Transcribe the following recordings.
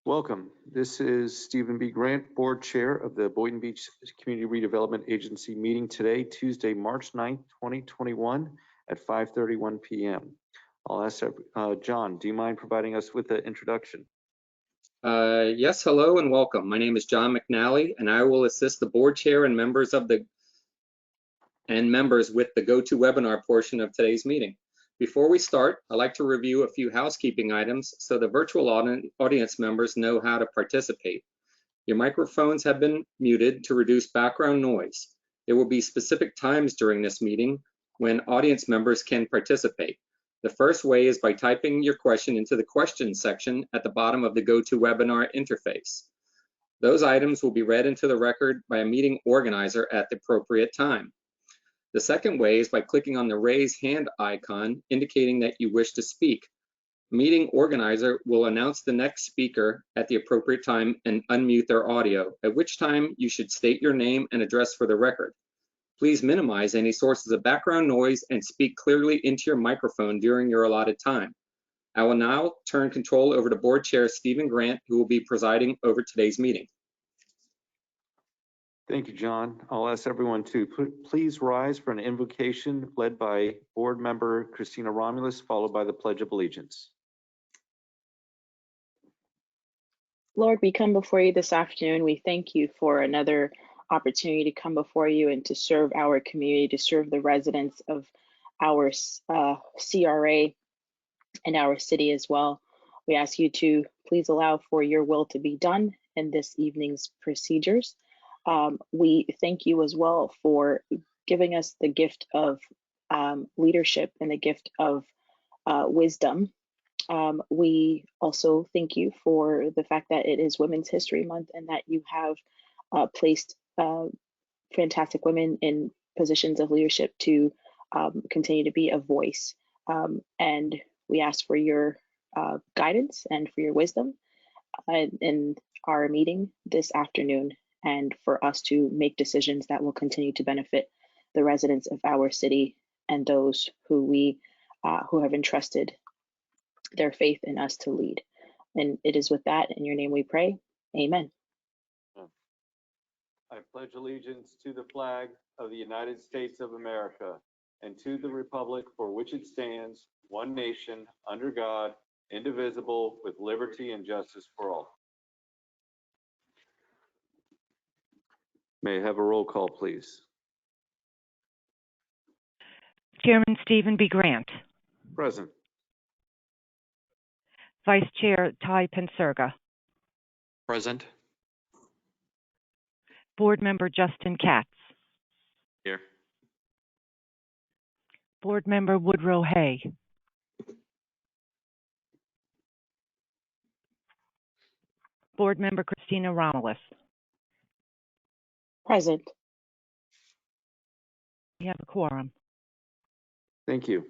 Welcome. This is Stephen B. Grant, Board Chair of the Boynton Beach Community Redevelopment Agency meeting today, Tuesday, March 9th, 2021 at 5:31 p.m. I'll ask John, do you mind providing us with the introduction? Yes, hello and welcome. My name is John McNally, and I will assist the Board Chair and members with the GoToWebinar portion of today's meeting. Before we start, I'd like to review a few housekeeping items so the virtual audience members know how to participate. Your microphones have been muted to reduce background noise. There will be specific times during this meeting when audience members can participate. The first way is by typing your question into the questions section at the bottom of the GoToWebinar interface. Those items will be read into the record by a meeting organizer at the appropriate time. The second way is by clicking on the raise hand icon indicating that you wish to speak. Meeting organizer will announce the next speaker at the appropriate time and unmute their audio, at which time you should state your name and address for the record. Please minimize any sources of background noise and speak clearly into your microphone during your allotted time. I will now turn control over to Board Chair Stephen Grant, who will be presiding over today's meeting. Thank you, John. I'll ask everyone to please rise for an invocation led by Board Member Christina Romulus, followed by the Pledge of Allegiance. Lord, we come before you this afternoon. We thank you for another opportunity to come before you and to serve our community, to serve the residents of our CRA and our city as well. We ask you to please allow for your will to be done in this evening's procedures. We thank you as well for giving us the gift of leadership and the gift of wisdom. We also thank you for the fact that it is Women's History Month and that you have placed fantastic women in positions of leadership to continue to be a voice. And we ask for your guidance and for your wisdom in our meeting this afternoon, and for us to make decisions that will continue to benefit the residents of our city and those who have entrusted their faith in us to lead. And it is with that, in your name we pray. Amen. I pledge allegiance to the flag of the United States of America and to the republic for which it stands, one nation, under God, indivisible, with liberty and justice for all. May I have a roll call, please? Chairman Stephen B. Grant. Present. Vice Chair Ty Penserga. Present. Board Member Justin Katz. Here. Board Member Woodrow Hay. Board Member Christina Romulus. Present. We have a quorum. Thank you.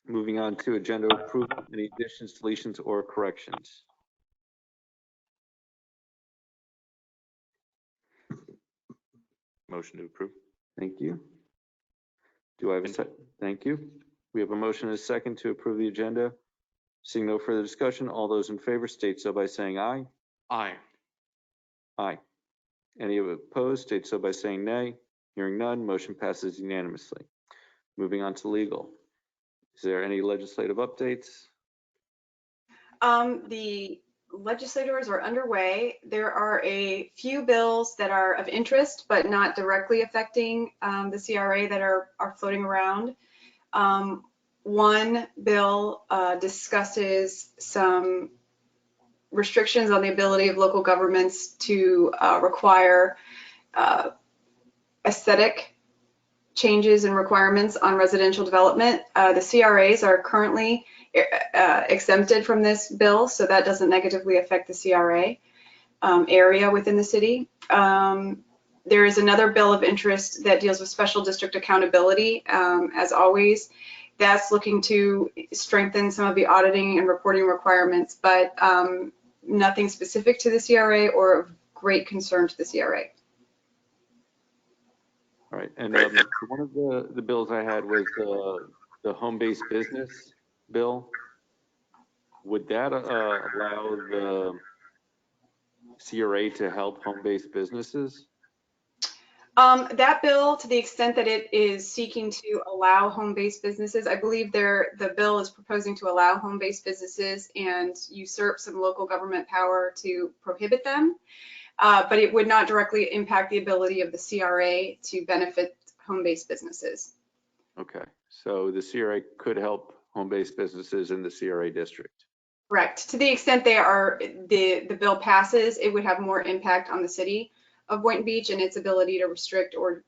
Moving on to agenda approval. Any additions, deletions, or corrections? Motion to approve. Thank you. Do I have a second? Thank you. We have a motion and a second to approve the agenda. Seeing no further discussion, all those in favor state so by saying aye. Aye. Aye. Any opposed state so by saying nay. Hearing none, motion passes unanimously. Moving on to legal. Is there any legislative updates? The legislators are underway. There are a few bills that are of interest, but not directly affecting the CRA that are floating around. One bill discusses some restrictions on the ability of local governments to require aesthetic changes and requirements on residential development. The CRAs are currently exempted from this bill, so that doesn't negatively affect the CRA area within the city. There is another bill of interest that deals with special district accountability. As always, that's looking to strengthen some of the auditing and reporting requirements, but nothing specific to the CRA or of great concern to the CRA. All right, and one of the bills I had was the home-based business bill. Would that allow CRA to help home-based businesses? That bill, to the extent that it is seeking to allow home-based businesses, I believe the bill is proposing to allow home-based businesses and usurp some local government power to prohibit them. But it would not directly impact the ability of the CRA to benefit home-based businesses. Okay, so the CRA could help home-based businesses in the CRA district. Correct. To the extent the bill passes, it would have more impact on the city of Boynton Beach and its ability to restrict or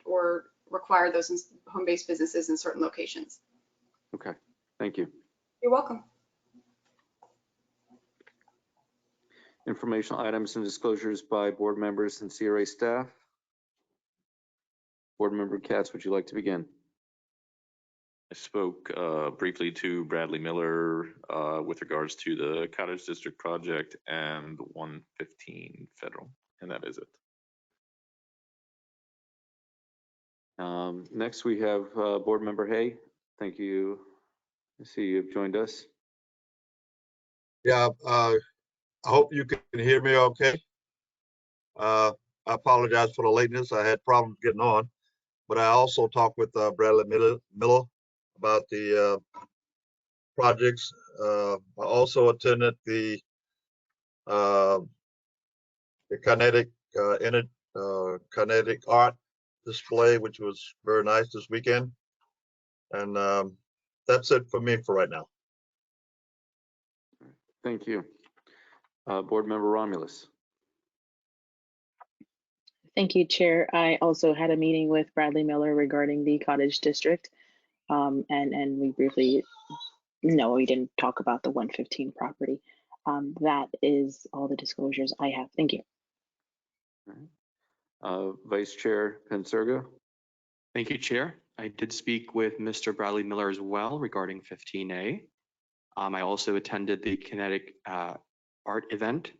require those home-based businesses in certain locations. Okay, thank you. You're welcome. Informational items and disclosures by board members and CRA staff. Board Member Katz, would you like to begin? I spoke briefly to Bradley Miller with regards to the Cottage District project and 115 Federal, and that is it. Next, we have Board Member Hay. Thank you. I see you've joined us. Yeah, I hope you can hear me okay. I apologize for the lateness. I had problems getting on, but I also talked with Bradley Miller about the projects. I also attended the kinetic art display, which was very nice this weekend. And that's it for me for right now. Thank you. Board Member Romulus. Thank you, Chair. I also had a meeting with Bradley Miller regarding the Cottage District. And we briefly, no, we didn't talk about the 115 property. That is all the disclosures I have. Thank you. Vice Chair Pensurgo. Thank you, Chair. I did speak with Mr. Bradley Miller as well regarding 15A. I also attended the kinetic art event,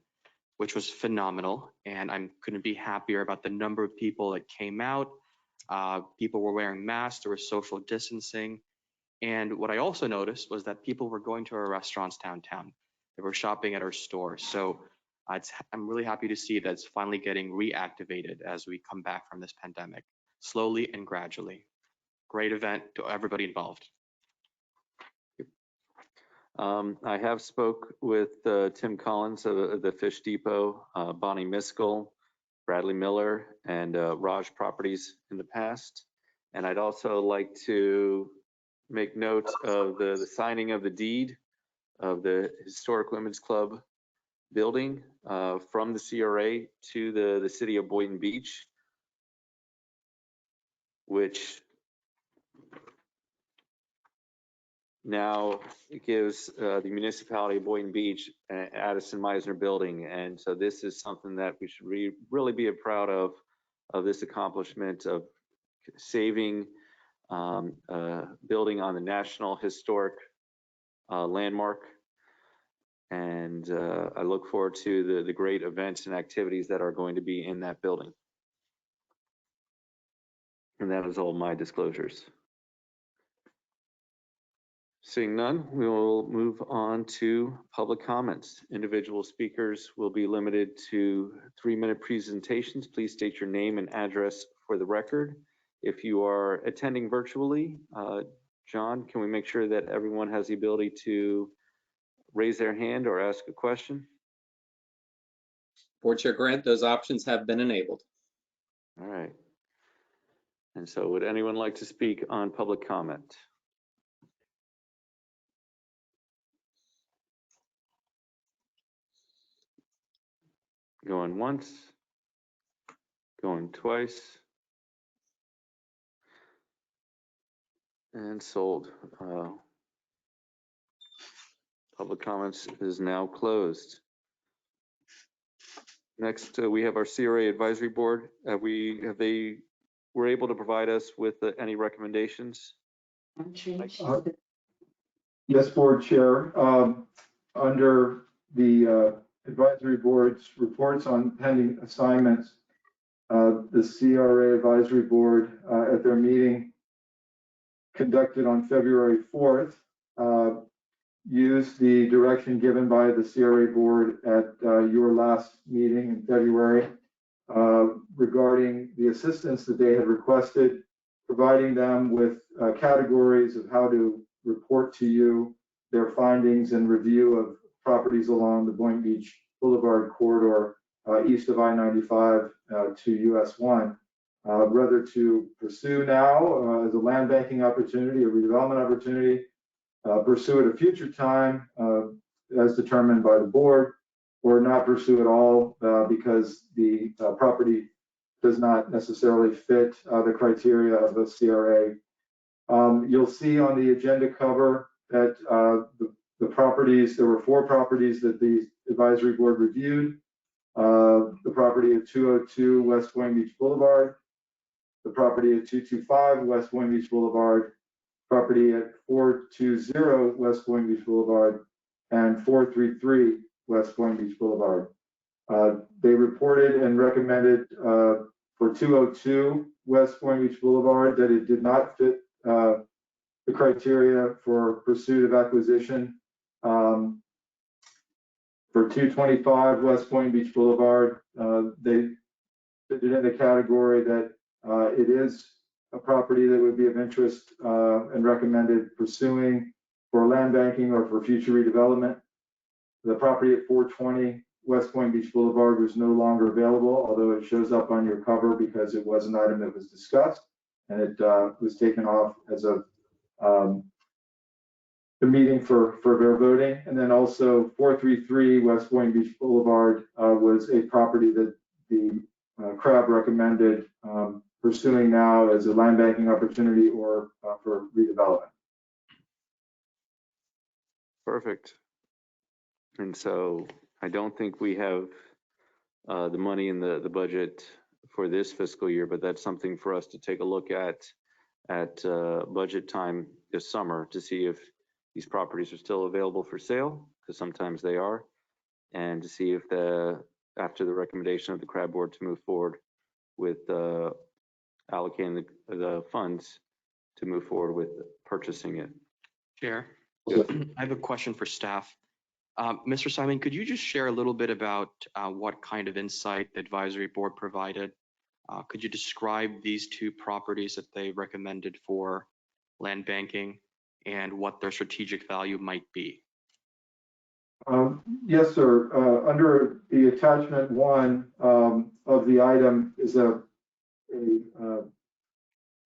which was phenomenal, and I couldn't be happier about the number of people that came out. People were wearing masks, there was social distancing, and what I also noticed was that people were going to our restaurants downtown. They were shopping at our stores, so I'm really happy to see that it's finally getting reactivated as we come back from this pandemic, slowly and gradually. Great event to everybody involved. I have spoke with Tim Collins of the Fish Depot, Bonnie Miskell, Bradley Miller, and Raj Properties in the past. And I'd also like to make note of the signing of the deed of the Historic Women's Club building from the CRA to the city of Boynton Beach, which now gives the municipality of Boynton Beach an Addison Meisner building. And so this is something that we should really be proud of this accomplishment of saving building on the National Historic Landmark. And I look forward to the great events and activities that are going to be in that building. And that is all my disclosures. Seeing none, we will move on to public comments. Individual speakers will be limited to 3-minute presentations. Please state your name and address for the record. If you are attending virtually, John, can we make sure that everyone has the ability to raise their hand or ask a question? Board Chair Grant, those options have been enabled. All right. And so would anyone like to speak on public comment? Going once, going twice, and sold. Public comments is now closed. Next, we have our CRA Advisory Board. They were able to provide us with any recommendations? Yes, Board Chair. Under the Advisory Board's reports on pending assignments, the CRA Advisory Board at their meeting conducted on February 4th use the direction given by the CRA board at your last meeting in February regarding the assistance that they had requested, providing them with categories of how to report to you their findings and review of properties along the Boynton Beach Boulevard corridor east of I-95 to US 1, whether to pursue now as a land banking opportunity, a redevelopment opportunity, pursue at a future time as determined by the board, or not pursue at all because the property does not necessarily fit the criteria of the CRA. You'll see on the agenda cover that the properties, there were 4 properties that the advisory board reviewed. The property at 202 West Boynton Beach Boulevard, the property at 225 West Boynton Beach Boulevard, property at 420 West Boynton Beach Boulevard, and 433 West Boynton Beach Boulevard. They reported and recommended for 202 West Boynton Beach Boulevard that it did not fit the criteria for pursuit of acquisition. For 225 West Boynton Beach Boulevard, they put it in the category that it is a property that would be of interest and recommended pursuing for land banking or for future redevelopment. The property at 420 West Boynton Beach Boulevard was no longer available, although it shows up on your cover because it was an item that was discussed, and it was taken off as a the meeting for their voting. And then also 433 West Boynton Beach Boulevard was a property that the CRAB recommended pursuing now as a land banking opportunity or for redevelopment. Perfect. And so I don't think we have the money in the budget for this fiscal year, but that's something for us to take a look at budget time this summer to see if these properties are still available for sale, because sometimes they are, and to see if after the recommendation of the CRAB board to move forward with allocating the funds to move forward with purchasing it. Chair, Yes. I have a question for staff. Mr. Simon, could you just share a little bit about what kind of insight the advisory board provided? Could you describe these 2 properties that they recommended for land banking and what their strategic value might be? Yes, sir. Under the attachment 1 of the item is a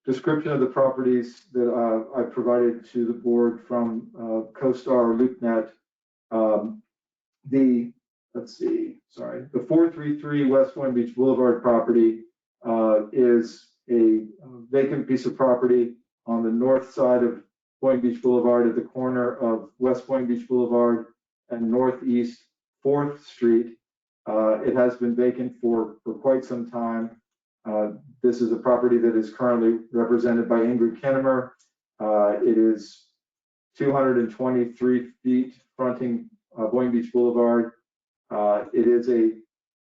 description of the properties that I provided to the board from CoStar LoopNet. The 433 West Boynton Beach Boulevard property is a vacant piece of property on the north side of Boynton Beach Boulevard at the corner of West Boynton Beach Boulevard and Northeast 4th Street. It has been vacant for quite some time. This is a property that is currently represented by Ingrid Kennemer. It is 223 feet fronting Boynton Beach Boulevard. It is a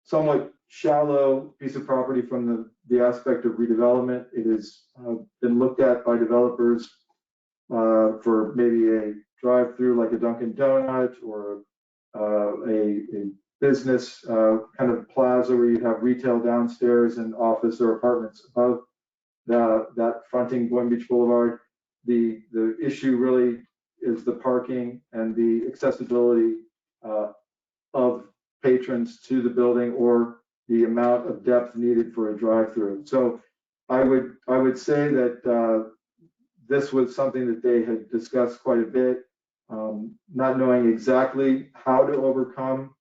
somewhat shallow piece of property from the aspect of redevelopment. It has been looked at by developers for maybe a drive-through like a Dunkin' Donut or a business kind of plaza where you have retail downstairs and office or apartments above that fronting Boynton Beach Boulevard. The issue really is the parking and the accessibility of patrons to the building or the amount of depth needed for a drive-through. So I would say that this was something that they had discussed quite a bit, not knowing exactly how to overcome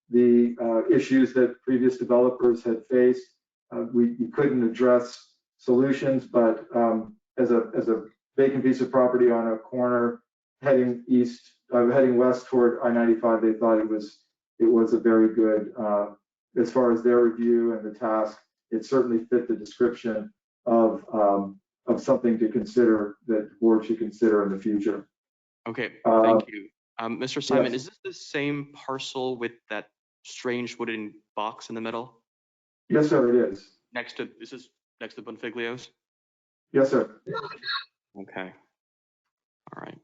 the issues that previous developers had faced. We couldn't address solutions, but as a vacant piece of property on a corner heading west toward I-95, they thought it was a very good, as far as their review and the task, it certainly fit the description of something to consider that the board should consider in the future. Okay, thank you. Mr. Simon, yes. is this the same parcel with that strange wooden box in the middle? Yes, sir, it is. Is this next to Bonfiglio's? Yes, sir. Okay. All right.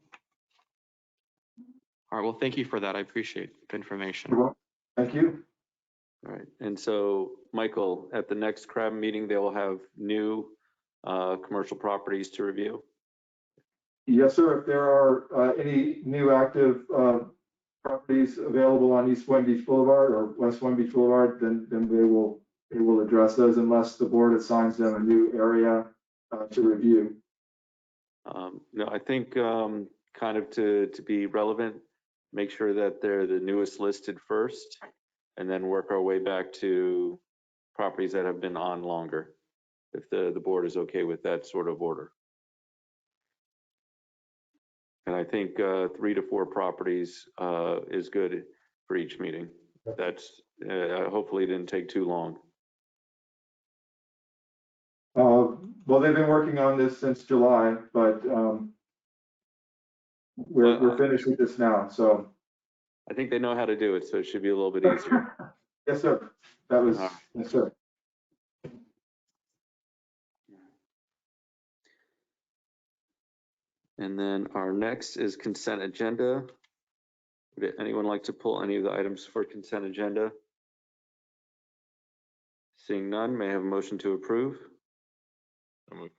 All right, well, thank you for that. I appreciate the information. You're welcome. Thank you. All right, and so, Michael, at the next CRAB meeting, they will have new commercial properties to review? Yes, sir. If there are any new active properties available on East Boynton Beach Boulevard or West Boynton Beach Boulevard, then they will address those unless the board assigns them a new area to review. No, I think kind of to be relevant, make sure that they're the newest listed first, and then work our way back to properties that have been on longer, if the board is okay with that sort of order. And I think 3 to 4 properties is good for each meeting. That's hopefully didn't take too long. Well, they've been working on this since July, but we're finished with this now. So I think they know how to do it, so it should be a little bit easier. yes, sir. That was yes, sir. And then our next is consent agenda. Would anyone like to pull any of the items for consent agenda? Seeing none, may I have a motion to approve? So moved.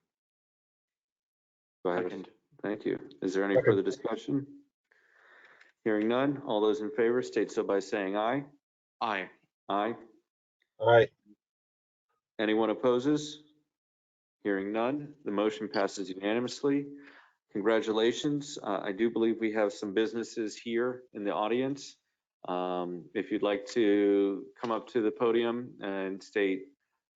Go ahead. Second. Thank you. Is there any Second. further discussion? Hearing none, all those in favor state so by saying aye. Aye. Aye. Aye. Anyone opposes? Hearing none, the motion passes unanimously. Congratulations. I do believe we have some businesses here in the audience. If you'd like to come up to the podium and state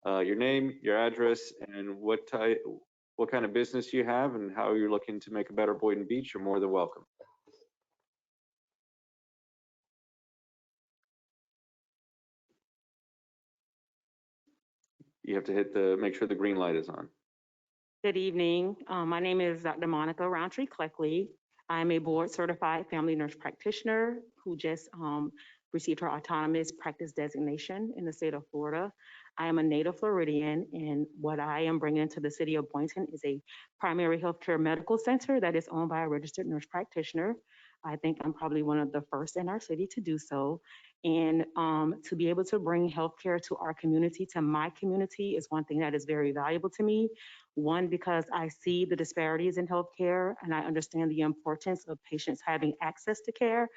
your name, your address, and what kind of business you have and how you're looking to make a better Boynton Beach, you're more than welcome. You have to make sure the green light is on. Good evening. My name is Dr. Monica Roundtree Cleckley. I'm a board certified family nurse practitioner who just received her autonomous practice designation in the state of Florida. I am a native Floridian, and what I am bringing to the city of Boynton is a primary healthcare medical center that is owned by a registered nurse practitioner. I think I'm probably one of the first in our city to do so. And to be able to bring healthcare to our community, to my community, is one thing that is very valuable to me. One, because I see the disparities in healthcare and I understand the importance of patients having access to care.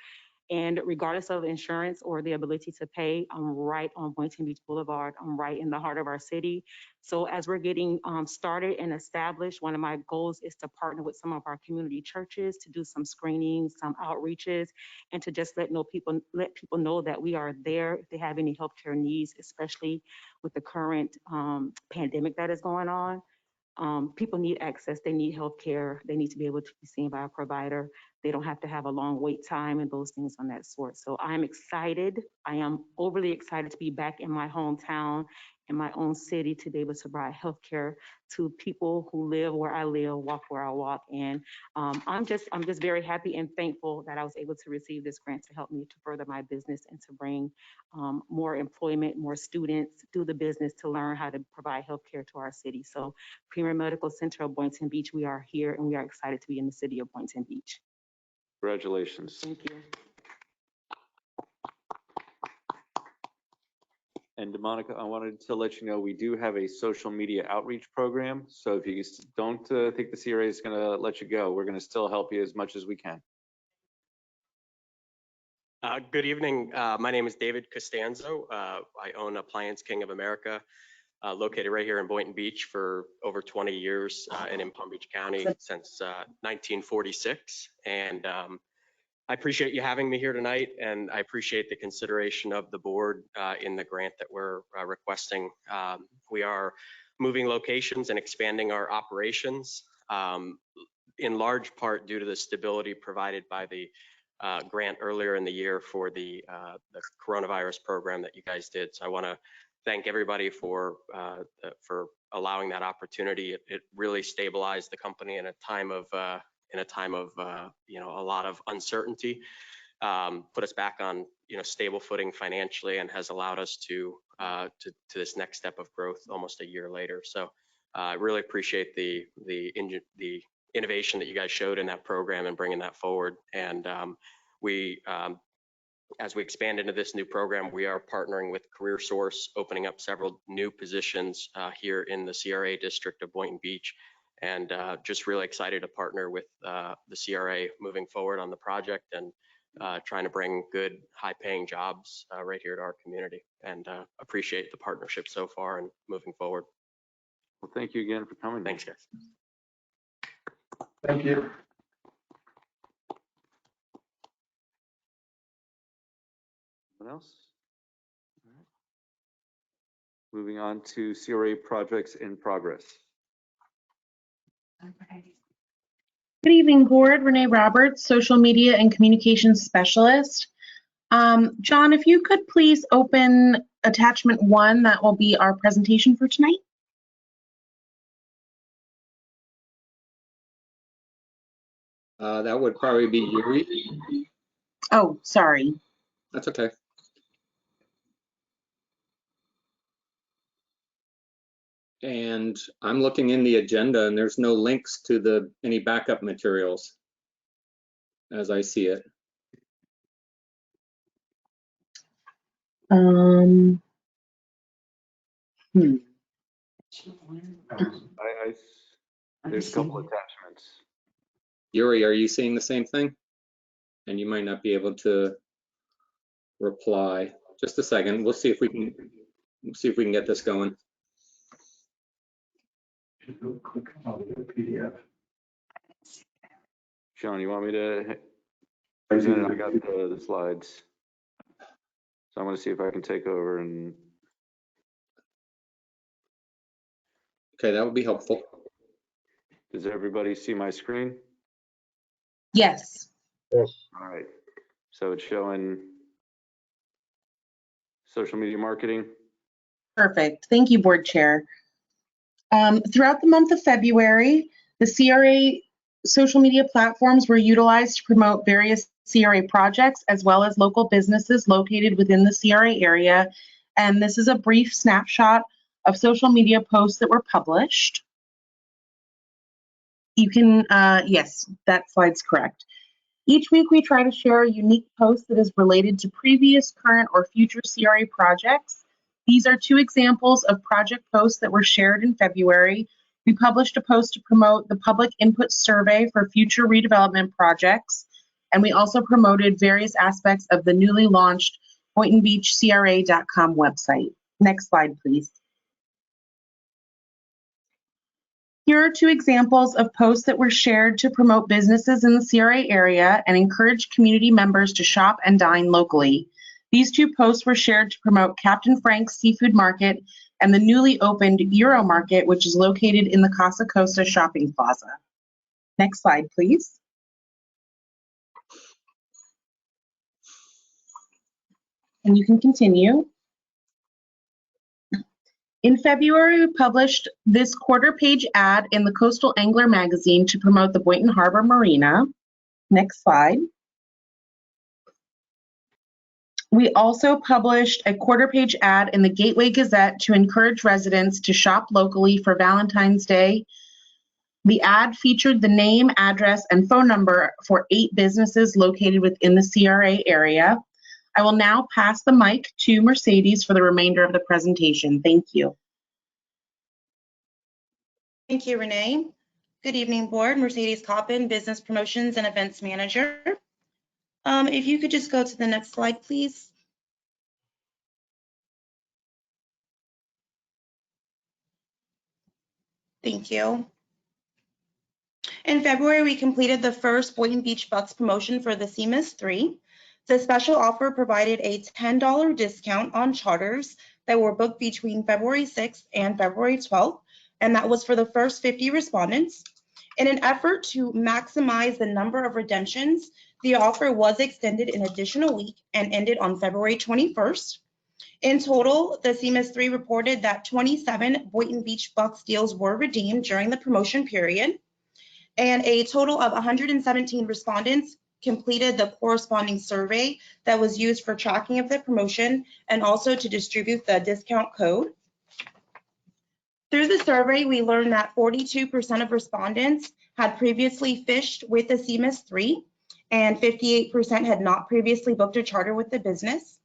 And regardless of insurance or the ability to pay, I'm right on Boynton Beach Boulevard. I'm right in the heart of our city. So as we're getting started and established, one of my goals is to partner with some of our community churches to do some screenings, some outreaches, and to just let people know that we are there if they have any healthcare needs, especially with the current pandemic that is going on. People need access, they need healthcare, they need to be able to be seen by a provider. They don't have to have a long wait time and those things on that sort. So I'm excited. I am overly excited to be back in my hometown, in my own city, to be able to provide healthcare to people who live where I live, walk where I walk. And I'm just very happy and thankful that I was able to receive this grant to help me to further my business and to bring more employment, more students through the business to learn how to provide healthcare to our city. So Premier Medical Center of Boynton Beach, we are here and we are excited to be in the city of Boynton Beach. Congratulations. Thank you. And Monica, I wanted to let you know we do have a social media outreach program. So if you don't think the CRA is going to let you go, we're going to still help you as much as we can. Good evening. My name is David Costanzo. I own Appliance King of America, located right here in Boynton Beach for over 20 years and in Palm Beach County since 1946. And I appreciate you having me here tonight, and I appreciate the consideration of the board in the grant that we're requesting. We are moving locations and expanding our operations, in large part due to the stability provided by the grant earlier in the year for the coronavirus program that you guys did. So I want to thank everybody for allowing that opportunity. It really stabilized the company in a time of a lot of uncertainty, put us back on stable footing financially, and has allowed us to this next step of growth almost a year later. So I really appreciate the innovation that you guys showed in that program and bringing that forward. And As we expand into this new program, we are partnering with CareerSource, opening up several new positions here in the CRA district of Boynton Beach, and just really excited to partner with the CRA moving forward on the project and trying to bring good, high-paying jobs right here to our community, and appreciate the partnership so far and moving forward. Well, thank you again for coming. Thanks, guys. Thank you. Anyone else? All right. Moving on to CRA projects in progress. Good evening, Board. Renee Roberts, Social Media and Communications Specialist. John, if you could please open attachment 1, that will be our presentation for tonight. That would probably be Yuri. Oh, sorry. That's okay. And I'm looking in the agenda and there's no links to any backup materials as I see it. There's a couple attachments. Yuri, are you seeing the same thing? And you might not be able to reply. Just a second. We'll see if we can get this going. Click on the PDF. Sean, you want me to present it? I got the slides. So I'm going to see if I can take over and. Okay, that would be helpful. Does everybody see my screen? Yes. Yes. All right. So it's showing social media marketing. Perfect. Thank you, Board Chair. Throughout the month of February, the CRA social media platforms were utilized to promote various CRA projects as well as local businesses located within the CRA area. And this is a brief snapshot of social media posts that were published. You can, yes, that slide's correct. Each week we try to share a unique post that is related to previous, current, or future CRA projects. These are 2 examples of project posts that were shared in February. We published a post to promote the public input survey for future redevelopment projects, and we also promoted various aspects of the newly launched BoyntonBeachCRA.com website. Next slide, please. Here are 2 examples of posts that were shared to promote businesses in the CRA area and encourage community members to shop and dine locally. These 2 posts were shared to promote Captain Frank's Seafood Market and the newly opened Euro Market, which is located in the Casa Costa Shopping Plaza. Next slide, please. And you can continue. In February, we published this quarter-page ad in the Coastal Angler magazine to promote the Boynton Harbor Marina. Next slide. We also published a quarter-page ad in the Gateway Gazette to encourage residents to shop locally for Valentine's Day. The ad featured the name, address, and phone number for 8 businesses located within the CRA area. I will now pass the mic to Mercedes for the remainder of the presentation. Thank you. Thank you, Renee. Good evening, Board. Mercedes Coppin, Business Promotions and Events Manager. If you could just go to the next slide, please. Thank you. In February, we completed the first Boynton Beach Bucks promotion for the CMIS 3. The special offer provided a $10 discount on charters that were booked between February 6th and February 12th, and that was for the first 50 respondents. In an effort to maximize the number of redemptions, the offer was extended an additional week and ended on February 21st. In total, the CMIS 3 reported that 27 Boynton Beach Bucks deals were redeemed during the promotion period, and a total of 117 respondents completed the corresponding survey that was used for tracking of the promotion and also to distribute the discount code. Through the survey, we learned that 42% of respondents had previously fished with the CMIS 3, and 58% had not previously booked a charter with the business.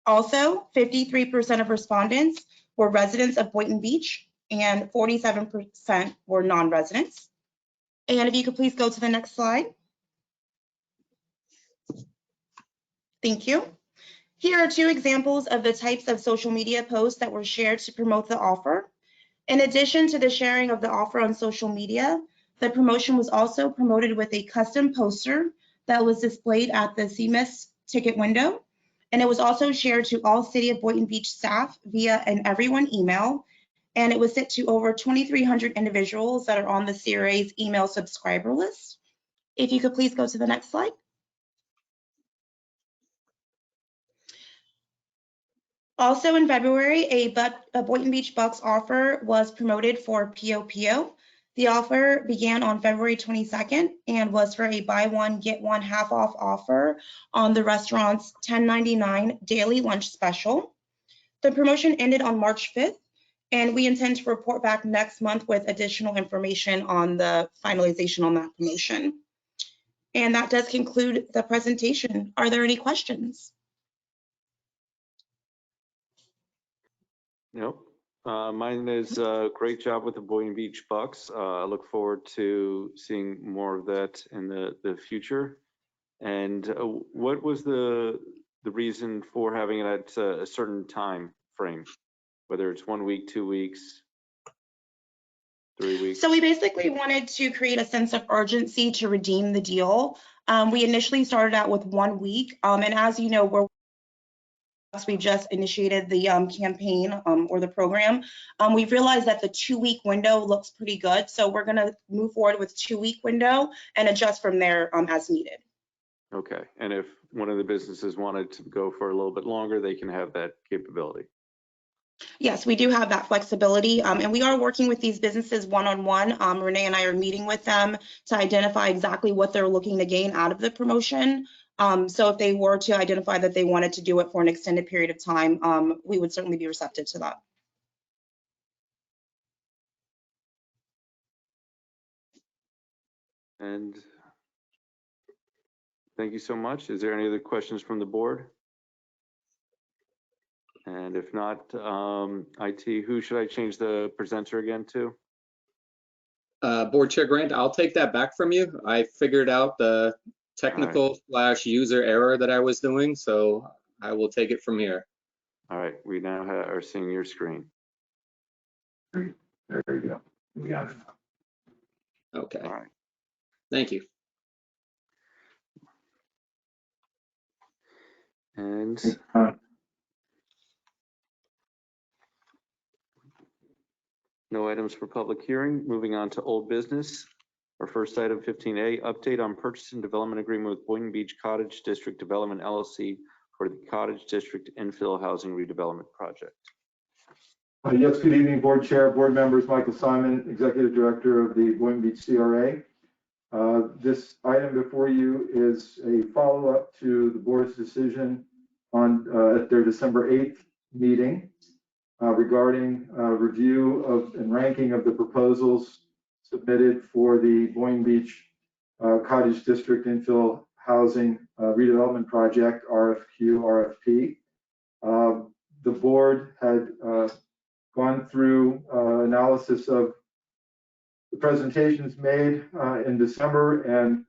Also, 53% of respondents were residents of Boynton Beach and 47% were non-residents. And if you could please go to the next slide. Thank you. Here are two examples of the types of social media posts that were shared to promote the offer. In addition to the sharing of the offer on social media, the promotion was also promoted with a custom poster that was displayed at the CMIS ticket window. And it was also shared to all City of Boynton Beach staff via an everyone email. And it was sent to over 2,300 individuals that are on the CRA's email subscriber list. If you could please go to the next slide. Also in February, a Boynton Beach Bucks offer was promoted for POPO. The offer began on February 22nd and was for a buy one, get one half off offer on the restaurant's $10.99 daily lunch special. The promotion ended on March 5th, and we intend to report back next month with additional information on the finalization on that promotion. And that does conclude the presentation. Are there any questions? Nope. Mine is great job with the Boynton Beach Bucks. I look forward to seeing more of that in the future. And what was the reason for having it at a certain time frame, whether it's 1 week, 2 weeks, 3 weeks? So we basically wanted to create a sense of urgency to redeem the deal. We initially started out with 1 week, and as you know, we just initiated the campaign or the program. We've realized that the 2-week window looks pretty good, so we're going to move forward with 2-week window and adjust from there as needed. Okay, and if one of the businesses wanted to go for a little bit longer, they can have that capability. Yes, we do have that flexibility, and we are working with these businesses one-on-one. Renee and I are meeting with them to identify exactly what they're looking to gain out of the promotion. So if they were to identify that they wanted to do it for an extended period of time, we would certainly be receptive to that. And thank you so much. Is there any other questions from the board? And if not, IT, who should I change the presenter again to? Board Chair Grant, I'll take that back from you. I figured out the technical / user error that I was doing, so I will take it from here. All right, we now are seeing your screen. There you go. We got it. Okay. All right. Thank you. And no items for public hearing. Moving on to old business. Our first item, 15A, update on purchase and development agreement with Boynton Beach Cottage District Development LLC for the Cottage District Infill Housing Redevelopment Project. Yes, good evening, Board Chair, board members. Michael Simon, Executive Director of the Boynton Beach CRA. This item before you is a follow-up to the board's decision on at their December 8th meeting regarding review of and ranking of the proposals submitted for the Boynton Beach Cottage District Infill Housing Redevelopment Project, RFQ/RFP. The board had gone through analysis of the presentations made in December and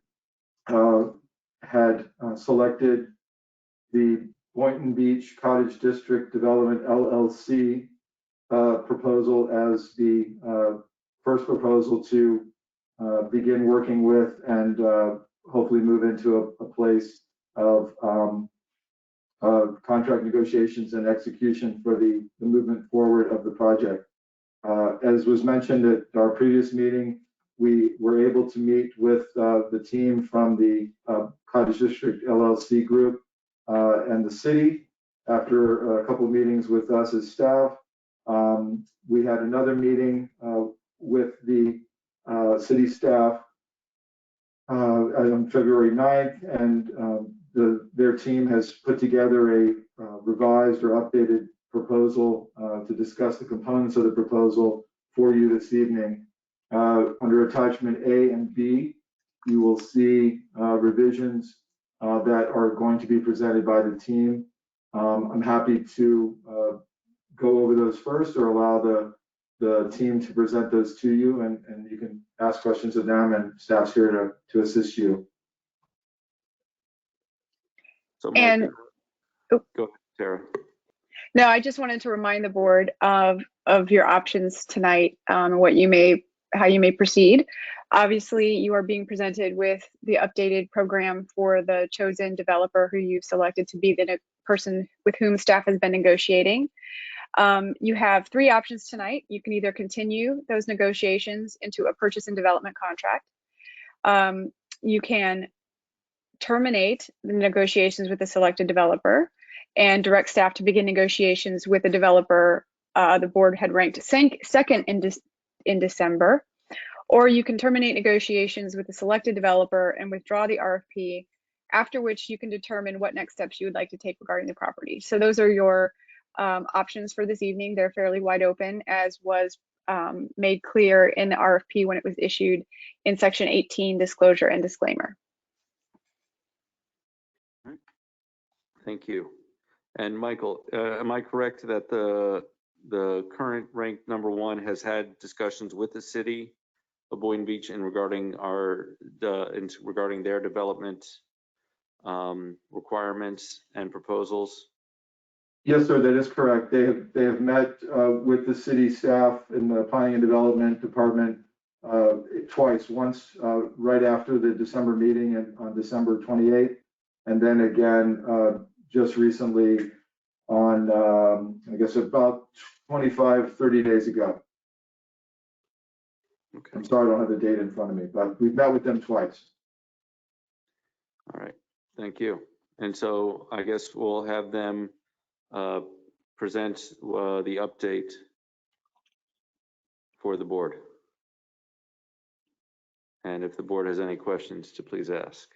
had selected the Boynton Beach Cottage District Development LLC proposal as the first proposal to begin working with and hopefully move into a place of contract negotiations and execution for the movement forward of the project. As was mentioned at our previous meeting, we were able to meet with the team from the Cottage District LLC group and the city after a couple of meetings with us as staff. We had another meeting with the city staff on February 9th, and their team has put together a revised or updated proposal to discuss the components of the proposal for you this evening. Under attachment A and B, you will see revisions that are going to be presented by the team. I'm happy to go over those first or allow the team to present those to you, and you can ask questions of them, and staff's here to assist you. So And Mike, go ahead, Sarah. no, I just wanted to remind the board of your options tonight, how you may proceed. Obviously, you are being presented with the updated program for the chosen developer who you've selected to be the person with whom staff has been negotiating. You have three options tonight. You can either continue those negotiations into a purchase and development contract. You can terminate the negotiations with the selected developer and direct staff to begin negotiations with the developer the board had ranked second in December. Or you can terminate negotiations with the selected developer and withdraw the RFP, after which you can determine what next steps you would like to take regarding the property. So those are your options for this evening. They're fairly wide open, as was made clear in the RFP when it was issued in section 18, disclosure and disclaimer. Thank you. And Michael, am I correct that the current ranked #1 has had discussions with the city of Boynton Beach regarding their development requirements and proposals? Yes, sir, that is correct. They have met with the city staff in the planning and development department twice. Once right after the December meeting and on December 28th, and then again just recently on I guess about 25-30 days ago. Okay. I'm sorry, I don't have the date in front of me, but we've met with them twice. All right, thank you. And so I guess we'll have them present the update for the board. And if the board has any questions, to please ask.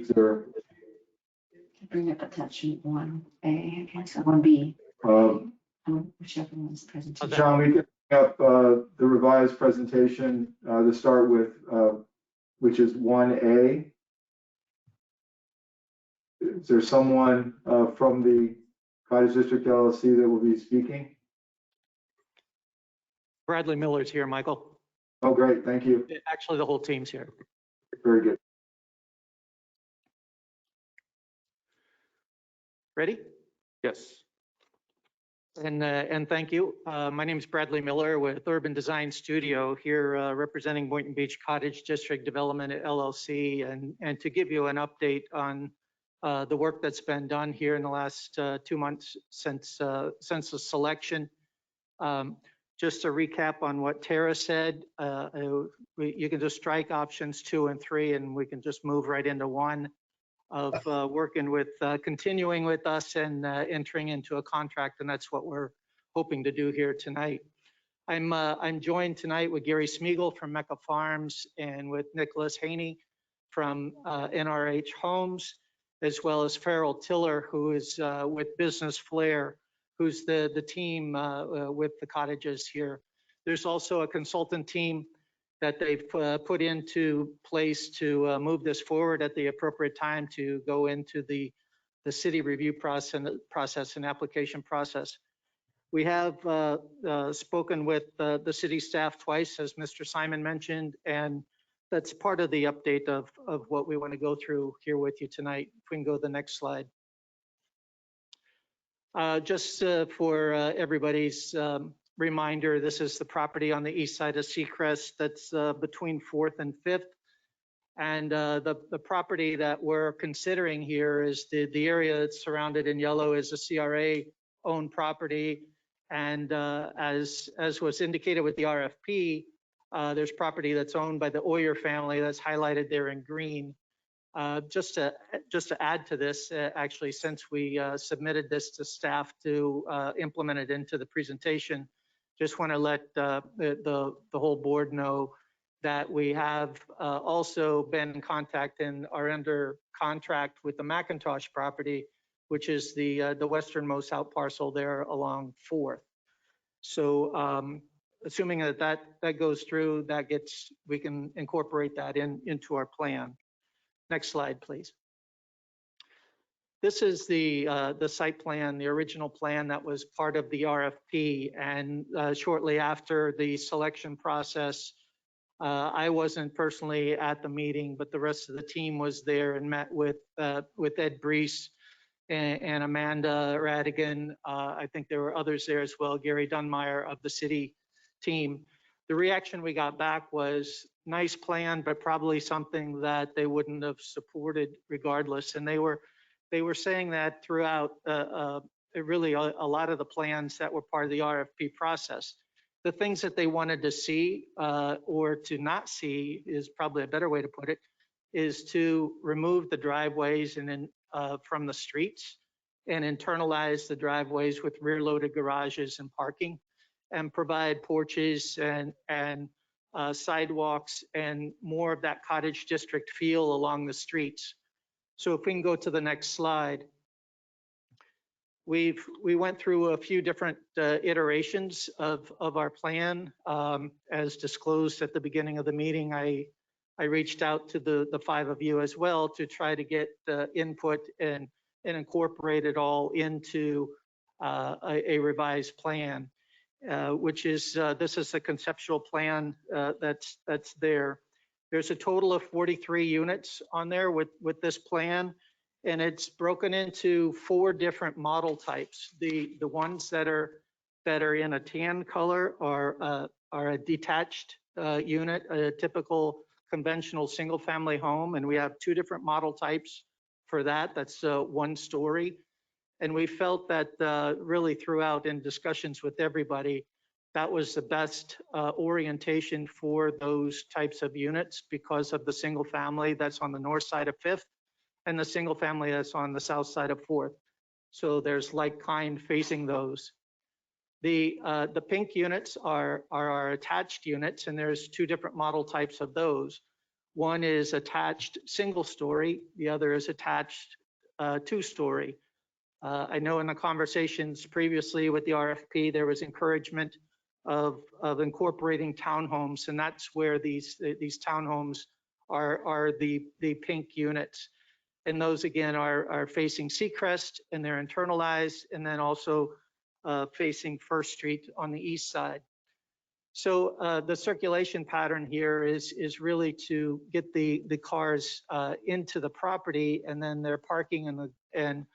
Sir, Bring up attachment 1A, I guess, or 1B, whichever one's presentation. John, we can bring up the revised presentation to start with, which is 1A. Is there someone from the Cottage District LLC that will be speaking? Bradley Miller's here, Michael. Oh, great, thank you. Actually, the whole team's here. Very good. Ready? Yes. And thank you. My name is Bradley Miller with Urban Design Studio here representing Boynton Beach Cottage District Development LLC, and to give you an update on the work that's been done here in the last 2 months since the selection. Just to recap on what Tara said, you can just strike options 2 and 3, and we can just move right into 1 of working with, continuing with us and entering into a contract, and that's what we're hoping to do here tonight. I'm joined tonight with Gary Smeagol from Mecca Farms and with Nicholas Haney from NRH Homes, as well as Farrell Tiller, who is with Business Flair, who's the team with the cottages here. There's also a consultant team that they've put into place to move this forward at the appropriate time to go into the city review process and application process. We have spoken with the city staff twice, as Mr. Simon mentioned, and that's part of the update of what we want to go through here with you tonight. If we can go to the next slide. Just for everybody's reminder, this is the property on the east side of Seacrest that's between 4th and 5th. And the property that we're considering here is the area that's surrounded in yellow is a CRA owned property. And as was indicated with the RFP, there's property that's owned by the Oyer family that's highlighted there in green. Just to add to this, actually, since we submitted this to staff to implement it into the presentation, just want to let the whole board know that we have also been in contact and are under contract with the McIntosh property, which is the westernmost out parcel there along 4th. So assuming that goes through, we can incorporate that into our plan. Next slide, please. This is the site plan, the original plan that was part of the RFP. And shortly after the selection process, I wasn't personally at the meeting, but the rest of the team was there and met with Ed Brees and Amanda Radigan. I think there were others there as well, Gary Dunmeyer of the city team. The reaction we got back was nice plan, but probably something that they wouldn't have supported regardless. And they were saying that throughout really a lot of the plans that were part of the RFP process. The things that they wanted to see or to not see is probably a better way to put it, is to remove the driveways and from the streets and internalize the driveways with rear-loaded garages and parking, and provide porches and sidewalks and more of that cottage district feel along the streets. So if we can go to the next slide. We went through a few different iterations of our plan. As disclosed at the beginning of the meeting, I reached out to the five of you as well to try to get input and incorporate it all into a revised plan, which is this is the conceptual plan that's there. There's a total of 43 units on there with this plan. And it's broken into 4 different model types. The ones that are in a tan color are a detached unit, a typical conventional single family home. And we have 2 different model types for that. That's 1 story. And we felt that really throughout in discussions with everybody, that was the best orientation for those types of units because of the single family that's on the north side of 5th. And the single family that's on the south side of 4th. So there's like kind facing those. The pink units are our attached units, and there's 2 different model types of those. One is attached single story, the other is attached 2-story. I know in the conversations previously with the RFP, there was encouragement of incorporating townhomes, and that's where these townhomes are the pink units. And those again are facing Seacrest, and they're internalized, and then also facing First Street on the east side. So the circulation pattern here is really to get the cars into the property, and then their parking and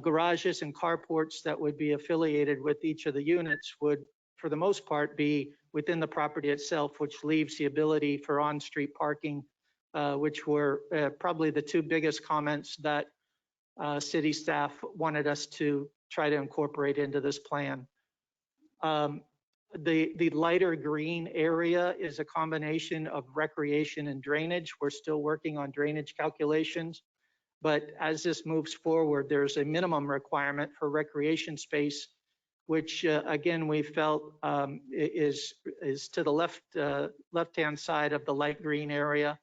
garages and carports that would be affiliated with each of the units would, for the most part, be within the property itself, which leaves the ability for on-street parking, which were probably the 2 biggest comments that city staff wanted us to try to incorporate into this plan. The lighter green area is a combination of recreation and drainage. We're still working on drainage calculations, but as this moves forward, there's a minimum requirement for recreation space, which again, we felt is to the left-hand side of the light green area.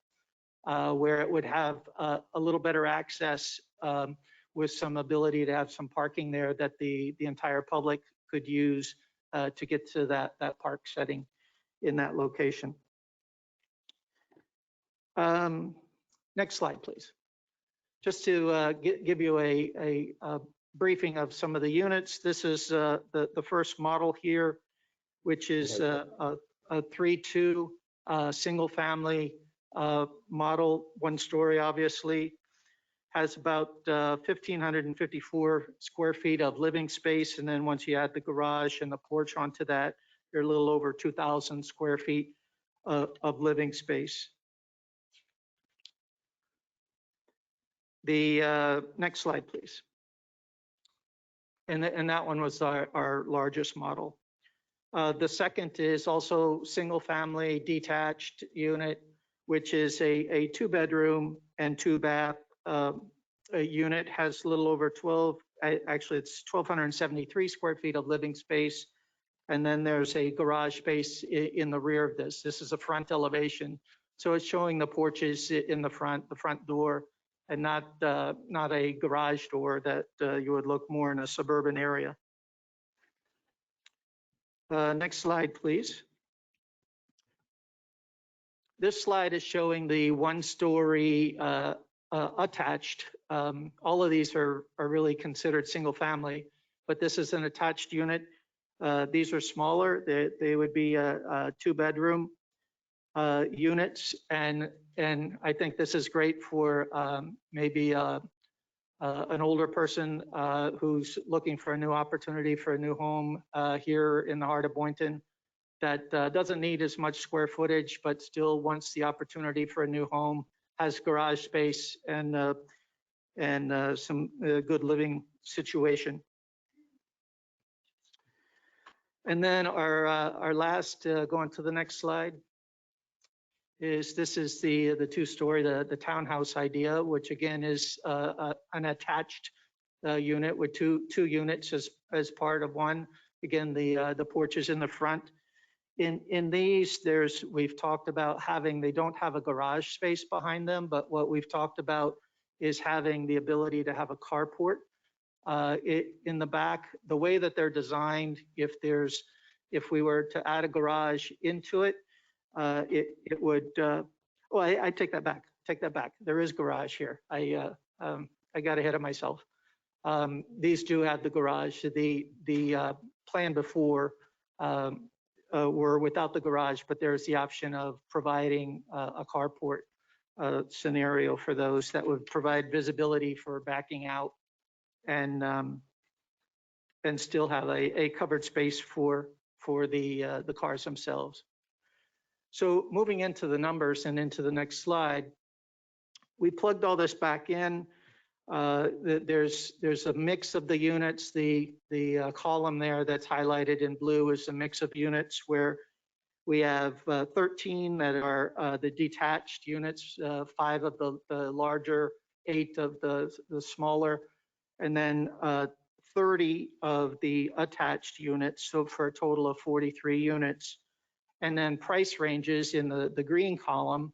Where it would have a little better access with some ability to have some parking there that the entire public could use to get to that park setting in that location. Next slide, please. Just to give you a briefing of some of the units. This is the first model here, which is a 3-2 single family model, 1-story, obviously, has about 1,554 square feet of living space. And then once you add the garage and the porch onto that, you're a little over 2,000 square feet of living space. The next slide, please. And that one was our largest model. The second is also single family detached unit, which is a 2-bedroom and 2-bath unit, has a little over 12, actually it's 1,273 square feet of living space. And then there's a garage space in the rear of this. This is a front elevation. So it's showing the porches in the front door, and not a garage door that you would look more in a suburban area. Next slide, please. This slide is showing the one-story attached. All of these are really considered single family, but this is an attached unit. These are smaller. They would be two-bedroom units, and I think this is great for maybe an older person who's looking for a new opportunity for a new home here in the heart of Boynton that doesn't need as much square footage, but still wants the opportunity for a new home, has garage space and some good living situation. And then our last, going to the next slide, is this is the two-story, the townhouse idea, which again is an attached unit with two units as part of one. Again, the porch is in the front. In these, we've talked about they don't have a garage space behind them, but what we've talked about is having the ability to have a carport in the back. The way that they're designed, if we were to add a garage into it, it would, I take that back. There is garage here. I got ahead of myself. These do have the garage. The plan before were without the garage, but there's the option of providing a carport scenario for those that would provide visibility for backing out and still have a covered space for the cars themselves. So moving into the numbers and into the next slide, we plugged all this back in. There's a mix of the units. The column there that's highlighted in blue is a mix of units where we have 13 that are the detached units, 5 of the larger, 8 of the smaller, and then 30 of the attached units, so for a total of 43 units. And then price ranges in the green column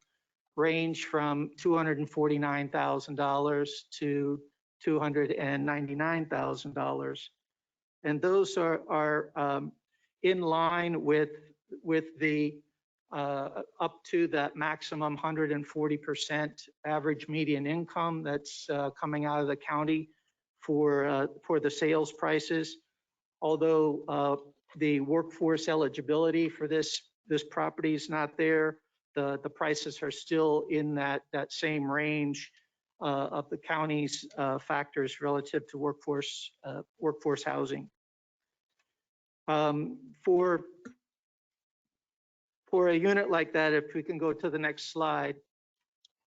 range from $249,000 to $299,000. And those are in line with the up to that maximum 140% average median income that's coming out of the county for the sales prices. Although the workforce eligibility for this property is not there, the prices are still in that same range of the county's factors relative to workforce housing. For a unit like that, if we can go to the next slide,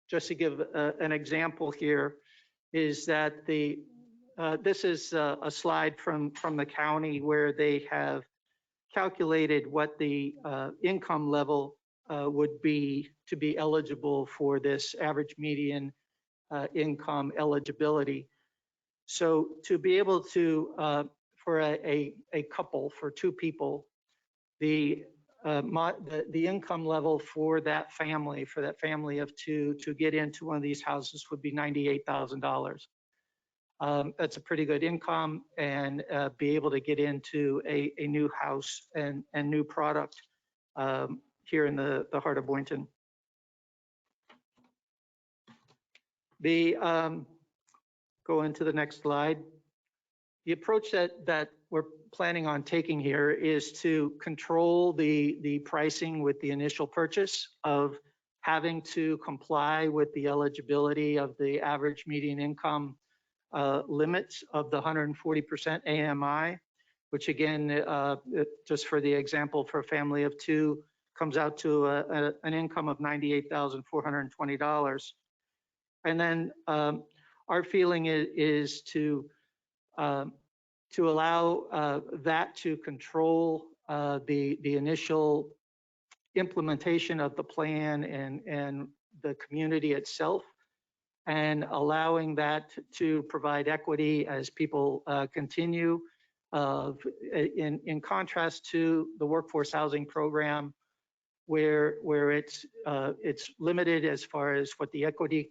just to give an example here, is that this is a slide from the county where they have calculated what the income level would be to be eligible for this average median income eligibility. So to be able to, for a couple, for 2 people, the income level for that family of 2 to get into one of these houses would be $98,000. That's a pretty good income, and be able to get into a new house and new product here in the heart of Boynton. Go into the next slide. The approach that we're planning on taking here is to control the pricing with the initial purchase of having to comply with the eligibility of the average median income limits of the 140% AMI, which again, just for the example, for a family of 2, comes out to an income of $98,420. And then our feeling is to allow that to control the initial implementation of the plan and the community itself, and allowing that to provide equity as people continue, in contrast to the workforce housing program, where it's limited as far as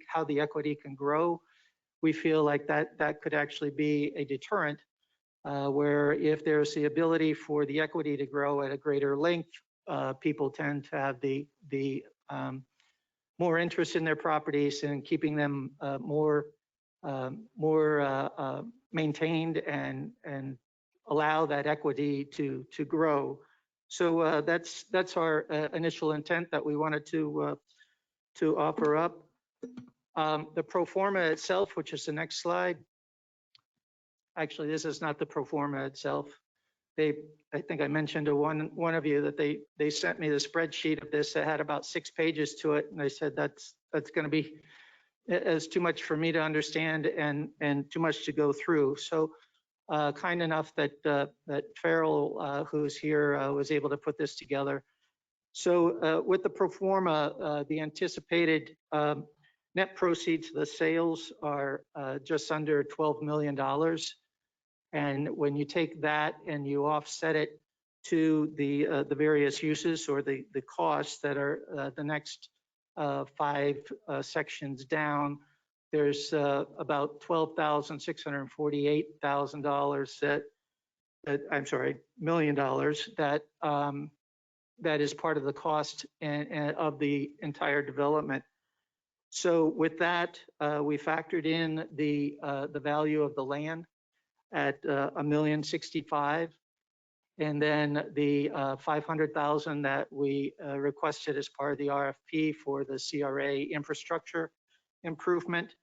how the equity can grow. We feel like that could actually be a deterrent where if there's the ability for the equity to grow at a greater length, people tend to have the more interest in their properties and keeping them more maintained and allow that equity to grow. So that's our initial intent that we wanted to offer up. The pro forma itself, which is the next slide. Actually, this is not the pro forma itself. I think I mentioned to one of you that they sent me the spreadsheet of this that had about 6 pages to it, and I said that's going to be as too much for me to understand and too much to go through. So kind enough that Farrell, who's here, was able to put this together. So with the pro forma, the anticipated net proceeds of the sales are just under $12 million. And when you take that and you offset it to the various uses or the costs that are the next 5 sections down, there's about $12,648,000 million that is part of the cost and of the entire development. So with that, we factored in the value of the land at $1,065,000, and then the $500,000 that we requested as part of the RFP for the CRA infrastructure improvement,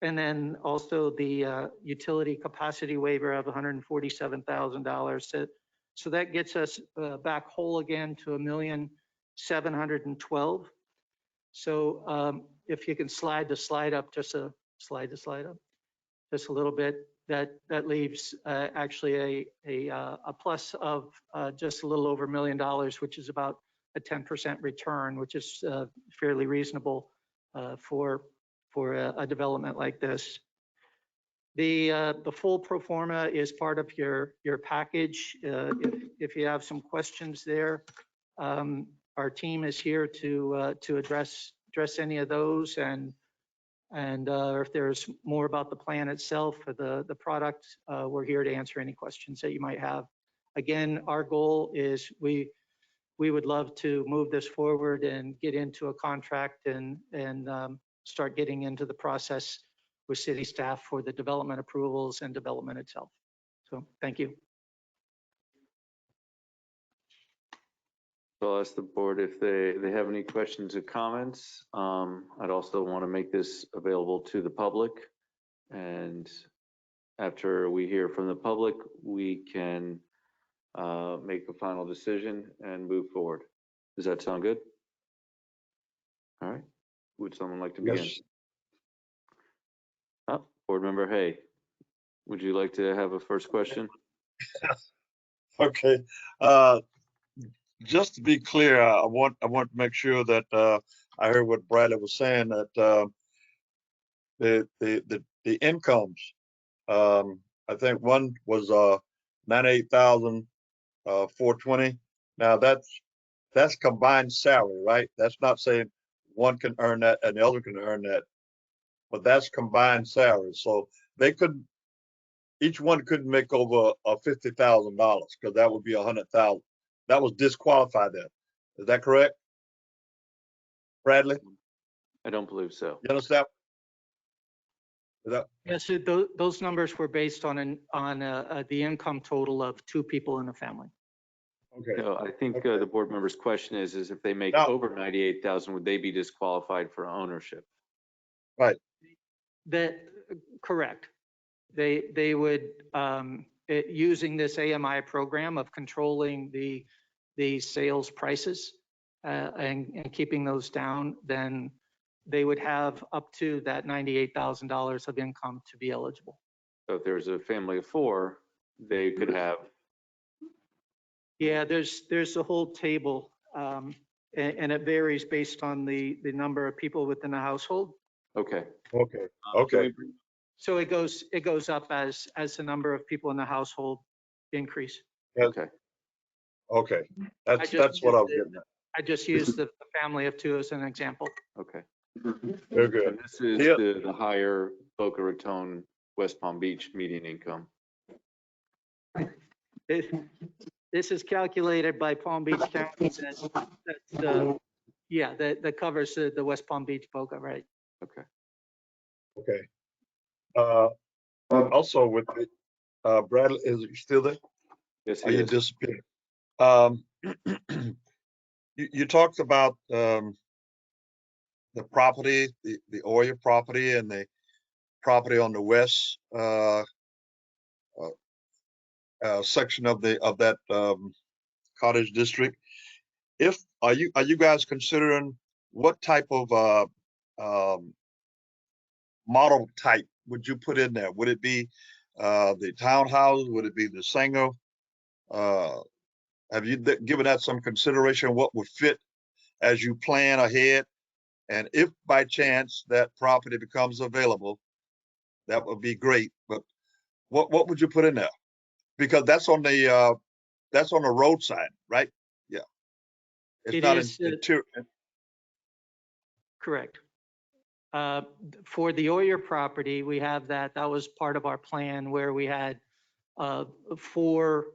and then also the utility capacity waiver of $147,000. So that gets us back whole again to $1,712,000. So if you can slide the slide up, just a slide up, just a little bit. That leaves actually a plus of just a little over $1 million, which is about a 10% return, which is fairly reasonable for a development like this. The full pro forma is part of your package. If you have some questions there, our team is here to address any of those, and if there's more about the plan itself or the product, we're here to answer any questions that you might have. Again, our goal is we would love to move this forward and get into a contract and start getting into the process with city staff for the development approvals and development itself. So thank you. So I'll ask the board if they have any questions or comments. I'd also want to make this available to the public. And after we hear from the public, we can make a final decision and move forward. Does that sound good? All right. Would someone like to begin? Yes. Oh, Board Member Hay, would you like to have a first question? Okay. Just to be clear, I want to make sure that I heard what Bradley was saying, that the incomes, I think one was 98,420. Now that's combined salary, right? That's not saying one can earn that and the other can earn that, but that's combined salary. So they couldn't, each one couldn't make over $50,000 because that would be 100,000. That was disqualified then. Is that correct, Bradley? I don't believe so. You understand? Is that? Yes, those numbers were based on the income total of 2 people in the family. Okay. So I think the board member's question is if they make Now, over 98,000, would they be disqualified for ownership? right. Correct. They would, using this AMI program of controlling the sales prices and keeping those down, then they would have up to that $98,000 of income to be eligible. So if there's a family of 4, they could have. Yeah, there's a whole table, and it varies based on the number of people within the household. Okay. Okay. Okay. So it goes up as the number of people in the household increase. Okay. Okay. That's what I was getting at. I just used the family of 2 as an example. Okay. Very good. And this is the higher Boca Raton, West Palm Beach median income. This is calculated by Palm Beach County. Yeah, that covers the West Palm Beach BOGA, right? Okay. Okay. Also with Bradley, is he still there? Yes, Are he you is. disappeared? You talked about the property, the Oya property and the property on the west section of that cottage district. Are you guys considering what type of model type would you put in there? Would it be the townhouse? Would it be the single? Have you given that some consideration? What would fit as you plan ahead? And if by chance that property becomes available, that would be great. But what would you put in there? Because that's on the roadside, right? Yeah. It's It not is, interior. correct. For the Oyer property, we have that was part of our plan where we had 4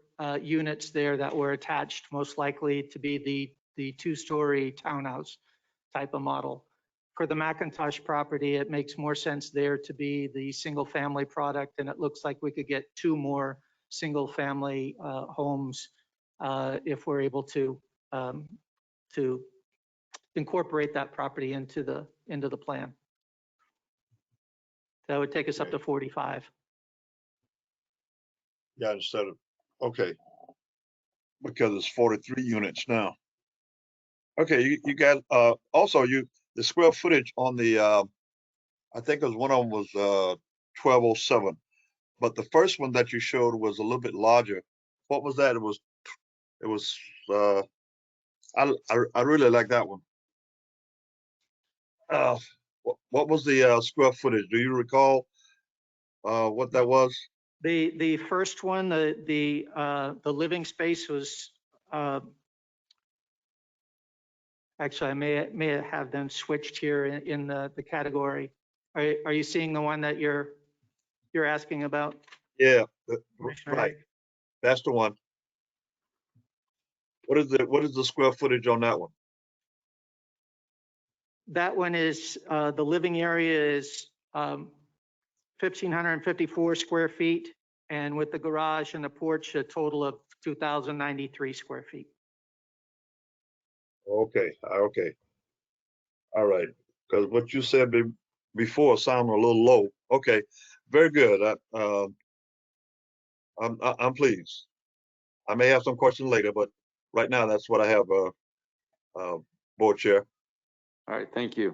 units there that were attached, most likely to be the 2-story townhouse type of model. For the McIntosh property, it makes more sense there to be the single family product, and it looks like we could get 2 more single family homes if we're able to incorporate that property into the plan. That would take us up to 45. Yeah, instead of, okay. Because it's 43 units now. Okay, you got also the square footage on the I think it was one of them was 1207, but the first one that you showed was a little bit larger. What was that? It was I really like that one. What was the square footage? Do you recall what that was? The first one, the living space was actually, I may have them switched here in the category. Are you seeing the one that you're asking about? Yeah, right. That's the one. What is the square footage on that one? That one is the living area is 1,554 square feet, and with the garage and the porch, a total of 2,093 square feet. Okay, okay. All right, because what you said before sounded a little low. Okay, very good. I'm pleased. I may have some questions later, but right now that's what I have, Board Chair. All right, thank you.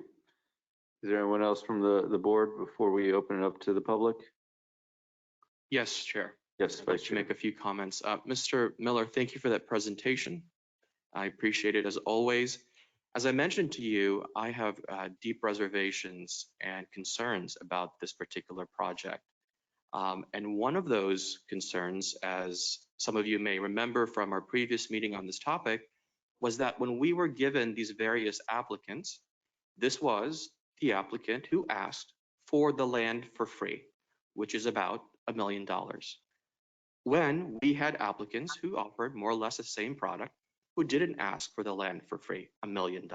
Is there anyone else from the board before we open it up to the public? Yes, Chair. Yes, I'd like Vice to Chair. make a few comments. Mr. Miller, thank you for that presentation. I appreciate it as always. As I mentioned to you, I have deep reservations and concerns about this particular project. And one of those concerns, as some of you may remember from our previous meeting on this topic, was that when we were given these various applicants, this was the applicant who asked for the land for free, which is about $1 million. When we had applicants who offered more or less the same product, who didn't ask for the land for free, $1 million.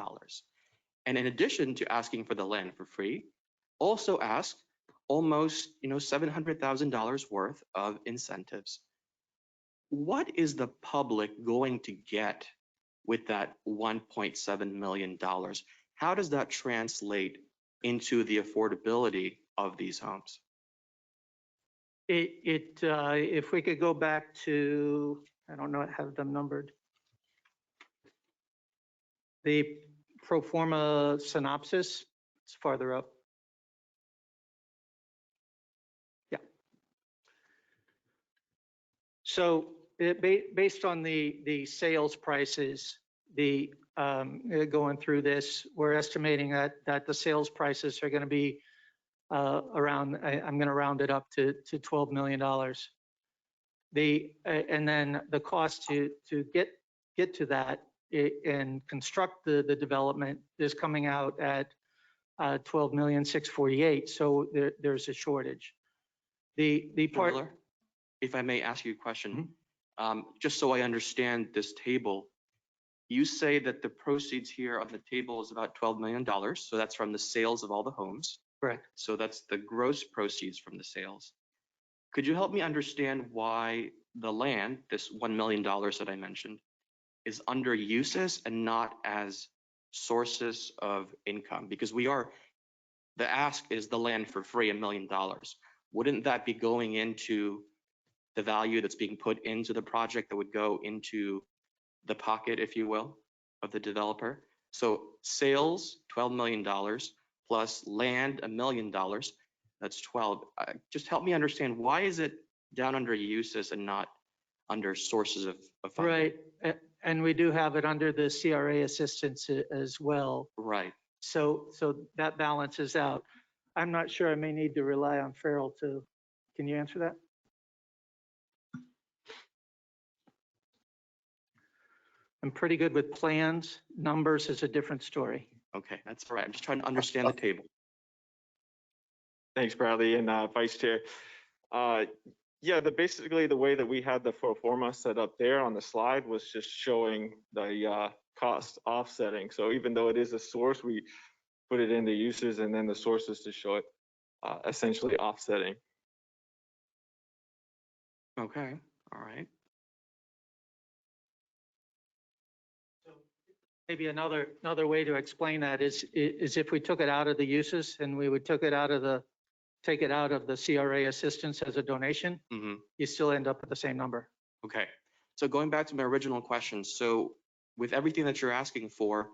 And in addition to asking for the land for free, also asked almost $700,000 worth of incentives. What is the public going to get with that $1.7 million? How does that translate into the affordability of these homes? If we could go back to, I don't know, have them numbered. The pro forma synopsis, it's farther up. Yeah. So based on the sales prices, going through this, we're estimating that the sales prices are going to be around, I'm going to round it up to $12 million. And then the cost to get to that and construct the development is coming out at $12,648,000. So there's a shortage. The part. if I may ask you a question, just so I understand this table, you say that the proceeds here on the table is about $12 million. So that's from the sales of all the homes. Correct. So that's the gross proceeds from the sales. Could you help me understand why the land, this $1 million that I mentioned, is under uses and not as sources of income? Because the ask is the land for free, $1 million. Wouldn't that be going into the value that's being put into the project that would go into the pocket, if you will, of the developer? So sales, $12 million, plus land, $1 million, that's 12. Just help me understand, why is it down under uses and not under sources of funding? Right. And we do have it under the CRA assistance as well. Right. So that balances out. I'm not sure, I may need to rely on Farrell to, can you answer that? I'm pretty good with plans. Numbers is a different story. Okay, that's all right. I'm just trying to understand the table. Thanks, Bradley, and Vice Chair. Yeah, basically the way that we had the pro forma set up there on the slide was just showing the cost offsetting. So even though it is a source, we put it in the uses and then the sources to show it essentially offsetting. Okay, all right. Maybe another way to explain that is if we took it out of the uses and we would take it out of the CRA assistance as a donation, you still end up with the same number. Okay, so going back to my original question, so with everything that you're asking for,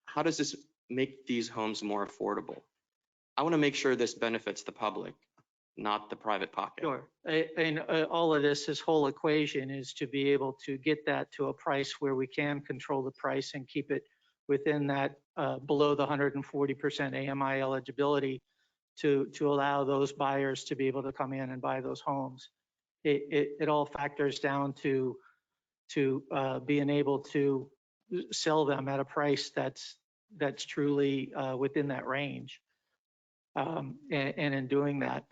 how does this make these homes more affordable? I want to make sure this benefits the public, not the private pocket. Sure, and all of this whole equation is to be able to get that to a price where we can control the price and keep it within that below the 140% AMI eligibility to allow those buyers to be able to come in and buy those homes. It all factors down to being able to sell them at a price that's truly within that range. And in doing that,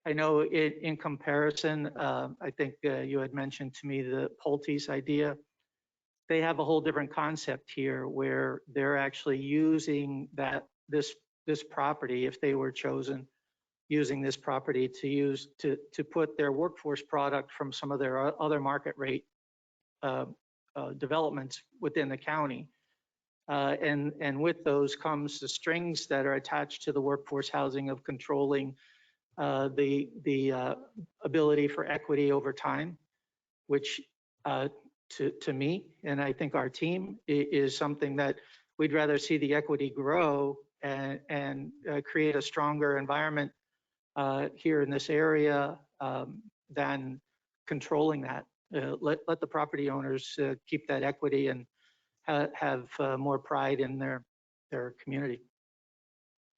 I know in comparison, I think you had mentioned to me the Pulte's idea. They have a whole different concept here where they're actually using this property, if they were chosen, using this property to put their workforce product from some of their other market rate developments within the county. And with those comes the strings that are attached to the workforce housing of controlling the ability for equity over time, which to me, and I think our team, is something that we'd rather see the equity grow and create a stronger environment here in this area than controlling that. Let the property owners keep that equity and have more pride in their community.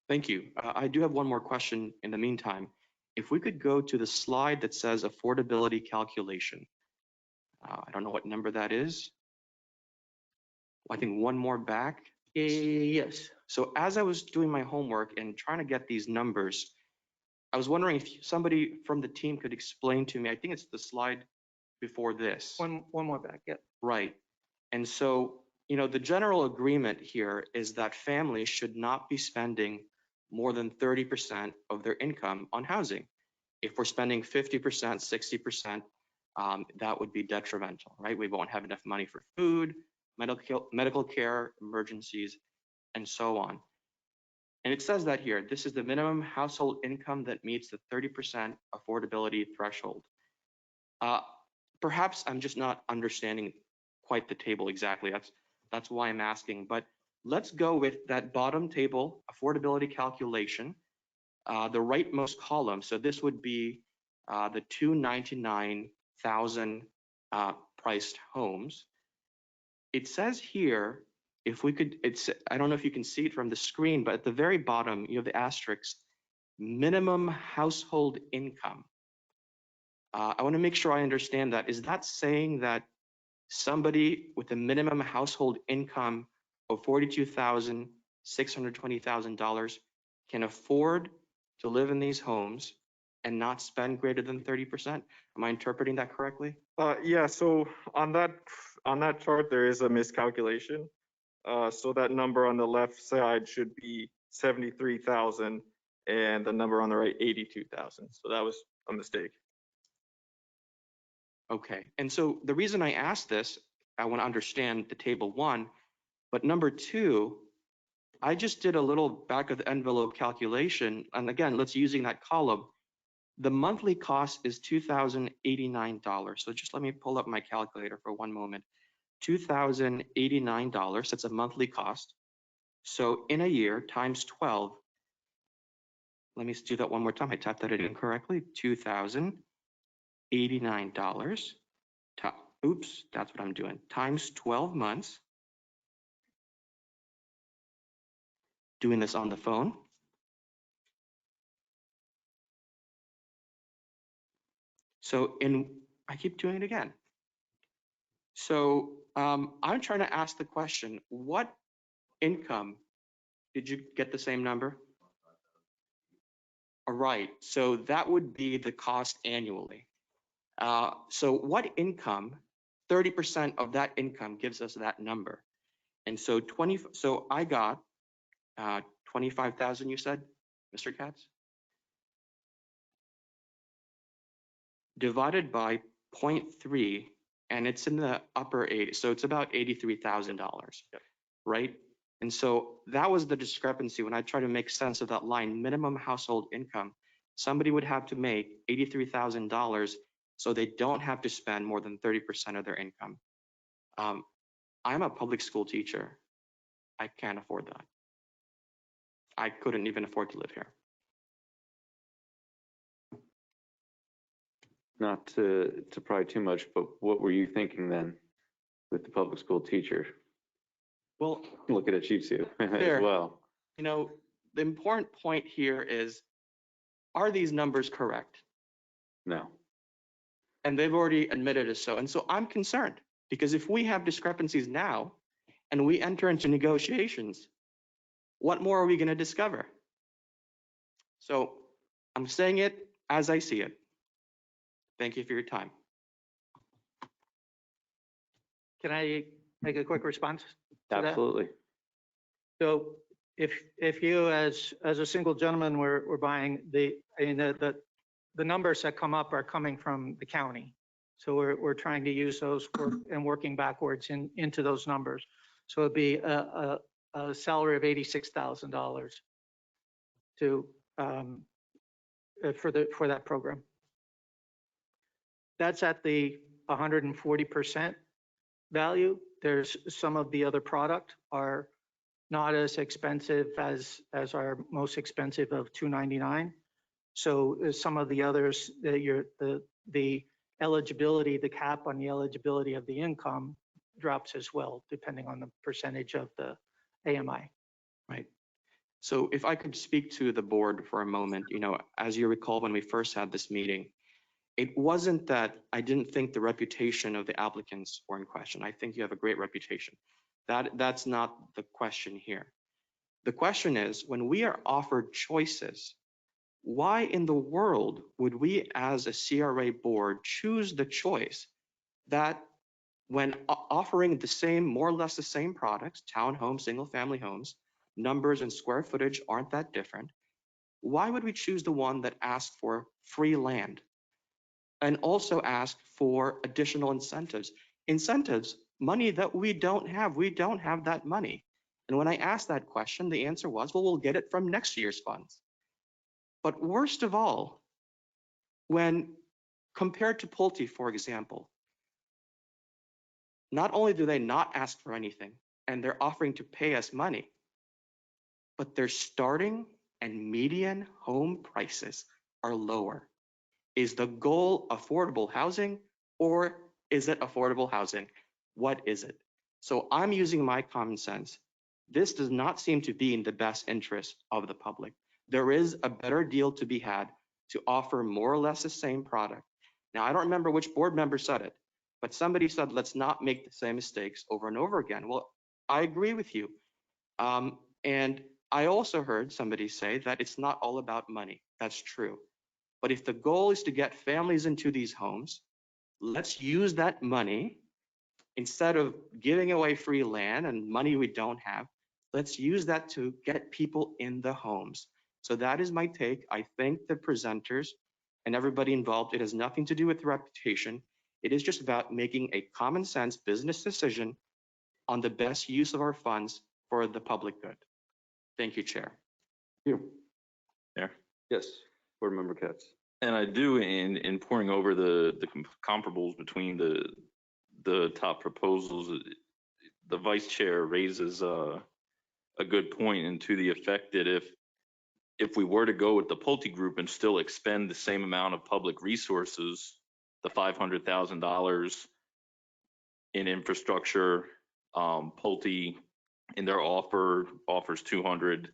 Thank you. I do have one more question in the meantime. If we could go to the slide that says affordability calculation. I don't know what number that is. I think one more back. Yes. So as I was doing my homework and trying to get these numbers, I was wondering if somebody from the team could explain to me, I think it's the slide before this. One more back, yeah. Right. And so, the general agreement here is that families should not be spending more than 30% of their income on housing. If we're spending 50%, 60%, that would be detrimental, right? We won't have enough money for food, medical care, emergencies, and so on. And it says that here, this is the minimum household income that meets the 30% affordability threshold. Perhaps I'm just not understanding quite the table exactly. That's why I'm asking. But let's go with that bottom table, affordability calculation, the rightmost column. So this would be the 299,000 priced homes. It says here, if we could, I don't know if you can see it from the screen, but at the very bottom, you have the asterisk, minimum household income. I want to make sure I understand that. Is that saying that somebody with a minimum household income of $42,620,000 can afford to live in these homes and not spend greater than 30%? Am I interpreting that correctly? Yeah, so on that chart, there is a miscalculation. So that number on the left side should be 73,000 and the number on the right, 82,000. So that was a mistake. Okay, and so the reason I asked this, I want to understand the table 1, but number 2, I just did a little back of the envelope calculation, and again, let's using that column. The monthly cost is $2,089. So just let me pull up my calculator for one moment. $2,089, that's a monthly cost. So in a year times 12, let me do that one more time. I typed that in incorrectly. $2,089. Oops, that's what I'm doing. Times 12 months. Doing this on the phone. So I keep doing it again. So I'm trying to ask the question, what income, did you get the same number? All right, so that would be the cost annually. So what income, 30% of that income gives us that number. And so I got 25,000, you said, Mr. Katz? Divided by 0.3, and it's in the upper 80, so it's about $83,000, right? And so that was the discrepancy when I try to make sense of that line, minimum household income. Somebody would have to make $83,000 so they don't have to spend more than 30% of their income. I'm a public school teacher. I can't afford that. I couldn't even afford to live here. Not to pry too much, but what were you thinking then with the public school teacher? Well, looking at you two fair. as well. You know, the important point here is, are these numbers correct? No. And they've already admitted as so. And so I'm concerned because if we have discrepancies now and we enter into negotiations, what more are we going to discover? So I'm saying it as I see it. Thank you for your time. Can I make a quick response to that? Absolutely. So if you as a single gentleman were buying the numbers that come up are coming from the county. So we're trying to use those and working backwards into those numbers. So it'd be a salary of $86,000 to for that program. That's at the 140% value. There's some of the other product are not as expensive as our most expensive of $299. So some of the others, the eligibility, the cap on the eligibility of the income drops as well, depending on the percentage of the AMI. Right. So if I could speak to the board for a moment, you know, as you recall, when we first had this meeting, it wasn't that I didn't think the reputation of the applicants were in question. I think you have a great reputation. That's not the question here. The question is, when we are offered choices, why in the world would we as a CRA board choose the choice that when offering the same, more or less the same products, townhomes, single family homes, numbers and square footage aren't that different, why would we choose the one that asks for free land and also ask for additional incentives? Incentives, money that we don't have that money. And when I asked that question, the answer was, well, we'll get it from next year's funds. But worst of all, when compared to Pulte, for example, not only do they not ask for anything and they're offering to pay us money, but their starting and median home prices are lower. Is the goal affordable housing or is it affordable housing? What is it? So I'm using my common sense. This does not seem to be in the best interest of the public. There is a better deal to be had to offer more or less the same product. Now, I don't remember which board member said it, but somebody said, let's not make the same mistakes over and over again. Well, I agree with you. And I also heard somebody say that it's not all about money. That's true. But if the goal is to get families into these homes, let's use that money instead of giving away free land and money we don't have. Let's use that to get people in the homes. So that is my take. I thank the presenters and everybody involved. It has nothing to do with reputation. It is just about making a common sense business decision on the best use of our funds for the public good. Thank you, Chair. Thank you. Yeah. Yes, Board Member Katz. And I do, in poring over the comparables between the top proposals, the vice chair raises a good point, and to the effect that if we were to go with the Pulte group and still expend the same amount of public resources, the $500,000 in infrastructure, Pulte in their offers 200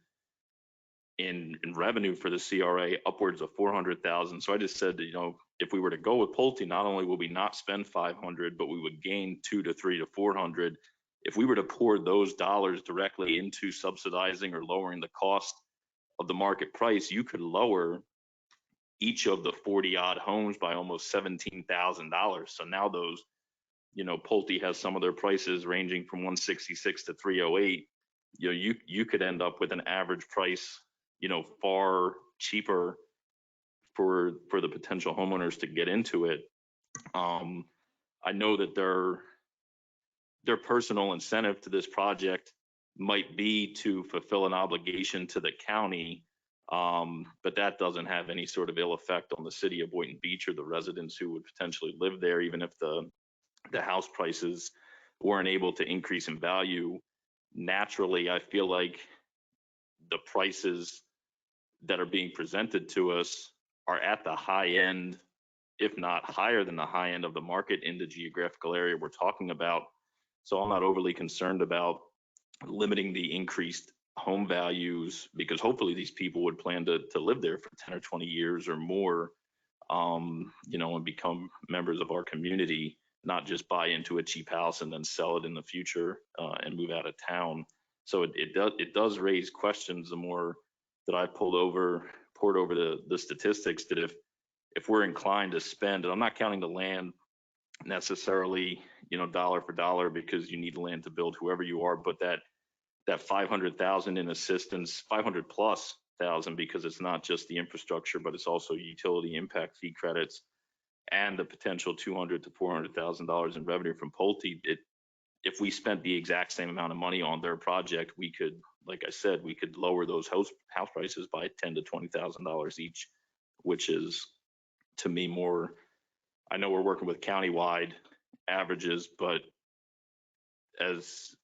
in revenue for the CRA, upwards of 400,000. So I just said that, you know, if we were to go with Pulte, not only will we not spend 500, but we would gain 2 to 3 to 400. If we were to pour those dollars directly into subsidizing or lowering the cost of the market price, you could lower each of the 40 odd homes by almost $17,000. So now those, you know, Pulte has some of their prices ranging from 166 to 308. You know, you could end up with an average price, you know, far cheaper for the potential homeowners to get into it. I know that their personal incentive to this project might be to fulfill an obligation to the county, but that doesn't have any sort of ill effect on the city of Boynton Beach or the residents who would potentially live there, even if the house prices weren't able to increase in value. Naturally, I feel like the prices that are being presented to us are at the high end, if not higher than the high end of the market in the geographical area we're talking about. So I'm not overly concerned about limiting the increased home values, because hopefully these people would plan to live there for 10 or 20 years or more, you know, and become members of our community, not just buy into a cheap house and then sell it in the future and move out of town. So it does raise questions the more that I poured over the statistics, that if we're inclined to spend, and I'm not counting the land necessarily, you know, dollar for dollar, because you need land to build whoever you are, but that 500,000 in assistance, 500 plus thousand, because it's not just the infrastructure, but it's also utility impact fee credits and the potential $200,000 to $400,000 in revenue from Pulte. If we spent the exact same amount of money on their project, we could, like I said, we could lower those house prices by $10,000 to $20,000 each, which is, to me, more. I know we're working with countywide averages, but as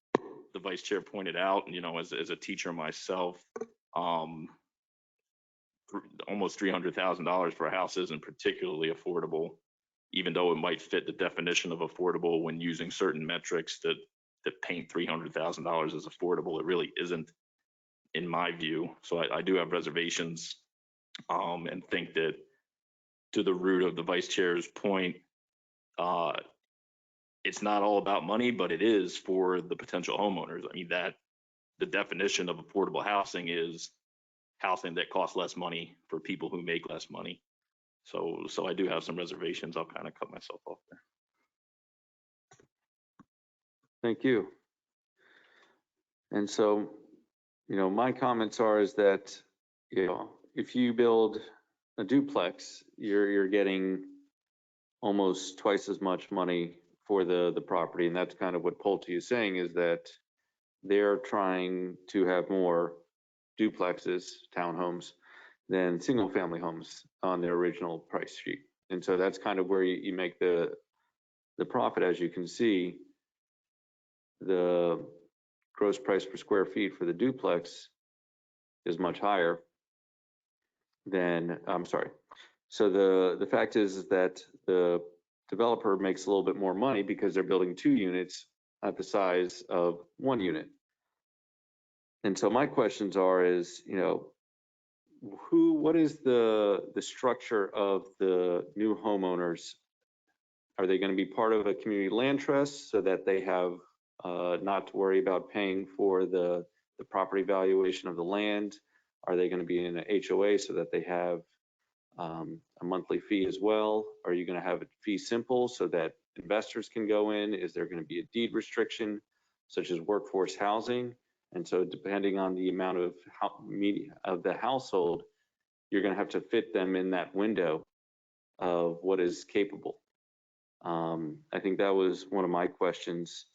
the vice chair pointed out, you know, as a teacher myself, almost $300,000 for a house isn't particularly affordable, even though it might fit the definition of affordable when using certain metrics that paint $300,000 as affordable. It really isn't, in my view. So I do have reservations, and think that, to the root of the vice chair's point, it's not all about money, but it is for the potential homeowners. I mean, that the definition of affordable housing is housing that costs less money for people who make less money. So I do have some reservations. I'll kind of cut myself off there. Thank you. And so, you know, my comments are is that, you know, if you build a duplex, you're getting almost twice as much money for the property. And that's kind of what Pulte is saying, is that they're trying to have more duplexes, townhomes, than single family homes on their original price sheet. And so that's kind of where you make the profit. As you can see, the gross price per square feet for the duplex is much higher than, I'm sorry. So the fact is that the developer makes a little bit more money because they're building 2 units at the size of 1 unit. And so my questions are is, you know, what is the structure of the new homeowners? Are they going to be part of a community land trust so that they have not to worry about paying for the property valuation of the land? Are they going to be in an HOA so that they have a monthly fee as well? Are you going to have a fee simple so that investors can go in? Is there going to be a deed restriction, such as workforce housing? And so depending on the amount of the household, you're going to have to fit them in that window of what is capable. I think that was one of my questions,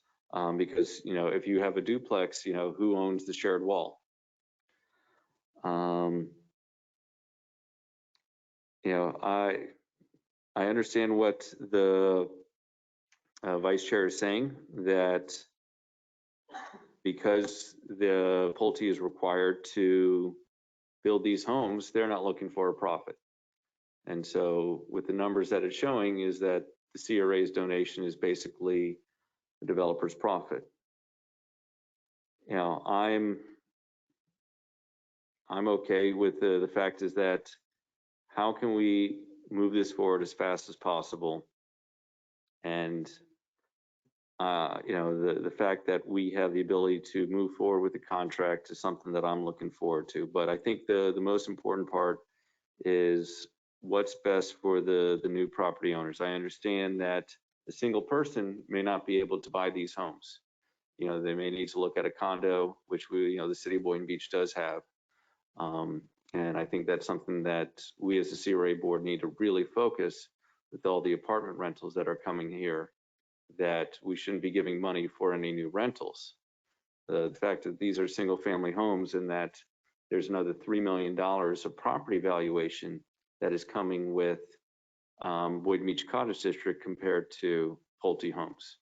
because, you know, if you have a duplex, you know, who owns the shared wall? You know, I understand what the vice chair is saying, that because the Pulte is required to build these homes, they're not looking for a profit. And so with the numbers that it's showing is that the CRA's donation is basically the developer's profit. You know, I'm okay with the fact is that how can we move this forward as fast as possible? And you know, the fact that we have the ability to move forward with the contract is something that I'm looking forward to. But I think the most important part is what's best for the new property owners. I understand that a single person may not be able to buy these homes. You know, they may need to look at a condo, which we, you know, the city of Boynton Beach does have. And I think that's something that we as the CRA board need to really focus with all the apartment rentals that are coming here, that we shouldn't be giving money for any new rentals. The fact that these are single family homes and that there's another $3 million of property valuation that is coming with Boynton Beach Cottage District compared to Pulte homes.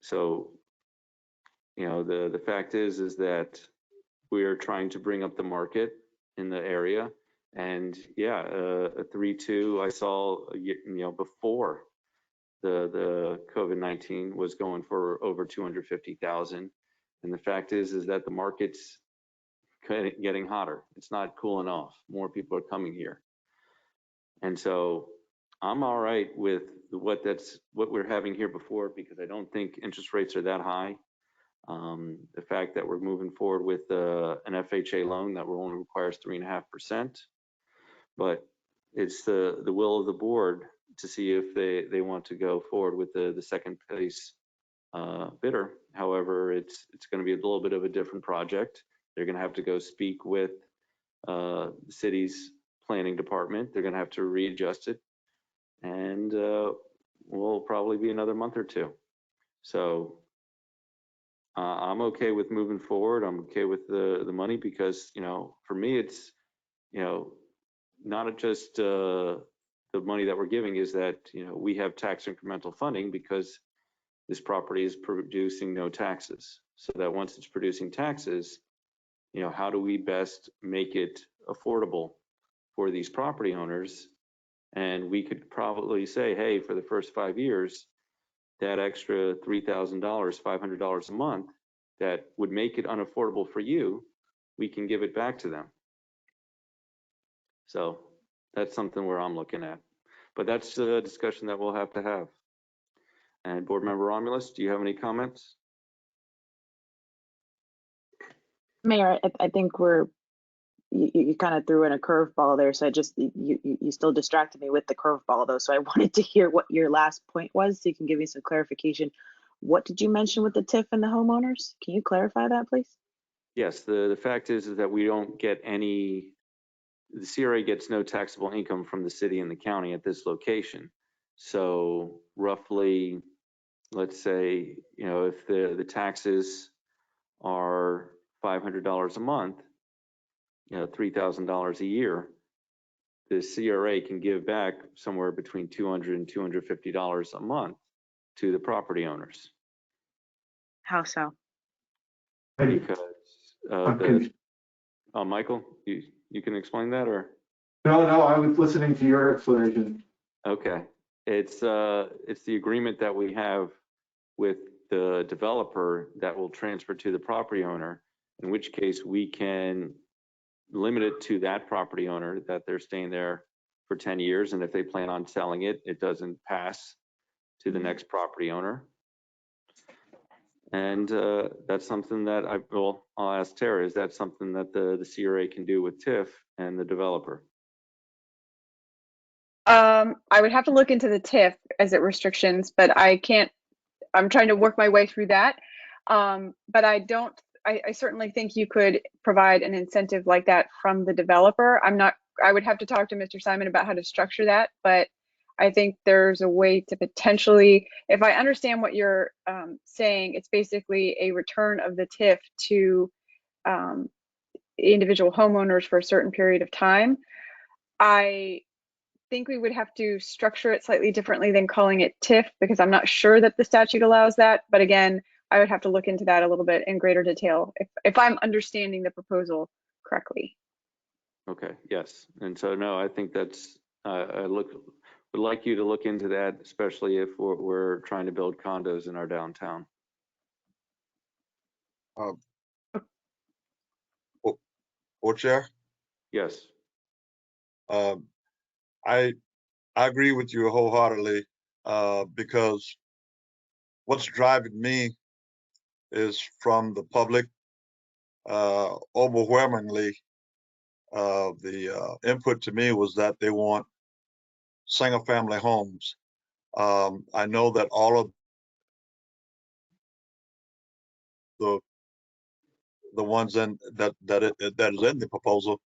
So, you know, the fact is that we are trying to bring up the market in the area. And yeah, a 3.2 I saw, you know, before the COVID-19 was going for over 250,000. And the fact is that the market's getting hotter. It's not cooling off. More people are coming here. And so I'm all right with what we're having here before, because I don't think interest rates are that high. The fact that we're moving forward with an FHA loan that only requires 3.5%, but it's the will of the board to see if they want to go forward with the second place bidder. However, it's going to be a little bit of a different project. They're going to have to go speak with the city's planning department. They're going to have to readjust it, and will probably be another month or two. So I'm okay with moving forward. I'm okay with the money, because, you know, for me, it's, you know, not just the money that we're giving, is that, you know, we have tax incremental funding because this property is producing no taxes. So that once it's producing taxes, you know, how do we best make it affordable for these property owners? And we could probably say, hey, for the first 5 years, that extra $3,000, $500 a month that would make it unaffordable for you, we can give it back to them. So that's something where I'm looking at. But that's a discussion that we'll have to have. And Board Member Romulus, do you have any comments? Mayor, I think you kind of threw in a curveball there, so you still distracted me with the curveball though. So I wanted to hear what your last point was, so you can give me some clarification. What did you mention with the TIF and the homeowners? Can you clarify that, please? Yes, the fact is that we don't get any, the CRA gets no taxable income from the city and the county at this location. So roughly, let's say, you know, if the taxes are $500 a month, you know, $3,000 a year, the CRA can give back somewhere between $200 and $250 a month to the property owners. How so? Because Michael, you can explain that, or? No, I was listening to your explanation. Okay, it's the agreement that we have with the developer that will transfer to the property owner, in which case we can limit it to that property owner, that they're staying there for 10 years. And if they plan on selling it, it doesn't pass to the next property owner. And that's something that I'll ask Tara, is that something that the CRA can do with TIF and the developer? I would have to look into the TIF as it restrictions, but I can't, I'm trying to work my way through that. But I certainly think you could provide an incentive like that from the developer. I would have to talk to Mr. Simon about how to structure that, but I think there's a way to potentially, if I understand what you're saying, it's basically a return of the TIF to individual homeowners for a certain period of time. I think we would have to structure it slightly differently than calling it TIF, because I'm not sure that the statute allows that. But again, I would have to look into that a little bit in greater detail if I'm understanding the proposal correctly. Okay, yes. And so, no, I think that's, would like you to look into that, especially if we're trying to build condos in our downtown. Board Chair, Yes. I agree with you wholeheartedly, because what's driving me is from the public. Overwhelmingly, the input to me was that they want single-family homes. I know that all of the ones that is in the proposal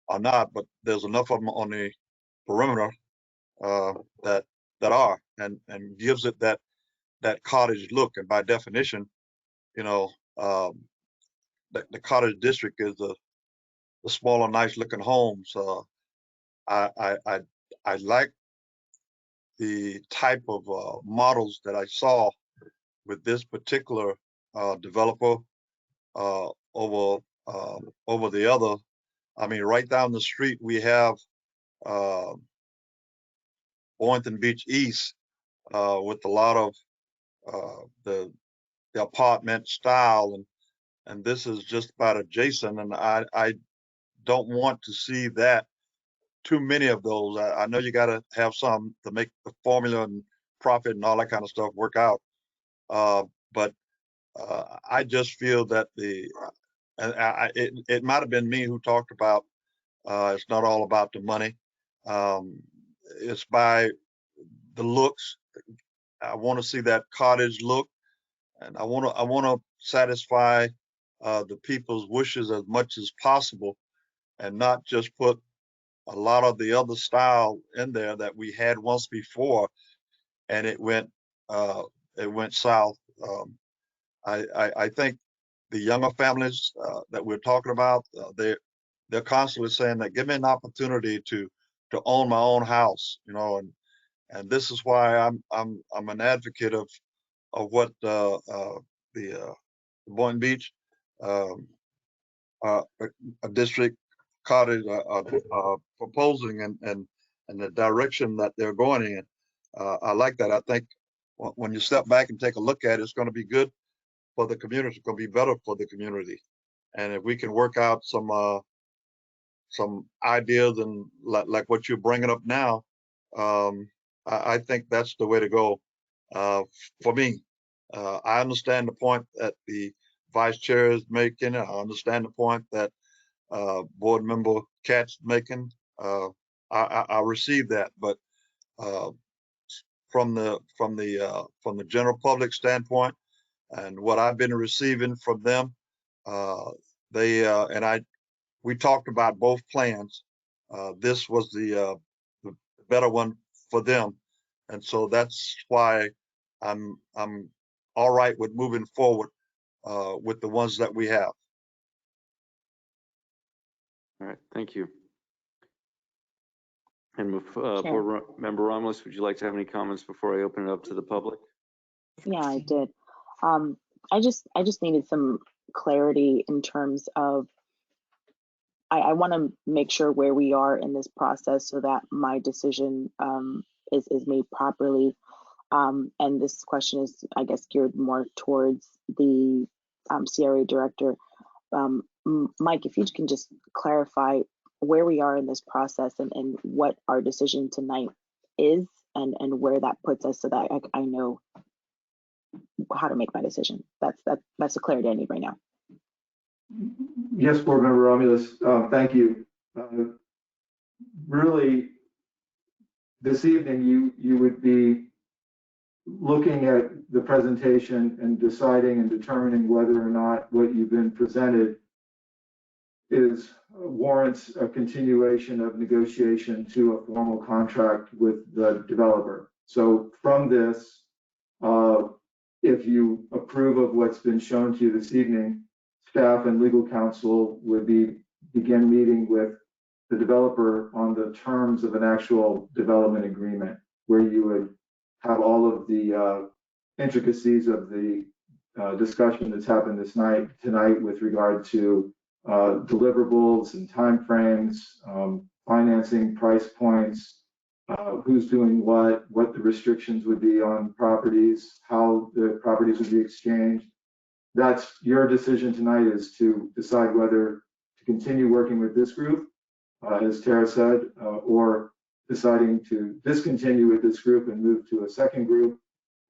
are not, but there's enough of them on the perimeter that are, and gives it that cottage look. And by definition, you know, the cottage district is the smaller, nice looking homes. I like the type of models that I saw with this particular developer over the other. I mean, right down the street we have Boynton Beach East with a lot of the apartment style, and this is just about adjacent, and I don't want to see that too many of those. I know you got to have some to make the formula and profit and all that kind of stuff work out, but I just feel that it might have been me who talked about it's not all about the money. It's by the looks. I want to see that cottage look, and I want to satisfy the people's wishes as much as possible, and not just put a lot of the other style in there that we had once before, and it went south. I think the younger families that we're talking about, they're constantly saying that, give me an opportunity to own my own house, you know, and this is why I'm an advocate of what the Boynton Beach a district cottage proposing, and the direction that they're going in. I like that. I think when you step back and take a look at it, it's going to be good for the community. It's going to be better for the community. And if we can work out some ideas and like what you're bringing up now, I think that's the way to go for me. I understand the point that the vice chair is making. I understand the point that board member Katz making. I received that, but from the general public standpoint, and what I've been receiving from them, we talked about both plans. This was the better one for them, and so that's why I'm all right with moving forward with the ones that we have. All right, thank you. And Board Member Ramos, would you like to have any comments before I open it up to the public? Yeah, I did. I just needed some clarity in terms of, I want to make sure where we are in this process so that my decision is made properly. And this question is, I guess, geared more towards the CRA director. Mike, if you can just clarify where we are in this process and what our decision tonight is, and where that puts us, so that I know how to make my decision. That's the clarity I need right now. Yes, Board Member Romulus, thank you. Really, this evening, you would be looking at the presentation and deciding and determining whether or not what you've been presented warrants a continuation of negotiation to a formal contract with the developer. So from this, if you approve of what's been shown to you this evening, staff and legal counsel would begin meeting with the developer on the terms of an actual development agreement, where you would have all of the intricacies of the discussion that's happened tonight with regard to deliverables and timeframes, financing, price points, who's doing what the restrictions would be on properties, how the properties would be exchanged. That's your decision tonight, is to decide whether to continue working with this group, as Tara said, or deciding to discontinue with this group and move to a second group,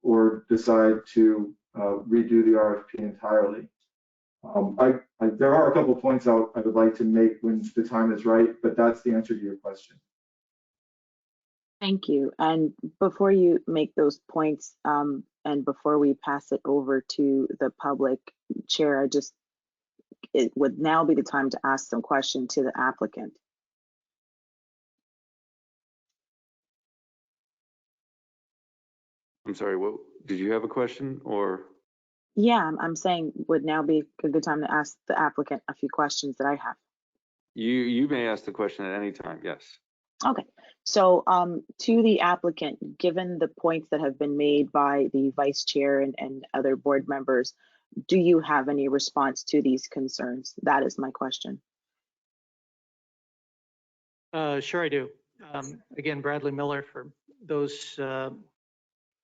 or decide to redo the RFP entirely. There are a couple points I would like to make when the time is right, but that's the answer to your question. Thank you. And before you make those points, and before we pass it over to the public, Chair, it would now be the time to ask some question to the applicant. I'm sorry, what, did you have a question or? Yeah, I'm saying would now be a good time to ask the applicant a few questions that I have. You may ask the question at any time, yes. Okay, so to the applicant, given the points that have been made by the vice chair and other board members, do you have any response to these concerns? That is my question. Sure I do. Again, Bradley Miller for those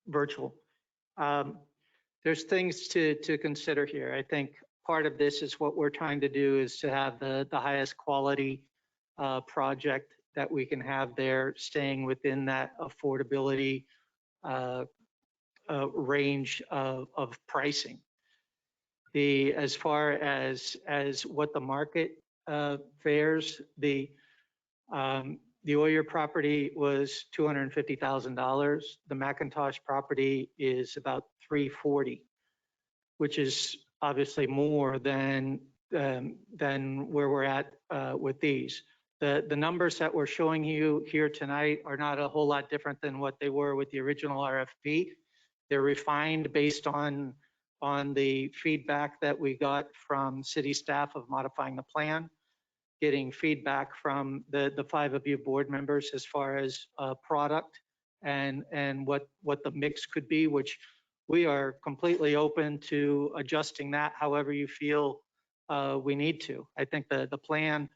virtual. There's things to consider here. I think part of this is what we're trying to do is to have the highest quality project that we can have there, staying within that affordability range of pricing. As far as what the market fares, the Oyer property was $250,000. The McIntosh property is about $340,000, which is obviously more than where we're at with these. The numbers that we're showing you here tonight are not a whole lot different than what they were with the original RFP. They're refined based on the feedback that we got from city staff of modifying the plan, getting feedback from the 5 of you board members as far as product and what the mix could be, which we are completely open to adjusting that however you feel we need to. I think the plan,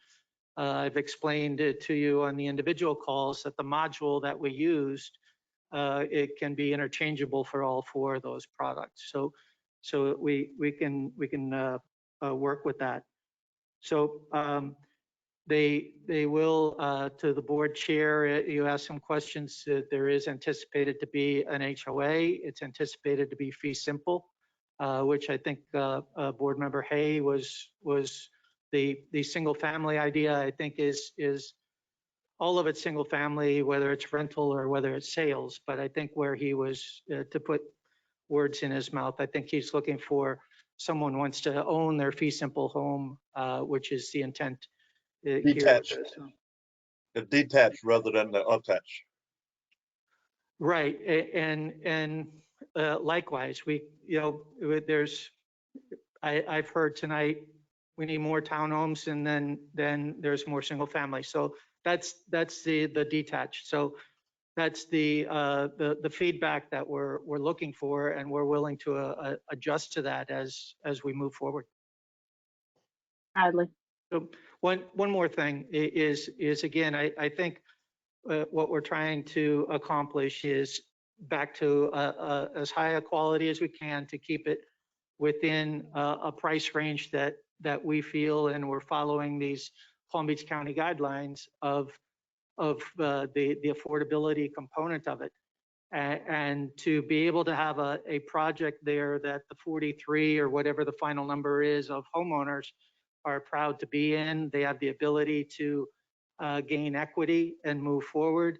I've explained it to you on the individual calls, that the module that we used, it can be interchangeable for all 4 of those products. So we can work with that. So they will, to the board chair, you asked some questions. There is anticipated to be an HOA. It's anticipated to be fee simple, which I think board member Hay was the single family idea. I think is all of it single family, whether it's rental or whether it's sales. But I think where he was, to put words in his mouth, I think he's looking for someone wants to own their fee simple home, which is the intent. Detached. Detached rather than the attached. Right, and likewise, I've heard tonight we need more townhomes, and then there's more single family. So that's the detached. So that's the feedback that we're looking for, and we're willing to adjust to that as we move forward. Bradley. So one more thing is again, I think what we're trying to accomplish is back to as high a quality as we can to keep it within a price range that we feel, and we're following these Palm Beach County guidelines of the affordability component of it. And to be able to have a project there that the 43 or whatever the final number is of homeowners are proud to be in. They have the ability to gain equity and move forward.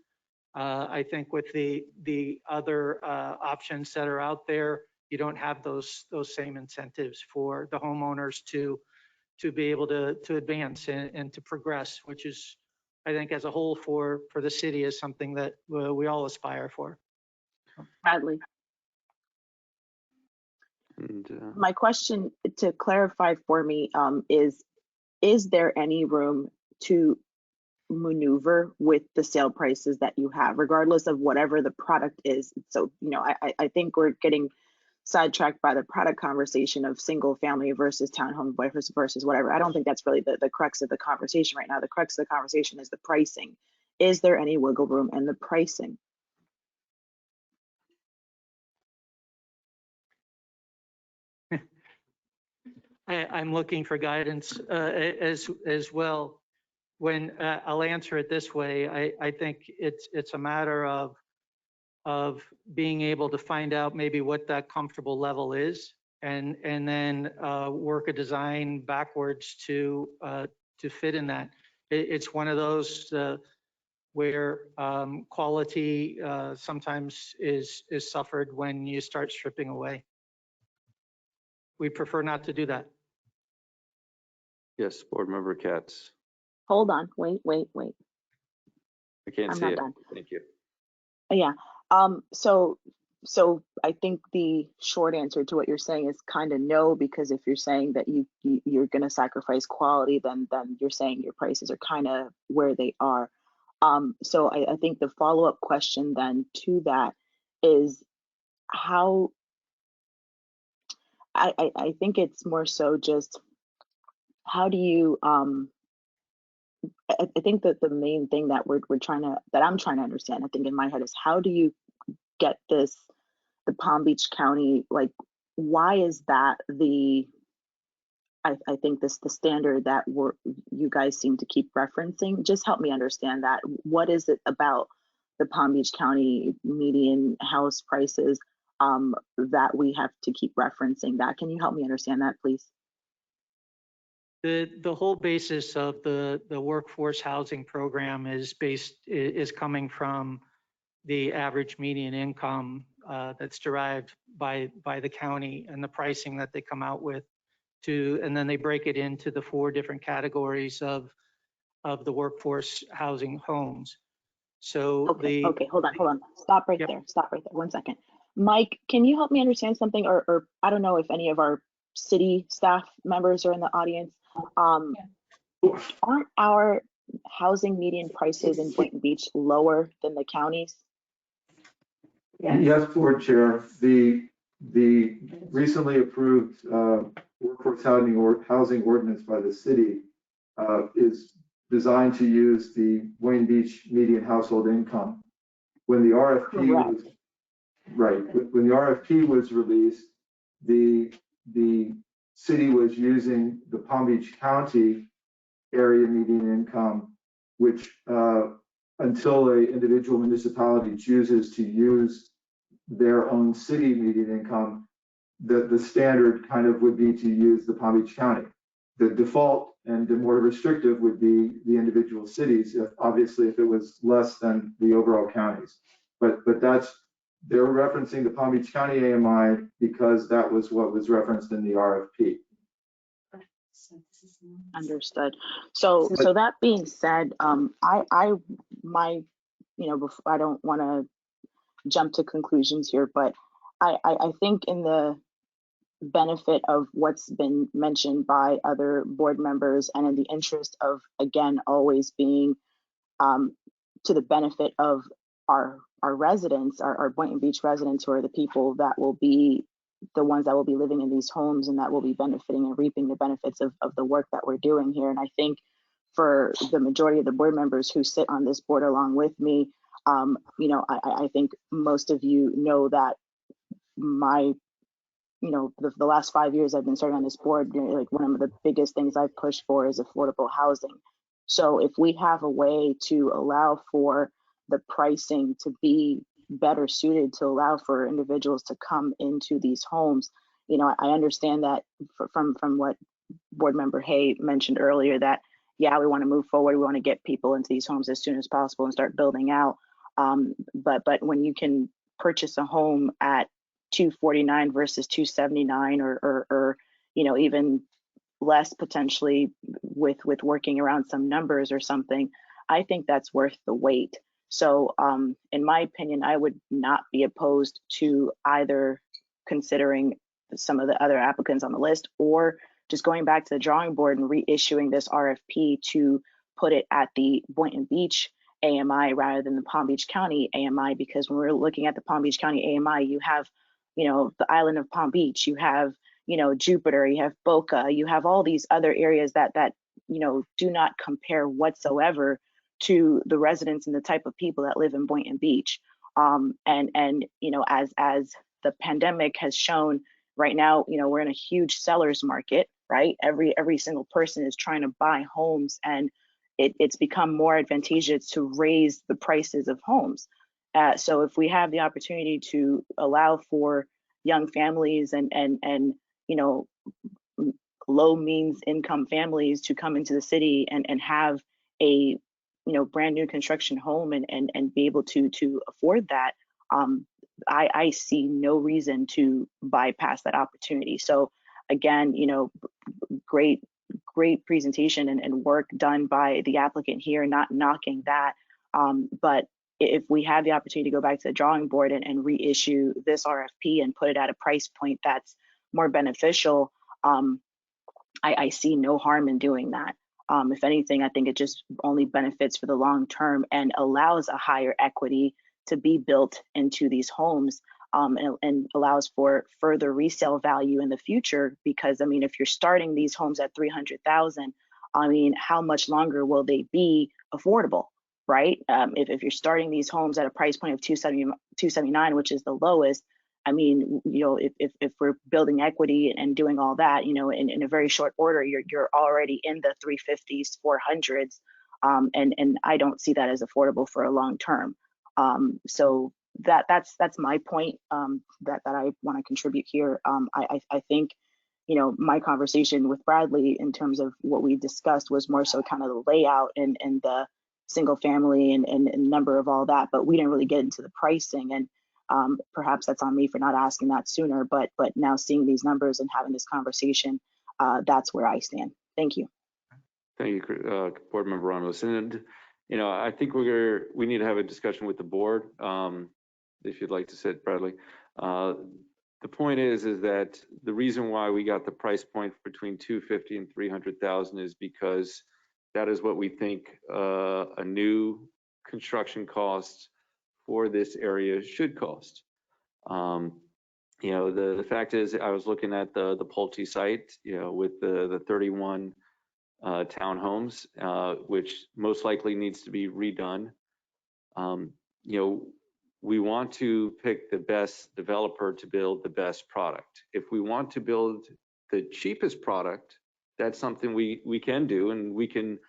I think with the other options that are out there, you don't have those same incentives for the homeowners to be able to advance and to progress, which is, I think, as a whole for the city, is something that we all aspire for. Bradley. And, My question to clarify for me is there any room to maneuver with the sale prices that you have, regardless of whatever the product is? So, I think we're getting sidetracked by the product conversation of single family versus townhome versus whatever. I don't think that's really the crux of the conversation right now. The crux of the conversation is the pricing. Is there any wiggle room in the pricing? I'm looking for guidance as well. When I'll answer it this way, I think it's a matter of being able to find out maybe what that comfortable level is, and then work a design backwards to fit in that. It's one of those where quality sometimes is suffered when you start stripping away. We prefer not to do that. yes, Board Member Katz. Hold on, wait. I can't I'm see not it. done. Thank you. Yeah. So I think the short answer to what you're saying is kind of no, because if you're saying that you're going to sacrifice quality, then you're saying your prices are kind of where they are. So I think the follow-up question then to that is how, I think it's more so just how do you, I think that the main thing that I'm trying to understand, I think in my head, is how do you get the Palm Beach County, like, why is that I think the standard that you guys seem to keep referencing? Just help me understand that. What is it about the Palm Beach County median house prices that we have to keep referencing that? Can you help me understand that, please? The whole basis of the workforce housing program is coming from the average median income that's derived by the county and the pricing that they come out with, and then they break it into the 4 different categories of the workforce housing homes. So okay, hold on. Stop right there. 1 second. Mike, can you help me understand something? Or I don't know if any of our city staff members are in the audience. Aren't our housing median prices in Boynton Beach lower than the county's? Yes, Board Chair. The recently approved workforce housing ordinance by the city is designed to use the Boynton Beach median household income. When the RFP when the RFP was released, the city was using the Palm Beach County area median income, which until an individual municipality chooses to use their own city median income, the standard kind of would be to use the Palm Beach County. The default and the more restrictive would be the individual cities, obviously if it was less than the overall counties. But they're referencing the Palm Beach County AMI because that was what was referenced in the RFP. Understood. So that being said, I don't want to jump to conclusions here, but I think in the benefit of what's been mentioned by other board members and in the interest of, again, always being to the benefit of our residents, our Boynton Beach residents, who are the people that will be the ones that will be living in these homes and that will be benefiting and reaping the benefits of the work that we're doing here. And I think for the majority of the board members who sit on this board along with me, I think most of you know that the last 5 years I've been serving on this board, like one of the biggest things I've pushed for is affordable housing. So if we have a way to allow for the pricing to be better suited to allow for individuals to come into these homes, I understand that from what board member Hay mentioned earlier, that, yeah, we want to move forward. We want to get people into these homes as soon as possible and start building out. But when you can purchase a home at $249 versus $279, or even less potentially with working around some numbers or something, I think that's worth the wait. So in my opinion, I would not be opposed to either considering some of the other applicants on the list, or just going back to the drawing board and reissuing this RFP to put it at the Boynton Beach AMI rather than the Palm Beach County AMI, because when we're looking at the Palm Beach County AMI, you have, the island of Palm Beach, you have, Jupiter, you have Boca, you have all these other areas that do not compare whatsoever to the residents and the type of people that live in Boynton Beach. As the pandemic has shown, right now, we're in a huge seller's market, right? Every single person is trying to buy homes, and it's become more advantageous to raise the prices of homes. So if we have the opportunity to allow for young families and low means income families to come into the city and have a brand new construction home and be able to afford that, I see no reason to bypass that opportunity. So again, great presentation and work done by the applicant here, not knocking that. But if we have the opportunity to go back to the drawing board and reissue this RFP and put it at a price point that's more beneficial, I see no harm in doing that. If anything, I think it just only benefits for the long term and allows a higher equity to be built into these homes, and allows for further resale value in the future. Because if you're starting these homes at $300,000, how much longer will they be affordable, right? If you're starting these homes at a price point of $279, which is the lowest, if we're building equity and doing all that, in a very short order, you're already in the 350s, 400s, and I don't see that as affordable for a long term. So that's my point that I want to contribute here. I think my conversation with Bradley in terms of what we discussed was more so kind of the layout and the single family and number of all that, but we didn't really get into the pricing. And perhaps that's on me for not asking that sooner, but now seeing these numbers and having this conversation, that's where I stand. Thank you. Thank you, Board Member Ramos. And I think we need to have a discussion with the board, if you'd like to sit, Bradley. The point is that the reason why we got the price point between 250 and 300,000 is because that is what we think a new construction cost for this area should cost. The fact is, I was looking at the Pulte site, with the 31 townhomes, which most likely needs to be redone. We want to pick the best developer to build the best product. If we want to build the cheapest product, that's something we can do, and we can,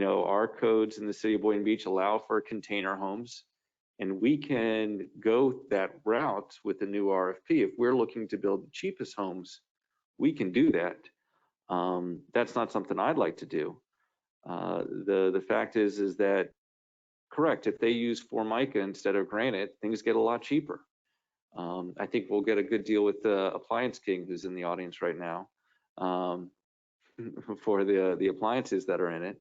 our codes in the city of Boynton Beach allow for container homes, and we can go that route with the new RFP. If we're looking to build the cheapest homes, we can do that. That's not something I'd like to do. The fact is that, correct, if they use Formica instead of granite, things get a lot cheaper. I think we'll get a good deal with the Appliance King, who's in the audience right now, for the appliances that are in it.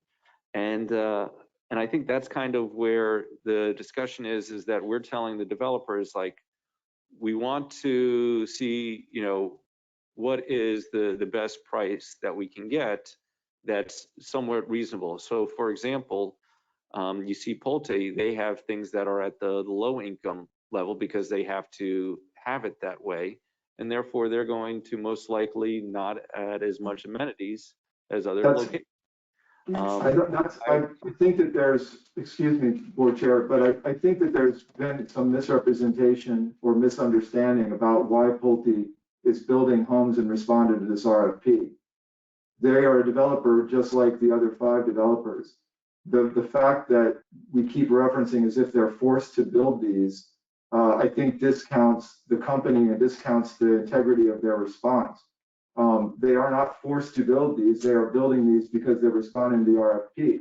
And I think that's kind of where the discussion is that we're telling the developers, like, we want to see, what is the best price that we can get that's somewhat reasonable. So for example, you see Pulte, they have things that are at the low income level because they have to have it that way. And therefore they're going to most likely not add as much amenities as other locations. I think that there's, excuse me, Board Chair, but I think that there's been some misrepresentation or misunderstanding about why Pulte is building homes and responded to this RFP. They are a developer just like the other 5 developers. The fact that we keep referencing as if they're forced to build these, I think discounts the company and discounts the integrity of their response. They are not forced to build these. They are building these because they're responding to the RFP.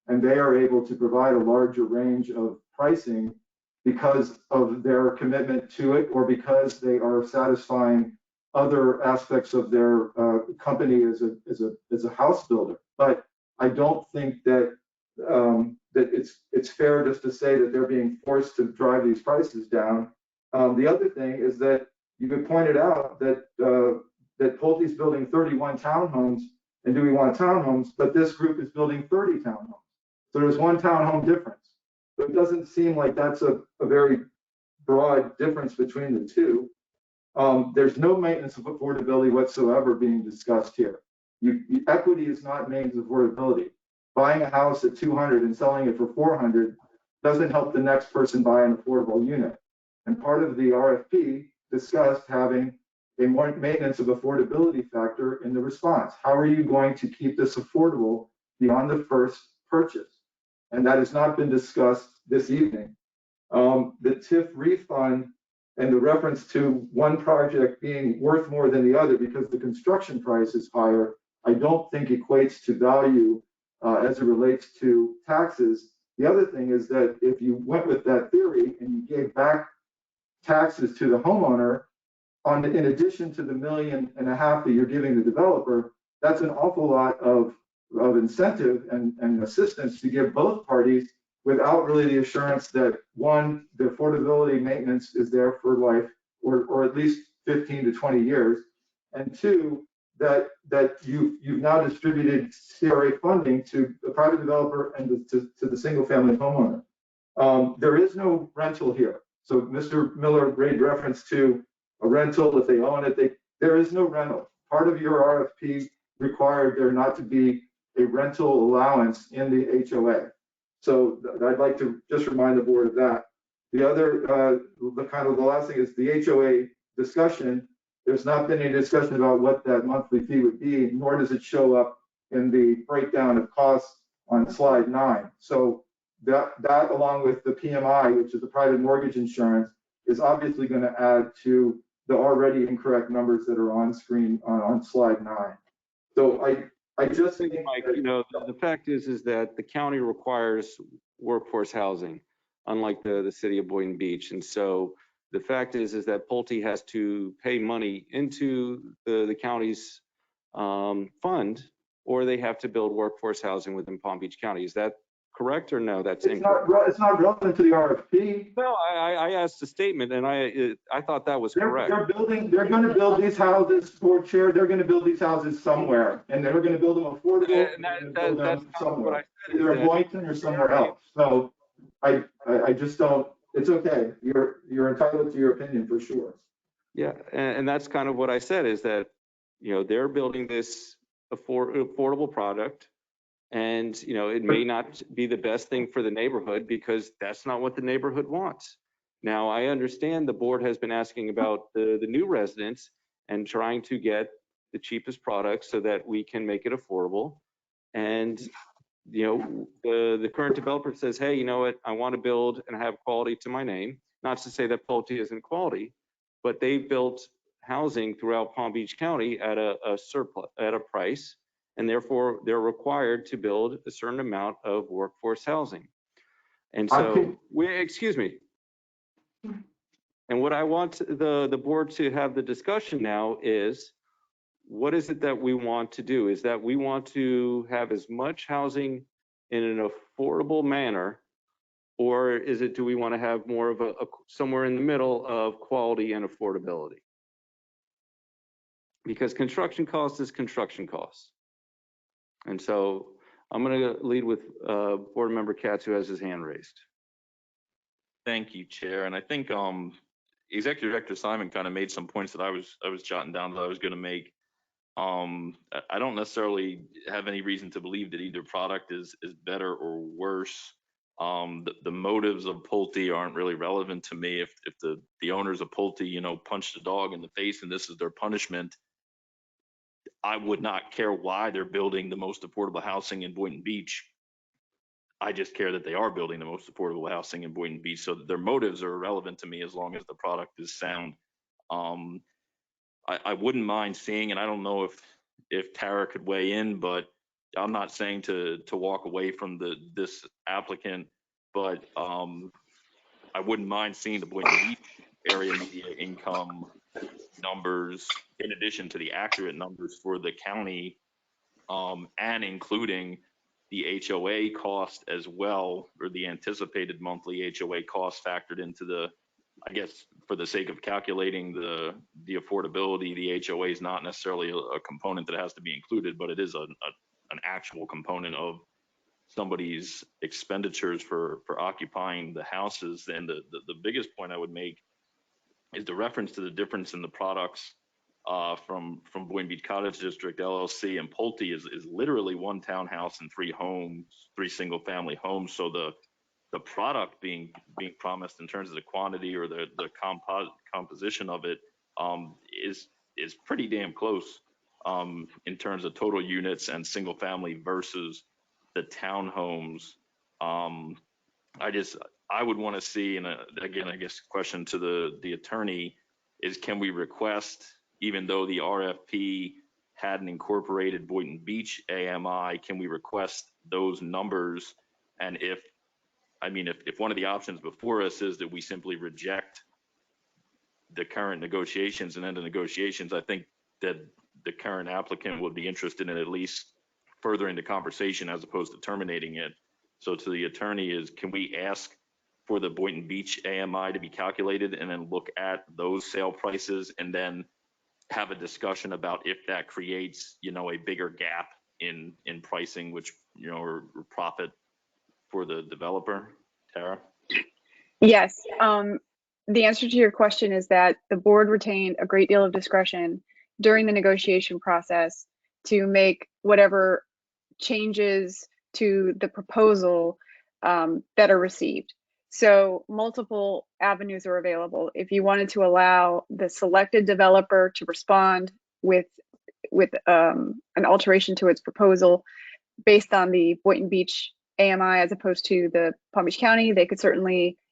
And they are able to provide a larger range of pricing because of their commitment to it or because they are satisfying other aspects of their company as a house builder. But I don't think that that it's fair just to say that they're being forced to drive these prices down. The other thing is that you could point it out that that Pulte's building 31 townhomes, and do we want townhomes? But this group is building 30 townhomes. So there's one townhome difference. But it doesn't seem like that's a very broad difference between the two. There's no maintenance of affordability whatsoever being discussed here. Equity is not maintenance of affordability. Buying a house at 200 and selling it for 400 doesn't help the next person buy an affordable unit. And part of the RFP discussed having a more maintenance of affordability factor in the response. How are you going to keep this affordable beyond the first purchase? And that has not been discussed this evening. The TIF refund and the reference to one project being worth more than the other because the construction price is higher, I don't think equates to value as it relates to taxes. The other thing is that if you went with that theory and you gave back taxes to the homeowner, in addition to the $1.5 million that you're giving the developer, that's an awful lot of incentive and assistance to give both parties without really the assurance that one, the affordability maintenance is there for life or at least 15 to 20 years, and two, that you've now distributed CRA funding to the private developer and to the single family homeowner. There is no rental here. So Mr. Miller made reference to a rental if they own it. There is no rental. Part of your RFP required there not to be a rental allowance in the HOA. So I'd like to just remind the board of that. The other, the last thing is the HOA discussion. There's not been any discussion about what that monthly fee would be, nor does it show up in the breakdown of costs on slide 9. So that along with the PMI, which is the private mortgage insurance, is obviously going to add to the already incorrect numbers that are on screen on slide 9. So I just think, Mike, the fact is that the county requires workforce housing, unlike the city of Boynton Beach. And so the fact is that Pulte has to pay money into the county's fund, or they have to build workforce housing within Palm Beach County. Is that correct or no? That's incorrect. It's not relevant to the RFP. No, I asked a statement and I thought that was correct. They're going to build these houses, board chair. They're going to build these houses somewhere, and they're going to build them affordable. That's somewhere, either in Boynton or somewhere else. So I just don't. It's okay. You're entitled to your opinion for sure. Yeah, and that's kind of what I said is that they're building this affordable product. And, it may not be the best thing for the neighborhood because that's not what the neighborhood wants. Now, I understand the board has been asking about the new residents and trying to get the cheapest products so that we can make it affordable. And, the current developer says, hey, you know what? I want to build and have quality to my name. Not to say that Pulte isn't quality, but they've built housing throughout Palm Beach County at a surplus, at a price. And therefore, they're required to build a certain amount of workforce housing. And so, excuse me. And what I want the board to have the discussion now is, what is it that we want to do? Is that we want to have as much housing in an affordable manner, or is it, do we want to have more of a somewhere in the middle of quality and affordability? Because construction cost is construction costs. And so I'm going to lead with Board Member Katz, who has his hand raised. Thank you, Chair. And I think Executive Director Simon kind of made some points that I was jotting down that I was going to make. I don't necessarily have any reason to believe that either product is better or worse. The motives of Pulte aren't really relevant to me. If the owners of Pulte, punched a dog in the face and this is their punishment, I would not care why they're building the most affordable housing in Boynton Beach. I just care that they are building the most affordable housing in Boynton Beach, so that their motives are irrelevant to me as long as the product is sound. I wouldn't mind seeing, and I don't know if Tara could weigh in, but I'm not saying to walk away from this applicant, but I wouldn't mind seeing the Boynton Beach area media income numbers in addition to the accurate numbers for the county, and including the HOA cost as well, or the anticipated monthly HOA cost factored into the, I guess, for the sake of calculating the affordability, the HOA is not necessarily a component that has to be included, but it is an actual component of somebody's expenditures for occupying the houses. And the biggest point I would make is the reference to the difference in the products from Boynton Beach Cottage District LLC and Pulte is literally one townhouse and 3 homes, 3 single family homes. So the product being promised in terms of the quantity or the composition of it is pretty damn close in terms of total units and single family versus the townhomes. I would want to see, and again, I guess question to the attorney is, can we request, even though the RFP hadn't incorporated Boynton Beach AMI, can we request those numbers? And if one of the options before us is that we simply reject the current negotiations and end the negotiations, I think that the current applicant would be interested in at least furthering the conversation as opposed to terminating it. So to the attorney is, can we ask for the Boynton Beach AMI to be calculated and then look at those sale prices and then have a discussion about if that creates, a bigger gap in pricing, which, or profit for the developer? Tara? Yes. The answer to your question is that the board retained a great deal of discretion during the negotiation process to make whatever changes to the proposal that are received. So multiple avenues are available. If you wanted to allow the selected developer to respond with an alteration to its proposal based on the Boynton Beach AMI as opposed to the Palm Beach County,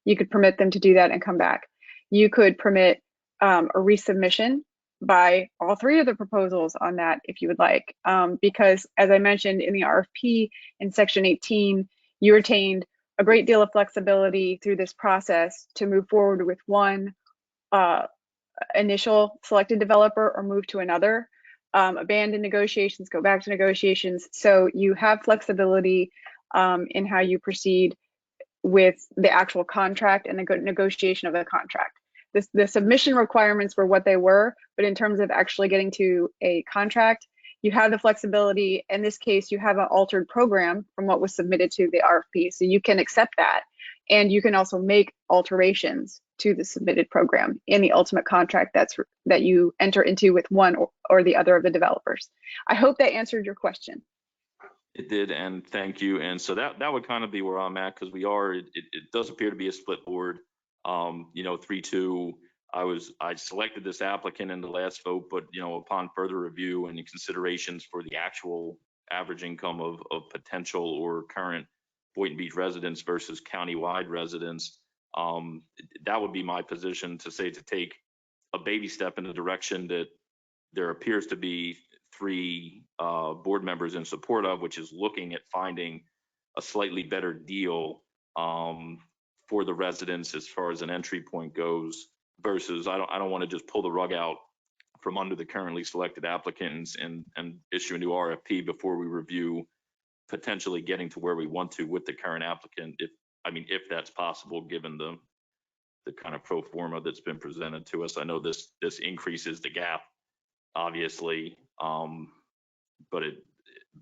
you could permit them to do that and come back. You could permit a resubmission by all 3 of the proposals on that if you would like, because as I mentioned in the RFP in section 18, you retained a great deal of flexibility through this process to move forward with one initial selected developer or move to another, abandon negotiations, go back to negotiations. So you have flexibility in how you proceed with the actual contract and the negotiation of the contract. The submission requirements were what they were, but in terms of actually getting to a contract, you have the flexibility. In this case, you have an altered program from what was submitted to the RFP, so you can accept that. And you can also make alterations to the submitted program in the ultimate contract that you enter into with one or the other of the developers. I hope that answered your question. It did, and thank you. And so that would kind of be where I'm at, because it does appear to be a split board. 3-2. I selected this applicant in the last vote, but upon further review and considerations for the actual average income of potential or current Boynton Beach residents versus countywide residents, that would be my position to take a baby step in the direction that there appears to be 3 board members in support of, which is looking at finding a slightly better deal for the residents as far as an entry point goes, versus I don't want to just pull the rug out from under the currently selected applicants and issue a new RFP before we review potentially getting to where we want to with the current applicant, if that's possible, given the kind of pro forma that's been presented to us. I know this increases the gap, obviously, but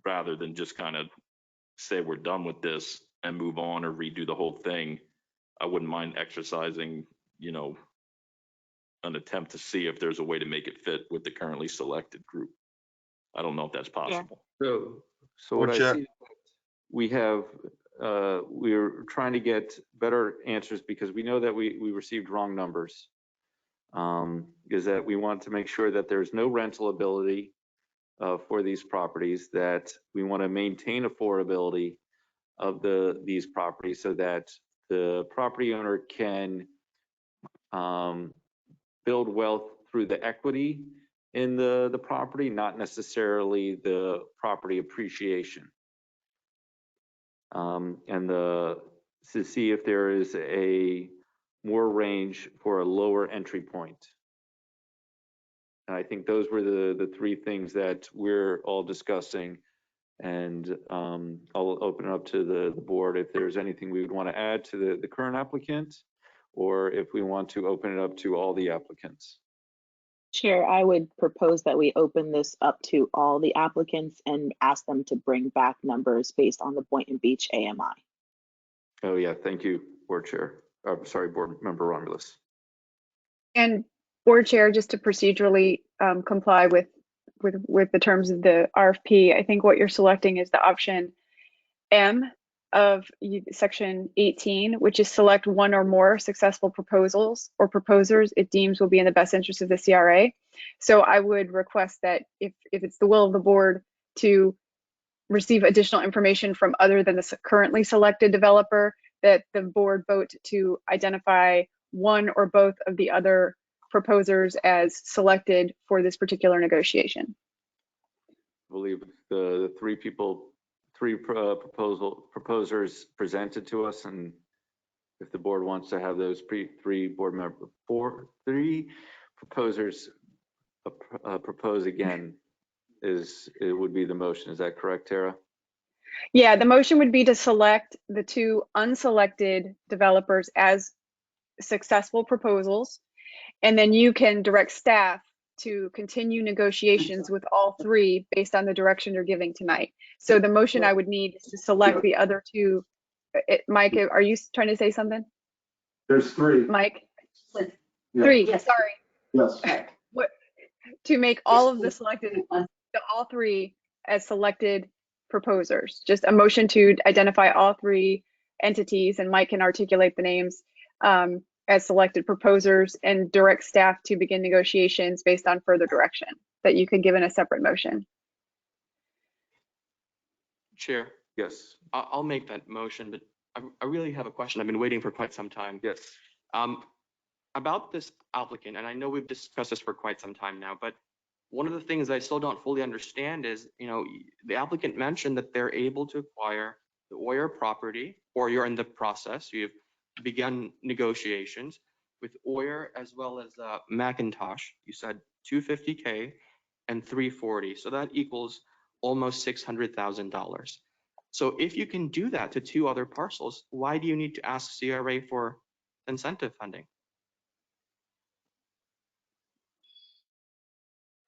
rather than just kind of say we're done with this and move on or redo the whole thing, I wouldn't mind exercising, an attempt to see if there's a way to make it fit with the currently selected group. I don't know if that's possible. So what I see, we're trying to get better answers because we know that we received wrong numbers. Is that we want to make sure that there's no rental ability for these properties, that we want to maintain affordability of these properties so that the property owner can build wealth through the equity in the property, not necessarily the property appreciation. And to see if there is a more range for a lower entry point. And I think those were the three things that we're all discussing. And I'll open it up to the board if there's anything we would want to add to the current applicant, or if we want to open it up to all the applicants. Chair, I would propose that we open this up to all the applicants and ask them to bring back numbers based on the Boynton Beach AMI. Oh yeah, thank you, Board Chair. Sorry, Board Member Romulus. And Board Chair, just to procedurally comply with the terms of the RFP, I think what you're selecting is the option M of section 18, which is select one or more successful proposals or proposers it deems will be in the best interest of the CRA. So I would request that if it's the will of the board to receive additional information from other than the currently selected developer, that the board vote to identify one or both of the other proposers as selected for this particular negotiation. I believe the three proposers presented to us, and if the board wants to have those three proposers propose again, it would be the motion. Is that correct, Tara? Yeah, the motion would be to select the two unselected developers as successful proposals, and then you can direct staff to continue negotiations with all three based on the direction you're giving tonight. So the motion I would need is to select the other two. Mike, are you trying to say something? There's three. Mike? Yeah. Three, Yes. sorry. Yes. To make all of the selected, all three as selected proposers. Just a motion to identify all three entities, and Mike can articulate the names as selected proposers and direct staff to begin negotiations based on further direction that you could give in a separate motion. Chair. Yes. I'll make that motion, but I really have a question. I've been waiting for quite some time. Yes. About this applicant, and I know we've discussed this for quite some time now, but one of the things I still don't fully understand is, the applicant mentioned that they're able to acquire the Oyer property, or you're in the process, you've begun negotiations with Oyer as well as McIntosh. You said $250K and $340, so that equals almost $600,000. So if you can do that to two other parcels, why do you need to ask CRA for incentive funding?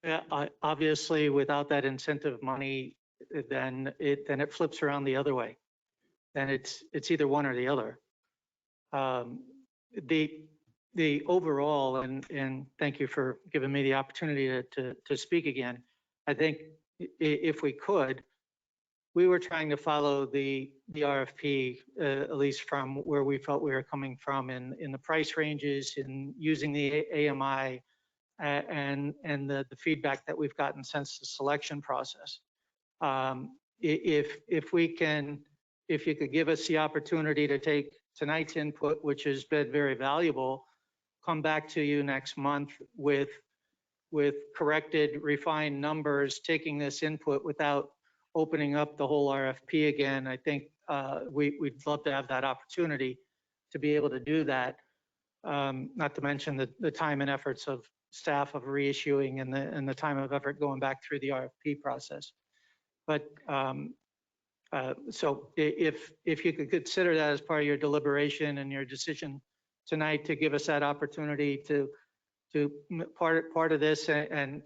Yeah, obviously, without that incentive money, then it flips around the other way. Then it's either one or the other. The overall, and thank you for giving me the opportunity to speak again. I think if we could, we were trying to follow the RFP, at least from where we felt we were coming from in the price ranges, in using the AMI, and the feedback that we've gotten since the selection process. If you could give us the opportunity to take tonight's input, which has been very valuable, come back to you next month with corrected, refined numbers, taking this input without opening up the whole RFP again. I think we'd love to have that opportunity to be able to do that. Not to mention the time and efforts of staff of reissuing and the time of effort going back through the RFP process. But so if you could consider that as part of your deliberation and your decision tonight, to give us that opportunity to part of this, and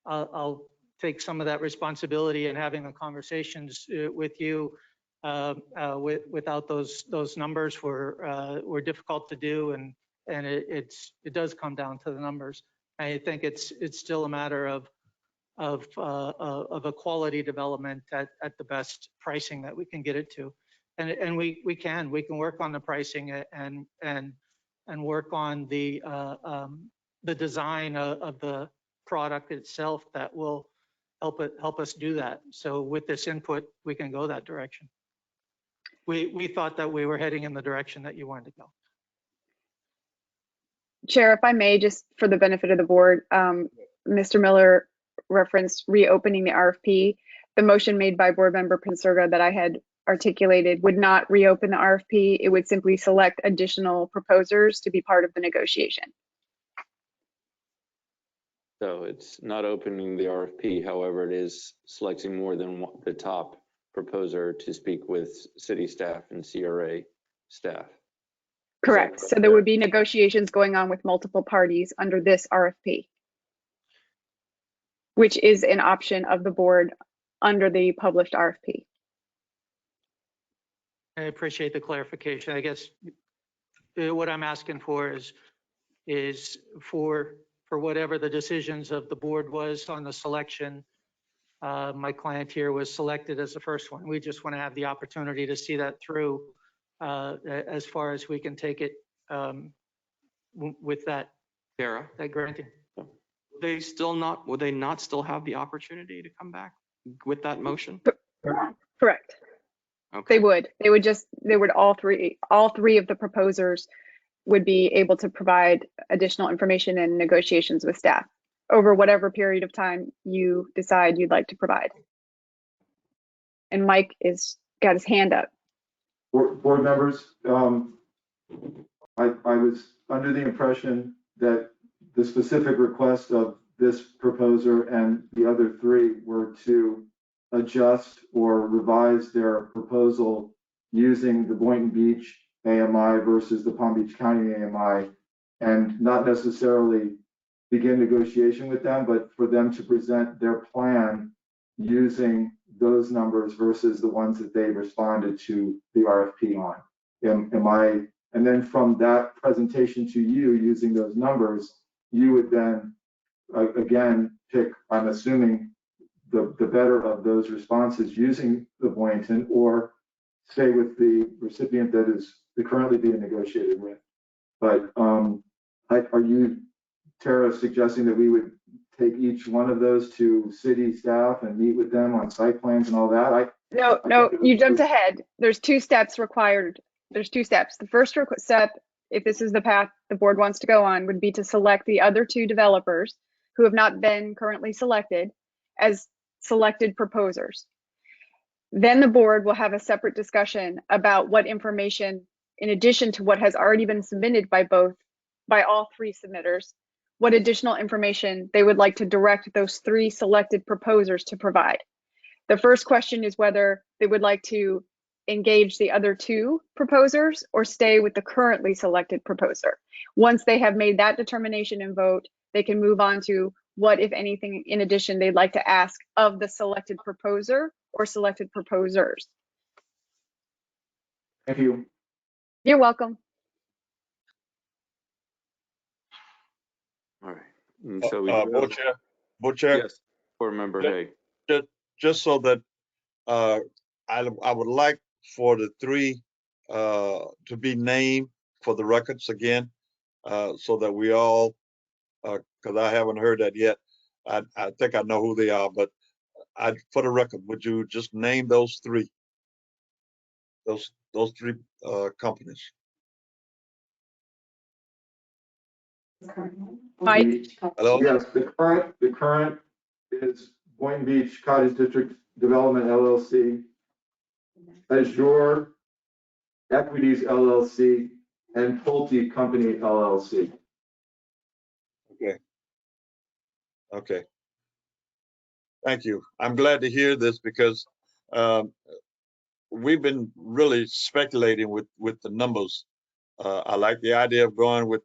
I'll take some of that responsibility in having the conversations with you. Without those numbers were difficult to do, and it does come down to the numbers. I think it's still a matter of a quality development at the best pricing that we can get it to, and we can work on the pricing and work on the design of the product itself that will help us do that. So with this input, we can go that direction. We thought that we were heading in the direction that you wanted to go. Chair, if I may, just for the benefit of the board, Mr. Miller referenced reopening the RFP. The motion made by Board Member Pinsurga that I had articulated, would not reopen the RFP. It would simply select additional proposers to be part of the negotiation. So it's not opening the RFP, however, it is selecting more than the top proposer to speak with city staff and CRA staff. Correct. So there would be negotiations going on with multiple parties under this RFP, which is an option of the board under the published RFP. I appreciate the clarification. I guess what I'm asking for is for whatever the decisions of the board was on the selection. My client here was selected as the first one. We just want to have the opportunity to see that through as far as we can take it with that Sarah, granting. would they not still have the opportunity to come back with that motion? Correct. Okay. They would all three of the proposers would be able to provide additional information and negotiations with staff over whatever period of time you decide you'd like to provide. And Mike got his hand up. Board members, I was under the impression that the specific request of this proposer and the other three were to adjust or revise their proposal using the Boynton Beach AMI versus the Palm Beach County AMI, and not necessarily begin negotiation with them, but for them to present their plan using those numbers versus the ones that they responded to the RFP on. And then from that presentation to you using those numbers, you would then again pick, I'm assuming, the better of those responses using the Boynton, or stay with the recipient that is currently being negotiated with. But are you, Tara, suggesting that we would take each one of those to city staff and meet with them on site plans and all that? No, you jumped ahead. There's 2 steps required. There's 2 steps. The first step, if this is the path the board wants to go on, would be to select the other 2 developers who have not been currently selected as selected proposers. Then the board will have a separate discussion about what information, in addition to what has already been submitted by all 3 submitters, what additional information they would like to direct those 3 selected proposers to provide. The first question is whether they would like to engage the other 2 proposers or stay with the currently selected proposer. Once they have made that determination and vote, they can move on to what, if anything, in addition, they'd like to ask of the selected proposer or selected proposers. Thank you. You're welcome. All right. So we Board Chair. Yes, Board Member Hay. Just so that I would like for the 3 to be named for the records again, so that we all, because I haven't heard that yet. I think I know who they are, but for the record, would you just name those 3? Those 3 companies. Mike? Hello? Yes, the current is Boynton Beach Cottage District Development LLC, Azure Equities LLC, and Pulte Company LLC. Okay. Thank you. I'm glad to hear this because we've been really speculating with the numbers. I like the idea of going with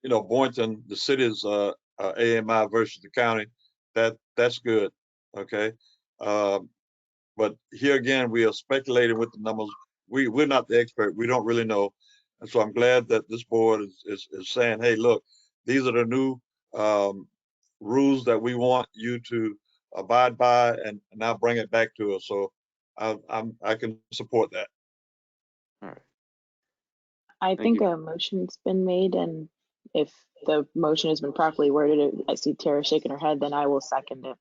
Boynton, the city's AMI versus the county. That's good. Okay. But here again, we are speculating with the numbers. We're not the expert. We don't really know. And so I'm glad that this board is saying, hey, look, these are the new rules that we want you to abide by and now bring it back to us. So I can support that. All right. I think a motion's been made, and if the motion has been properly worded, I see Tara shaking her head, then I will second it.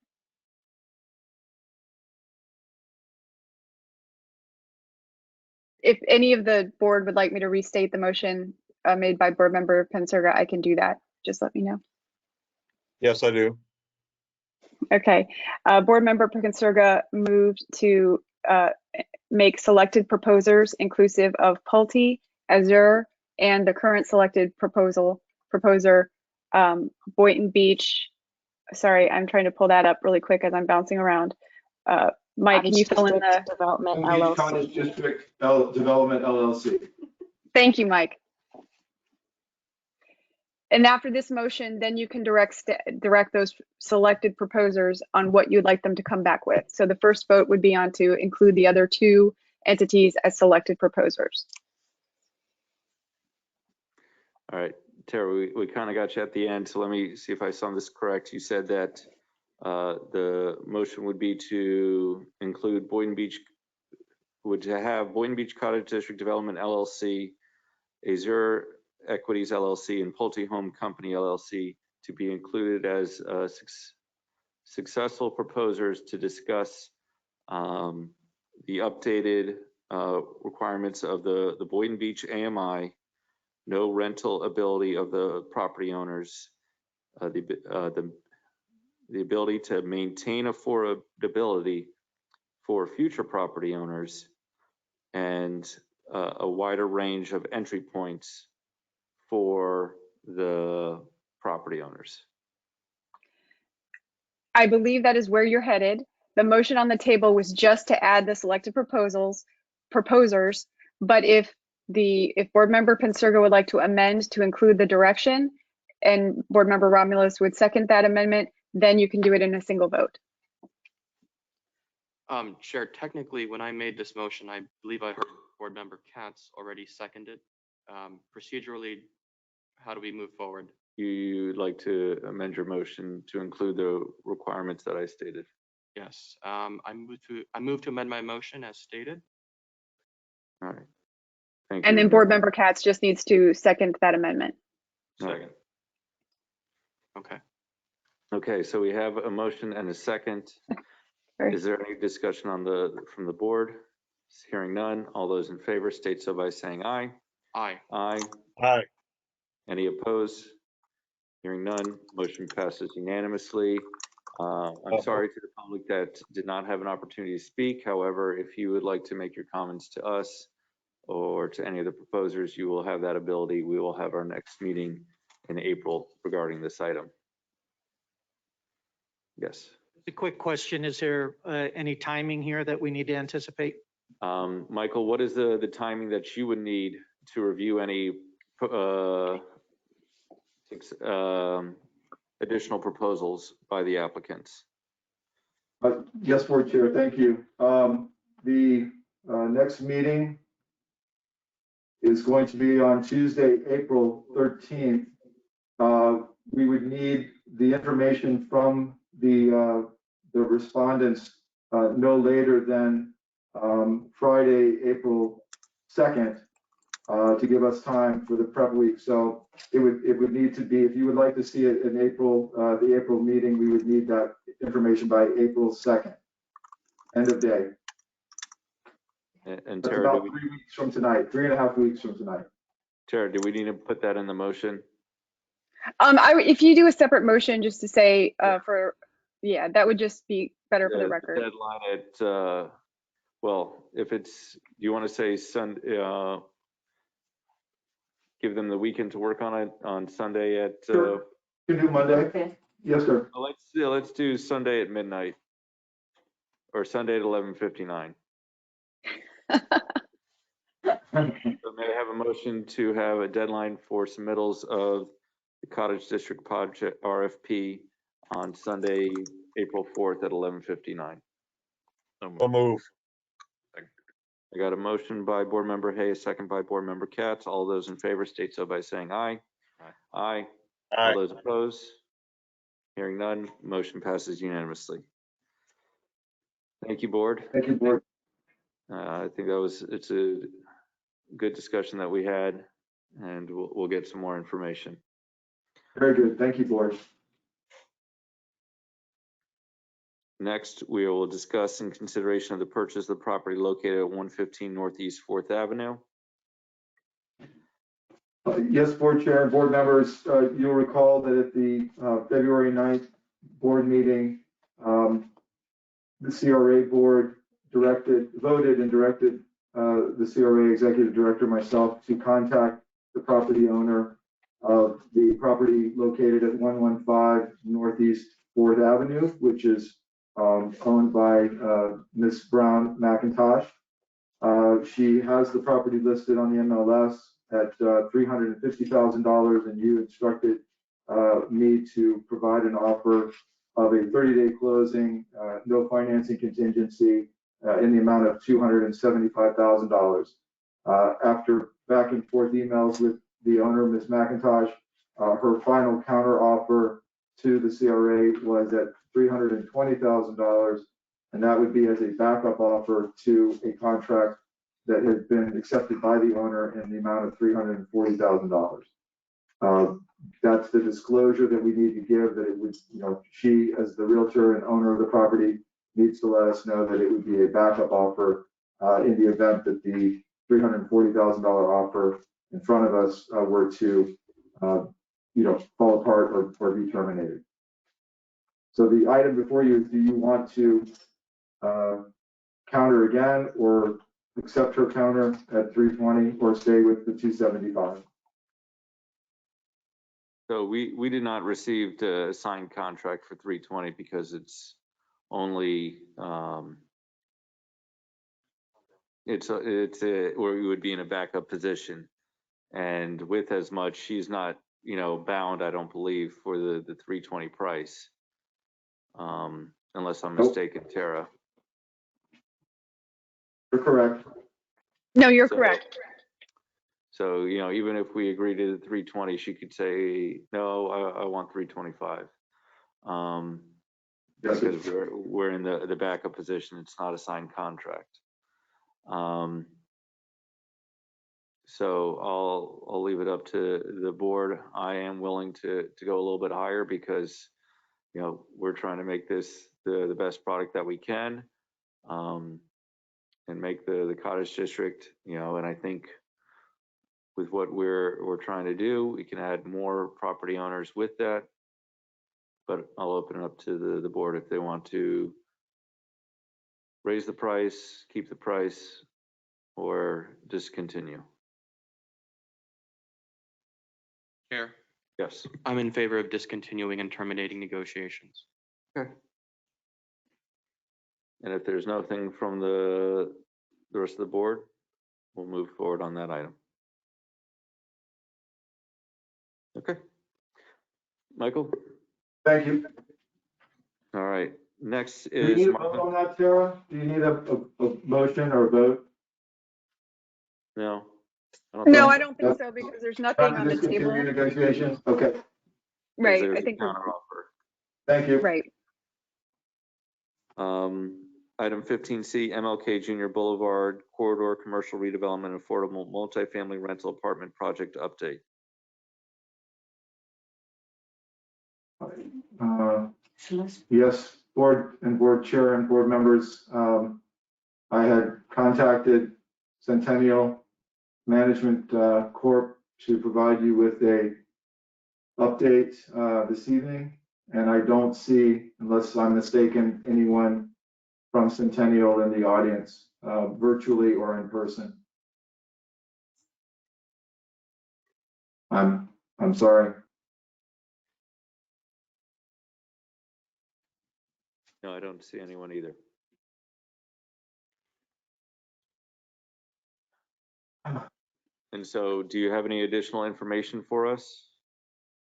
If any of the board would like me to restate the motion made by Board Member Pensurga, I can do that. Just let me know. Yes, I do. Okay. Board Member Pensurga moved to make selected proposers inclusive of Pulte, Azure, and the current selected proposer, Boynton Beach. Sorry, I'm trying to pull that up really quick as I'm bouncing around. Mike, can you fill in the Development Boynton Beach Cottage LLC? District Development LLC. Thank you, Mike. And after this motion, then you can direct those selected proposers on what you'd like them to come back with. So the first vote would be on to include the other two entities as selected proposers. All right, Tara, we kind of got you at the end, so let me see if I saw this correct. You said that the motion would be to include Boynton Beach, would have Boynton Beach Cottage District Development LLC, Azure Equities LLC, and Pulte Home Company LLC to be included as successful proposers to discuss the updated requirements of the Boynton Beach AMI, no rental ability of the property owners, the ability to maintain affordability for future property owners, and a wider range of entry points for the property owners. I believe that is where you're headed. The motion on the table was just to add the selected proposers, but if Board Member Pensurga would like to amend to include the direction and Board Member Romulus would second that amendment, then you can do it in a single vote. Chair, technically, when I made this motion, I believe I heard Board Member Katz already seconded. Procedurally, how do we move forward? You'd like to amend your motion to include the requirements that I stated? Yes, I move to amend my motion as stated. All right. Thank you. And then Board Member Katz just needs to second that amendment. Second. Okay. Okay, so we have a motion and a second. Is there any discussion from the board? Hearing none. All those in favor state so by saying aye. Aye. Aye. Aye. Any opposed? Hearing none. Motion passes unanimously. I'm sorry to the public that did not have an opportunity to speak. However, if you would like to make your comments to us or to any of the proposers, you will have that ability. We will have our next meeting in April regarding this item. Yes. A quick question, is there any timing here that we need to anticipate? Michael, what is the timing that you would need to review any additional proposals by the applicants? Yes, Board Chair, thank you. The next meeting is going to be on Tuesday, April 13th. We would need the information from the respondents no later than Friday, April 2nd, to give us time for the prep week. So it would need to be, if you would like to see it in April, the April meeting, we would need that information by April 2nd, end of day. And That's Tara, about 3 weeks from tonight, 3.5 weeks from tonight. Tara, do we need to put that in the motion? If you do a separate motion just to say that would just be better for the record. Deadline at, well, if it's, do you want to say Sunday, give them the weekend to work on it on Sunday at? Sure. You can do Monday. Okay. Yes, sir. Let's do Sunday at midnight or Sunday at 11:59. So may I have a motion to have a deadline for submittals of the Cottage District Project RFP on Sunday, April 4th at 11:59. So move. I got a motion by Board Member Hay, a second by Board Member Katz. All those in favor state so by saying aye. Aye. All those opposed? Hearing none, motion passes unanimously. Thank you, Board. Thank you, Board. I think it's a good discussion that we had, and we'll get some more information. Very good. Thank you, Board. Next, we will discuss in consideration of the purchase of the property located at 115 Northeast 4th Avenue. Yes, Board Chair and Board members, you'll recall that at the February 9th board meeting, the CRA board voted and directed the CRA executive director, myself, to contact the property owner of the property located at 115 Northeast 4th Avenue, which is owned by Ms. Brown McIntosh. She has the property listed on the MLS at $350,000, and you instructed me to provide an offer of a 30-day closing, no financing contingency, in the amount of $275,000. After back and forth emails with the owner, Ms. McIntosh, her final counter offer to the CRA was at $320,000, and that would be as a backup offer to a contract that had been accepted by the owner in the amount of $340,000. That's the disclosure that we need to give, that it would, she as the realtor and owner of the property needs to let us know that it would be a backup offer in the event that the $340,000 offer in front of us were to, fall apart or be terminated. So the item before you is, do you want to counter again, or accept her counter at 320, or stay with the 275? So we did not receive a signed contract for 320 because it's only or we would be in a backup position, and with as much, she's not bound, I don't believe, for the 320 price, unless I'm mistaken, Tara. You're correct. No, you're correct. So, even if we agree to the 320, she could say, no, I want 325. Because we're in the backup position. It's not a signed contract. So I'll leave it up to the board. I am willing to go a little bit higher because, we're trying to make this the best product that we can, and make the cottage district, and I think with what we're trying to do, we can add more property owners with that. But I'll open it up to the board if they want to raise the price, keep the price, or discontinue. Chair, Yes. I'm in favor of discontinuing and terminating negotiations. Okay. And if there's nothing from the rest of the board, we'll move forward on that item. Okay. Michael? Thank you. All right. Next Do you is need a vote on that, Tara? Do you need a motion or a vote? No. No, I don't think so, because there's nothing on the table. Negotiations? Okay. Right, There's I think a counteroffer. Thank you. right. Item 15C, MLK Junior Boulevard Corridor Commercial Redevelopment Affordable Multifamily Rental Apartment Project Update. Yes, board chair and board members. I had contacted Centennial Management Corp to provide you with a update this evening, and I don't see, unless I'm mistaken, anyone from Centennial in the audience, virtually or in person. I'm sorry. No, I don't see anyone either. And so, do you have any additional information for us?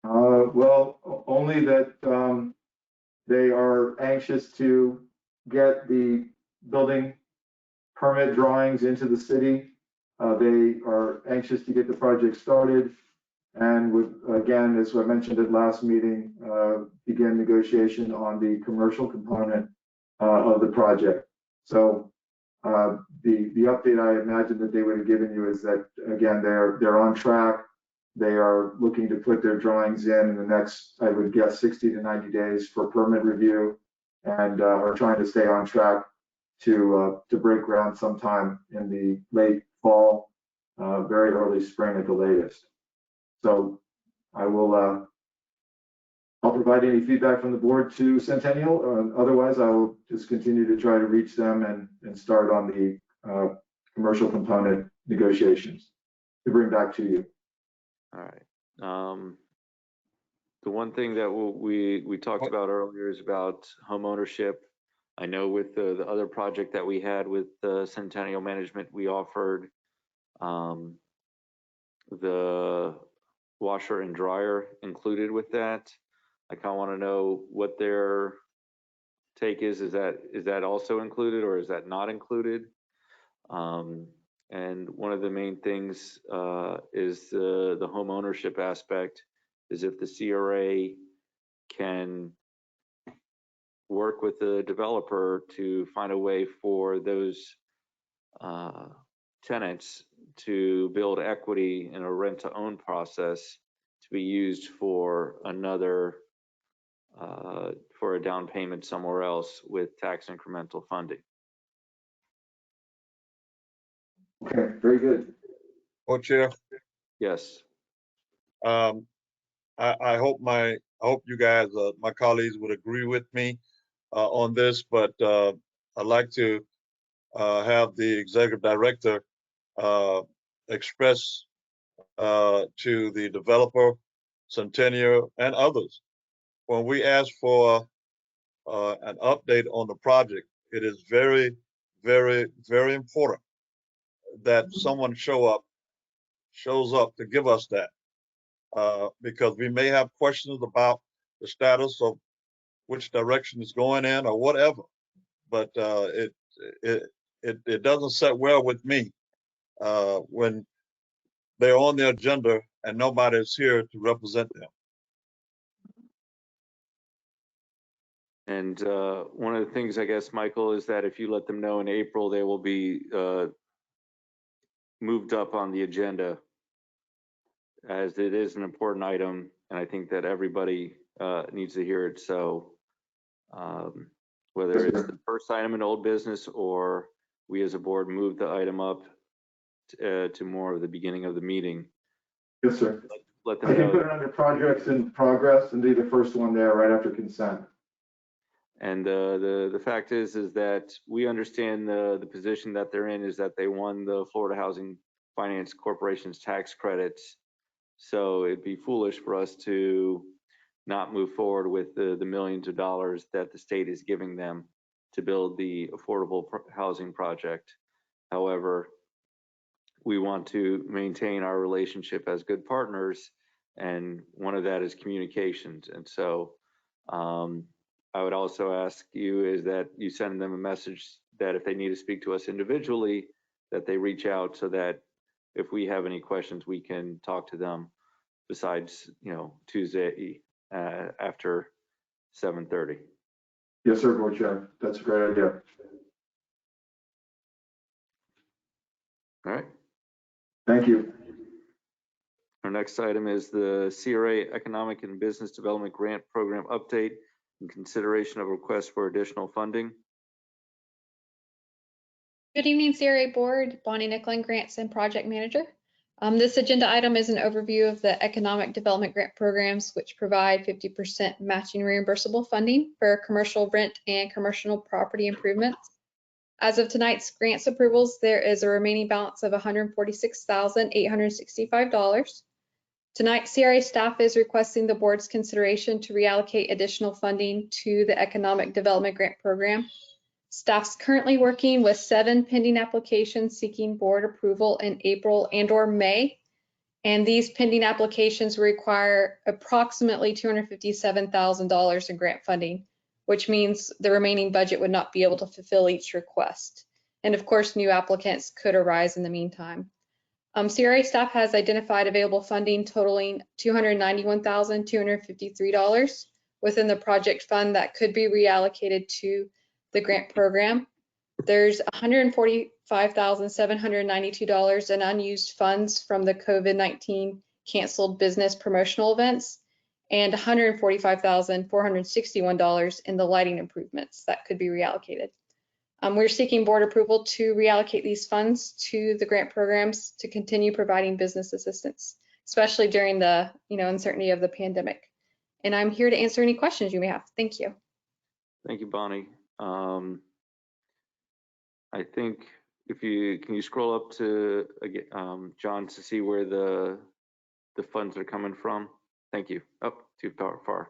Well, only that they are anxious to get the building permit drawings into the city. They are anxious to get the project started, and would, again, as I mentioned at last meeting, begin negotiation on the commercial component of the project. So the update I imagine that they would have given you is that, again, they're on track. They are looking to put their drawings in the next, I would guess, 60 to 90 days for permit review, and are trying to stay on track to break ground sometime in the late fall, very early spring at the latest. So I'll I'll provide any feedback from the board to Centennial. Otherwise, I will just continue to try to reach them and start on the commercial component negotiations to bring back to you. All right. The one thing that we talked about earlier is about home ownership. I know with the other project that we had with Centennial Management, we offered the washer and dryer included with that. I kind of want to know what their take is. Is that also included or is that not included? And one of the main things is the home ownership aspect. Is if the CRA can work with the developer to find a way for those tenants to build equity in a rent-to-own process to be used for for a down payment somewhere else with tax incremental funding. Okay, very good. Co-chair, Yes. I hope you guys, my colleagues would agree with me on this, but I'd like to have the executive director express to the developer, Centennial, and others. When we ask for an update on the project, it is very, very, very important that someone shows up to give us that. Because we may have questions about the status of which direction it's going in or whatever, but it doesn't set well with me when they're on the agenda and nobody's here to represent them. And one of the things, I guess, Michael, is that if you let them know in April, they will be moved up on the agenda, as it is an important item, and I think that everybody needs to hear it. So whether it's the first item in old business or we as a board move the item up to more of the beginning of the meeting. Yes, sir. Let them I can know. put it under projects in progress and be the first one there right after consent. And the fact is that we understand the position that they're in is that they won the Florida Housing Finance Corporation's tax credits. So it'd be foolish for us to not move forward with the millions of dollars that the state is giving them to build the affordable housing project. However, we want to maintain our relationship as good partners, and one of that is communications. And so I would also ask you is that you send them a message that if they need to speak to us individually, that they reach out so that if we have any questions, we can talk to them besides, Tuesday after 7:30. Yes, sir, Board Chair. That's a great idea. All right. Thank you. Our next item is the CRA Economic and Business Development Grant Program update in consideration of requests for additional funding. Good evening, CRA Board. Bonnie Nicklin, Grants and Project Manager. This agenda item is an overview of the Economic Development Grant Programs, which provide 50% matching reimbursable funding for commercial rent and commercial property improvements. As of tonight's grants approvals, there is a remaining balance of $146,865. Tonight, CRA staff is requesting the board's consideration to reallocate additional funding to the Economic Development Grant Program. Staff's currently working with 7 pending applications seeking board approval in April and/or May. And these pending applications require approximately $257,000 in grant funding, which means the remaining budget would not be able to fulfill each request. And of course, new applicants could arise in the meantime. CRA staff has identified available funding totaling $291,253 within the project fund that could be reallocated to the grant program. There's $145,792 in unused funds from the COVID-19 canceled business promotional events and $145,461 in the lighting improvements that could be reallocated. We're seeking board approval to reallocate these funds to the grant programs to continue providing business assistance, especially during the uncertainty of the pandemic. and I'm here to answer any questions you may have. Thank you. Thank you, Bonnie. I think if you, can you scroll up to, John, to see where the funds are coming from? Thank you. Up too far.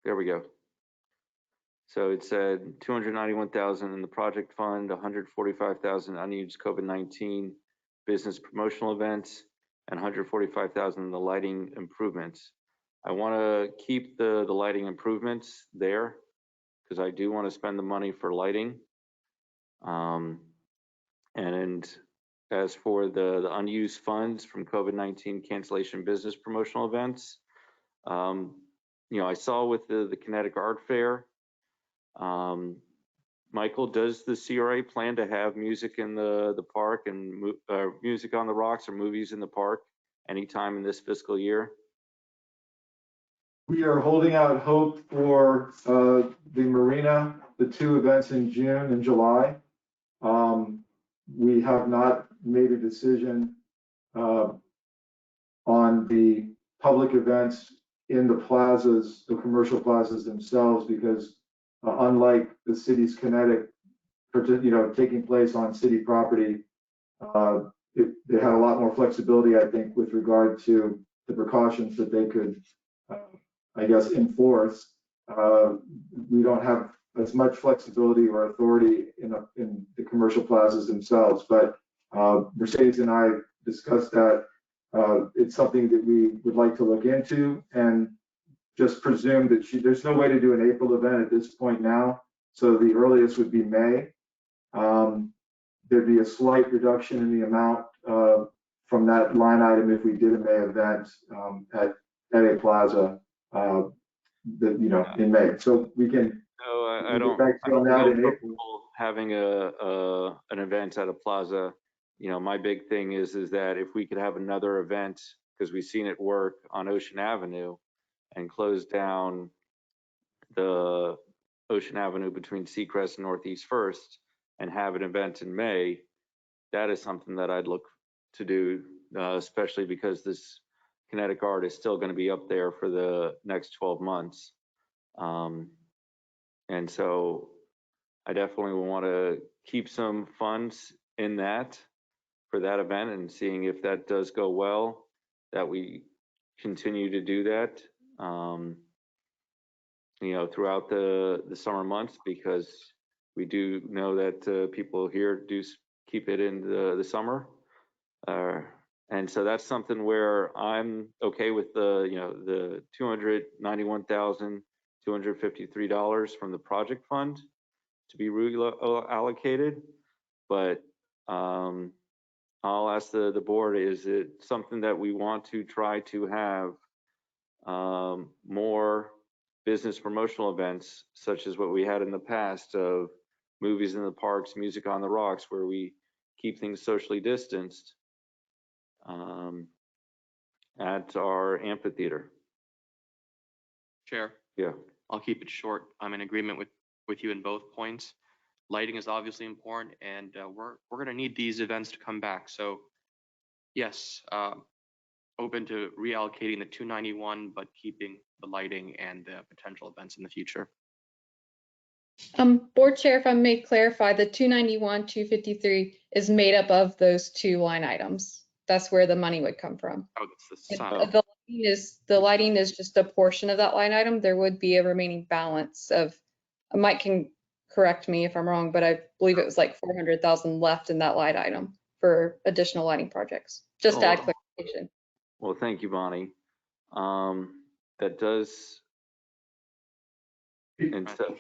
There we go. So it said 291,000 in the project fund, 145,000 unused COVID-19 business promotional events, and 145,000 in the lighting improvements. I want to keep the lighting improvements there because I do want to spend the money for lighting. And as for the unused funds from COVID-19 cancellation business promotional events, you know, I saw with the Kinetic Art Fair, Michael, does the CRA plan to have music in the park and music on the rocks or movies in the park anytime in this fiscal year? We are holding out hope for the marina, the 2 events in June and July. We have not made a decision on the public events in the plazas, the commercial plazas themselves, because unlike the city's Kinetic, you know, taking place on city property, they had a lot more flexibility, I think, with regard to the precautions that they could, I guess, enforce. We don't have as much flexibility or authority in the commercial plazas themselves, but Mercedes and I discussed that. It's something that we would like to look into, and just presume that there's no way to do an April event at this point now, so the earliest would be May. There'd be a slight reduction in the amount from that line item if we did a May event at a plaza, you know, in May. So we can. No, I don't feel comfortable having an event at a plaza. You know, my big thing is that if we could have another event, because we've seen it work on Ocean Avenue, and close down the Ocean Avenue between Seacrest and Northeast First and have an event in May, that is something that I'd look to do, especially because this Kinetic Art is still going to be up there for the next 12 months. And so I definitely want to keep some funds in that for that event, and seeing if that does go well, that we continue to do that. You know, throughout the summer months, because we do know that people here do keep it in the summer, and so that's something where I'm okay with the, you know, the $291,253 from the project fund to be reallocated, but I'll ask the board, is it something that we want to try to have more business promotional events, such as what we had in the past of movies in the parks, music on the rocks, where we keep things socially distanced at our amphitheater? Chair? Yeah. I'll keep it short. I'm in agreement with you in both points. Lighting is obviously important, and we're going to need these events to come back. So yes, open to reallocating the 291, but keeping the lighting and the potential events in the future. Board Chair, if I may clarify, the 291, 253 is made up of those 2 line items. That's where the money would come from. Oh, that's the The lighting is just a portion of that line item. There would be a remaining balance of, Mike can correct me if I'm wrong, but I believe it was like 400,000 left in that line item for additional lighting projects. Just to add clarification. Well, thank you, Bonnie. That does. And so,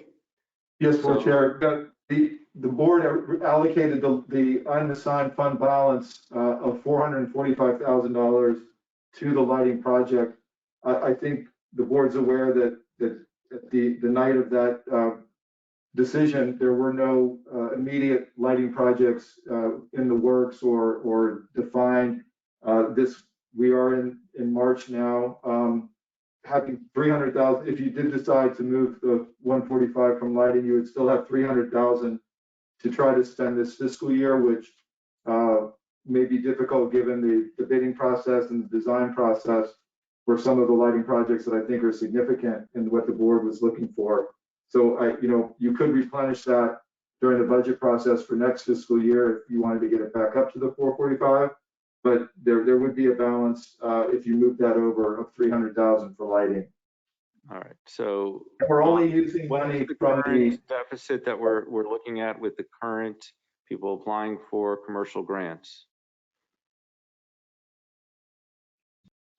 yes, Board Chair. The board allocated the unassigned fund balance of $445,000 to the lighting project. I think the board's aware that at the night of that decision, there were no immediate lighting projects in the works or defined. We are in March now. Having 300,000, if you did decide to move the 145 from lighting, you would still have 300,000 to try to spend this fiscal year, which may be difficult given the bidding process and the design process for some of the lighting projects that I think are significant in what the board was looking for. So you could replenish that during the budget process for next fiscal year if you wanted to get it back up to the 445. But there would be a balance if you move that over of 300,000 for lighting. All right, so we're only using what money is the from current the deficit that we're looking at with the current people applying for commercial grants?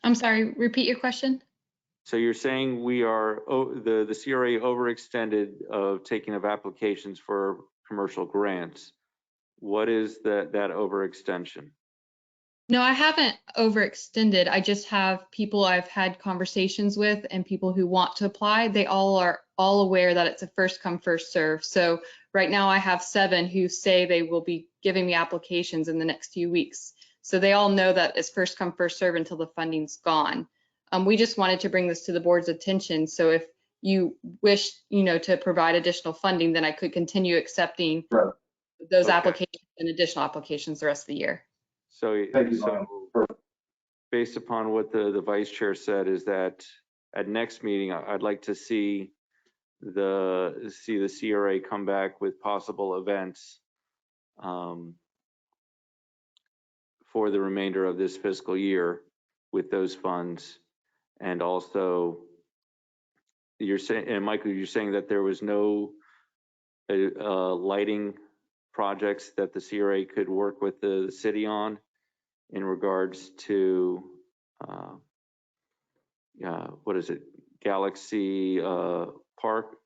I'm sorry, repeat your question? So you're saying we are, the CRA overextended of taking of applications for commercial grants. What is that overextension? No, I haven't overextended. I just have people I've had conversations with and people who want to apply. They all are all aware that it's a first come, first serve. So right now I have 7 who say they will be giving me applications in the next few weeks. So they all know that it's first come, first serve until the funding's gone. We just wanted to bring this to the board's attention. So if you wish, to provide additional funding, then I could continue accepting those applications and additional applications the rest of the year. So, based upon what the vice chair said, is that at next meeting, I'd like to see the CRA come back with possible events for the remainder of this fiscal year with those funds. And also, you're saying, and Michael, you're saying that there was no lighting projects that the CRA could work with the city on in regards to, what is it, Galaxy Park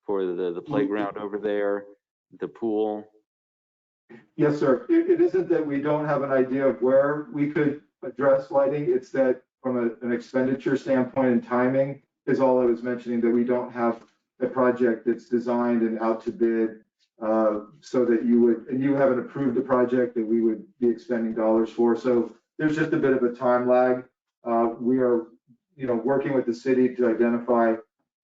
for the playground over there, the pool? Yes, sir. It isn't that we don't have an idea of where we could address lighting. It's that from an expenditure standpoint and timing is all I was mentioning, that we don't have a project that's designed and out to bid so that you haven't approved the project that we would be expending dollars for. So there's just a bit of a time lag. We are, working with the city to identify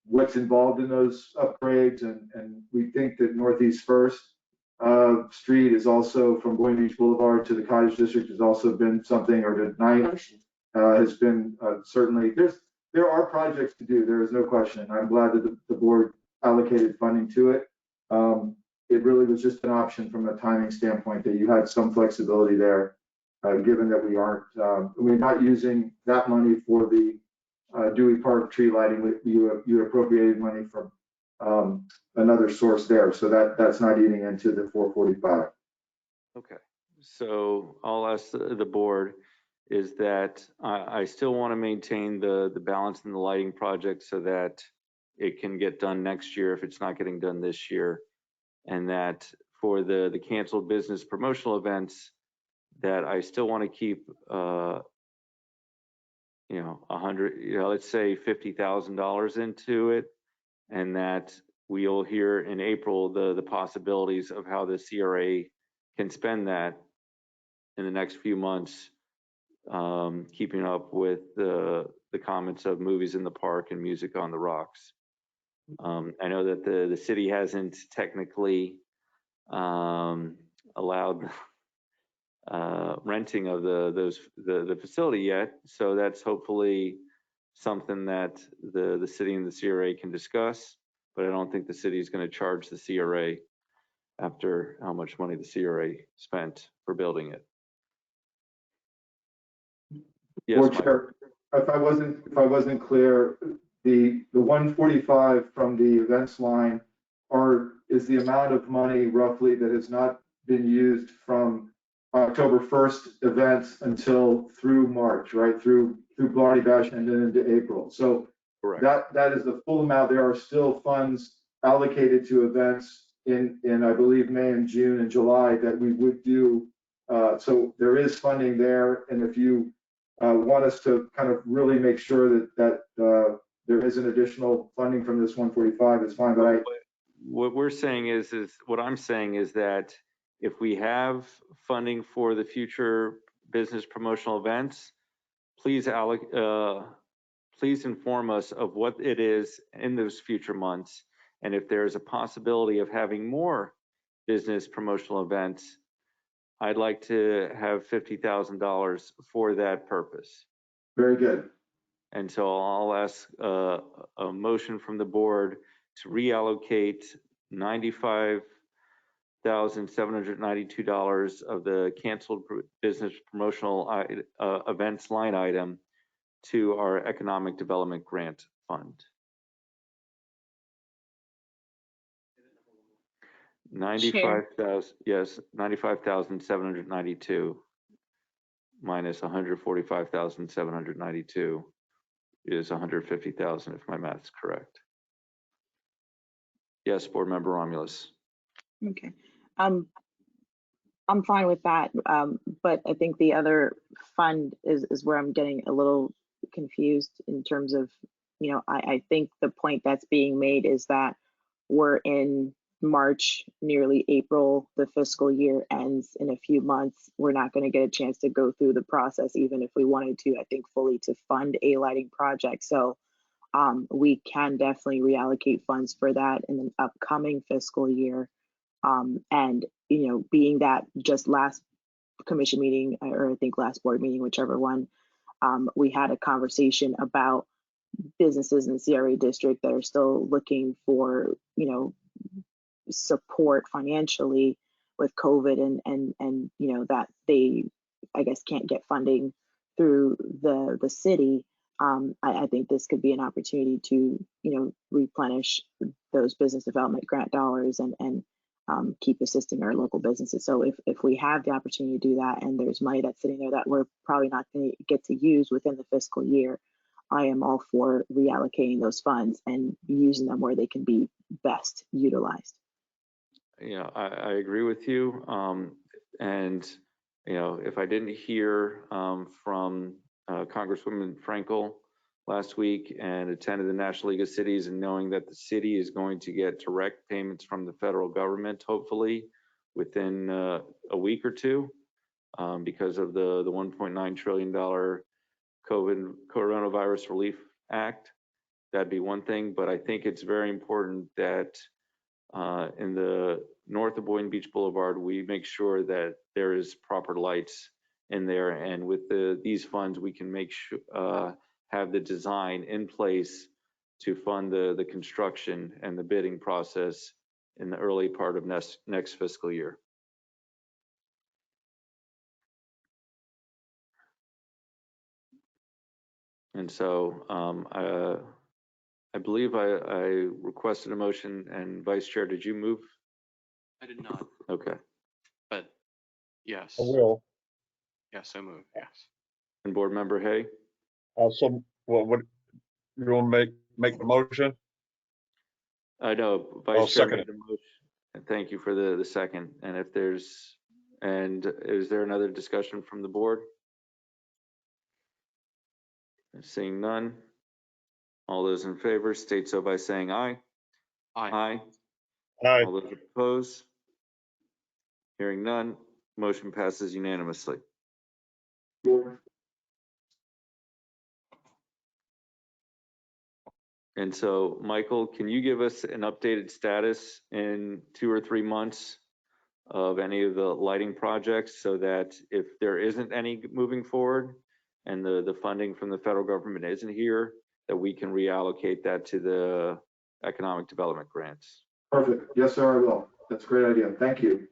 what's involved in those upgrades. And we think that Northeast First Street is also, from Boynton Beach Boulevard to the Cottage District, has also been something, or the Ninth has been certainly, there are projects to do. There is no question. I'm glad that the board allocated funding to it. It really was just an option from a timing standpoint that you had some flexibility there, given that we're not using that money for the Dewey Park tree lighting. You appropriated money from another source there, so that's not eating into the 445. Okay, so I'll ask the board is that I still want to maintain the balance in the lighting project so that it can get done next year if it's not getting done this year, and that for the canceled business promotional events, that I still want to keep 100, let's say $50,000 into it, and that we'll hear in April the possibilities of how the CRA can spend that in the next few months, keeping up with the comments of movies in the park and music on the rocks. I know that the city hasn't technically allowed renting of the facility yet, so that's hopefully something that the city and the CRA can discuss. But I don't think the city is going to charge the CRA after how much money the CRA spent for building it. Yes, Board Chair, if I wasn't clear, the 145 from the events line is the amount of money roughly that has not been used from October 1st events until through March, right? Through Blarney Bash and then into April. So that is the full amount. There are still funds allocated to events in I believe May and June and July that we would do. So there is funding there, and if you want us to kind of really make sure that there isn't additional funding from this 145, it's fine. But what we're saying is what I'm saying is that if we have funding for the future business promotional events, please inform us of what it is in those future months, and if there's a possibility of having more business promotional events, I'd like to have $50,000 for that purpose. Very good. And so I'll ask a motion from the board to reallocate $95,792 of the canceled business promotional events line item to our economic development grant fund. 95,000, yes, 95,792 minus 145,792 is 150,000 if my math's correct. Yes, Board Member Romulus. Okay. I'm fine with that, but I think the other fund is where I'm getting a little confused in terms of, you know, I think the point that's being made is that we're in March, nearly April, the fiscal year ends in a few months. We're not going to get a chance to go through the process, even if we wanted to, I think, fully to fund a lighting project. So we can definitely reallocate funds for that in the upcoming fiscal year. And, you know, being that just last commission meeting, or I think last board meeting, whichever one, we had a conversation about businesses in the CRA district that are still looking for, you know, support financially with COVID and you know, that they, I guess, can't get funding through the city. I think this could be an opportunity to, you know, replenish those business development grant dollars and keep assisting our local businesses. So if we have the opportunity to do that and there's money that's sitting there that we're probably not going to get to use within the fiscal year, I am all for reallocating those funds and using them where they can be best utilized. Yeah, I agree with you. And, you know, if I didn't hear from Congresswoman Frankel last week and attended the National League of Cities, and knowing that the city is going to get direct payments from the federal government, hopefully within a week or two, because of the $1.9 trillion Coronavirus Relief Act, that'd be one thing. But I think it's very important that in the north of Boynton Beach Boulevard, we make sure that there is proper lights in there. And with these funds, we can make sure, have the design in place to fund the construction and the bidding process in the early part of next fiscal year. And so I believe I requested a motion, and Vice Chair, did you move? I did not, Okay. but yes. I will. Yes, so moved, yes. And Board Member Hay? So what you want to make the motion? I know Vice Chair made the motion. Thank you for the second. And if there's, and is there another discussion from the board? Seeing none. All those in favor state so by saying aye. Aye. Aye. All those opposed? Hearing none, motion passes unanimously. And so, Michael, can you give us an updated status in 2 or 3 months of any of the lighting projects, so that if there isn't any moving forward and the funding from the federal government isn't here, that we can reallocate that to the economic development grants? Perfect. Yes, sir, I will. That's a great idea. Thank you.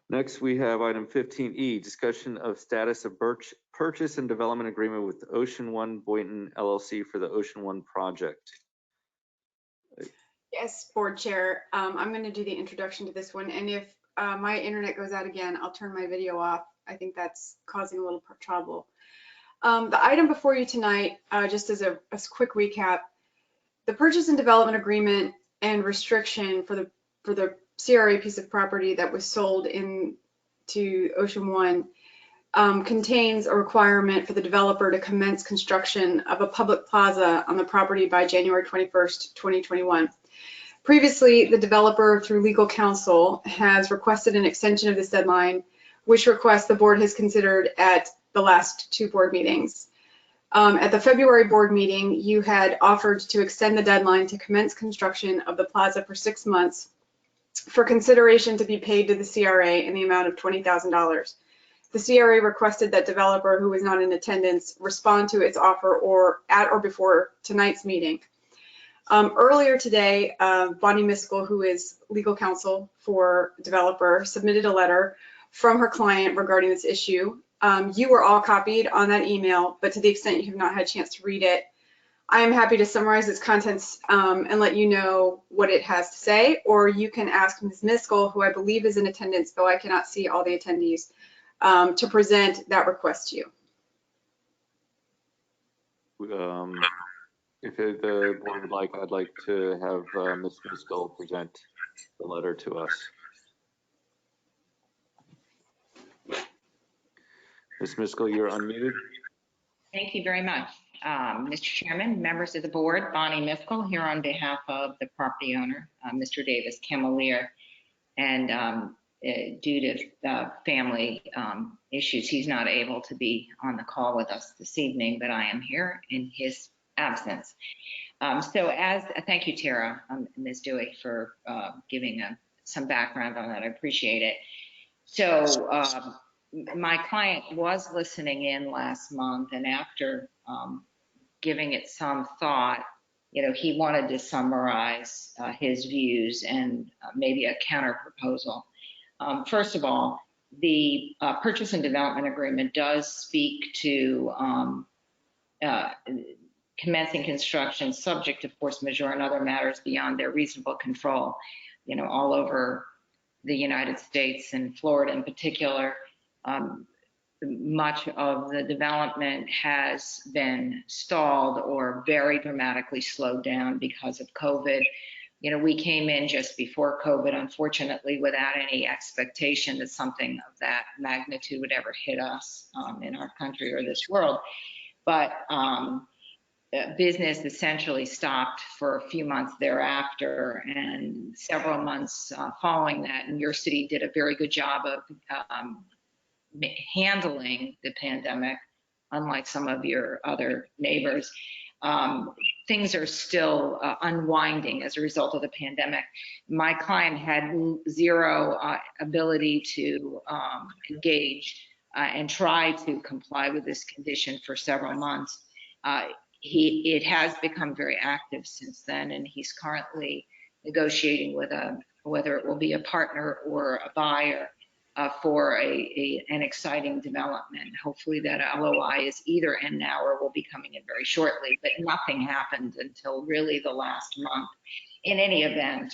Next, we have item 15E, discussion of status of purchase and development agreement with Ocean One Boynton LLC for the Ocean One project. Yes, Board Chair. I'm going to do the introduction to this one. And if my internet goes out again, I'll turn my video off. I think that's causing a little trouble. The item before you tonight, just as a quick recap, the purchase and development agreement and restriction for the CRA piece of property that was sold to Ocean One contains a requirement for the developer to commence construction of a public plaza on the property by January 21st, 2021. Previously, the developer, through legal counsel, has requested an extension of this deadline, which request the board has considered at the last 2 board meetings. At the February board meeting, you had offered to extend the deadline to commence construction of the plaza for 6 months for consideration to be paid to the CRA in the amount of $20,000. The CRA requested that developer who was not in attendance respond to its offer or at or before tonight's meeting. Earlier today, Bonnie Miskell, who is legal counsel for developer, submitted a letter from her client regarding this issue. You were all copied on that email, but to the extent you have not had a chance to read it, I am happy to summarize its contents and let you know what it has to say, or you can ask Ms. Miskell, who I believe is in attendance, though I cannot see all the attendees, to present that request to you. If the board would like, I'd like to have Ms. Miskell present the letter to us. Ms. Miskell, you're unmuted. Thank you very much. Mr. Chairman, members of the board, Bonnie Miskell here on behalf of the property owner, Mr. Davis Camelier, and due to family issues, he's not able to be on the call with us this evening, but I am here in his absence. Thank you, Tara, Ms. Dewey, for giving some background on that. I appreciate it. So my client was listening in last month, and after giving it some thought, he wanted to summarize his views and maybe a counter proposal. First of all, the purchase and development agreement does speak to commencing construction subject to force majeure and other matters beyond their reasonable control, all over the United States and Florida in particular. Much of the development has been stalled or very dramatically slowed down because of COVID. We came in just before COVID, unfortunately, without any expectation that something of that magnitude would ever hit us in our country or this world. But business essentially stopped for a few months thereafter, and several months following that. And your city did a very good job of handling the pandemic, unlike some of your other neighbors. Things are still unwinding as a result of the pandemic. My client had zero ability to engage and try to comply with this condition for several months. It has become very active since then, and he's currently negotiating with whether it will be a partner or a buyer for an exciting development. Hopefully that LOI is either in now or will be coming in very shortly, but nothing happened until really the last month. In any event,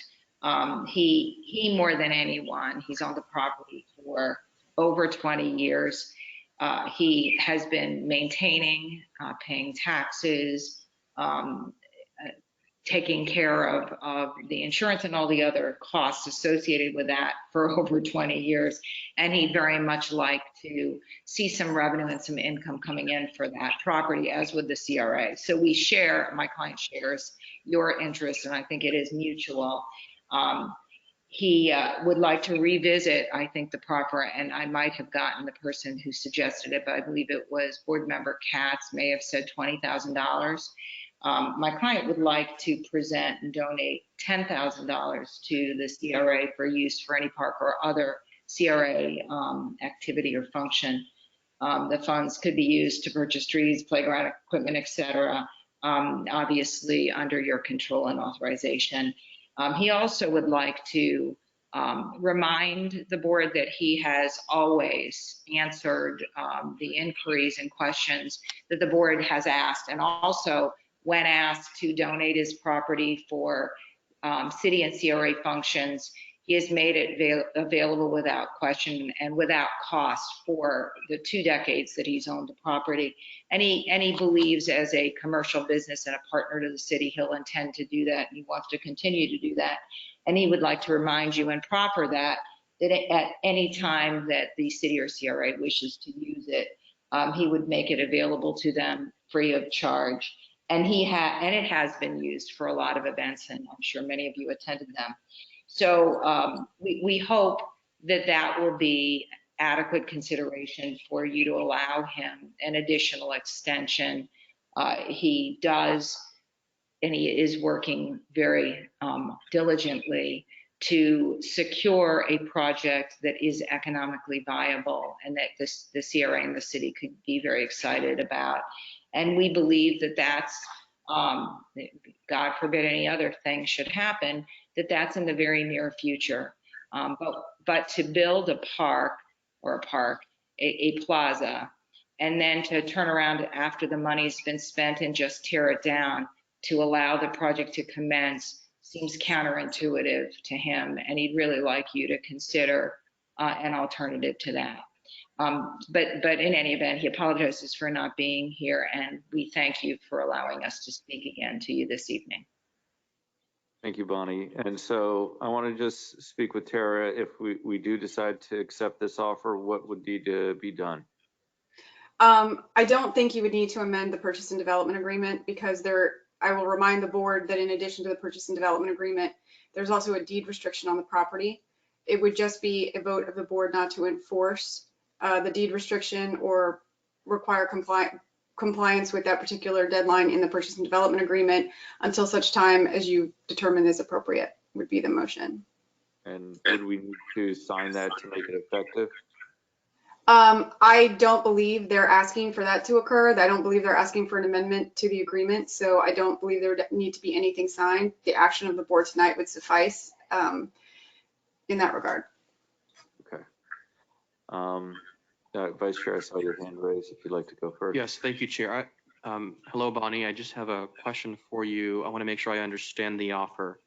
he more than anyone, he's on the property for over 20 years. He has been maintaining, paying taxes, taking care of the insurance and all the other costs associated with that for over 20 years. And he'd very much like to see some revenue and some income coming in for that property, as with the CRA. So we share, my client shares your interest, and I think it is mutual. He would like to revisit, I think, the proffer, and I might have gotten the person who suggested it, but I believe it was board member Katz, may have said $20,000. My client would like to present and donate $10,000 to the CRA for use for any park or other CRA activity or function. The funds could be used to purchase trees, playground equipment, etc., obviously under your control and authorization. He also would like to remind the board that he has always answered the inquiries and questions that the board has asked, and also when asked to donate his property for city and CRA functions, he has made it available without question and without cost for the 2 decades that he's owned the property. And he believes, as a commercial business and a partner to the city, he'll intend to do that, and he wants to continue to do that. And he would like to remind you and proffer that at any time that the city or CRA wishes to use it, he would make it available to them free of charge. And it has been used for a lot of events, and I'm sure many of you attended them. So we hope that that will be adequate consideration for you to allow him an additional extension. He does, and he is working very diligently to secure a project that is economically viable and that the CRA and the city could be very excited about. And we believe that that's, God forbid any other thing should happen, that that's in the very near future. But to build a park, a plaza, and then to turn around after the money's been spent and just tear it down to allow the project to commence seems counterintuitive to him, and he'd really like you to consider an alternative to that. But in any event, he apologizes for not being here, and we thank you for allowing us to speak again to you this evening. Thank you, Bonnie. And so I want to just speak with Tara. If we do decide to accept this offer, what would need to be done? I don't think you would need to amend the purchase and development agreement because I will remind the board that in addition to the purchase and development agreement, there's also a deed restriction on the property. It would just be a vote of the board not to enforce the deed restriction or require compliance with that particular deadline in the purchase and development agreement until such time as you determine is appropriate, would be the motion. And would we need to sign that to make it effective? I don't believe they're asking for that to occur. I don't believe they're asking for an amendment to the agreement, so I don't believe there would need to be anything signed. The action of the board tonight would suffice in that regard. Okay. Vice Chair, I saw your hand raised. If you'd like to go first. Yes, thank you, Chair. Hello, Bonnie. I just have a question for you. I want to make sure I understand the offer.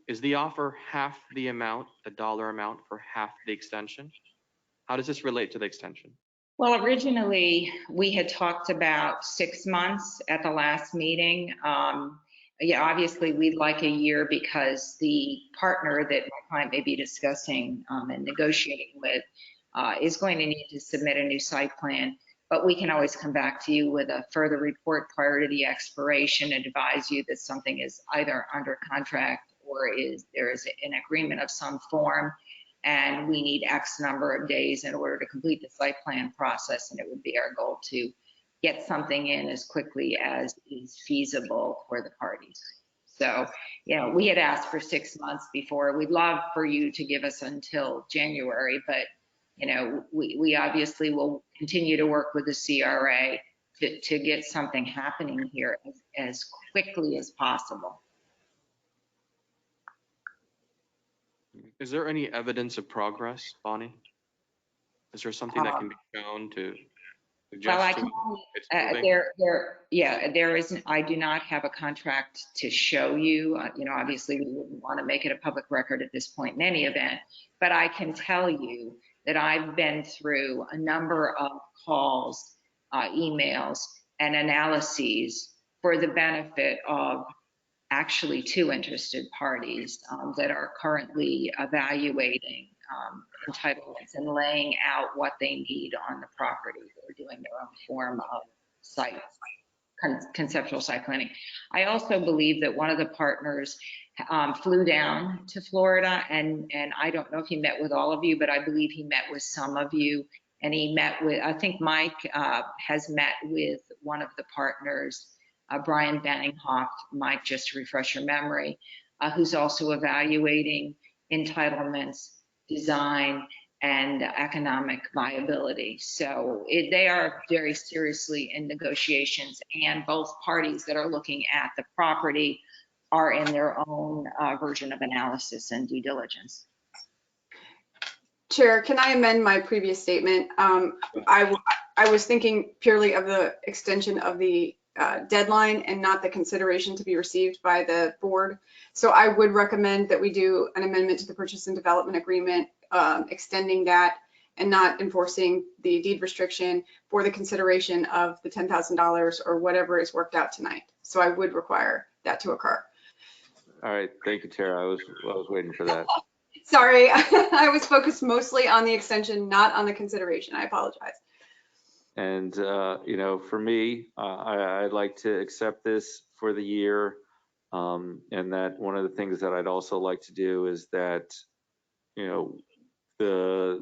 Is the offer half the amount, the dollar amount for half the extension? How does this relate to the extension? Well, originally we had talked about 6 months at the last meeting. Yeah, obviously we'd like a year because the partner that my client may be discussing and negotiating with is going to need to submit a new site plan. But we can always come back to you with a further report prior to the expiration and advise you that something is either under contract or there is an agreement of some form, and we need X number of days in order to complete the site plan process. And it would be our goal to get something in as quickly as is feasible for the parties. So, we had asked for 6 months before. We'd love for you to give us until January, but we obviously will continue to work with the CRA to get something happening here as quickly as possible. Is there any evidence of progress, Bonnie? Is there something that can be shown to suggest? Well, I can there isn't. I do not have a contract to show you. Obviously we wouldn't want to make it a public record at this point in any event, but I can tell you that I've been through a number of calls, emails, and analyses for the benefit of actually 2 interested parties that are currently evaluating entitlements and laying out what they need on the property. They're doing their own form of conceptual site planning. I also believe that one of the partners flew down to Florida, and I don't know if he met with all of you, but I believe he met with some of you, and he met with, I think Mike has met with one of the partners, Brian Banninghoff, Mike, just to refresh your memory, who's also evaluating entitlements, design, and economic viability. So they are very seriously in negotiations, and both parties that are looking at the property are in their own version of analysis and due diligence. Chair, can I amend my previous statement? I was thinking purely of the extension of the deadline and not the consideration to be received by the board. So I would recommend that we do an amendment to the purchase and development agreement, extending that and not enforcing the deed restriction for the consideration of the $10,000 or whatever is worked out tonight. So I would require that to occur. All right, thank you, Tara. I was waiting for that. Sorry, I was focused mostly on the extension, not on the consideration. I apologize. And, for me, I'd like to accept this for the year. And that one of the things that I'd also like to do is that, Mr.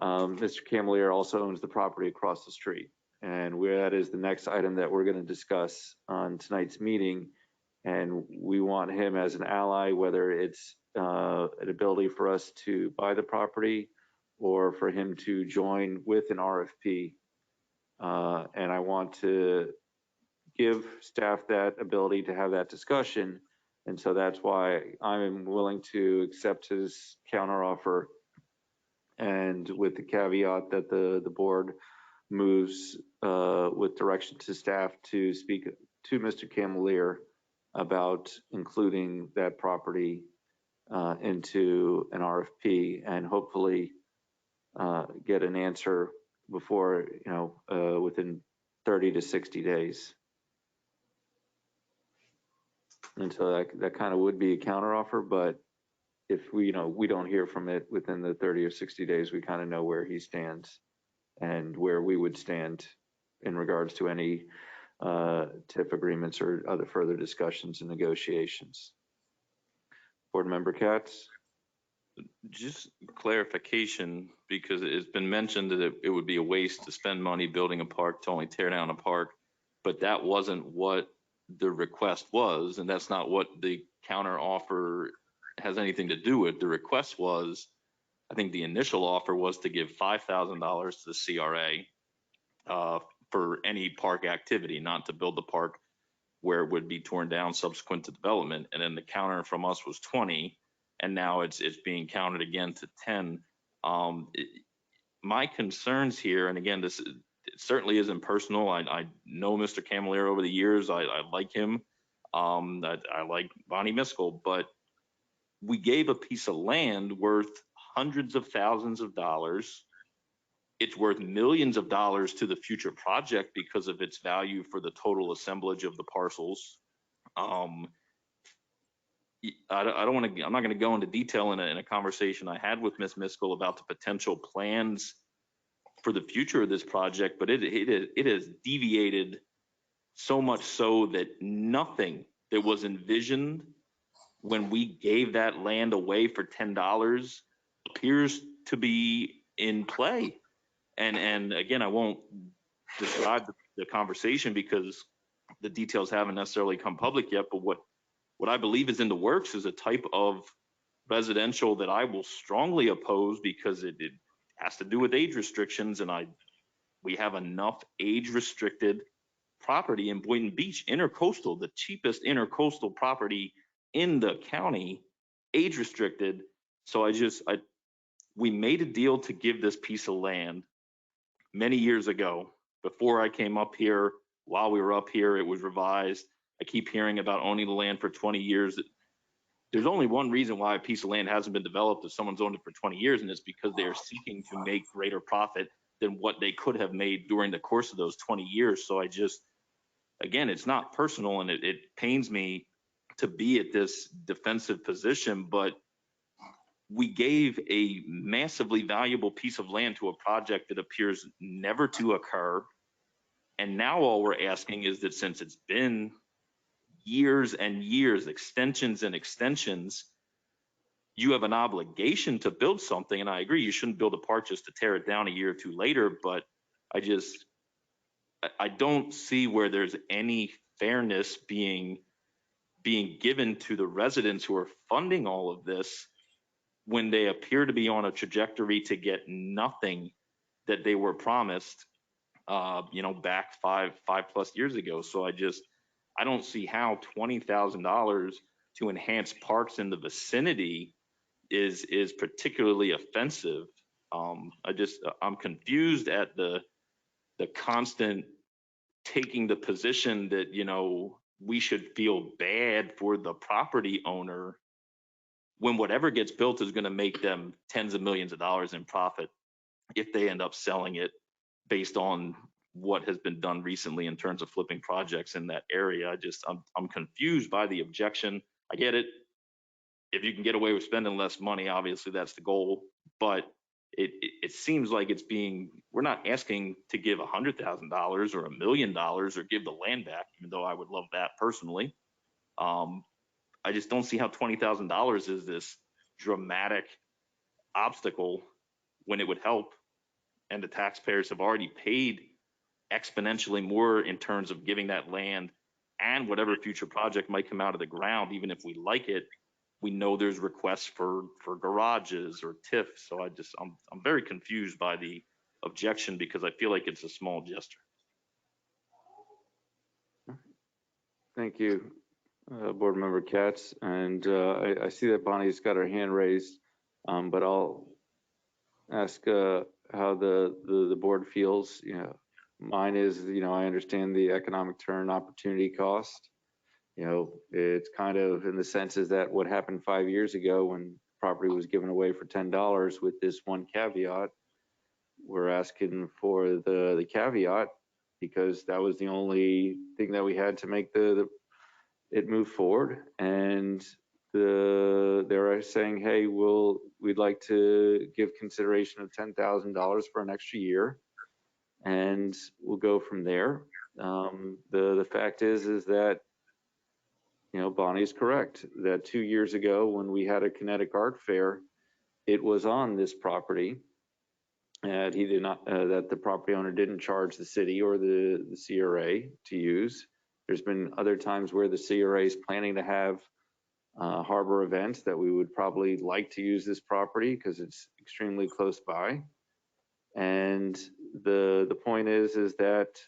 Camelier also owns the property across the street. And that is the next item that we're going to discuss on tonight's meeting. And we want him as an ally, whether it's an ability for us to buy the property or for him to join with an RFP. And I want to give staff that ability to have that discussion. And so that's why I'm willing to accept his counteroffer, and with the caveat that the board moves with direction to staff to speak to Mr. Camelier about including that property into an RFP, and hopefully get an answer before, within 30 to 60 days. And so that kind of would be a counteroffer, but if we don't hear from it within the 30 or 60 days, we kind of know where he stands and where we would stand in regards to any TIF agreements or other further discussions and negotiations. Board Member Katz? Just clarification, because it's been mentioned that it would be a waste to spend money building a park to only tear down a park, but that wasn't what the request was, and that's not what the counter offer has anything to do with. The request was, I think the initial offer was to give $5,000 to the CRA for any park activity, not to build the park where it would be torn down subsequent to development. And then the counter from us was 20, and now it's being counted again to 10. My concerns here, and again, this it certainly isn't personal. I know Mr. Camelier over the years. I like him. I like Bonnie Miskell, but we gave a piece of land worth hundreds of thousands of dollars. It's worth millions of dollars to the future project because of its value for the total assemblage of the parcels. I don't want to. I'm not going to go into detail in a conversation I had with Ms. Miskell about the potential plans for the future of this project, but it has deviated so much so that nothing that was envisioned when we gave that land away for $10 appears to be in play. And again, I won't describe the conversation because the details haven't necessarily come public yet, but what I believe is in the works is a type of residential that I will strongly oppose because it has to do with age restrictions, and we have enough age restricted property in Boynton Beach, intercoastal, the cheapest intercoastal property in the county, age restricted. So we made a deal to give this piece of land many years ago. Before I came up here, while we were up here, it was revised. I keep hearing about owning the land for 20 years. There's only one reason why a piece of land hasn't been developed if someone's owned it for 20 years, and it's because they are seeking to make greater profit than what they could have made during the course of those 20 years. So again, it's not personal, and it pains me to be at this defensive position, but we gave a massively valuable piece of land to a project that appears never to occur. And now all we're asking is that since it's been years and years, extensions and extensions, you have an obligation to build something. And I agree, you shouldn't build a park just to tear it down a year or two later, but I don't see where there's any fairness being given to the residents who are funding all of this when they appear to be on a trajectory to get nothing that they were promised, back five plus years ago. So I don't see how $20,000 to enhance parks in the vicinity is particularly offensive. I'm confused at the constant taking the position that, we should feel bad for the property owner when whatever gets built is going to make them tens of millions of dollars in profit if they end up selling it based on what has been done recently in terms of flipping projects in that area. I'm confused by the objection. I get it. If you can get away with spending less money, obviously that's the goal, but it seems like we're not asking to give $100,000 or $1 million or give the land back, even though I would love that personally. I just don't see how $20,000 is this dramatic obstacle when it would help. And the taxpayers have already paid exponentially more in terms of giving that land and whatever future project might come out of the ground, even if we like it, we know there's requests for garages or TIF. So I'm very confused by the objection because I feel like it's a small gesture. Thank you, Board Member Katz. And I see that Bonnie's got her hand raised, but I'll ask how the board feels. Mine is, I understand the economic turn opportunity cost. It's kind of in the sense is that what happened 5 years ago when property was given away for $10 with this one caveat. We're asking for the caveat because that was the only thing that we had to make it move forward. And they're saying, hey, we'd like to give consideration of $10,000 for an extra year, and we'll go from there. The fact is that Bonnie's correct that 2 years ago when we had a kinetic art fair, it was on this property, and he did not that the property owner didn't charge the city or the CRA to use. There's been other times where the CRA is planning to have harbor events that we would probably like to use this property because it's extremely close by. And the point is that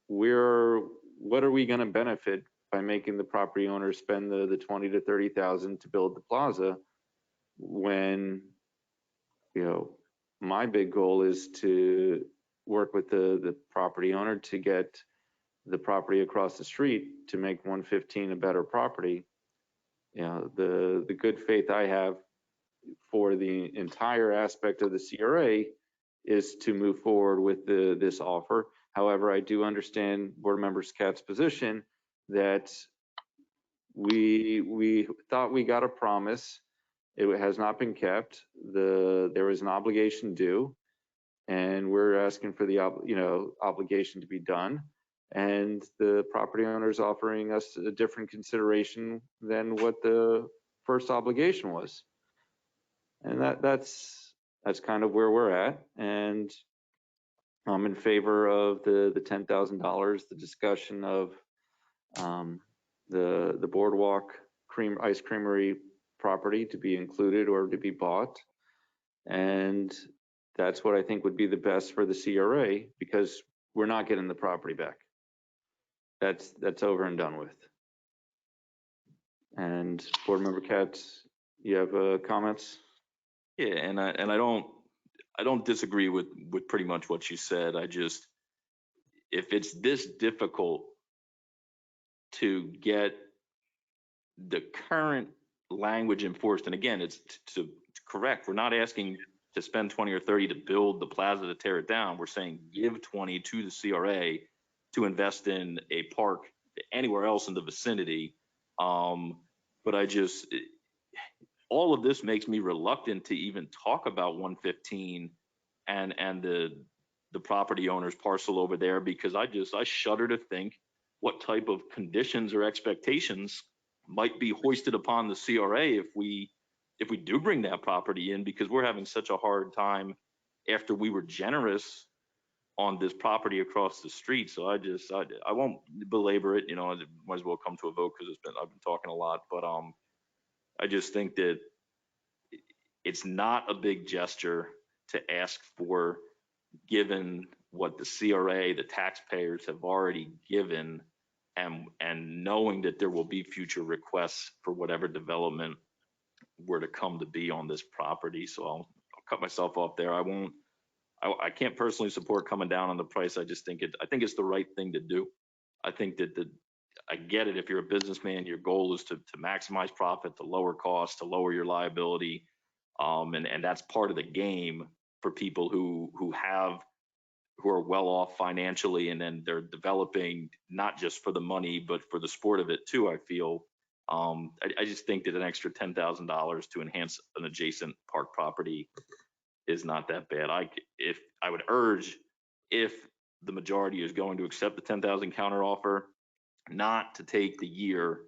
what are we going to benefit by making the property owner spend the $20,000 to $30,000 to build the plaza when my big goal is to work with the property owner to get the property across the street to make 115 a better property. The good faith I have for the entire aspect of the CRA is to move forward with this offer. However, I do understand Board Member Katz's position that we thought we got a promise. It has not been kept. There was an obligation due, and we're asking for the obligation to be done. And the property owner is offering us a different consideration than what the first obligation was. And that's kind of where we're at. And I'm in favor of the $10,000, the discussion of the boardwalk ice creamery property to be included or to be bought. And that's what I think would be the best for the CRA, because we're not getting the property back. That's over and done with. And Board Member Katz, you have comments? Yeah, and I don't disagree with pretty much what you said. If it's this difficult to get the current language enforced, and again, it's to correct, we're not asking to spend 20 or 30 to build the plaza to tear it down. We're saying give 20 to the CRA to invest in a park anywhere else in the vicinity. But all of this makes me reluctant to even talk about 115 and the property owner's parcel over there, because I shudder to think what type of conditions or expectations might be hoisted upon the CRA if we do bring that property in, because we're having such a hard time after we were generous on this property across the street. So I won't belabor it, it might as well come to a vote because I've been talking a lot, but I just think that it's not a big gesture to ask for, given what the CRA, the taxpayers have already given, and knowing that there will be future requests for whatever development were to come to be on this property. So I'll cut myself off there. I can't personally support coming down on the price. I think it's the right thing to do. I think that I get it. If you're a businessman, your goal is to maximize profit, to lower costs, to lower your liability. And that's part of the game for people who are well off financially, and then they're developing not just for the money, but for the sport of it too, I feel. I just think that an extra $10,000 to enhance an adjacent park property is not that bad. I would urge, if the majority is going to accept the 10,000 counter offer, not to take the year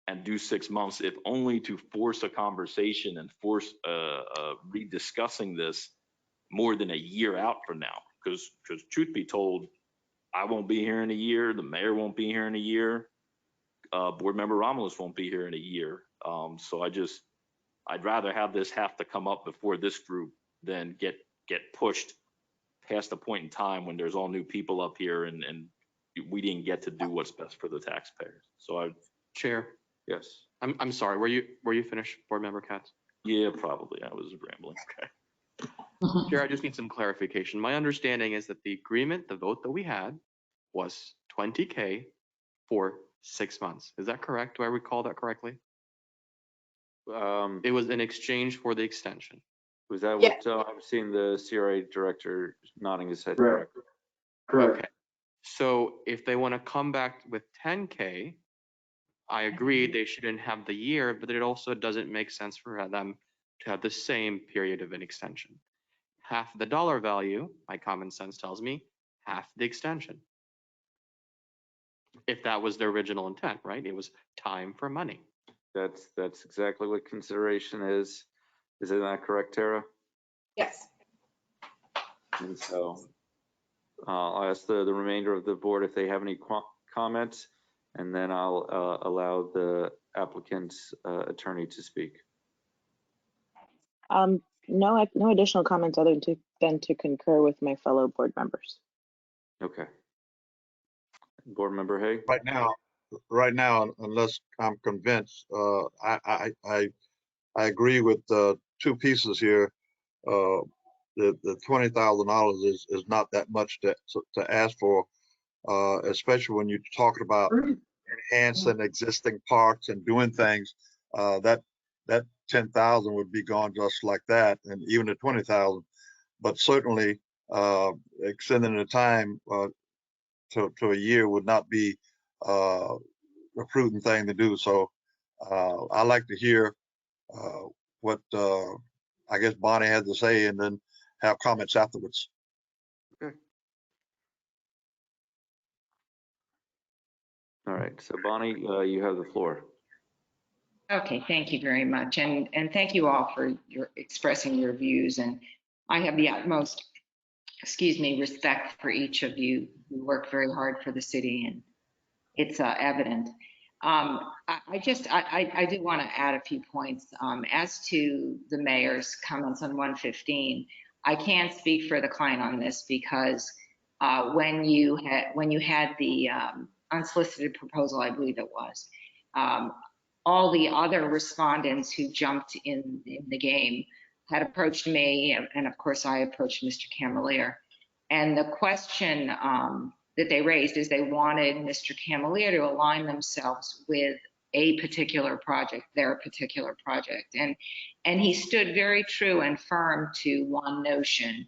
and do 6 months, if only to force a conversation and force rediscussing this more than a year out from now. Because truth be told, I won't be here in a year. The mayor won't be here in a year. Board Member Romulus won't be here in a year. So I'd rather have this have to come up before this group than get pushed past the point in time when there's all new people up here and we didn't get to do what's best for the taxpayers. So Chair, yes. I'm sorry, were you finished, Board Member Katz? Yeah, probably. I was rambling. Okay. Chair, I just need some clarification. My understanding is that the agreement, the vote that we had was $20K for 6 months. Is that correct? Do I recall that correctly? It was in exchange for the extension. Was that what I'm seeing the CRA director nodding his head? Correct. Correct. Okay. So if they want to come back with 10K, I agree they shouldn't have the year, but it also doesn't make sense for them to have the same period of an extension. Half the dollar value, my common sense tells me, half the extension. If that was their original intent, right? It was time for money. That's exactly what consideration is. Is it not correct, Tara? Yes. And so I'll ask the remainder of the board if they have any comments, and then I'll allow the applicant's attorney to speak. No additional comments other than to concur with my fellow board members. Okay. Board Member Hay? Right now, unless I'm convinced, I agree with two pieces here. The $20,000 is not that much to ask for, especially when you're talking about enhancing existing parks and doing things. That 10,000 would be gone just like that, and even the 20,000. But certainly, extending the time to a year would not be a prudent thing to do. So I like to hear what I guess Bonnie had to say, and then have comments afterwards. Okay. All right. So Bonnie, you have the floor. Okay, thank you very much. And thank you all for expressing your views. And I have the utmost, respect for each of you who work very hard for the city, and it's evident. I do want to add a few points. As to the mayor's comments on 115, I can't speak for the client on this because when you had the unsolicited proposal, I believe it was, all the other respondents who jumped in the game had approached me, and of course I approached Mr. Camilleri. And the question that they raised is they wanted Mr. Camilleri to align themselves with a particular project, their particular project. And he stood very true and firm to one notion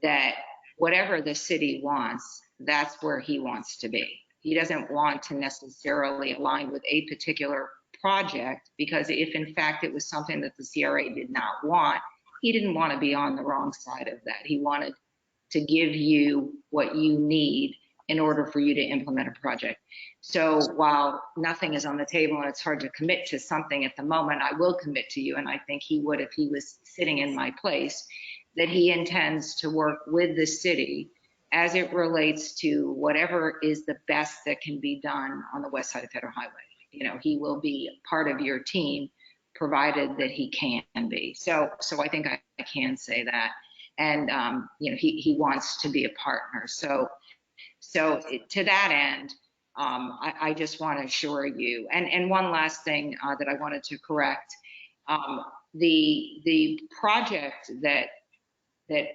that whatever the city wants, that's where he wants to be. He doesn't want to necessarily align with a particular project, because if in fact it was something that the CRA did not want, he didn't want to be on the wrong side of that. He wanted to give you what you need in order for you to implement a project. So while nothing is on the table and it's hard to commit to something at the moment, I will commit to you, and I think he would if he was sitting in my place, that he intends to work with the city as it relates to whatever is the best that can be done on the west side of Federal Highway. You know, he will be part of your team, provided that he can be. So I think I can say that. And, he wants to be a partner. So to that end, I just want to assure you. And one last thing that I wanted to correct, the project that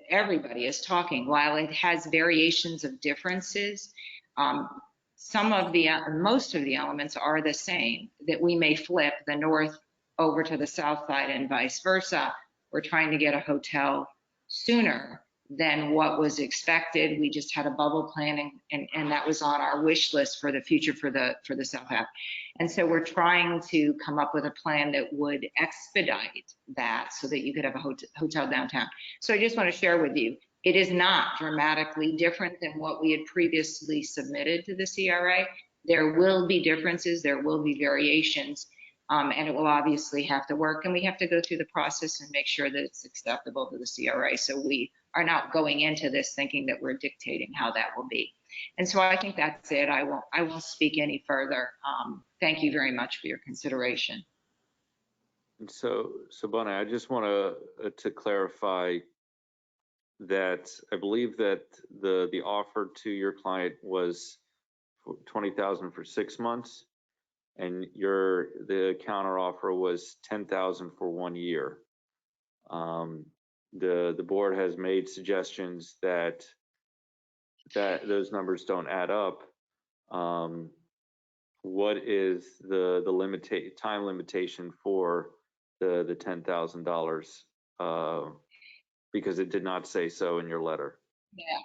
everybody is talking, while it has variations of differences, most of the elements are the same, that we may flip the north over to the south side and vice versa. We're trying to get a hotel sooner than what was expected. We just had a bubble planning, and that was on our wish list for the future for the South Half. And so we're trying to come up with a plan that would expedite that so that you could have a hotel downtown. So I just want to share with you, it is not dramatically different than what we had previously submitted to the CRA. There will be differences, there will be variations, and it will obviously have to work, and we have to go through the process and make sure that it's acceptable to the CRA. So we are not going into this thinking that we're dictating how that will be. And so I think that's it. I won't speak any further. Thank you very much for your consideration. And so Bonnie, I just want to clarify that I believe that the offer to your client was $20,000 for 6 months, and the counter offer was $10,000 for 1 year. The board has made suggestions that those numbers don't add up. What is the time limitation for the $10,000? Because it did not say so in your letter. Yeah.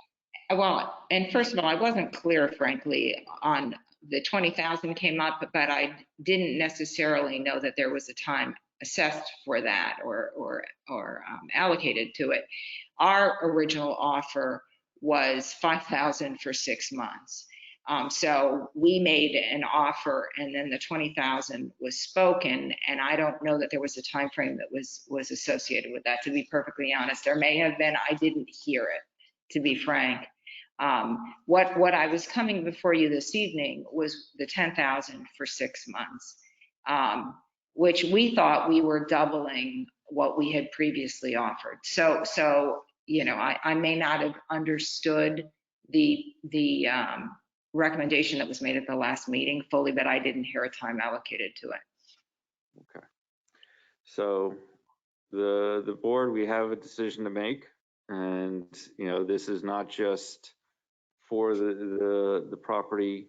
Well, and first of all, I wasn't clear, frankly, on the 20,000 came up, but I didn't necessarily know that there was a time assessed for that or allocated to it. Our original offer was 5,000 for 6 months. So we made an offer, and then the 20,000 was spoken, and I don't know that there was a time frame that was associated with that. To be perfectly honest, there may have been. I didn't hear it, to be frank. What I was coming before you this evening was the 10,000 for 6 months, which we thought we were doubling what we had previously offered. So you know, I may not have understood the recommendation that was made at the last meeting fully, but I didn't hear a time allocated to it. Okay. So the board, we have a decision to make, and you know, this is not just for the property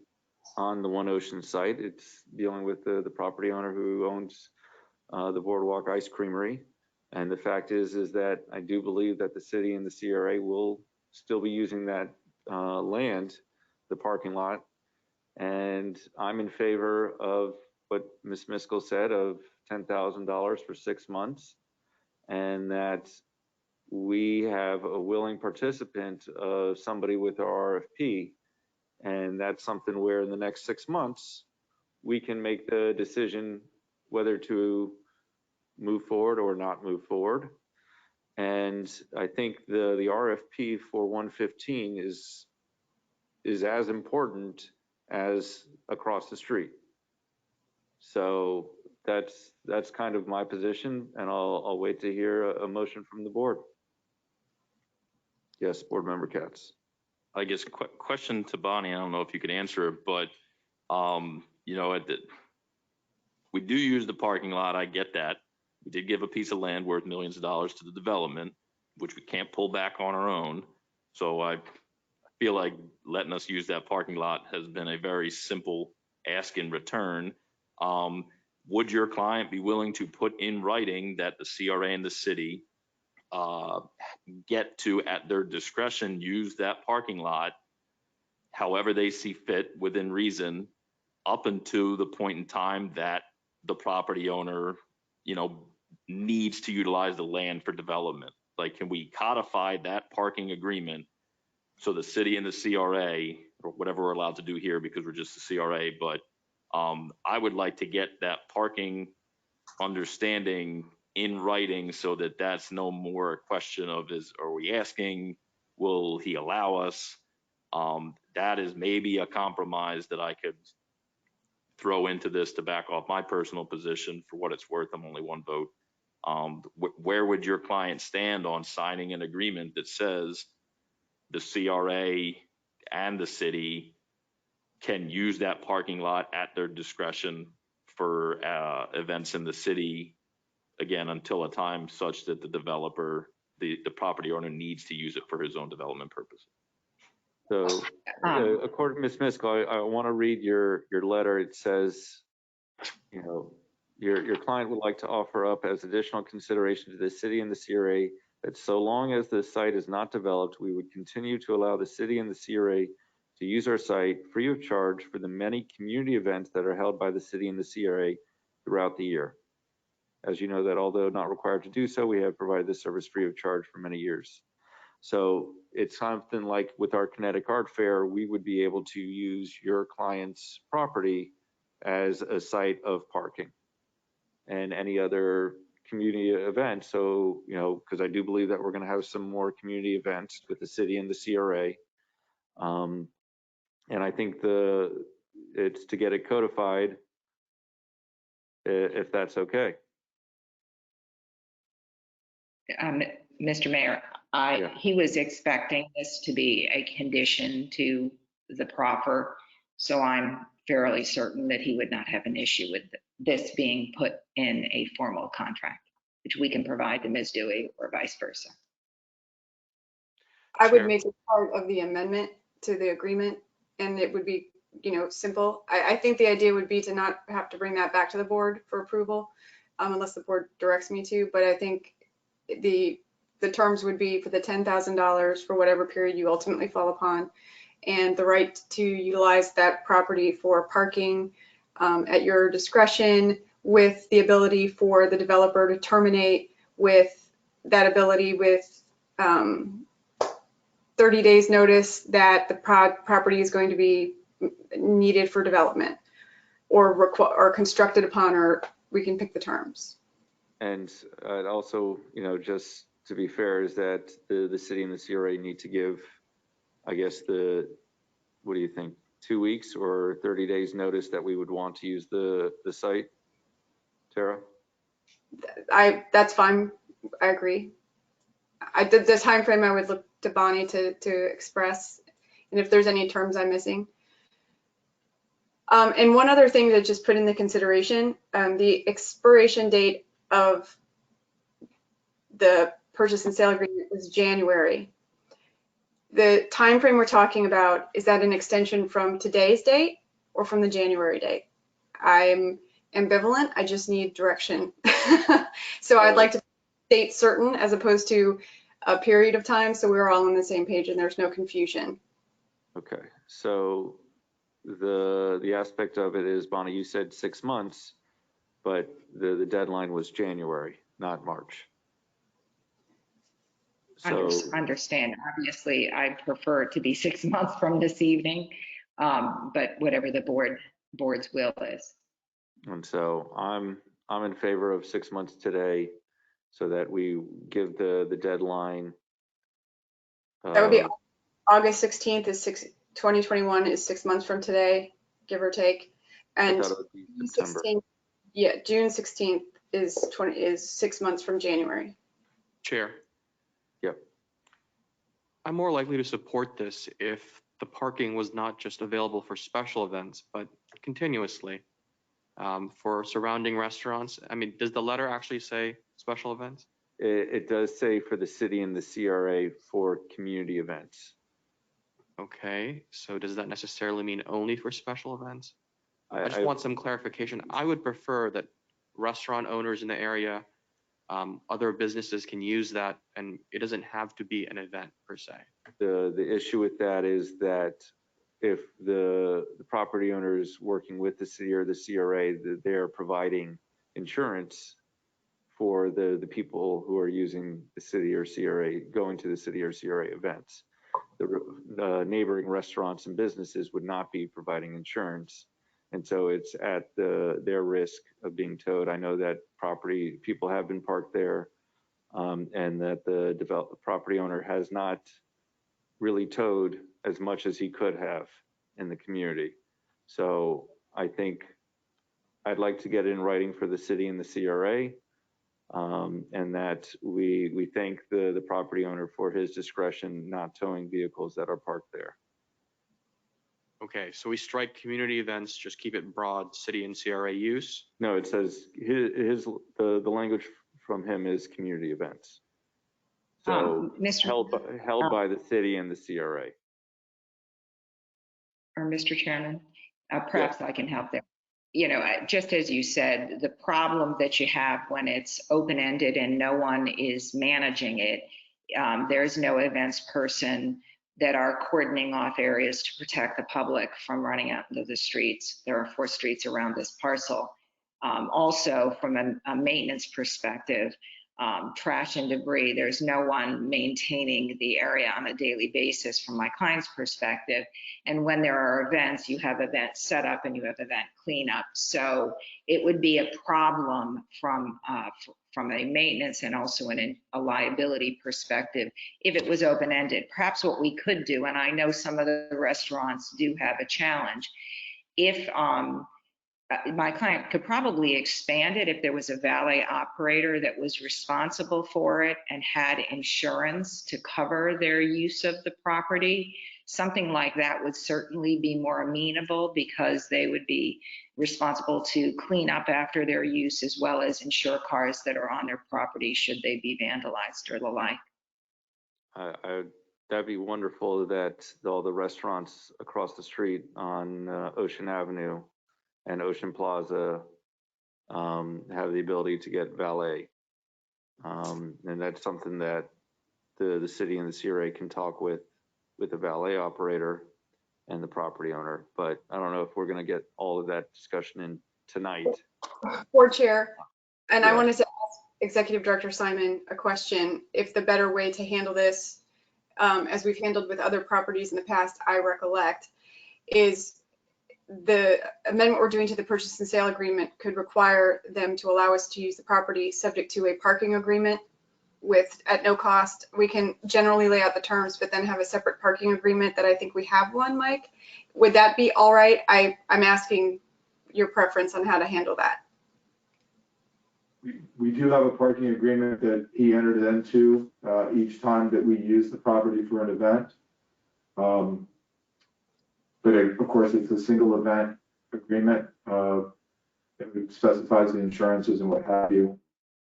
on the One Ocean site. It's dealing with the property owner who owns the Boardwalk Ice Creamery. And the fact is that I do believe that the city and the CRA will still be using that land, the parking lot. And I'm in favor of what Ms. Miskell said of $10,000 for 6 months, and that we have a willing participant, somebody with our RFP. And that's something where in the next 6 months, we can make the decision whether to move forward or not move forward. And I think the RFP for 115 is as important as across the street. So that's kind of my position, and I'll wait to hear a motion from the board. Yes, Board Member Katz. I guess question to Bonnie, I don't know if you could answer it, but you know, we do use the parking lot, I get that. We did give a piece of land worth millions of dollars to the development, which we can't pull back on our own. So I feel like letting us use that parking lot has been a very simple ask in return. Would your client be willing to put in writing that the CRA and the city get to, at their discretion, use that parking lot however they see fit within reason, up until the point in time that the property owner, you know, needs to utilize the land for development? Like, can we codify that parking agreement so the city and the CRA, or whatever we're allowed to do here because we're just the CRA, but I would like to get that parking understanding in writing so that that's no more a question of are we asking, will he allow us? That is maybe a compromise that I could throw into this to back off my personal position. For what it's worth, I'm only one vote. Where would your client stand on signing an agreement that says the CRA and the city can use that parking lot at their discretion for events in the city, again, until a time such that the developer, the property owner, needs to use it for his own development purposes? So according to Ms. Miskell, I want to read your letter. It says, you know, your client would like to offer up as additional consideration to the city and the CRA that so long as the site is not developed, we would continue to allow the city and the CRA to use our site free of charge for the many community events that are held by the city and the CRA throughout the year. As you know, that although not required to do so, we have provided this service free of charge for many years. So it's something like with our Kinetic Art Fair, we would be able to use your client's property as a site of parking and any other community event. So, you know, because I do believe that we're going to have some more community events with the city and the CRA. And I think it's to get it codified, if that's okay. Mr. Mayor, he was expecting this to be a condition to the proffer, so I'm fairly certain that he would not have an issue with this being put in a formal contract, which we can provide to Ms. Dewey or vice versa. I would make it part of the amendment to the agreement, and it would be, simple. I think the idea would be to not have to bring that back to the board for approval, unless the board directs me to. But I think the terms would be for the $10,000 for whatever period you ultimately fall upon, and the right to utilize that property for parking at your discretion, with the ability for the developer to terminate with that ability with 30 days notice that the property is going to be needed for development or constructed upon, or we can pick the terms. And also, just to be fair, is that the city and the CRA need to give, I guess, what do you think, 2 weeks or 30 days notice that we would want to use the site? Tara? That's fine. I agree. The time frame I would look to Bonnie to express, and if there's any terms I'm missing. And one other thing to just put in the consideration, the expiration date of the purchase and sale agreement is January. The time frame we're talking about, is that an extension from today's date or from the January date? I'm ambivalent. I just need direction. So I'd like to state certain as opposed to a period of time, so we're all on the same page and there's no confusion. Okay, so the aspect of it is, Bonnie, you said 6 months, but the deadline was January, not March. So Understand. Obviously, I prefer it to be 6 months from this evening, but whatever the board's will is. And so I'm in favor of 6 months today, so that we give the deadline. That would be August 16th 2021 is 6 months from today, give or take. And June 16th, yeah, June 16th is 6 months from January. Chair. Yep. I'm more likely to support this if the parking was not just available for special events, but continuously for surrounding restaurants. I mean, does the letter actually say special events? It does say for the city and the CRA for community events. Okay, so does that necessarily mean only for special events? I just want some clarification. I would prefer that restaurant owners in the area, other businesses can use that, and it doesn't have to be an event per se. The issue with that is that if the property owner is working with the city or the CRA, they're providing insurance for the people who are using the city or CRA, going to the city or CRA events. The neighboring restaurants and businesses would not be providing insurance. And so it's at their risk of being towed. I know that people have been parked there, and that the property owner has not really towed as much as he could have in the community. So I think I'd like to get it in writing for the city and the CRA, and that we thank the property owner for his discretion not towing vehicles that are parked there. Okay, so we strike community events, just keep it broad, city and CRA use? No, it says the language from him is community events. So held by the city and the CRA. Or Mr. Chairman, perhaps I can help there. You know, just as you said, the problem that you have when it's open-ended and no one is managing it, there's no events person that are cordoning off areas to protect the public from running out into the streets. There are 4 streets around this parcel. Also, from a maintenance perspective, trash and debris. There's no one maintaining the area on a daily basis from my client's perspective. And when there are events, you have event setup and you have event cleanup. So it would be a problem from a maintenance and also a liability perspective if it was open-ended. Perhaps what we could do, and I know some of the restaurants do have a challenge, if my client could probably expand it if there was a valet operator that was responsible for it and had insurance to cover their use of the property. Something like that would certainly be more amenable because they would be responsible to clean up after their use as well as insure cars that are on their property should they be vandalized or the like. That'd be wonderful that all the restaurants across the street on Ocean Avenue and Ocean Plaza have the ability to get valet. And that's something that the city and the CRA can talk with the valet operator and the property owner. But I don't know if we're going to get all of that discussion in tonight. Board Chair, and I Yeah. wanted to ask Executive Director Simon a question. If the better way to handle this, as we've handled with other properties in the past, I recollect, is the amendment we're doing to the purchase and sale agreement could require them to allow us to use the property subject to a parking agreement at no cost. We can generally lay out the terms, but then have a separate parking agreement that I think we have one, Mike. Would that be all right? I'm asking your preference on how to handle that. We do have a parking agreement that he entered into each time that we use the property for an event. But of course, it's a single event agreement. It specifies the insurances and what have you,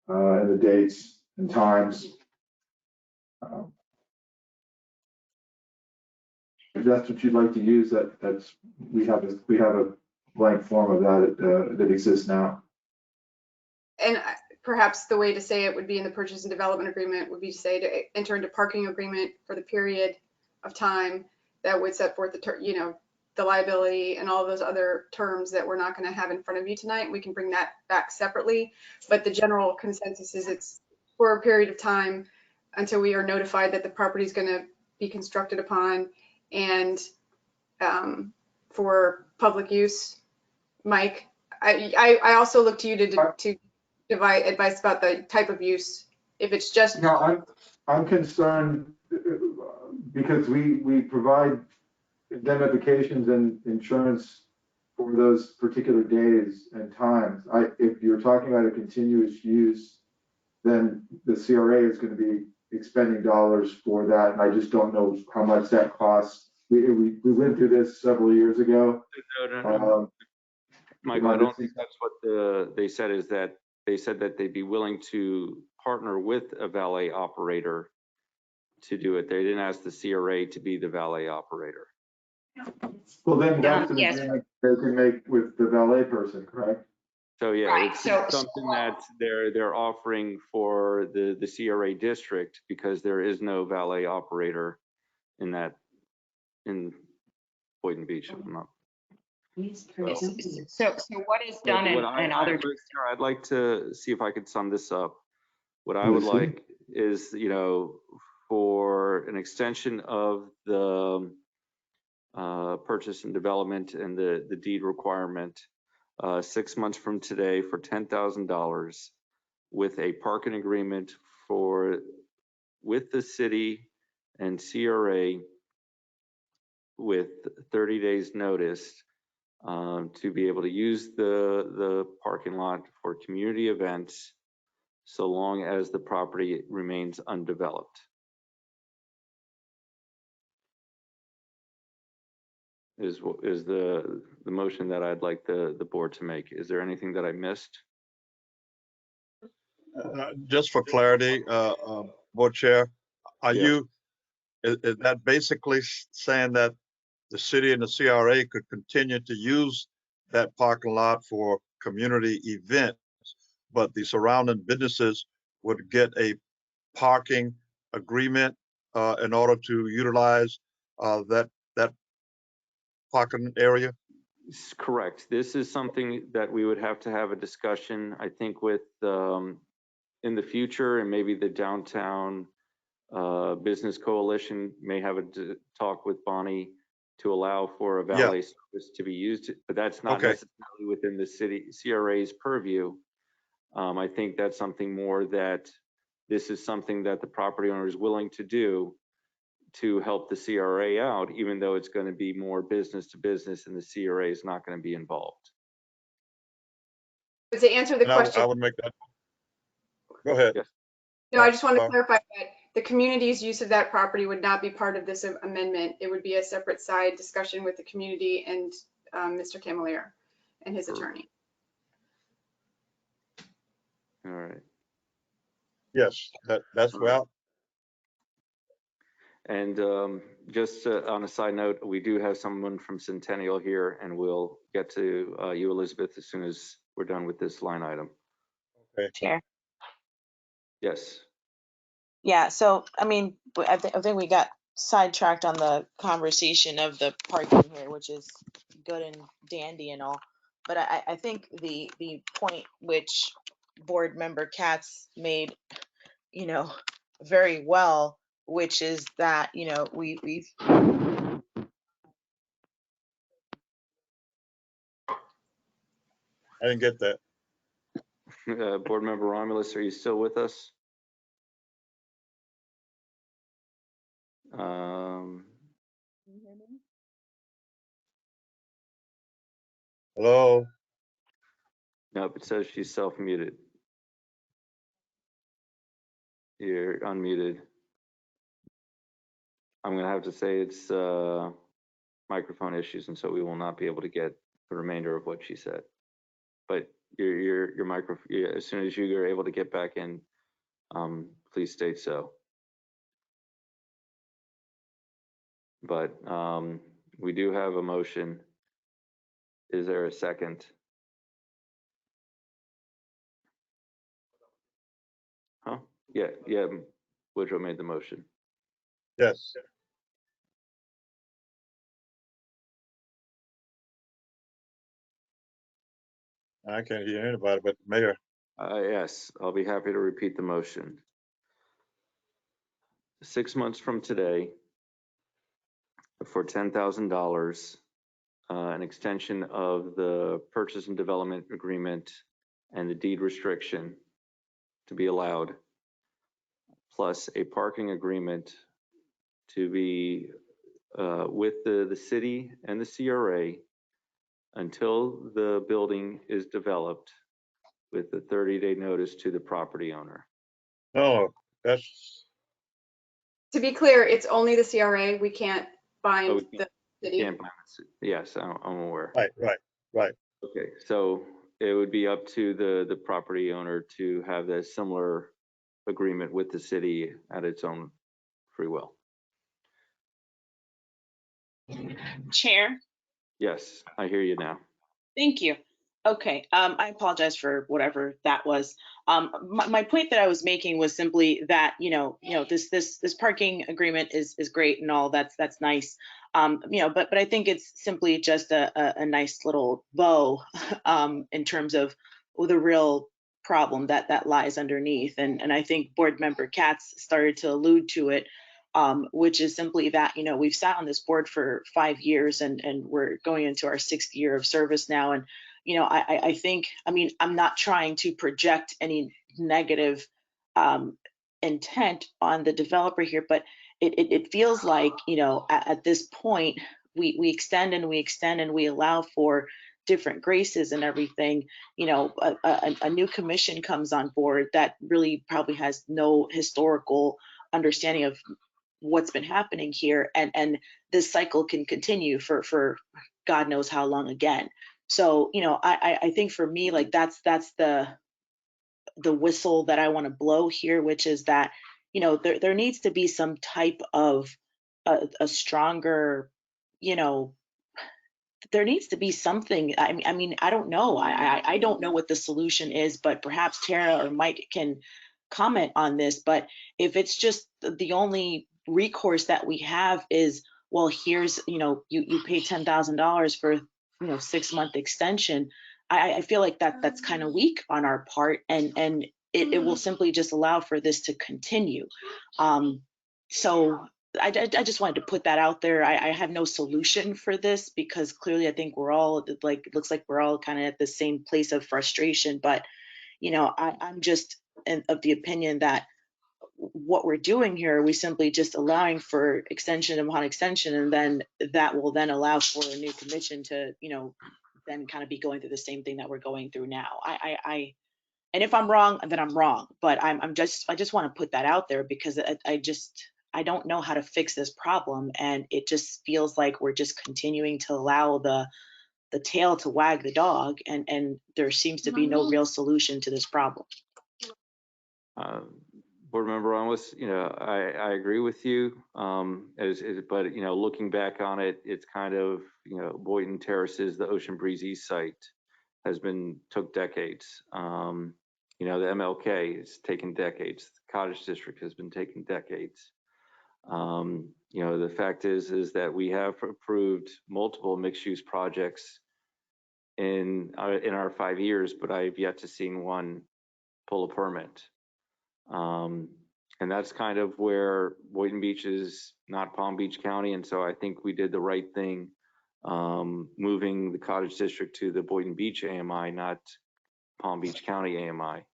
and the dates and times. If that's what you'd like to use, we have a blank form of that that exists now. And perhaps the way to say it would be in the purchase and development agreement would be to say to enter into parking agreement for the period of time that would set forth the liability and all those other terms that we're not going to have in front of you tonight. We can bring that back separately, but the general consensus is it's for a period of time until we are notified that the property is going to be constructed upon and for public use. Mike, I also look to you to provide advice about the type of use. If it's just No, I'm concerned because we provide indemnifications and insurance for those particular days and times. If you're talking about a continuous use, then the CRA is going to be expending dollars for that, and I just don't know how much that costs. We went through this several years ago. No. Michael, I don't think that's what they said. Is that they said that they'd be willing to partner with a valet operator to do it. They didn't ask the CRA to be the valet operator. Well, then that's an agreement they can make with the valet person, correct? So yeah, Right, it's so- something that they're offering for the CRA district because there is no valet operator in Boynton Beach. If I'm not. So what is done in other? I'd like to see if I could sum this up. What I would like is, for an extension of the purchase and development and the deed requirement, 6 months from today for $10,000 with a parking agreement with the city and CRA with 30 days notice to be able to use the parking lot for community events so long as the property remains undeveloped. Is the motion that I'd like the board to make. Is there anything that I missed? Just for clarity, Board Chair, is that basically saying that the city and the CRA could continue to use that parking lot for community events, but the surrounding businesses would get a parking agreement in order to utilize that parking area? Correct. This is something that we would have to have a discussion, I think, with in the future, and maybe the downtown business coalition may have a talk with Bonnie to allow for a valet service to be used, but that's not necessarily within the city CRA's purview. I think that's something more that this is something that the property owner is willing to do to help the CRA out, even though it's going to be more business to business and the CRA is not going to be involved. But to answer the question, I would make that. Go ahead. Yes. No, I just want to clarify that the community's use of that property would not be part of this amendment. It would be a separate side discussion with the community and Mr. Camilleri and his attorney. All right. Yes, that's well. And just on a side note, we do have someone from Centennial here, and we'll get to you, Elizabeth, as soon as we're done with this line item. Okay. Chair. Yes. Yeah, so I mean, I think we got sidetracked on the conversation of the parking here, which is good and dandy and all. But I think the point which board member Katz made, you know, very well, which is that, you know, we've I didn't get that. Board member Romulus, are you still with us? Hello. Nope, it says she's self-muted. You're unmuted. I'm gonna have to say it's microphone issues, and so we will not be able to get the remainder of what she said. But your microphone, as soon as you are able to get back in, please state so. But we do have a motion. Is there a second? Huh? Yeah, Woodrow made the motion. Yes. I can't hear anybody but the mayor. Yes, I'll be happy to repeat the motion. 6 months from today, for $10,000, an extension of the purchase and development agreement and the deed restriction to be allowed, plus a parking agreement to be with the city and the CRA until the building is developed, with a 30-day notice to the property owner. No, that's. To be clear, it's only the CRA. We can't bind the city. Can't bind the city. Yes, I'm aware. Right. Okay, so it would be up to the property owner to have that similar agreement with the city at its own free will. Chair. Yes, I hear you now. Thank you. Okay, I apologize for whatever that was. My point that I was making was simply that, this parking agreement is great and all, that's nice. But I think it's simply just a nice little bow in terms of the real problem that lies underneath. And I think board member Katz started to allude to it, which is simply that, we've sat on this board for 5 years and we're going into our 6th year of service now. And I think, I'm not trying to project any negative intent on the developer here, but it feels like, at this point, we extend and we allow for different graces and everything. A new commission comes on board that really probably has no historical understanding of what's been happening here, and this cycle can continue for God knows how long again. So, I think for me, like that's the whistle that I want to blow here, which is that, there needs to be some type of a stronger, there needs to be something. I mean, I don't know. I don't know what the solution is, but perhaps Tara or Mike can comment on this. But if it's just the only recourse that we have is, well, here's, you pay $10,000 for 6-month extension. I feel like that's kind of weak on our part. And it will simply just allow for this to continue. So I just wanted to put that out there. I have no solution for this because clearly I think we're all like, it looks like we're all kind of at the same place of frustration. But, you know, I'm just of the opinion that what we're doing here, we simply just allowing for extension upon extension, and then that will then allow for a new commission to, you know, then kind of be going through the same thing that we're going through now. And if I'm wrong, then I'm wrong. But I just want to put that out there because I don't know how to fix this problem, and it just feels like we're just continuing to allow the tail to wag the dog, and there seems to be no real solution to this problem. Board Member Ramos, you know, I agree with you. But you know, looking back on it, it's kind of, you know, Boynton Terraces, the Ocean Breeze East site, took decades. You know, the MLK has taken decades. The Cottage District has been taking decades. You know, the fact is that we have approved multiple mixed-use projects in our 5 years, but I've yet to see one pull a permit. And that's kind of where Boynton Beach is not Palm Beach County, and so I think we did the right thing, moving the Cottage District to the Boynton Beach AMI, not Palm Beach County AMI.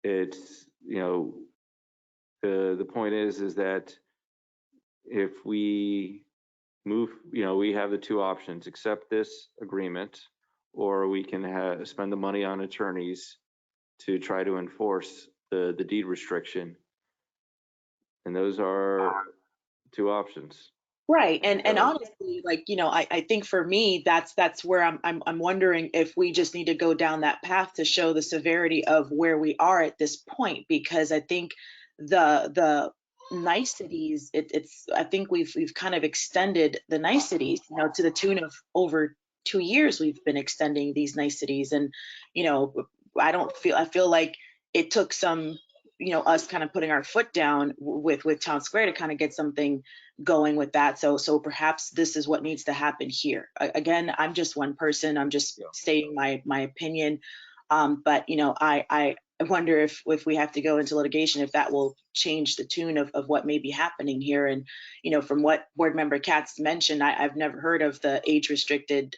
It's, you know, the point is that if we move, you know, we have the two options: accept this agreement, or we can spend the money on attorneys to try to enforce the deed restriction. And those are two options. Right. And honestly, like, you know, I think for me, that's where I'm wondering if we just need to go down that path to show the severity of where we are at this point, because I think the niceties, I think we've kind of extended the niceties, you know, to the tune of over 2 years we've been extending these niceties. And, you know, I feel like it took some, you know, us kind of putting our foot down with Town Square to kind of get something going with that. So perhaps this is what needs to happen here. Again, I'm just one person. I'm just stating my opinion. But, you know, I wonder if we have to go into litigation, if that will change the tune of what may be happening here. And, you know, from what Board Member Katz mentioned, I've never heard of the age restricted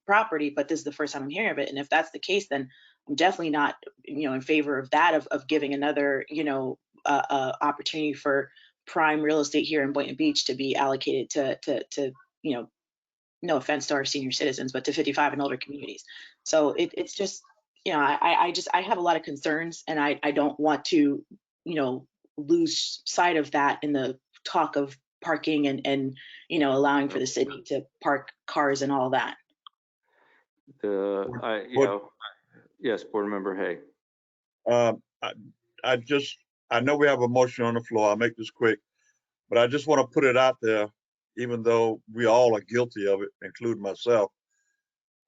property, but this is the first time I'm hearing of it. And if that's the case, then I'm definitely not, you know, in favor of that, of giving another, you know, opportunity for prime real estate here in Boynton Beach to be allocated to, you know, no offense to our senior citizens, but to 55 and older communities. So it's just, you know, I have a lot of concerns, and I don't want to, you know, lose sight of that in the talk of parking and you know, allowing for the city to park cars and all that. Yes, Board Member Hay. I know we have a motion on the floor. I'll make this quick, but I just want to put it out there, even though we all are guilty of it, including myself.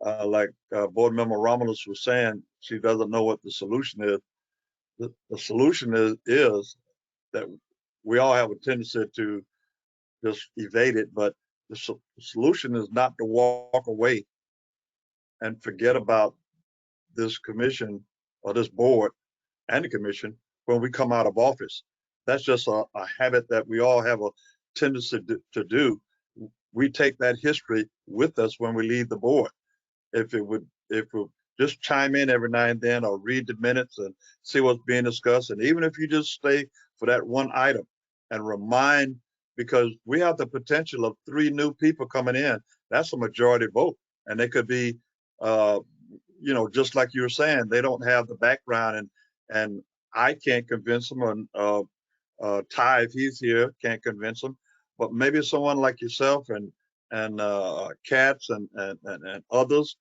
Like Board Member Romulus was saying, she doesn't know what the solution is. The solution is that we all have a tendency to just evade it, but the solution is not to walk away and forget about this commission or this board and the commission when we come out of office. That's just a habit that we all have a tendency to do. We take that history with us when we leave the board. If we just chime in every now and then, or read the minutes and see what's being discussed, and even if you just stay for that one item and remind, because we have the potential of 3 new people coming in, that's a majority vote, and they could be, you know, just like you were saying, they don't have the background, and I can't convince them, and Ty, if he's here, can't convince them, but maybe someone like yourself and Katz and others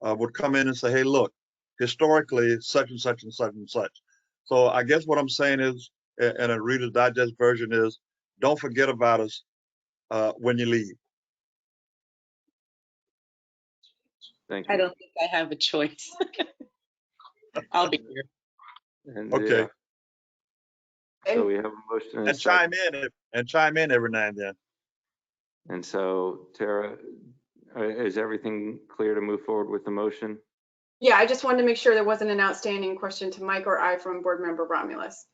would come in and say, hey, look, historically, such and such and such and such. So I guess what I'm saying is, in a Reader's Digest version, is don't forget about us when you leave. Thank you. I don't think I have a choice. I'll be here. And, okay. So we have a motion And chime in every now and then. And so, Tara, is everything clear to move forward with the motion? Yeah, I just wanted to make sure there wasn't an outstanding question to Mike or I from Board Member Romulus.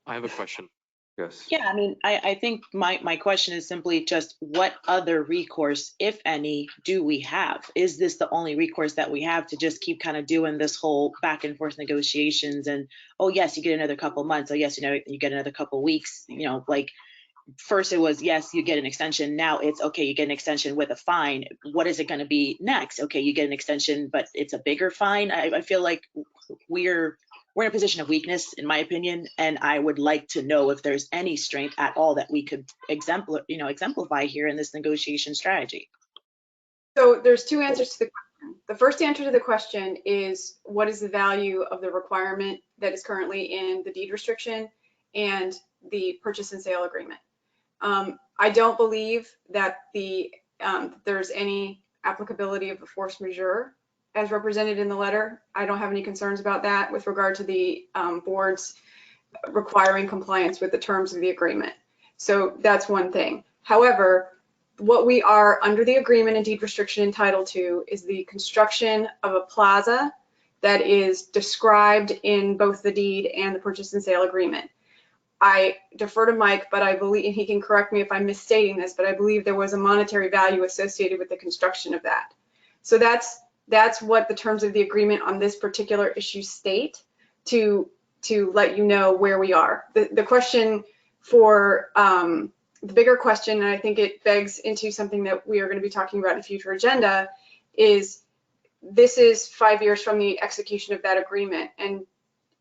I have a question. Yes. Yeah, I mean, I think my question is simply just what other recourse, if any, do we have? Is this the only recourse that we have to just keep kind of doing this whole back and forth negotiations and, oh yes, you get another couple months, oh yes, you get another couple weeks, like first it was, yes, you get an extension. Now it's, okay, you get an extension with a fine. What is it going to be next? Okay, you get an extension, but it's a bigger fine. I feel like we're in a position of weakness, in my opinion, and I would like to know if there's any strength at all that we could exemplify here in this negotiation strategy. So there's two answers to the question. The first answer to the question is, what is the value of the requirement that is currently in the deed restriction and the purchase and sale agreement? I don't believe that there's any applicability of the force majeure as represented in the letter. I don't have any concerns about that with regard to the board's requiring compliance with the terms of the agreement. So that's one thing. However, what we are under the agreement and deed restriction entitled to is the construction of a plaza that is described in both the deed and the purchase and sale agreement. I defer to Mike, but I believe, and he can correct me if I'm misstating this, but I believe there was a monetary value associated with the construction of that. So that's what the terms of the agreement on this particular issue state, to let you know where we are. The question for the bigger question, and I think it begs into something that we are going to be talking about in a future agenda, is this is 5 years from the execution of that agreement.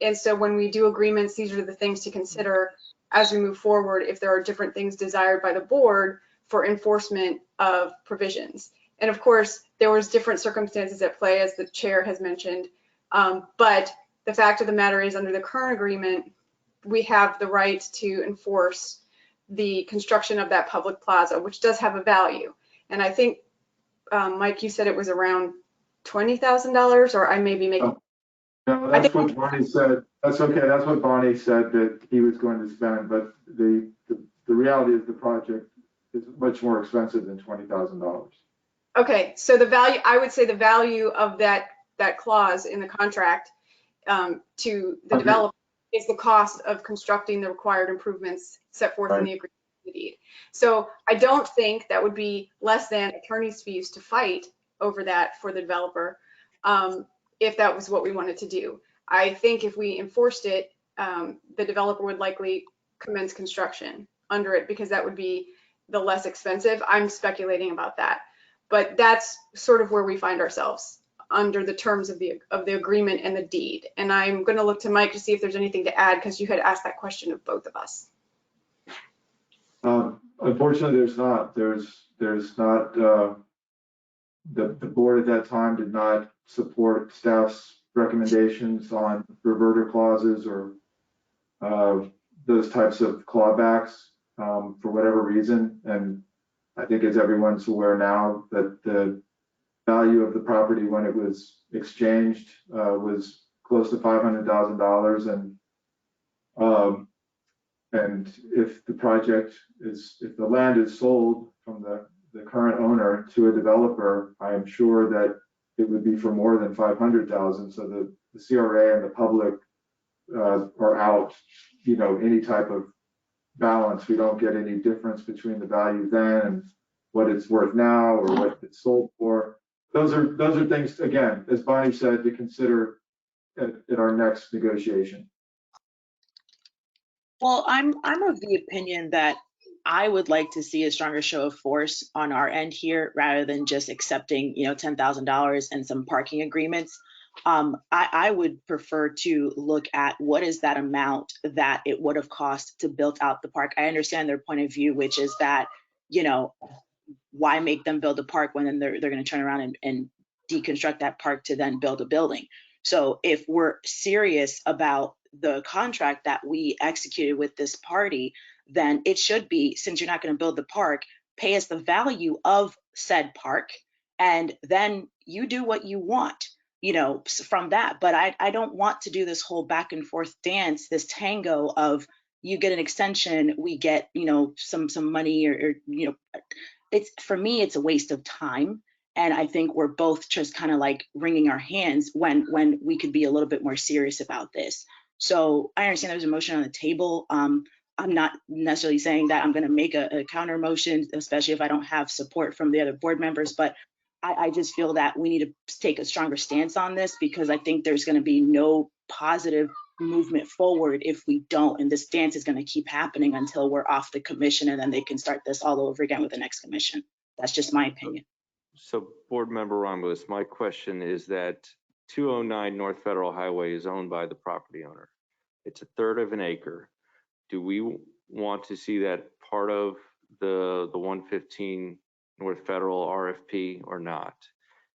And so when we do agreements, these are the things to consider as we move forward if there are different things desired by the board for enforcement of provisions. And of course, there was different circumstances at play, as the chair has mentioned. But the fact of the matter is, under the current agreement, we have the right to enforce the construction of that public plaza, which does have a value. And I think, Mike, you said it was around $20,000, or I may be making. No, that's what Bonnie said. That's okay. That's what Bonnie said that he was going to spend. But the reality is the project is much more expensive than $20,000. Okay, so the value, I would say the value of that clause in the contract to the developer is the cost of constructing the required improvements set forth in the agreement of the deed. So I don't think that would be less than attorney's fees to fight over that for the developer, if that was what we wanted to do. I think if we enforced it, the developer would likely commence construction under it, because that would be the less expensive. I'm speculating about that, but that's sort of where we find ourselves under the terms of the agreement and the deed. And I'm going to look to Mike to see if there's anything to add, because you had asked that question of both of us. Unfortunately, there's not. There's not. The board at that time did not support staff's recommendations on reverter clauses or those types of clawbacks for whatever reason. And I think, as everyone's aware now, that the value of the property when it was exchanged was close to $500,000. And if the project is, if the land is sold from the current owner to a developer, I am sure that it would be for more than 500,000. So the CRA and the public are out, any type of balance. We don't get any difference between the value then and what it's worth now or what it's sold for. Those are things, again, as Bonnie said, to consider at our next negotiation. Well, I'm of the opinion that I would like to see a stronger show of force on our end here, rather than just accepting, $10,000 and some parking agreements. I would prefer to look at what is that amount that it would have cost to build out the park. I understand their point of view, which is that, why make them build a park when then they're going to turn around and deconstruct that park to then build a building. So if we're serious about the contract that we executed with this party, then it should be, since you're not going to build the park, pay us the value of said park, and then you do what you want, from that. But I don't want to do this whole back and forth dance, this tango of you get an extension, we get, some money, or it's, for me, it's a waste of time. And I think we're both just kind of like wringing our hands when we could be a little bit more serious about this. So I understand there's a motion on the table. I'm not necessarily saying that I'm going to make a counter motion, especially if I don't have support from the other board members, but I just feel that we need to take a stronger stance on this, because I think there's going to be no positive movement forward if we don't, and this dance is going to keep happening until we're off the commission, and then they can start this all over again with the next commission. That's just my opinion. So Board Member Ramos, my question is that 209 North Federal Highway is owned by the property owner. It's a third of an acre. Do we want to see that part of the 115 North Federal RFP or not?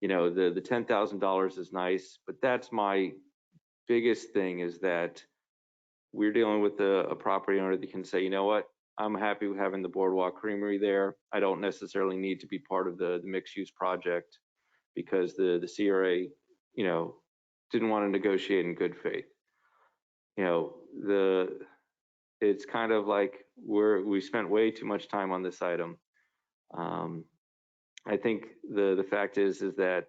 You know, the $10,000 is nice, but that's my biggest thing, is that we're dealing with a property owner that can say, you know what, I'm happy with having the Boardwalk Creamery there. I don't necessarily need to be part of the mixed use project, because the CRA, you know, didn't want to negotiate in good faith. You know, it's kind of like we spent way too much time on this item. I think the fact is that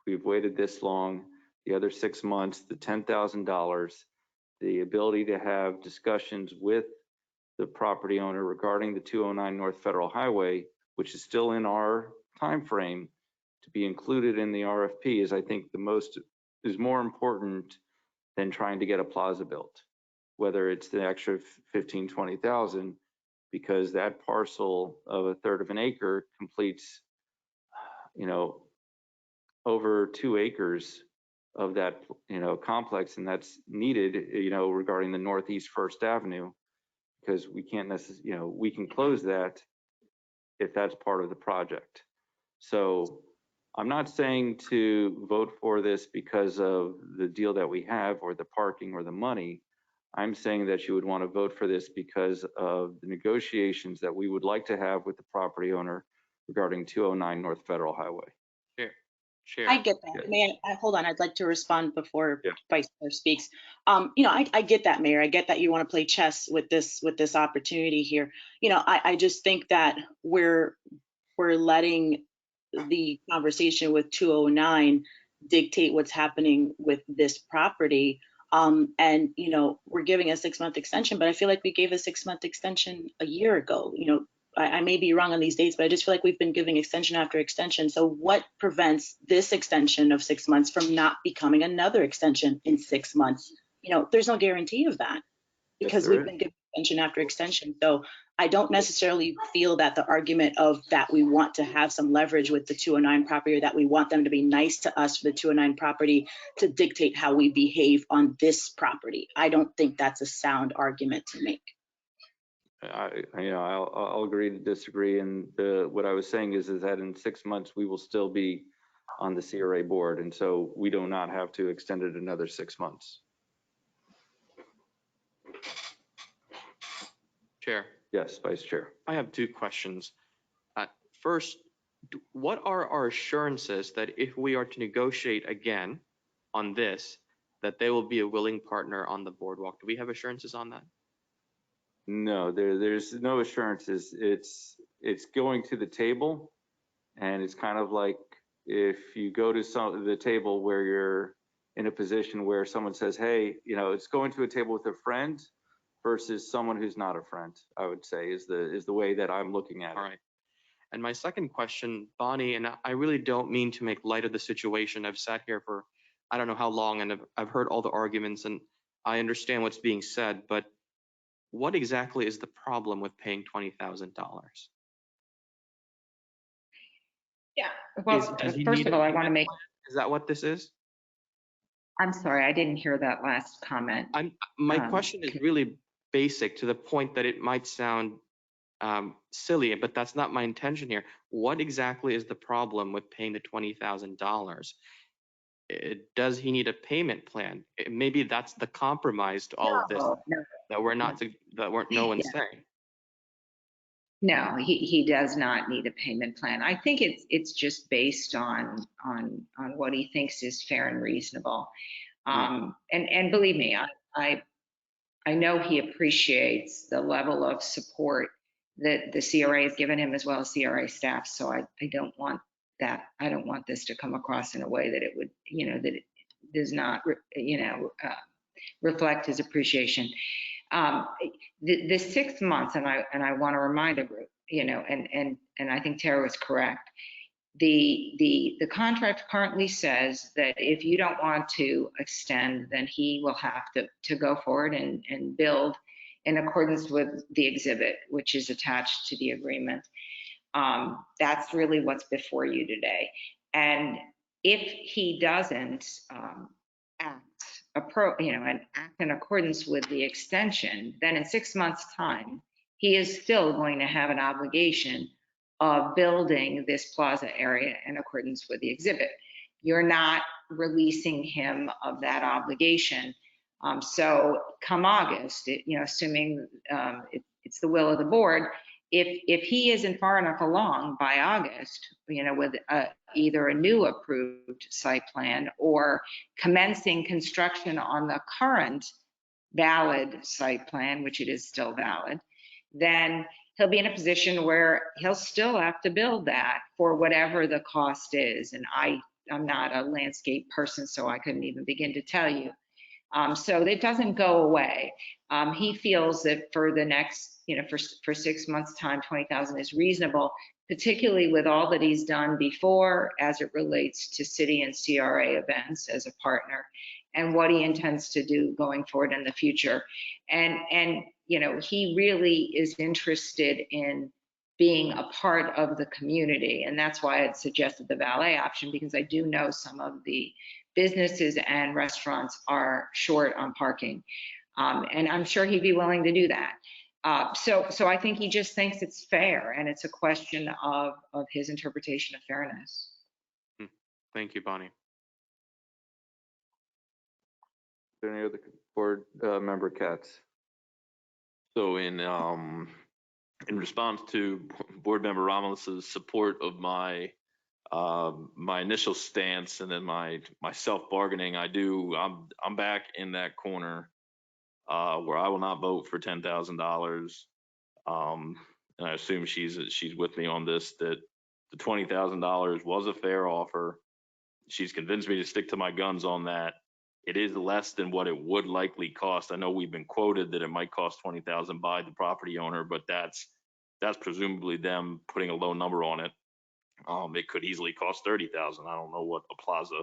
we've waited this long, the other 6 months, the $10,000, the ability to have discussions with the property owner regarding the 209 North Federal Highway, which is still in our time frame to be included in the RFP, is I think is more important than trying to get a plaza built, whether it's the extra 15, 20,000, because that parcel of a third of an acre completes, you know, over 2 acres of that, you know, complex, and that's needed, you know, regarding the Northeast First Avenue, because we can't necessarily, you know, we can close that if that's part of the project. So I'm not saying to vote for this because of the deal that we have or the parking or the money. I'm saying that you would want to vote for this because of the negotiations that we would like to have with the property owner regarding 209 North Federal Highway. Chair. I get that. Mayor, hold on. I'd like to respond before Vice Chair speaks. You know, I get that, Mayor. I get that you want to play chess with this opportunity here. You know, I just think that we're letting the conversation with 209 dictate what's happening with this property. And, you know, we're giving a 6-month extension, but I feel like we gave a 6-month extension a year ago. You know, I may be wrong on these dates, but I just feel like we've been giving extension after extension. So what prevents this extension of 6 months from not becoming another extension in 6 months? You know, there's no guarantee of that, because we've been giving extension after extension. So I don't necessarily feel that the argument of that we want to have some leverage with the 209 property, or that we want them to be nice to us for the 209 property to dictate how we behave on this property, I don't think that's a sound argument to make. I'll agree to disagree. And what I was saying is that in 6 months, we will still be on the CRA board. And so we do not have to extend it another 6 months. Chair. Yes, Vice Chair. I have 2 questions. First, what are our assurances that if we are to negotiate again on this, that they will be a willing partner on the boardwalk? Do we have assurances on that? No, there's no assurances. It's going to the table, and it's kind of like if you go to the table where you're in a position where someone says, hey, you know, it's going to a table with a friend versus someone who's not a friend, I would say is the way that I'm looking at it. All right. And my second question, Bonnie, and I really don't mean to make light of the situation. I've sat here for I don't know how long, and I've heard all the arguments, and I understand what's being said, but what exactly is the problem with paying $20,000? Yeah, well, first of all, I want to make. Is that what this is? I'm sorry, I didn't hear that last comment. My question is really basic, to the point that it might sound silly, but that's not my intention here. What exactly is the problem with paying the $20,000? Does he need a payment plan? Maybe that's the compromise to all of this that we're not no one's saying. No, he does not need a payment plan. I think it's just based on what he thinks is fair and reasonable. And believe me, I know he appreciates the level of support that the CRA has given him, as well as CRA staff. So I don't want that I don't want this to come across in a way that it would, that it does not, reflect his appreciation. The 6 months, and I want to remind the group, and I think Tara was correct. The contract currently says that if you don't want to extend, then he will have to go forward and build in accordance with the exhibit, which is attached to the agreement. That's really what's before you today. And if he doesn't act in accordance with the extension, then in 6 months' time, he is still going to have an obligation of building this plaza area in accordance with the exhibit. You're not releasing him of that obligation. So come August, assuming it's the will of the board, if he isn't far enough along by August, with either a new approved site plan or commencing construction on the current valid site plan, which it is still valid, then he'll be in a position where he'll still have to build that for whatever the cost is. And I'm not a landscape person, so I couldn't even begin to tell you. So it doesn't go away. He feels that for the next, for 6 months' time, 20,000 is reasonable, particularly with all that he's done before as it relates to city and CRA events as a partner, and what he intends to do going forward in the future. And he really is interested in being a part of the community. And that's why I'd suggested the valet option, because I do know some of the businesses and restaurants are short on parking. And I'm sure he'd be willing to do that. So I think he just thinks it's fair, and it's a question of his interpretation of fairness. Thank you, Bonnie. Any other board member Katz? So in response to Board Member Romulus's support of my initial stance and then my self-bargaining, I'm back in that corner where I will not vote for $10,000. And I assume she's with me on this, that the $20,000 was a fair offer. She's convinced me to stick to my guns on that. It is less than what it would likely cost. I know we've been quoted that it might cost $20,000 by the property owner, but that's presumably them putting a low number on it. It could easily cost $30,000. I don't know what a plaza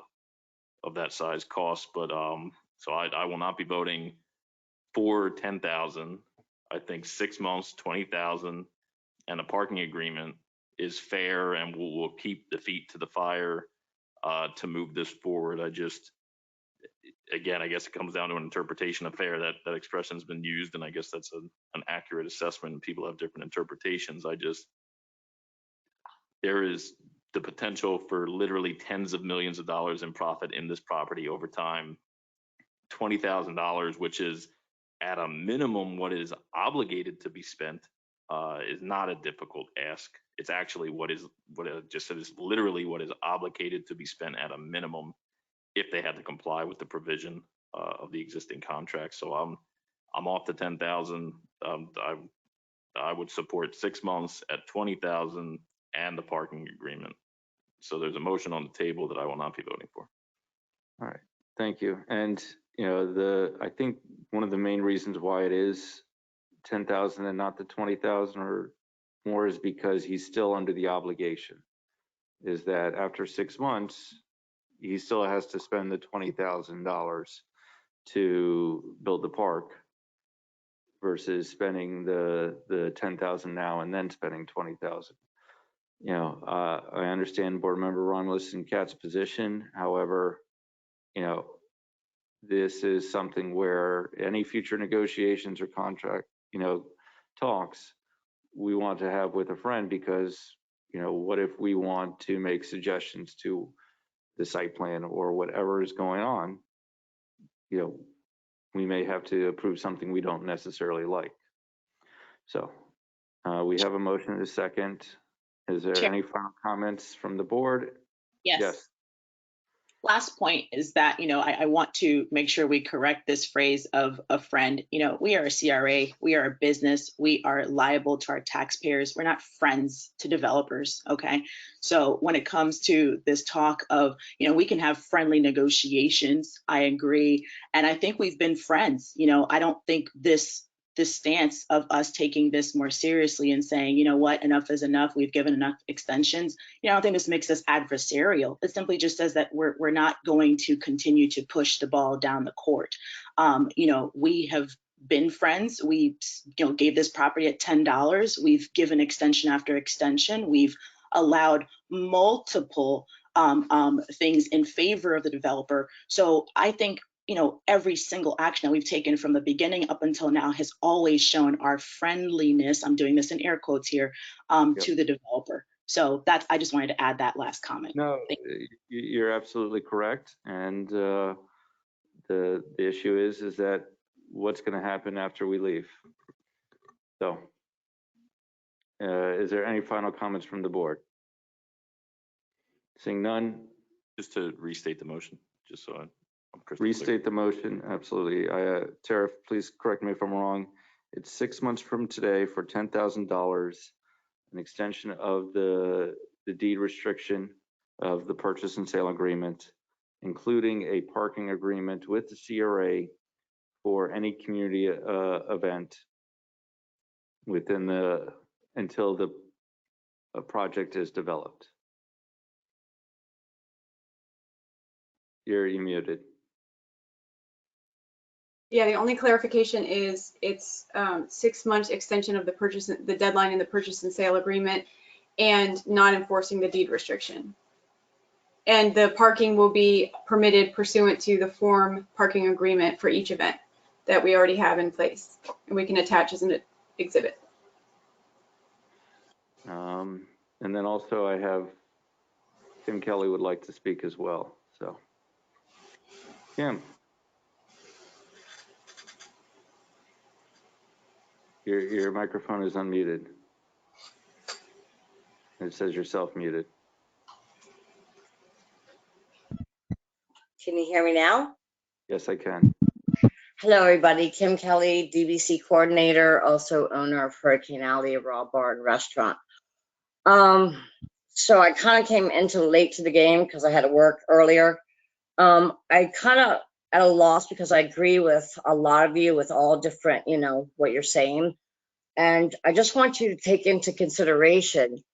of that size costs, but so I will not be voting for $10,000. I think 6 months, $20,000, and a parking agreement is fair, and we'll keep the feet to the fire to move this forward. Again, I guess it comes down to an interpretation of fair. That expression's been used, and I guess that's an accurate assessment. People have different interpretations. There is the potential for literally tens of millions of dollars in profit in this property over time. $20,000, which is at a minimum what is obligated to be spent, is not a difficult ask. It's actually what I just said is literally what is obligated to be spent at a minimum if they had to comply with the provision of the existing contract. So I'm off the 10,000. I would support 6 months at 20,000 and the parking agreement. So there's a motion on the table that I will not be voting for. All right, thank you. And I think one of the main reasons why it is 10,000 and not the 20,000 or more is because he's still under the obligation. Is that after 6 months, he still has to spend the $20,000 to build the park versus spending the 10,000 now and then spending 20,000. I understand Board Member Romulus and Kat's position. However, this is something where any future negotiations or contract, talks we want to have with a friend, because, what if we want to make suggestions to the site plan or whatever is going on, we may have to approve something we don't necessarily like. So we have a motion and a second. Is there any final comments from the board? Yes. Last point is that, I want to make sure we correct this phrase of a friend. We are a CRA, we are a business, we are liable to our taxpayers. We're not friends to developers, okay? So when it comes to this talk of, we can have friendly negotiations, I agree. And I think we've been friends. I don't think this stance of us taking this more seriously and saying, what, enough is enough, we've given enough extensions. I don't think this makes us adversarial. It simply just says that we're not going to continue to push the ball down the court. We have been friends. We gave this property at $10. We've given extension after extension. We've allowed multiple things in favor of the developer. So I think every single action that we've taken from the beginning up until now has always shown our friendliness, I'm doing this in air quotes here, to the developer. So I just wanted to add that last comment. No, you're absolutely correct. And the issue is that what's going to happen after we leave? So is there any final comments from the board? Seeing none. Just to restate the motion, just so I'm crystal Restate clear. the motion, absolutely. Tara, please correct me if I'm wrong. It's 6 months from today for $10,000, an extension of the deed restriction of the purchase and sale agreement, including a parking agreement with the CRA for any community event until the project is developed. You're muted. Yeah, the only clarification is it's 6 months extension of the deadline in the purchase and sale agreement, and not enforcing the deed restriction. And the parking will be permitted pursuant to the form parking agreement for each event that we already have in place, and we can attach as an exhibit. And then also I have Kim Kelly would like to speak as well. So, Kim. Your microphone is unmuted. It says you're self-muted. Can you hear me now? Yes, I can. Hello, everybody. Kim Kelly, DBC coordinator, also owner of Hurricane Alley, a raw bar and restaurant. So I kind of came into late to the game because I had to work earlier. I kind of at a loss because I agree with a lot of you with all different, what you're saying. And I just want you to take into consideration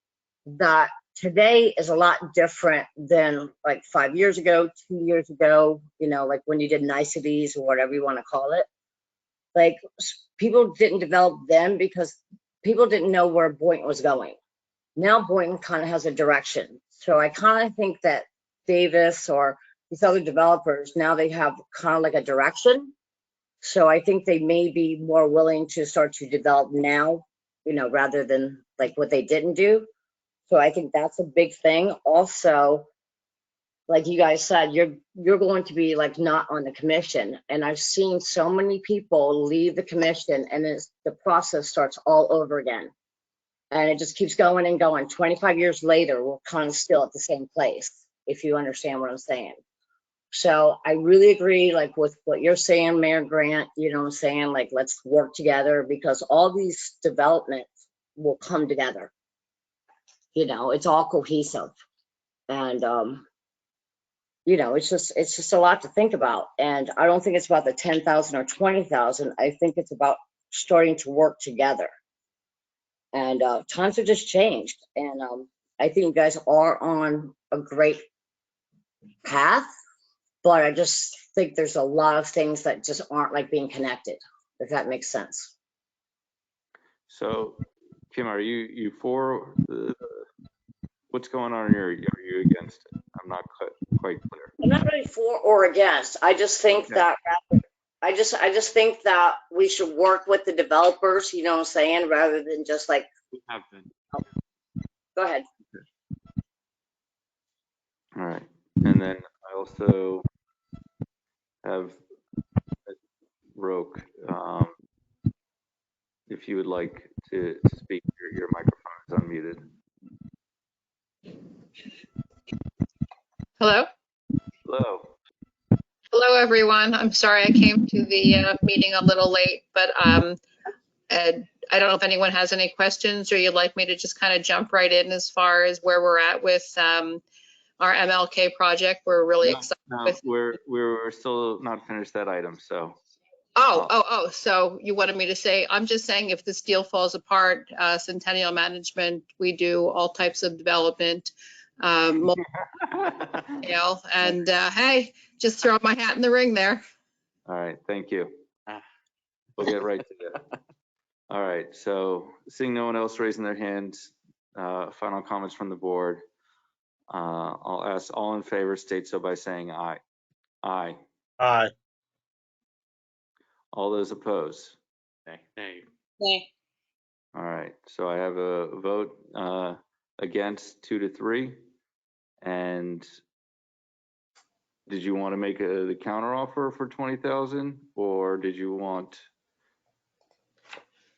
that today is a lot different than like 5 years ago, 2 years ago, like when you did niceties or whatever you want to call it. Like people didn't develop then because people didn't know where Boynton was going. Now Boynton kind of has a direction. So I kind of think that Davis or these other developers, now they have kind of like a direction. So I think they may be more willing to start to develop now, rather than like what they didn't do. So I think that's a big thing. Also, like you guys said, you're going to be like not on the commission. And I've seen so many people leave the commission and the process starts all over again. And it just keeps going and going. 25 years later, we're kind of still at the same place, if you understand what I'm saying. So I really agree, like with what you're saying, Mayor Grant, you know what I'm saying? Like, let's work together because all these developments will come together. It's all cohesive. And, it's just a lot to think about. And I don't think it's about the 10,000 or 20,000. I think it's about starting to work together. And times have just changed. And I think you guys are on a great path. But I just think there's a lot of things that just aren't like being connected, if that makes sense. So, Kim, are you for what's going on here? Are you against it? I'm not quite clear. I'm not really for or against. I just think that I just think that we should work with the developers, you know what I'm saying, rather than just like. We have been. Go ahead. All right, and then I also have Roke. If you would like to speak, your microphone is unmuted. Hello? Hello. everyone. I'm sorry I came to the meeting a little late, but Ed, I don't know if anyone has any questions or you'd like me to just kind of jump right in as far as where we're at with our MLK project. We're really excited with. We're still not finished that item, so. So you wanted me to say, I'm just saying if this deal falls apart, Centennial Management, we do all types of development, and hey, just throw my hat in the ring there. All right, thank you. We'll get right to that. All right, so seeing no one else raising their hands, final comments from the board. I'll ask all in favor state so by saying aye. Aye. Aye. All those opposed? Nay. Nay. Nay. All right, so I have a vote against 2-3. And did you want to make the counter offer for 20,000, or did you want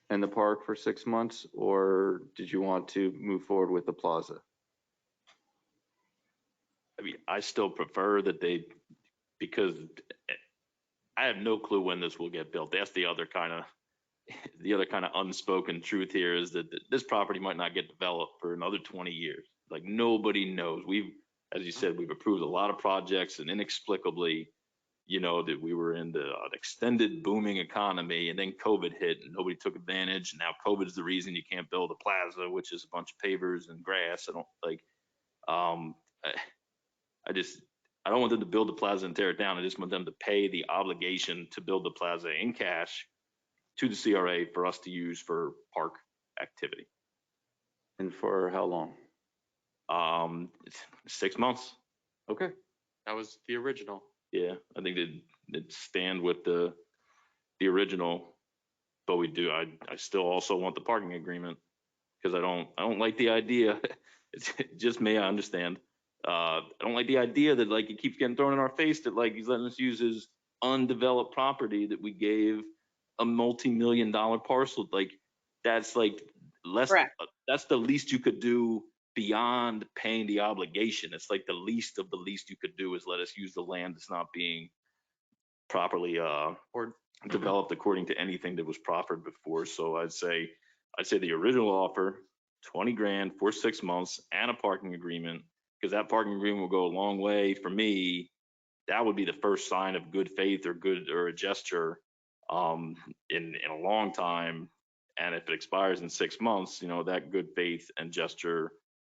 in the park for 6 months, or did you want to move forward with the plaza? I mean, I still prefer that because I have no clue when this will get built. That's the other kind of unspoken truth here is that this property might not get developed for another 20 years. Like nobody knows. As you said, we've approved a lot of projects, and inexplicably, that we were in an extended booming economy, and then COVID hit and nobody took advantage. And now COVID is the reason you can't build a plaza, which is a bunch of pavers and grass. I don't want them to build the plaza and tear it down. I just want them to pay the obligation to build the plaza in cash to the CRA for us to use for park activity. And for how long? 6 months. Okay. That was the original. Yeah, I think they'd stand with the original, but I still also want the parking agreement because I don't like the idea. It's just me, I understand. I don't like the idea that like it keeps getting thrown in our face that like he's letting us use his undeveloped property that we gave a multi-million-dollar parcel. Like that's like less. That's the least you could do beyond paying the obligation. It's like the least of the least you could do is let us use the land that's not being properly or developed according to anything that was proffered before. So I'd say the original offer, 20 grand for 6 months and a parking agreement, because that parking agreement will go a long way for me. That would be the first sign of good faith or a gesture in a long time. And if it expires in 6 months, that good faith and gesture,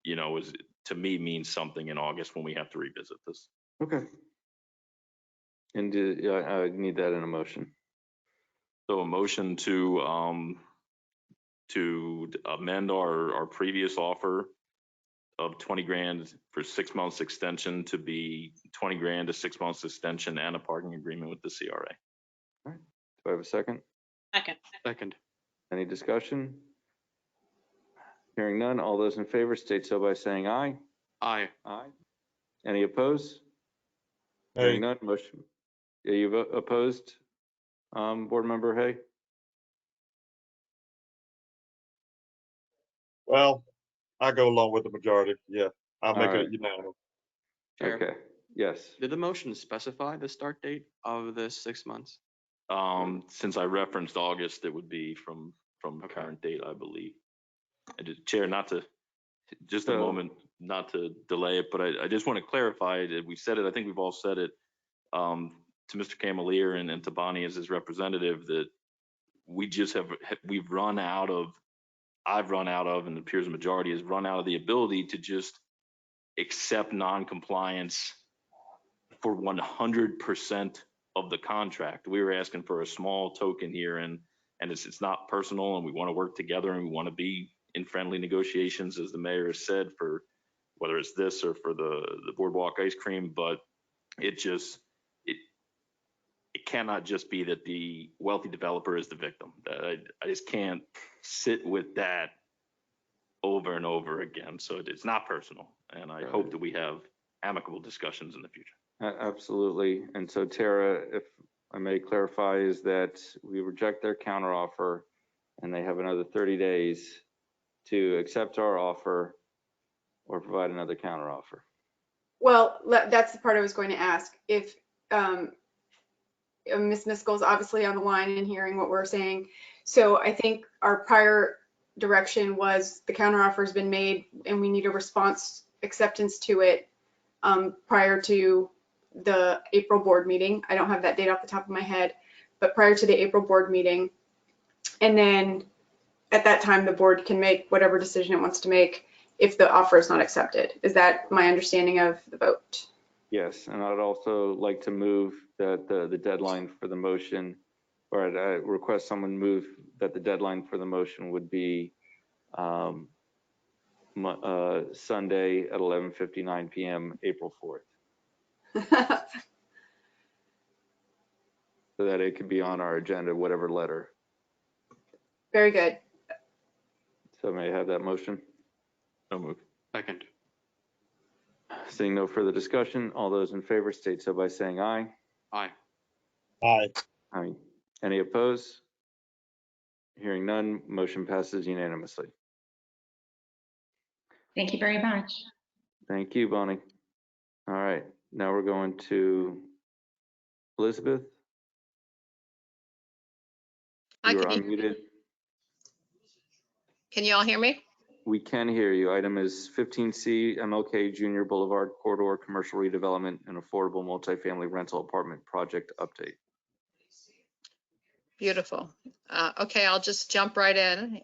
is to me means something in August when we have to revisit this. Okay. And I need that in a motion. So a motion to amend our previous offer of 20 grand for 6 months extension to be 20 grand to 6 months extension and a parking agreement with the CRA. All right. Do I have a second? Second. Any discussion? Hearing none, all those in favor state so by saying aye. Aye. Aye. Any opposed? Hey. Hearing none, motion. Yeah, you opposed, Board Member Hay? Well, I go along with the majority. Yeah, I'll make All it right. unanimous. Chair. Okay, yes. Did the motion specify the start date of the 6 months? Since I referenced August, it would be from the current date, I believe. And Chair, not to delay it, but I just want to clarify that we said it, I think we've all said it, to Mr. Camalier and to Bonnie as his representative, that we've run out of, and it appears the majority has run out of the ability to just accept non-compliance for 100% of the contract. We were asking for a small token here, and it's not personal, and we want to work together, and we want to be in friendly negotiations, as the mayor has said, for whether it's this or for the boardwalk ice cream. But it cannot just be that the wealthy developer is the victim. I just can't sit with that over and over again. So it's not personal, and I hope that we have amicable discussions in the future. Absolutely. And so Tara, if I may clarify, is that we reject their counteroffer and they have another 30 days to accept our offer or provide another counteroffer. Well, that's the part I was going to ask. If Ms. Miskell's obviously on the line and hearing what we're saying. So I think our prior direction was the counteroffer has been made and we need a response acceptance to it prior to the April board meeting. I don't have that date off the top of my head, but prior to the April board meeting. And then at that time, the board can make whatever decision it wants to make if the offer is not accepted. Is that my understanding of the vote? Yes, and I'd also like to move that the deadline for the motion, or I'd request someone move that the deadline for the motion would be Sunday at 11:59 p.m., April 4th. So that it could be on our agenda, whatever letter. Very good. So may I have that motion? So moved. Second. Seeing no further discussion, all those in favor state so by saying aye. Aye. Aye. Aye. Any opposed? Hearing none, motion passes unanimously. Thank you very much. Thank you, Bonnie. All right, now we're going to Elizabeth. You are unmuted. Can you all hear me? We can hear you. Item is 15C, MLK Junior Boulevard Corridor Commercial Redevelopment and Affordable Multifamily Rental Apartment Project Update. Beautiful. Okay, I'll just jump right in.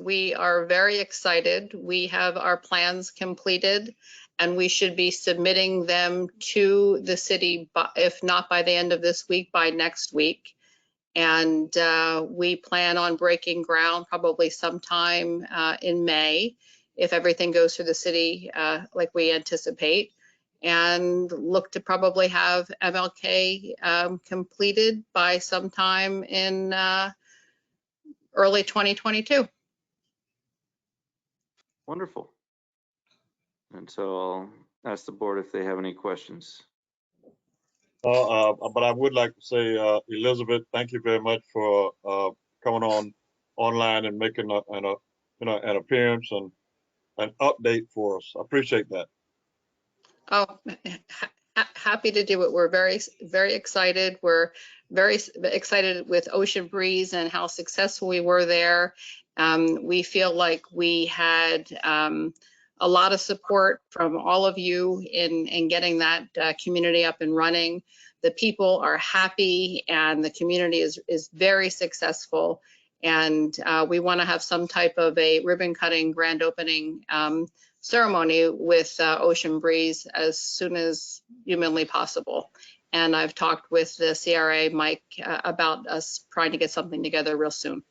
We are very excited. We have our plans completed and we should be submitting them to the city, if not by the end of this week, by next week. And we plan on breaking ground probably sometime in May, if everything goes through the city like we anticipate, and look to probably have MLK completed by sometime in early 2022. Wonderful. And so I'll ask the board if they have any questions. But I would like to say, Elizabeth, thank you very much for coming online and making an appearance and an update for us. I appreciate that. Oh, happy to do it. We're very, very excited. We're very excited with Ocean Breeze and how successful we were there. We feel like we had a lot of support from all of you in getting that community up and running. The people are happy and the community is very successful. And we want to have some type of a ribbon cutting grand opening ceremony with Ocean Breeze as soon as humanly possible. And I've talked with the CRA, Mike, about us trying to get something together real soon.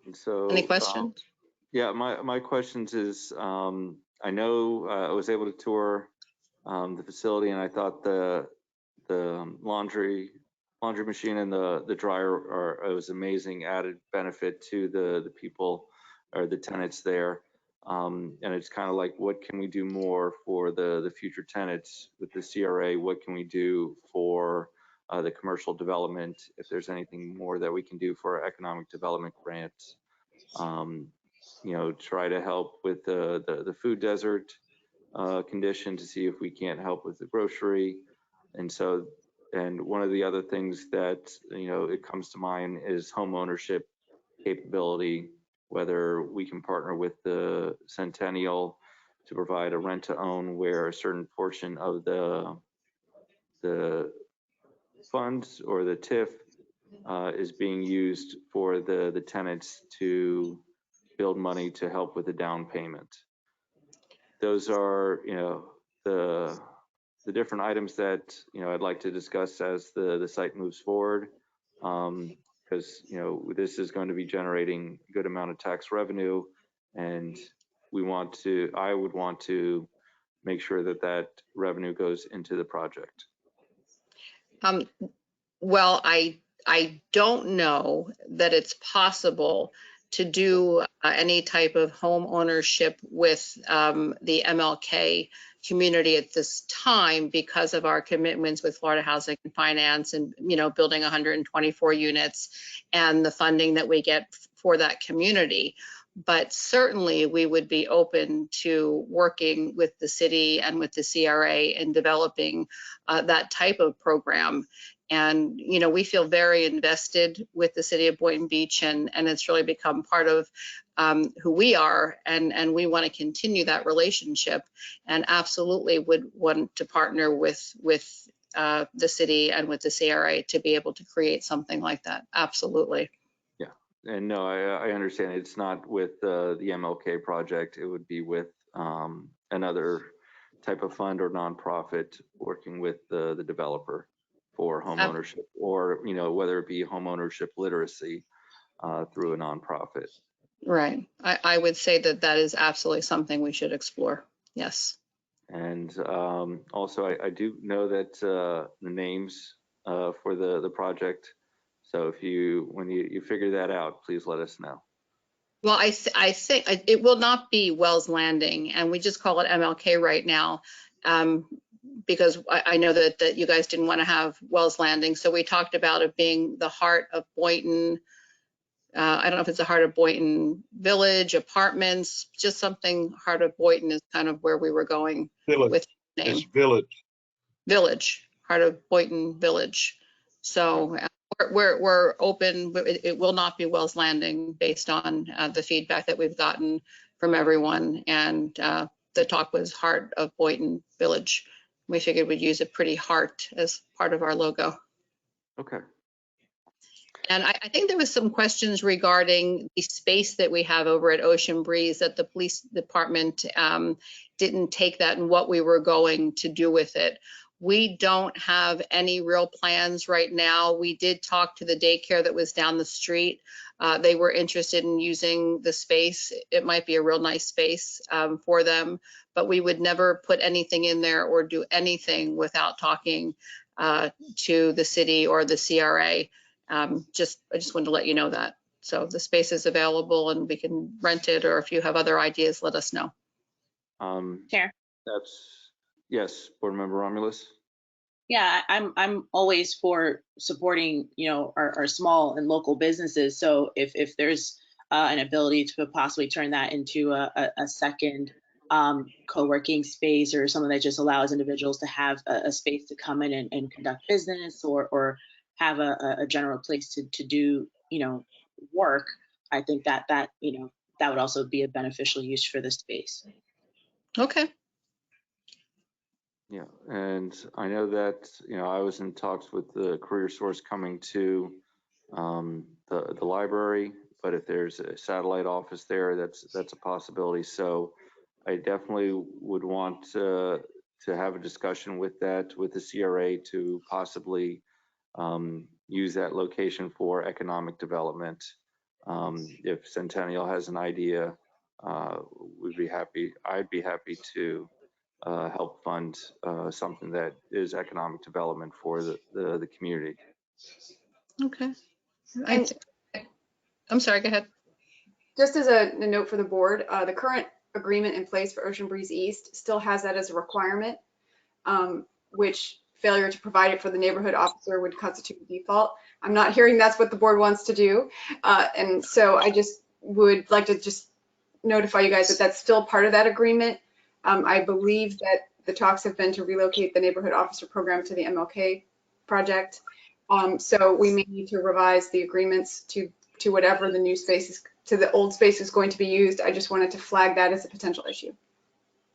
And so, any questions? Yeah, my questions is, I know I was able to tour the facility and I thought the laundry machine and the dryer it was amazing added benefit to the people or the tenants there. And it's kind of like, what can we do more for the future tenants with the CRA? What can we do for the commercial development? If there's anything more that we can do for our economic development grants, you know, try to help with the food desert condition to see if we can't help with the grocery. And so, and one of the other things that, you know, it comes to mind is home ownership capability, whether we can partner with the Centennial to provide a rent to own where a certain portion of the funds or the TIF is being used for the tenants to build money to help with the down payment. Those are, you know, the different items that, you know, I'd like to discuss as the site moves forward, because, you know, this is going to be generating a good amount of tax revenue, and I would want to make sure that that revenue goes into the project. Well, I don't know that it's possible to do any type of home ownership with the MLK community at this time because of our commitments with Florida Housing and Finance and, you know, building 124 units and the funding that we get for that community. But certainly we would be open to working with the city and with the CRA in developing that type of program. And, you know, we feel very invested with the city of Boynton Beach, and it's really become part of who we are, and we want to continue that relationship, and absolutely would want to partner with the city and with the CRA to be able to create something like that. Absolutely. Yeah, and no, I understand it's not with the MLK project. It would be with another type of fund or nonprofit working with the developer for home ownership, or, you know, whether it be home ownership literacy through a nonprofit. Right. I would say that that is absolutely something we should explore. Yes. And also, I do know that the names for the project. So if when you figure that out, please let us know. Well, I think it will not be Wells Landing, and we just call it MLK right now, because I know that you guys didn't want to have Wells Landing. So we talked about it being the heart of Boynton. I don't know if it's the heart of Boynton Village, apartments, just something. Heart of Boynton is kind of where we were going with the name. It's Village. Village, heart of Boynton Village. So we're open, but it will not be Wells Landing based on the feedback that we've gotten from everyone. And the talk was heart of Boynton Village. We figured we'd use a pretty heart as part of our logo. Okay. And I think there was some questions regarding the space that we have over at Ocean Breeze, that the police department didn't take that and what we were going to do with it. We don't have any real plans right now. We did talk to the daycare that was down the street. They were interested in using the space. It might be a real nice space for them, but we would never put anything in there or do anything without talking to the city or the CRA. I just wanted to let you know that. So the space is available and we can rent it, or if you have other ideas, let us know. Chair. Yes, Board Member Romulus. Yeah, I'm always for supporting, you know, our small and local businesses. So if there's an ability to possibly turn that into a second co-working space, or something that just allows individuals to have a space to come in and conduct business, or have a general place to do, you know, work, I think that you know, that would also be a beneficial use for the space. Okay. Yeah, and I know that, you know, I was in talks with the Career Source coming to the library, but if there's a satellite office there, that's a possibility. So I definitely would want to have a discussion with the CRA to possibly use that location for economic development. If Centennial has an idea, I'd be happy to help fund something that is economic development for the community. Okay. I'm sorry, go ahead. Just as a note for the board, the current agreement in place for Ocean Breeze East still has that as a requirement, which failure to provide it for the neighborhood officer would constitute default. I'm not hearing that's what the board wants to do. And so I just would like to just notify you guys that that's still part of that agreement. I believe that the talks have been to relocate the neighborhood officer program to the MLK project. So we may need to revise the agreements to whatever the new space is, to the old space is going to be used. I just wanted to flag that as a potential issue.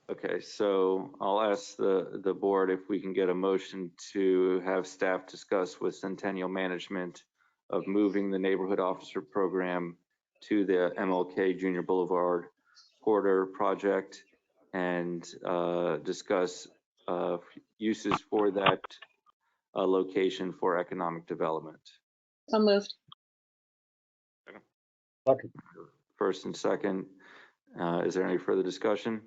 Okay, so I'll ask the board if we can get a motion to have staff discuss with Centennial Management of moving the neighborhood officer program to the MLK Junior Boulevard corridor project, and discuss uses for that location for economic development. So moved. First and second, is there any further discussion?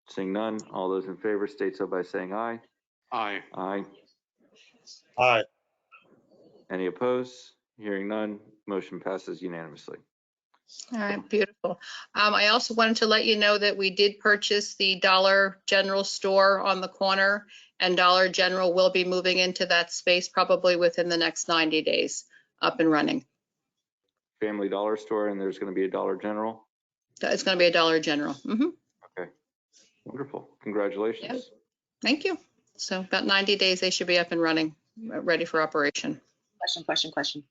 Seeing none, all those in favor state so by saying aye. Aye. Aye. Aye. Any opposed? Hearing none, motion passes unanimously. All right, beautiful. I also wanted to let you know that we did purchase the Dollar General store on the corner, and Dollar General will be moving into that space probably within the next 90 days, up and running. Family Dollar store, and there's going to be a Dollar General? It's going to be a Dollar General. Okay, wonderful. Congratulations. Yep. Thank you. So about 90 days, they should be up and running, ready for operation. Question.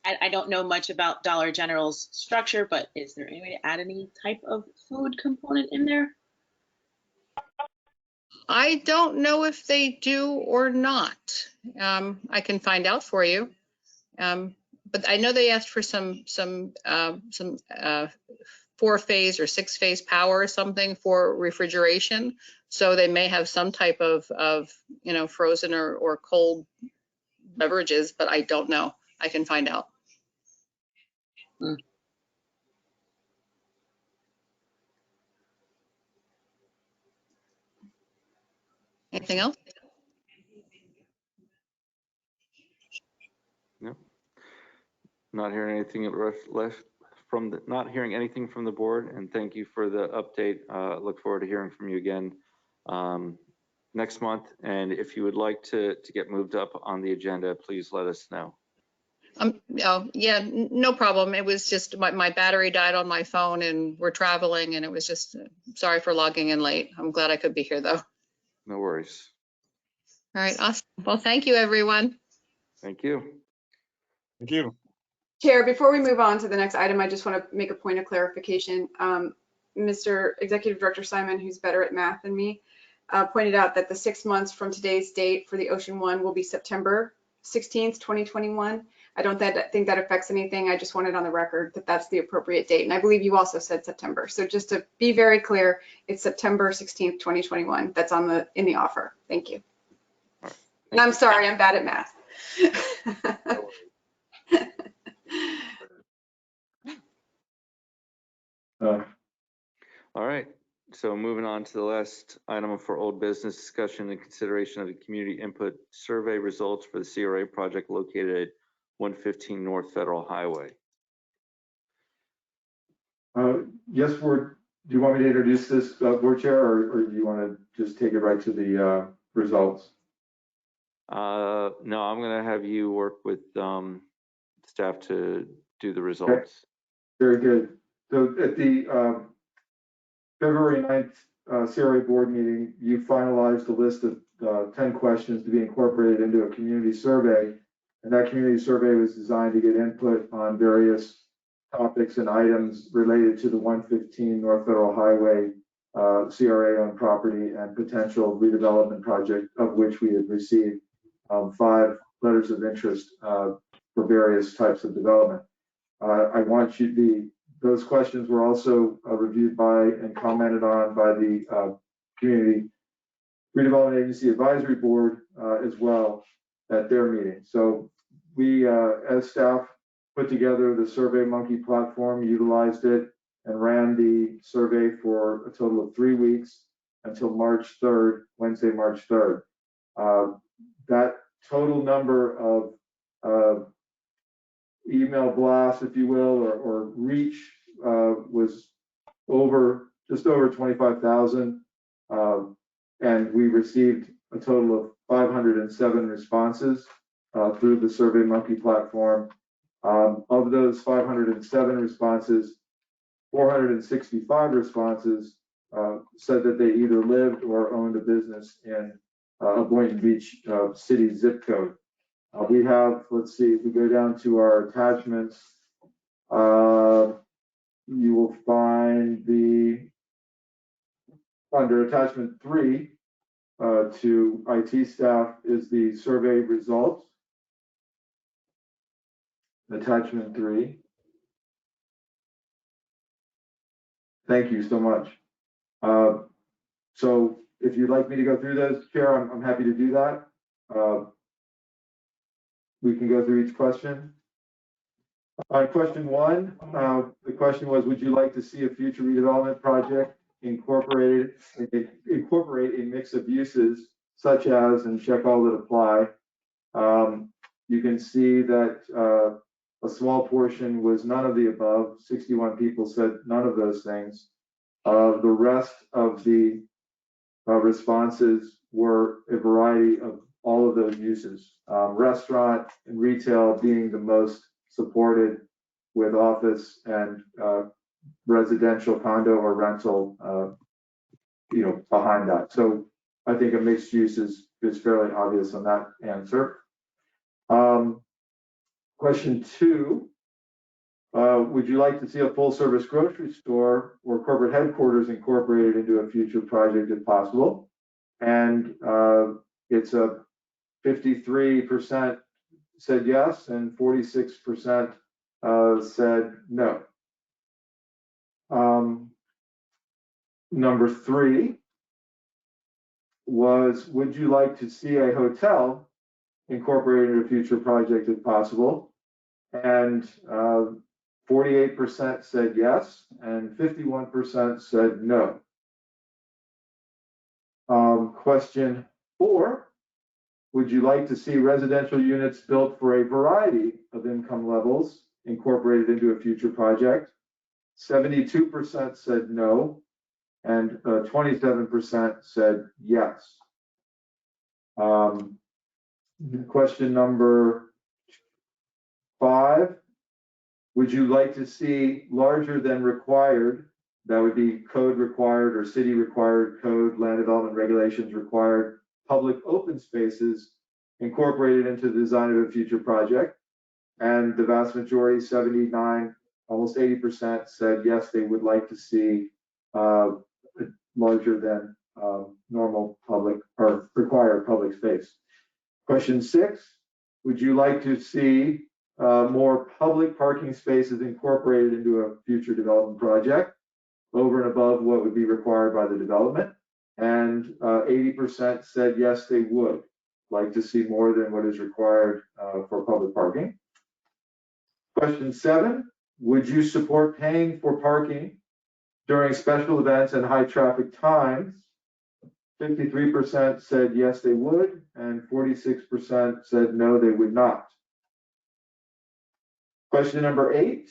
I don't know much about Dollar General's structure, but is there any way to add any type of food component in there? I don't know if they do or not. I can find out for you. But I know they asked for some 4-phase or 6-phase power or something for refrigeration. So they may have some type of frozen or cold beverages, but I don't know. I can find out. Anything else? No. Not hearing anything not hearing anything from the board, and thank you for the update. Look forward to hearing from you again next month. And if you would like to get moved up on the agenda, please let us know. Oh, yeah, no problem. It was just my battery died on my phone and we're traveling, and it was just, sorry for logging in late. I'm glad I could be here though. No worries. All right, awesome. Well, thank you, everyone. Thank you. Thank you. Chair, before we move on to the next item, I just want to make a point of clarification. Mr. Executive Director Simon, who's better at math than me, pointed out that the 6 months from today's date for the Ocean One will be September 16th, 2021. I don't think that affects anything. I just wanted on the record that that's the appropriate date. And I believe you also said September. So just to be very clear, it's September 16th, 2021. That's in the offer. Thank you. Right. And I'm sorry, I'm bad at math. All right, so moving on to the last item for old business discussion and consideration of the community input survey results for the CRA project located at 115 North Federal Highway. Yes, do you want me to introduce this, board chair, or do you want to just take it right to the results? No, I'm going to have you work with staff to do the results. Okay. Very good. So at the February 9th CRA board meeting, you finalized a list of 10 questions to be incorporated into a community survey. And that community survey was designed to get input on various topics and items related to the 115 North Federal Highway CRA owned property and potential redevelopment project, of which we had received 5 letters of interest for various types of development. I want you those questions were also reviewed by and commented on by the Community Redevelopment Agency Advisory Board as well at their meeting. So we, as staff, put together the SurveyMonkey platform, utilized it, and ran the survey for a total of 3 weeks until March 3rd, Wednesday, March 3rd. That total number of email blast, if you will, or reach was just over 25,000, and we received a total of 507 responses through the SurveyMonkey platform. Of those 507 responses, 465 responses said that they either lived or owned a business in a Boynton Beach city zip code. We have, let's see, if we go down to our attachments, you will find under attachment 3 to IT staff is the survey results. Attachment 3. Thank you so much. So if you'd like me to go through those, Chair, I'm happy to do that. We can go through each question. Question 1, the question was, would you like to see a future redevelopment project incorporate a mix of uses such as, and check all that apply. You can see that a small portion was none of the above. 61 people said none of those things. The rest of the responses were a variety of all of those uses. Restaurant and retail being the most supported, with office and residential condo or rental, behind that. So I think a mixed use is fairly obvious on that answer. Question 2, would you like to see a full service grocery store or corporate headquarters incorporated into a future project if possible? And it's a 53% said yes and 46% said no. Number 3 was, would you like to see a hotel incorporated into a future project if possible? And 48% said yes and 51% said no. Question 4, would you like to see residential units built for a variety of income levels incorporated into a future project? 72% said no, and 27% said yes. Question number 5, would you like to see larger than required, that would be code required or city required code, land development regulations required, public open spaces incorporated into the design of a future project? And the vast majority, 79, almost 80% said yes, they would like to see larger than normal public or required public space. Question 6, would you like to see more public parking spaces incorporated into a future development project over and above what would be required by the development? And 80% said yes, they would like to see more than what is required for public parking. Question 7, would you support paying for parking during special events and high traffic times? 53% said yes, they would, and 46% said no, they would not. Question number 8,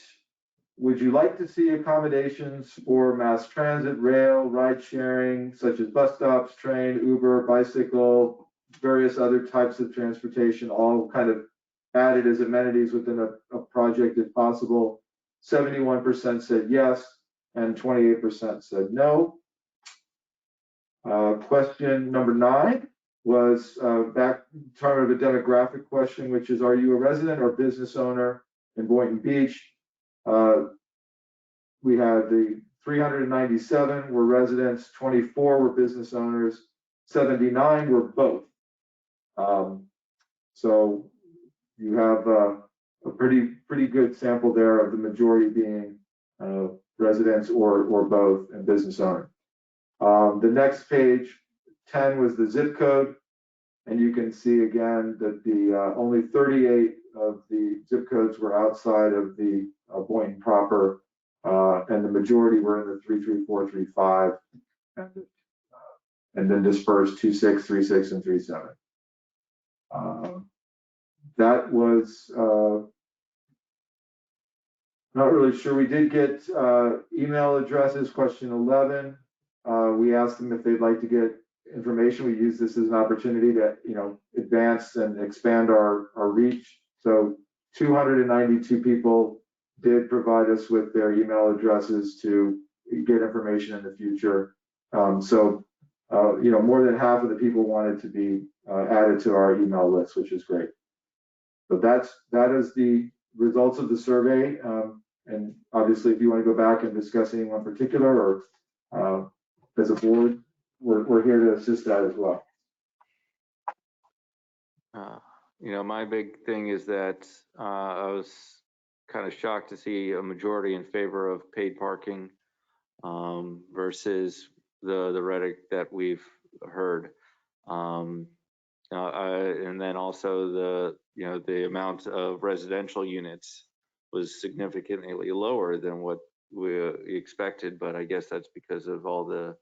would you like to see accommodations for mass transit, rail, ride sharing, such as bus stops, train, Uber, bicycle, various other types of transportation, all kind of added as amenities within a project if possible? 71% said yes, and 28% said no. Question number 9 was back part of a demographic question, which is, are you a resident or business owner in Boynton Beach? We had the 397 were residents, 24 were business owners, 79 were both. So you have a pretty good sample there of the majority being residents or both and business owner. The next page, 10, was the zip code. And you can see again that the only 38 of the zip codes were outside of the Boynton proper, and the majority were in the 33435, and then dispersed 26, 36, and 37. That was not really sure. We did get email addresses. Question 11. We asked them if they'd like to get information. We use this as an opportunity to, advance and expand our reach. So 292 people did provide us with their email addresses to get information in the future. More than half of the people wanted to be added to our email list, which is great. So that is the results of the survey. And obviously, if you want to go back and discuss anyone in particular, or as a board, we're here to assist that as well. My big thing is that I was kind of shocked to see a majority in favor of paid parking versus the rhetoric that we've heard. And then also the amount of residential units was significantly lower than what we expected, but I guess that's because of all the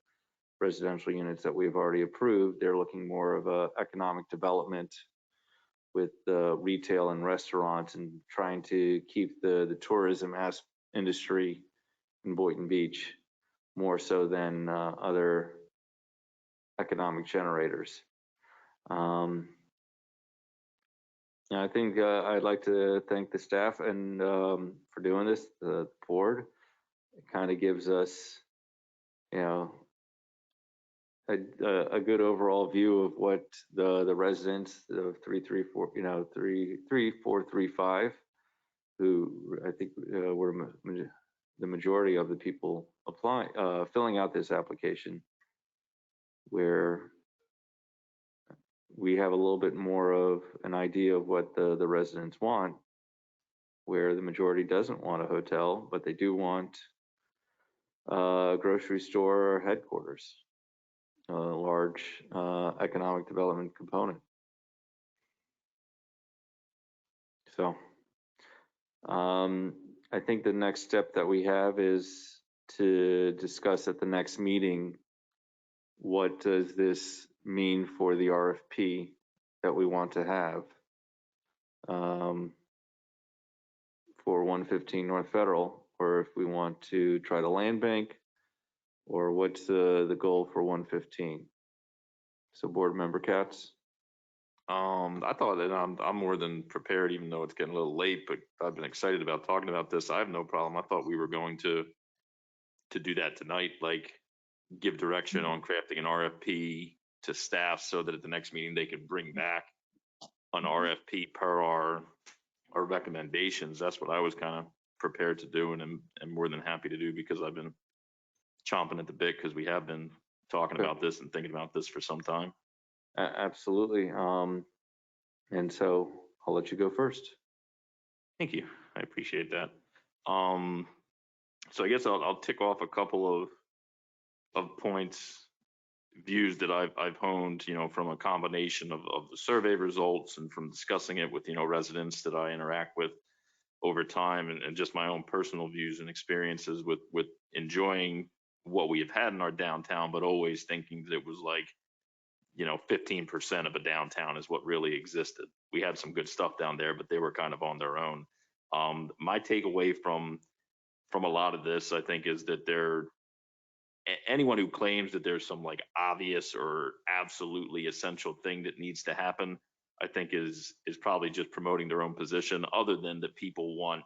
residential units that we've already approved. They're looking more of a economic development with retail and restaurants and trying to keep the tourism industry in Boynton Beach more so than other economic generators. I think I'd like to thank the staff and for doing this, the board. it kind of gives us, you know, a good overall view of what the residents of 334, 33435, who I think were the majority of the people filling out this application, where we have a little bit more of an idea of what the residents want, where the majority doesn't want a hotel, but they do want a grocery store or headquarters, a large economic development component. So I think the next step that we have is to discuss at the next meeting, what does this mean for the RFP that we want to have for 115 North Federal, or if we want to try the land bank, or what's the goal for 115? So Board Member Katz? I thought that I'm more than prepared, even though it's getting a little late, but I've been excited about talking about this. I have no problem. I thought we were going to do that tonight, like give direction on crafting an RFP to staff so that at the next meeting they could bring back an RFP per our recommendations. That's what I was kind of prepared to do, and am more than happy to do, because I've been chomping at the bit, because we have been talking about this and thinking about this for some time. Absolutely. And so I'll let you go first. Thank you. I appreciate that. So I guess I'll tick off a couple of points, views that I've honed, from a combination of the survey results and from discussing it with, residents that I interact with over time, and just my own personal views and experiences with enjoying what we have had in our downtown, but always thinking that it was like, 15% of a downtown is what really existed. We had some good stuff down there, but they were kind of on their own. My takeaway from a lot of this, I think, is that anyone who claims that there's some like obvious or absolutely essential thing that needs to happen, I think is probably just promoting their own position, other than that people want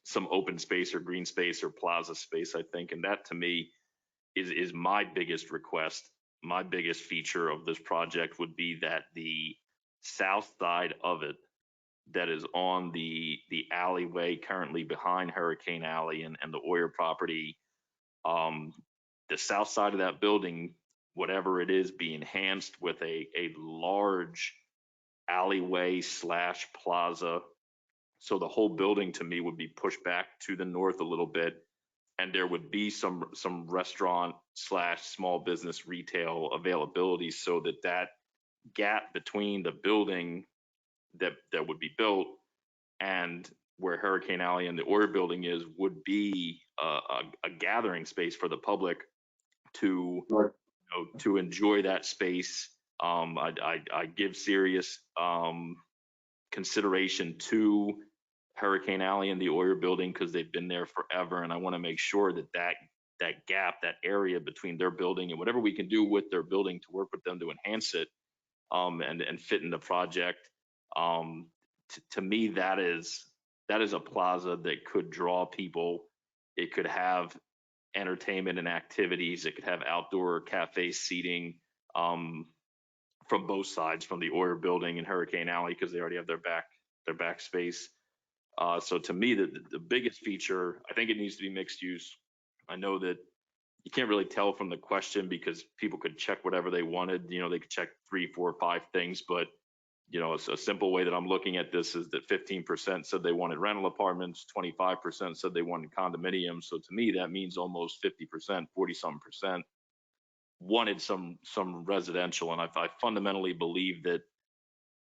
some open space or green space or plaza space, I think. And that to me is my biggest request. My biggest feature of this project would be that the south side of it, that is on the alleyway currently behind Hurricane Alley and the Oyer property, the south side of that building, whatever it is, be enhanced with a large alleyway / plaza. So the whole building to me would be pushed back to the north a little bit, and there would be some restaurant / small business retail availability, so that gap between the building that would be built and where Hurricane Alley and the Oyer building is would be a gathering space for the public to to enjoy that space. I give serious consideration to Hurricane Alley and the Oyer building, because they've been there forever, and I want to make sure that gap, that area between their building and whatever we can do with their building to work with them to enhance it and fit in the project. To me, that is a plaza that could draw people. It could have entertainment and activities. It could have outdoor cafe seating from both sides, from the Oyer building and Hurricane Alley, because they already have their back space. So to me, the biggest feature, I think it needs to be mixed use. I know that you can't really tell from the question, because people could check whatever they wanted. They could check 3, 4, 5 things, but a simple way that I'm looking at this is that 15% said they wanted rental apartments, 25% said they wanted condominiums. So to me, that means almost 50%, 40-something% wanted some residential. And I fundamentally believe that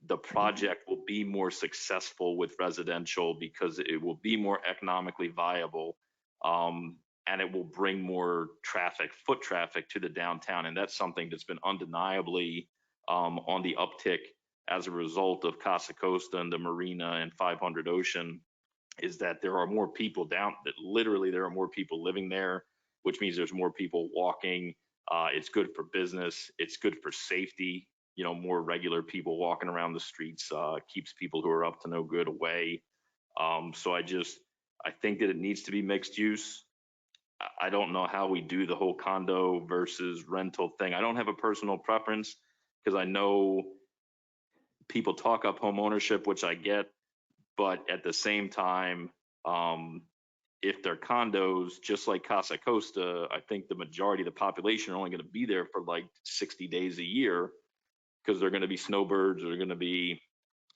the project will be more successful with residential, because it will be more economically viable, and it will bring more foot traffic to the downtown. And that's something that's been undeniably on the uptick as a result of Casa Costa and the Marina and 500 Ocean, is that there are more people literally there are more people living there, which means there's more people walking. It's good for business. It's good for safety. More regular people walking around the streets keeps people who are up to no good away. So I think that it needs to be mixed use. I don't know how we do the whole condo versus rental thing. I don't have a personal preference because I know people talk up home ownership, which I get, but at the same time, if they're condos, just like Casa Costa, I think the majority of the population are only going to be there for like 60 days a year because they're going to be snowbirds, or they're going to be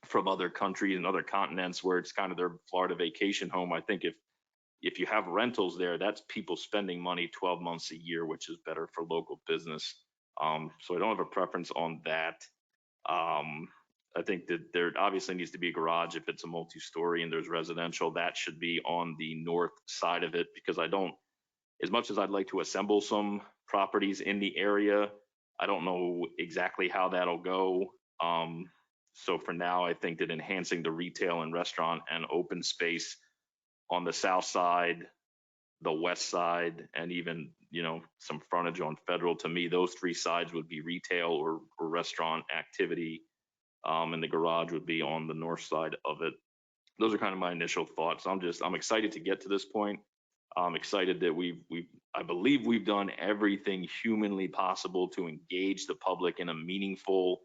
from other countries and other continents where it's kind of their Florida vacation home. I think if you have rentals there, that's people spending money 12 months a year, which is better for local business. So I don't have a preference on that. I think that there obviously needs to be a garage if it's a multi-story and there's residential. That should be on the north side of it, because I don't, as much as I'd like to assemble some properties in the area, I don't know exactly how that'll go. So for now, I think that enhancing the retail and restaurant and open space on the south side, the west side, and even, you know, some frontage on Federal, to me, those three sides would be retail or restaurant activity. And the garage would be on the north side of it. Those are kind of my initial thoughts. I'm excited to get to this point. I'm excited that I believe we've done everything humanly possible to engage the public in a meaningful,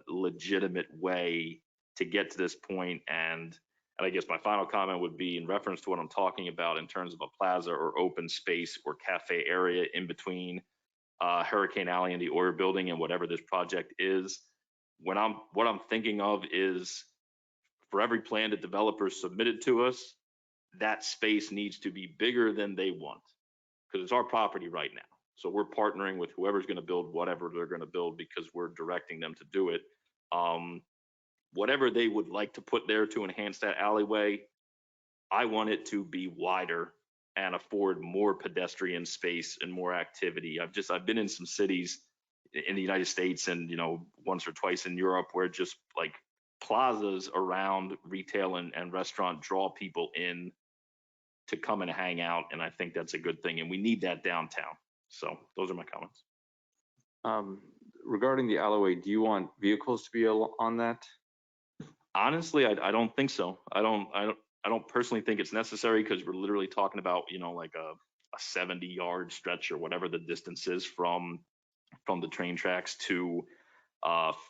legitimate way to get to this point. And I guess my final comment would be in reference to what I'm talking about in terms of a plaza or open space or cafe area in between Hurricane Alley and the Oyer Building and whatever this project is. What I'm thinking of is, for every plan that developers submitted to us, that space needs to be bigger than they want, because it's our property right now. So we're partnering with whoever's going to build whatever they're going to build, because we're directing them to do it. Whatever they would like to put there to enhance that alleyway, I want it to be wider and afford more pedestrian space and more activity. I've been in some cities in the United States and, you know, once or twice in Europe, where just like plazas around retail and restaurant draw people in to come and hang out. And I think that's a good thing. And we need that downtown. So those are my comments. Regarding the alleyway, do you want vehicles to be on that? Honestly, I don't think so. I don't personally think it's necessary, because we're literally talking about, you know, like a 70-yard stretch or whatever the distance is from the train tracks to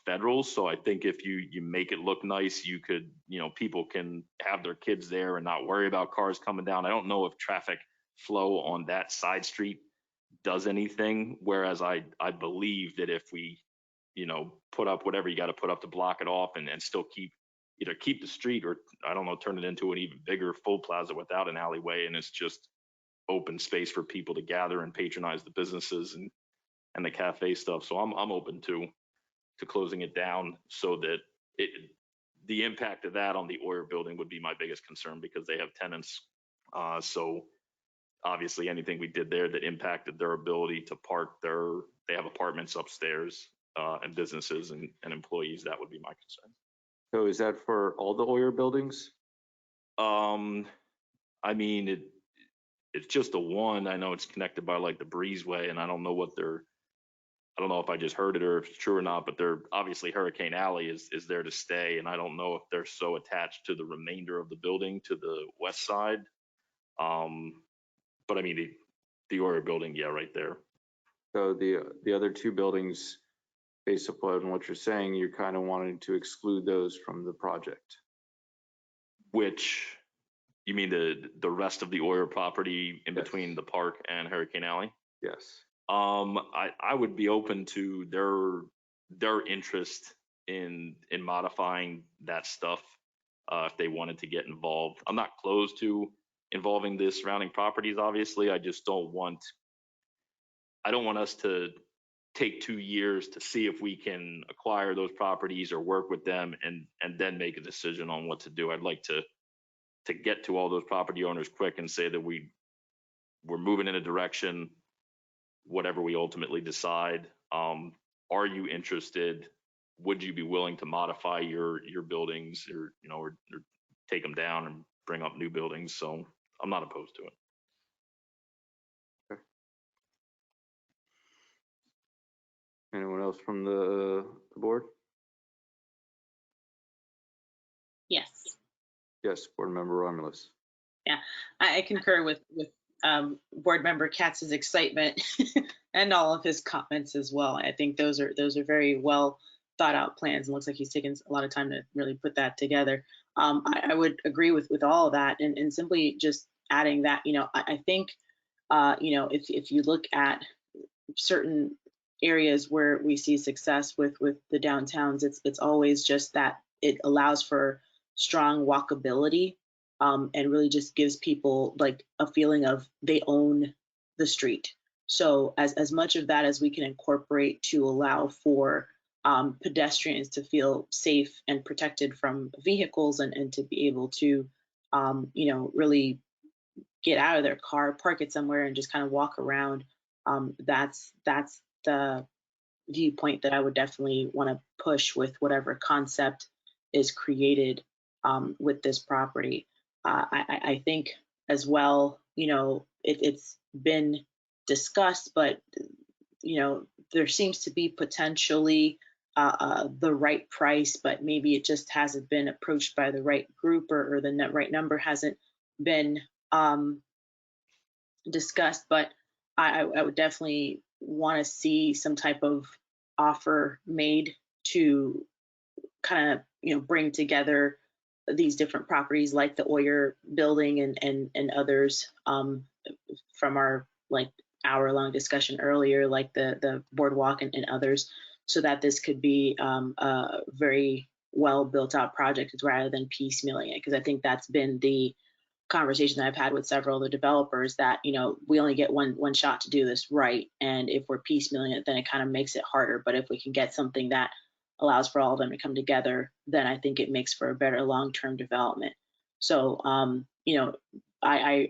Federal. So I think if you make it look nice, you could, you know, people can have their kids there and not worry about cars coming down. I don't know if traffic flow on that side street does anything, whereas I believe that if we, you know, put up whatever you got to put up to block it off and still either keep the street, or I don't know, turn it into an even bigger full plaza without an alleyway, and it's just open space for people to gather and patronize the businesses and the cafe stuff. So I'm open to closing it down, so that the impact of that on the Oyer Building would be my biggest concern, because they have tenants. So obviously anything we did there that impacted their ability to park they have apartments upstairs and businesses and employees, that would be my concern. So is that for all the Oyer buildings? I mean, it's just the one. I know it's connected by like the breezeway, and I don't know if I just heard it or if it's true or not, but they're obviously Hurricane Alley is there to stay. And I don't know if they're so attached to the remainder of the building to the west side. But I mean, the Oyer Building, yeah, right there. So the other two buildings, based upon what you're saying, you're kind of wanting to exclude those from the project. Which, you mean the rest of the Oyer property in between the park and Hurricane Alley? Yes. I would be open to their interest in modifying that stuff if they wanted to get involved. I'm not closed to involving the surrounding properties, obviously. I just don't want us to take 2 years to see if we can acquire those properties or work with them and then make a decision on what to do. I'd like to get to all those property owners quick and say that we're moving in a direction, whatever we ultimately decide. Are you interested? Would you be willing to modify your buildings, or, you know, or take them down and bring up new buildings? So I'm not opposed to it. Anyone else from the board? Yes. Yes, Board Member Romulus. I concur with Board Member Katz's excitement and all of his comments as well. I think those are very well thought out plans, and looks like he's taken a lot of time to really put that together. I would agree with all of that, and simply just adding that, I think, if you look at certain areas where we see success with the downtowns, it's always just that it allows for strong walkability, and really just gives people like a feeling of they own the street. So as much of that as we can incorporate to allow for pedestrians to feel safe and protected from vehicles, and to be able to really get out of their car, park it somewhere, and just kind of walk around. That's the viewpoint that I would definitely want to push with whatever concept is created with this property. I think as well, it's been discussed, but there seems to be potentially the right price, but maybe it just hasn't been approached by the right group, or the right number hasn't been discussed. But I would definitely want to see some type of offer made to kind of bring together these different properties like the Oyer building and others from our hour-long discussion earlier, like the boardwalk and others, so that this could be a very well built out project rather than piecemealing it. Because I think that's been the conversation that I've had with several of the developers, that we only get one shot to do this right, and if we're piecemealing it, then it kind of makes it harder. But if we can get something that allows for all of them to come together, then I think it makes for a better long-term development. So I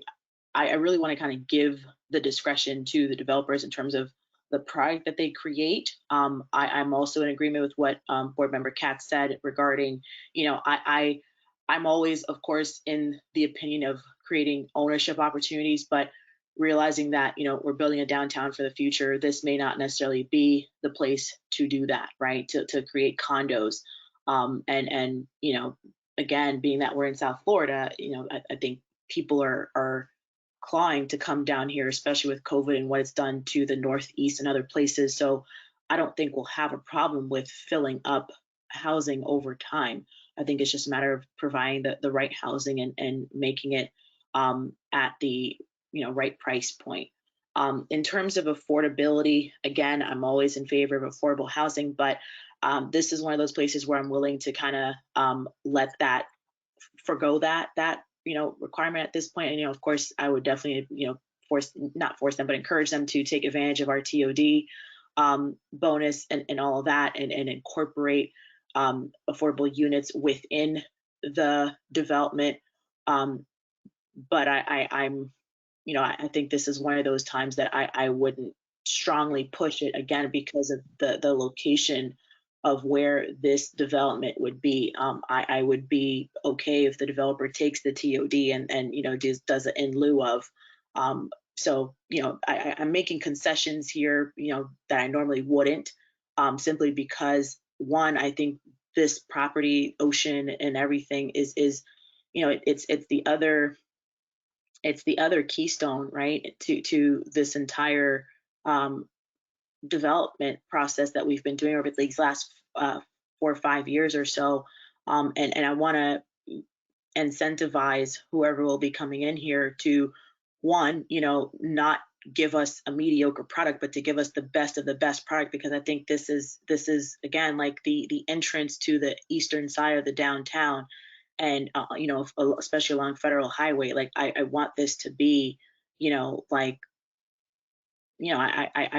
really want to kind of give the discretion to the developers in terms of the product that they create. I'm also in agreement with what Board Member Katz said regarding, I'm always, of course, in the opinion of creating ownership opportunities, but realizing that, we're building a downtown for the future, this may not necessarily be the place to do that, right? To create condos. And again, being that we're in South Florida, I think people are clawing to come down here, especially with COVID and what it's done to the Northeast and other places. So I don't think we'll have a problem with filling up housing over time. I think it's just a matter of providing the right housing and making it at the right price point. In terms of affordability, again, I'm always in favor of affordable housing, but this is one of those places where I'm willing to kind of let that forgo that requirement at this point. And of course, I would definitely not force them, but encourage them to take advantage of our TOD bonus and all of that, and incorporate affordable units within the development. But I'm I think this is one of those times that I wouldn't strongly push it, again, because of the location of where this development would be. I would be okay if the developer takes the TOD and just does it in lieu of. So I'm making concessions here, that I normally wouldn't, simply because, one, I think this property, ocean and everything is it's the other keystone, right, to this entire development process that we've been doing over these last 4 or 5 years or so. And I want to incentivize whoever will be coming in here to, one, not give us a mediocre product, but to give us the best of the best product, because I think this is again like the entrance to the eastern side of the downtown. And especially along Federal Highway, like I want this to be, I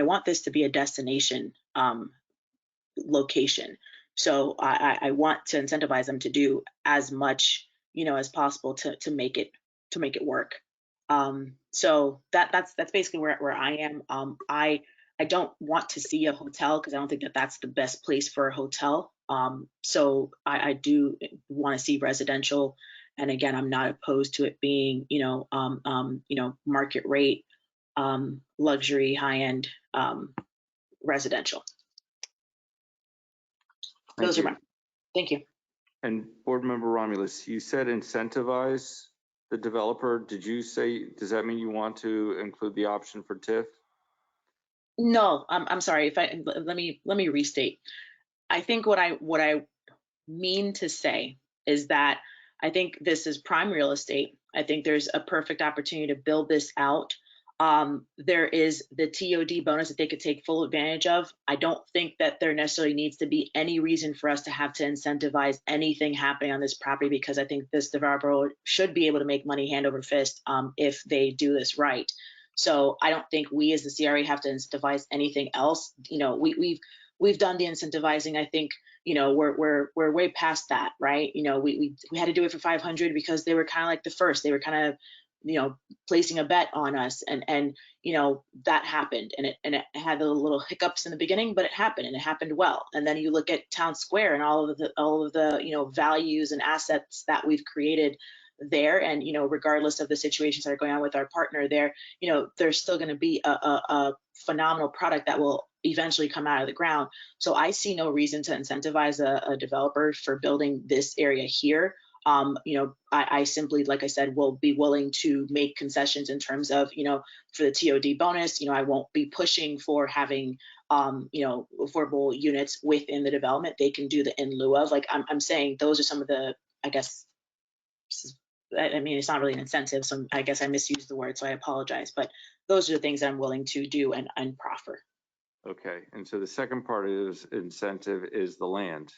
want this to be a destination location. So I want to incentivize them to do as much, as possible to make it work. So that's basically where I am. I don't want to see a hotel, because I don't think that that's the best place for a hotel. So I do want to see residential, and again, I'm not opposed to it being, market rate, luxury, high end, residential. Those are mine. Thank you. And Board Member Romulus, you said incentivize the developer, did you say, does that mean you want to include the option for TIF? No, I'm sorry. Let me restate. I think what I mean to say is that I think this is prime real estate. I think there's a perfect opportunity to build this out. There is the TOD bonus that they could take full advantage of. I don't think that there necessarily needs to be any reason for us to have to incentivize anything happening on this property, because I think this developer should be able to make money hand over fist if they do this right. So I don't think we as the CRA have to incentivize anything else. You know, we've done the incentivizing. I think, you know, we're way past that, right? You know, we had to do it for 500 because they were kind of like the first. They were kind of, you know, placing a bet on us, and you know, that happened, and it had a little hiccups in the beginning, but it happened, and it happened well. And then you look at Town Square and all of the you know, values and assets that we've created there, and you know, regardless of the situations that are going on with our partner there, you know, there's still going to be a phenomenal product that will eventually come out of the ground. So I see no reason to incentivize a developer for building this area here. You know, I simply, like I said, will be willing to make concessions in terms of, you know, for the TOD bonus. You know, I won't be pushing for having, you know, affordable units within the development. They can do the in lieu of. Like I'm saying, those are some of the, I guess, I mean, it's not really an incentive, so I guess I misused the word, so I apologize. But those are the things that I'm willing to do and proffer. Okay, and so the second part of this incentive is the land.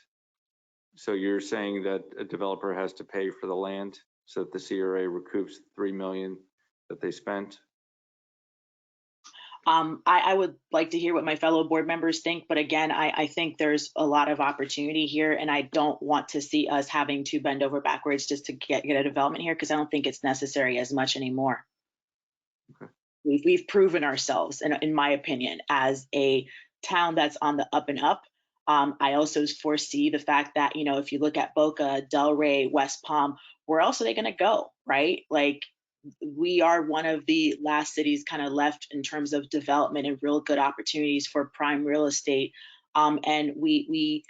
So you're saying that a developer has to pay for the land so that the CRA recoups $3 million that they spent? I would like to hear what my fellow board members think, but again, I think there's a lot of opportunity here, and I don't want to see us having to bend over backwards just to get a development here, because I don't think it's necessary as much anymore. Okay. We've proven ourselves, in my opinion, as a town that's on the up and up. I also foresee the fact that, you know, if you look at Boca, Delray, West Palm, where else are they going to go, right? Like, we are one of the last cities kind of left in terms of development and real good opportunities for prime real estate. And we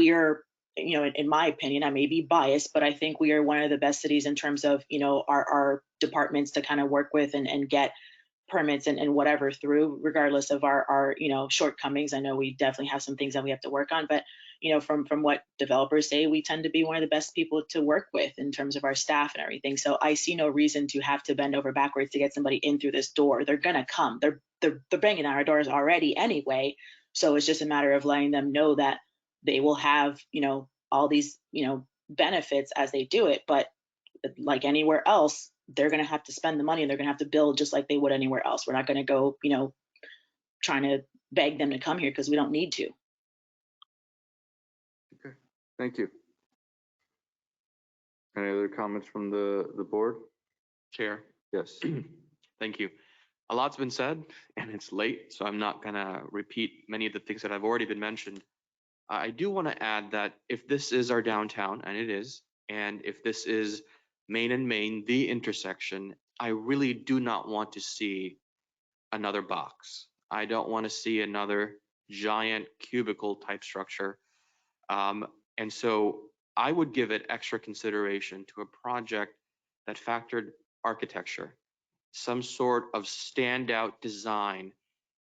are, you know, in my opinion, I may be biased, but I think we are one of the best cities in terms of, you know, our departments to kind of work with and get permits and whatever through, regardless of our you know, shortcomings. I know we definitely have some things that we have to work on, but you know, from what developers say, we tend to be one of the best people to work with in terms of our staff and everything. So I see no reason to have to bend over backwards to get somebody in through this door. They're gonna come. They're banging on our doors already anyway. So it's just a matter of letting them know that they will have, you know, all these, you know, benefits as they do it. But like anywhere else, they're going to have to spend the money, and they're going to have to build just like they would anywhere else. We're not going to go, you know, trying to beg them to come here because we don't need to. Okay, thank you. Any other comments from the board? Chair. Yes. Thank you. A lot's been said, and it's late, so I'm not gonna repeat many of the things that have already been mentioned. I do want to add that if this is our downtown, and it is, and if this is Main and Main, the intersection, I really do not want to see another box. I don't want to see another giant cubicle type structure. And so I would give it extra consideration to a project that factored architecture, some sort of standout design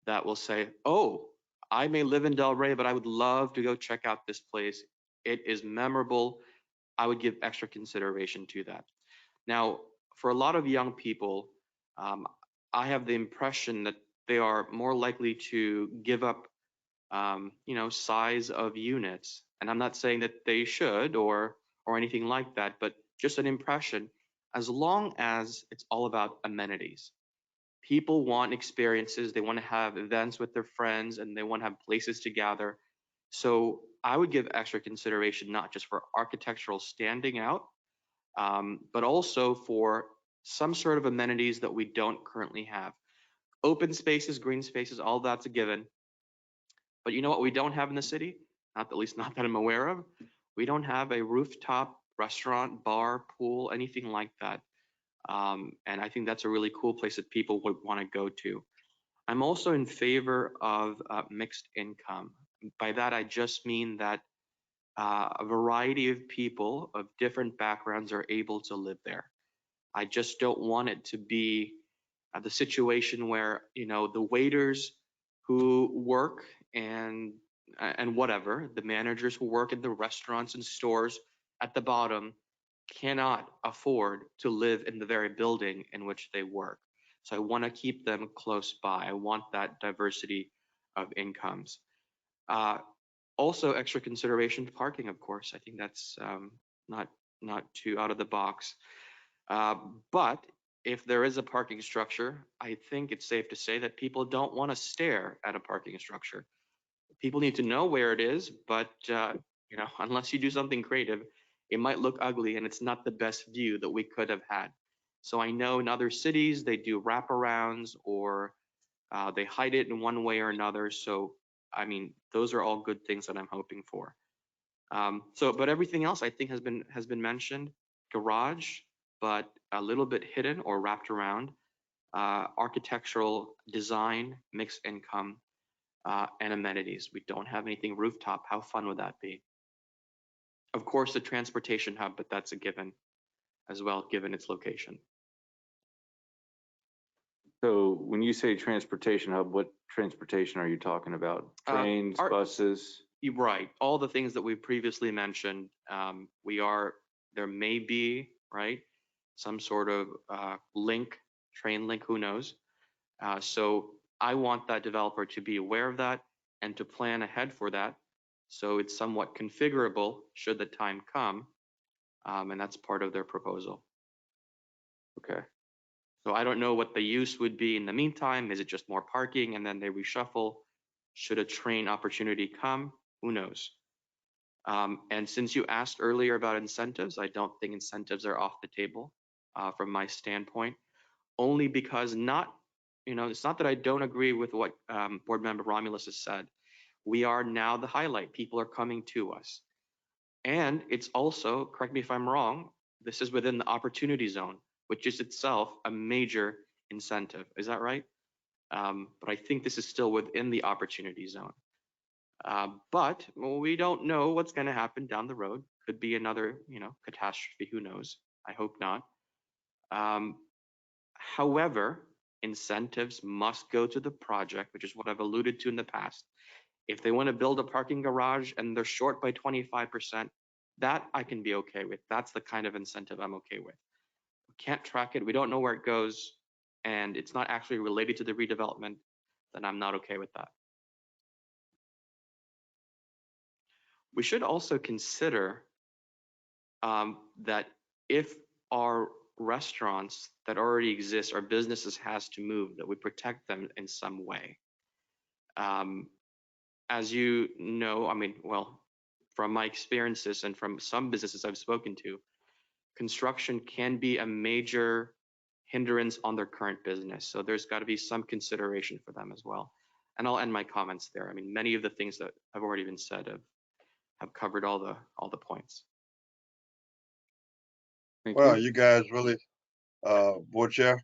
that will say, oh, I may live in Delray, but I would love to go check out this place. It is memorable. I would give extra consideration to that. Now, for a lot of young people, I have the impression that they are more likely to give up, you know, size of units. And I'm not saying that they should or anything like that, but just an impression. As long as it's all about amenities, people want experiences. They want to have events with their friends, and they want to have places to gather. So I would give extra consideration not just for architectural standing out, but also for some sort of amenities that we don't currently have. Open spaces, green spaces, all that's a given. But you know what we don't have in the city? Not at least not that I'm aware of. We don't have a rooftop restaurant, bar, pool, anything like that. And I think that's a really cool place that people would want to go to. I'm also in favor of mixed income. By that, I just mean that a variety of people of different backgrounds are able to live there. I just don't want it to be the situation where, you know, the waiters who work and whatever, the managers who work in the restaurants and stores at the bottom cannot afford to live in the very building in which they work. So I want to keep them close by. I want that diversity of incomes. Also, extra consideration to parking, of course. I think that's not too out of the box. But if there is a parking structure, I think it's safe to say that people don't want to stare at a parking structure. People need to know where it is, but you know, unless you do something creative, it might look ugly and it's not the best view that we could have had. So I know in other cities they do wraparounds or they hide it in one way or another. So I mean, those are all good things that I'm hoping for. But everything else I think has been mentioned. Garage, but a little bit hidden or wrapped around. Architectural design, mixed income, and amenities. We don't have anything rooftop. How fun would that be? Of course, the transportation hub, but that's a given as well, given its location. So when you say transportation hub, what transportation are you talking about? Trains, buses? You're right. All the things that we previously mentioned. There may be, right, some sort of train link, who knows? So I want that developer to be aware of that and to plan ahead for that. So it's somewhat configurable should the time come. And that's part of their proposal. Okay. So I don't know what the use would be in the meantime. Is it just more parking and then they reshuffle? Should a train opportunity come? Who knows? And since you asked earlier about incentives, I don't think incentives are off the table from my standpoint, only because it's not that I don't agree with what Board Member Romulus has said. We are now the highlight. People are coming to us. And it's also, correct me if I'm wrong, this is within the opportunity zone, which is itself a major incentive. Is that right? But I think this is still within the opportunity zone. But we don't know what's going to happen down the road. Could be another, catastrophe. Who knows? I hope not. However, incentives must go to the project, which is what I've alluded to in the past. If they want to build a parking garage and they're short by 25%, that I can be okay with. That's the kind of incentive I'm okay with. We can't track it. We don't know where it goes, and it's not actually related to the redevelopment, then I'm not okay with that. We should also consider that if our restaurants that already exist, our businesses has to move, that we protect them in some way. As you know, from my experiences and from some businesses I've spoken to, construction can be a major hindrance on their current business. So there's got to be some consideration for them as well. And I'll end my comments there. I mean, many of the things that have already been said have covered all the points. Thank Well, you. you guys really, Board Chair,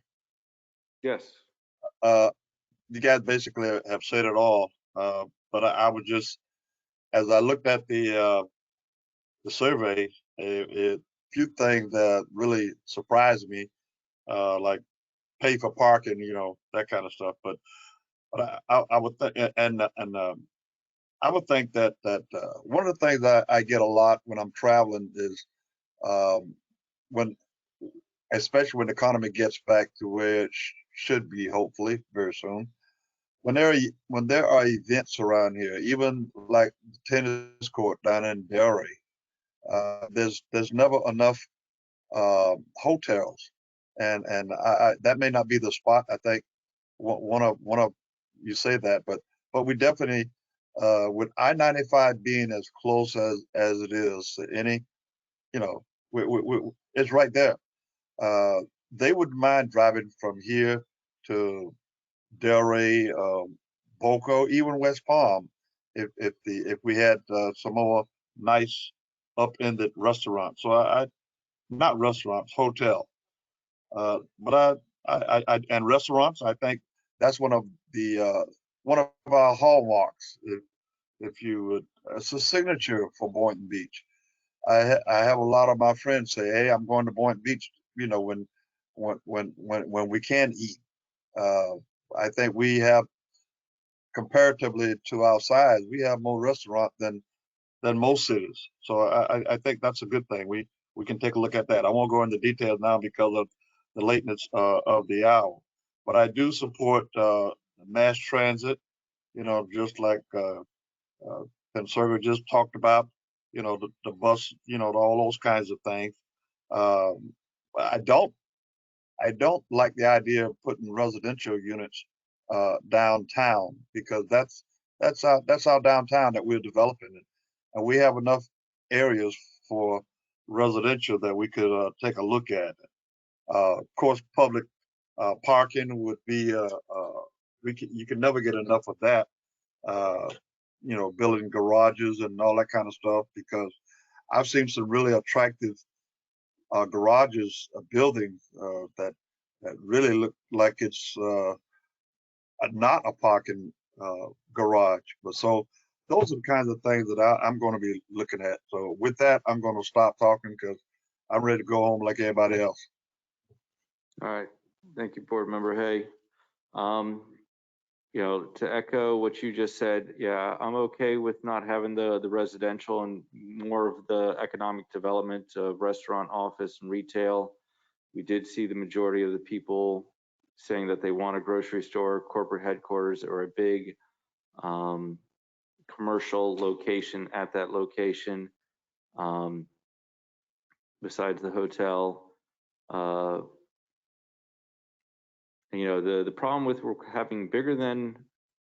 Yes. you guys basically have said it all. But I would just, as I looked at the survey, a few things that really surprised me, like pay for parking, that kind of stuff. But I would think, and I would think that one of the things I get a lot when I'm traveling is when, especially when the economy gets back to where it should be, hopefully very soon. When there are events around here, even like the tennis court down in Delray, there's never enough hotels, and I that may not be the spot. I think one of you say that, but we definitely with I-95 being as close as it is, any it's right there. They wouldn't mind driving from here to Delray, Boca, even West Palm, if we had some more nice up-ended restaurants. So I not restaurants, hotel. But I and restaurants. I think that's one of our hallmarks. If you would, it's a signature for Boynton Beach. I have a lot of my friends say, "Hey, I'm going to Boynton Beach." When when we can eat. I think we have, comparatively to our size, we have more restaurants than most cities. So I think that's a good thing. We can take a look at that. I won't go into details now because of the lateness of the hour, but I do support mass transit. You know, just like Conservative just talked about. You know, the bus. You know, all those kinds of things. Um, I don't like the idea of putting residential units downtown, because that's our downtown that we're developing, and we have enough areas for residential that we could take a look at. Of course, public parking would be you can never get enough of that. Uh, you know, building garages and all that kind of stuff, because I've seen some really attractive garages, buildings that really look like it's not a parking garage. But so those are the kinds of things that I'm going to be looking at. So with that, I'm going to stop talking because I'm ready to go home like everybody else. All right. Thank you, Board Member Hay. You know, to echo what you just said, yeah, I'm okay with not having the residential and more of the economic development of restaurant, office, and retail. We did see the majority of the people saying that they want a grocery store, corporate headquarters, or a big commercial location at that location, besides the hotel. You know, the problem with having bigger than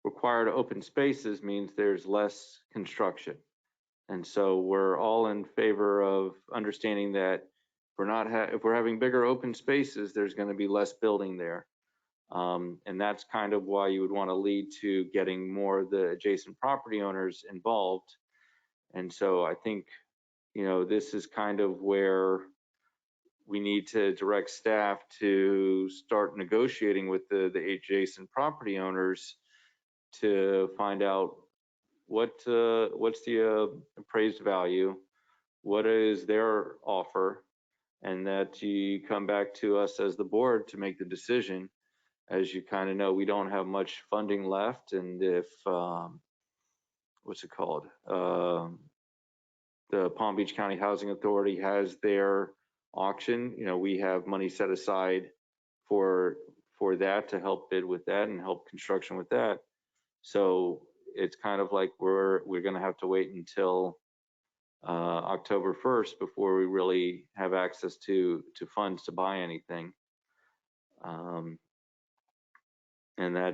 required open spaces means there's less construction. And so we're all in favor of understanding that if we're having bigger open spaces, there's going to be less building there. And that's kind of why you would want to lead to getting more of the adjacent property owners involved. And so I think, you know, this is kind of where we need to direct staff to start negotiating with the adjacent property owners to find out what's the appraised value, what is their offer, and that you come back to us as the board to make the decision. As you kind of know, we don't have much funding left, and if what's it called? The Palm Beach County Housing Authority has their auction. You know, we have money set aside for that to help bid with that and help construction with that. So it's kind of like we're going to have to wait until October 1st before we really have access to funds to buy anything. And I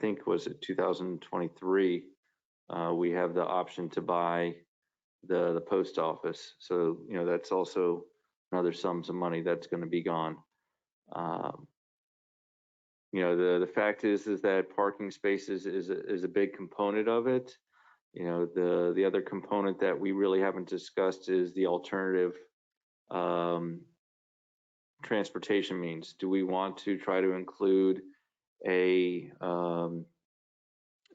think, was it 2023, we have the option to buy the post office. So, you know, that's also another sums of money that's going to be gone. You know, the fact is that parking spaces is a big component of it. You know, the other component that we really haven't discussed is the alternative transportation means. Do we want to try to include a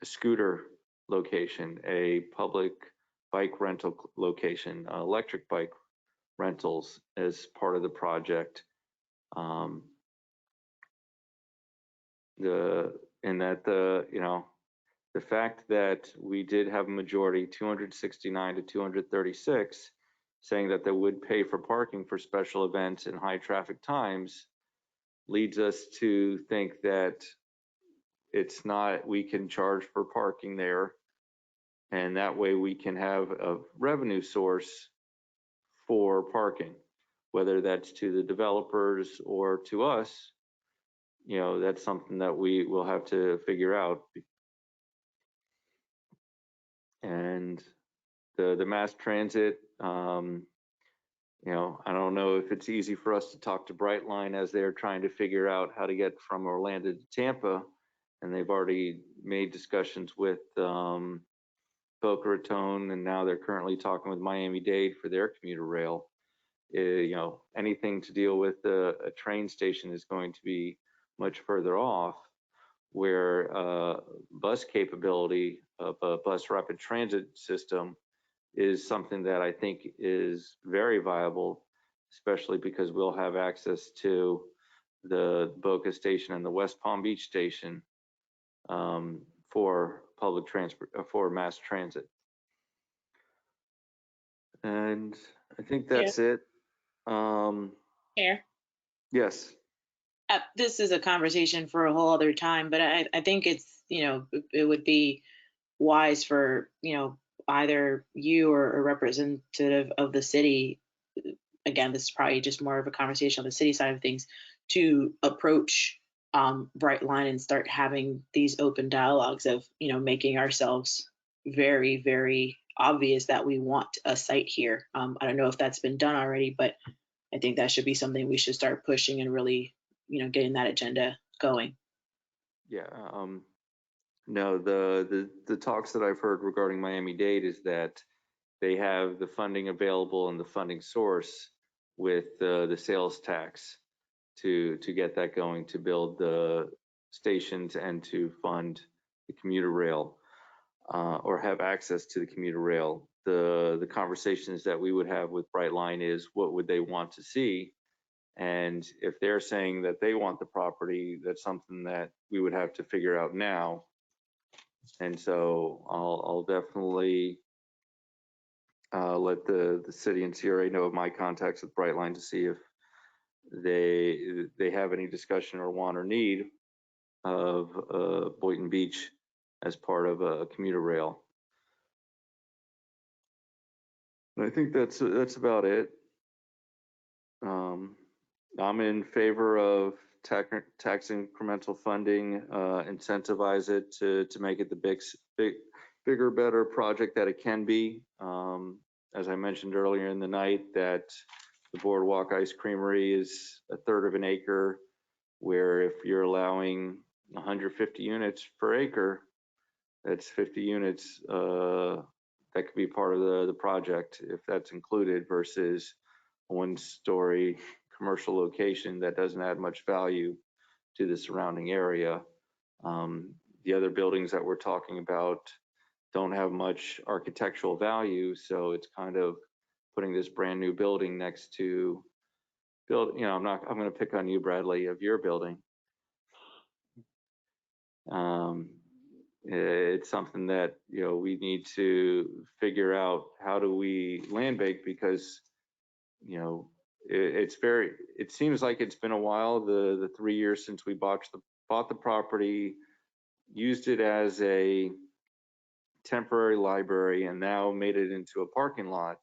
scooter location, a public bike rental location, electric bike rentals as part of the project? You know, the fact that we did have a majority, 269 to 236, saying that they would pay for parking for special events and high traffic times, leads us to think that it's not, we can charge for parking there, and that way we can have a revenue source for parking, whether that's to the developers or to us. You know, that's something that we will have to figure out. And the mass transit, you know, I don't know if it's easy for us to talk to Brightline as they're trying to figure out how to get from Orlando to Tampa, and they've already made discussions with Boca Raton, and now they're currently talking with Miami-Dade for their commuter rail. You know, anything to deal with a train station is going to be much further off, where bus capability of a bus rapid transit system is something that I think is very viable especially because we'll have access to the Boca Station and the West Palm Beach Station for public transport, for mass transit. And I think that's it. Chair. Yes. This is a conversation for a whole other time, but I think it's, it would be wise for, either you or a representative of the city, again, this is probably just more of a conversation on the city side of things, to approach Brightline and start having these open dialogues of, making ourselves very, very obvious that we want a site here. I don't know if that's been done already, but I think that should be something we should start pushing and really, getting that agenda going. Yeah. No, the talks that I've heard regarding Miami-Dade is that they have the funding available and the funding source with the sales tax to get that going, to build the stations and to fund the commuter rail, or have access to the commuter rail. The conversations that we would have with Brightline is, what would they want to see? And if they're saying that they want the property, that's something that we would have to figure out now. And so I'll definitely let the city and CRA know of my contacts with Brightline to see if they have any discussion or want or need of Boynton Beach as part of a commuter rail. And I think that's about it. I'm in favor of tax incremental funding, incentivize it to make it the bigger, better project that it can be. As I mentioned earlier in the night, that the Boardwalk Ice Creamery is 1/3 of an acre, where if you're allowing 150 units per acre, that's 50 units that could be part of the project, if that's included, versus a 1-story commercial location that doesn't add much value to the surrounding area. The other buildings that we're talking about don't have much architectural value, so it's kind of putting this brand new building next to I'm going to pick on you, Bradley, of your building. It's something that we need to figure out, how do we land bank, because it seems like it's been a while, the 3 years since we bought the property, used it as a temporary library, and now made it into a parking lot.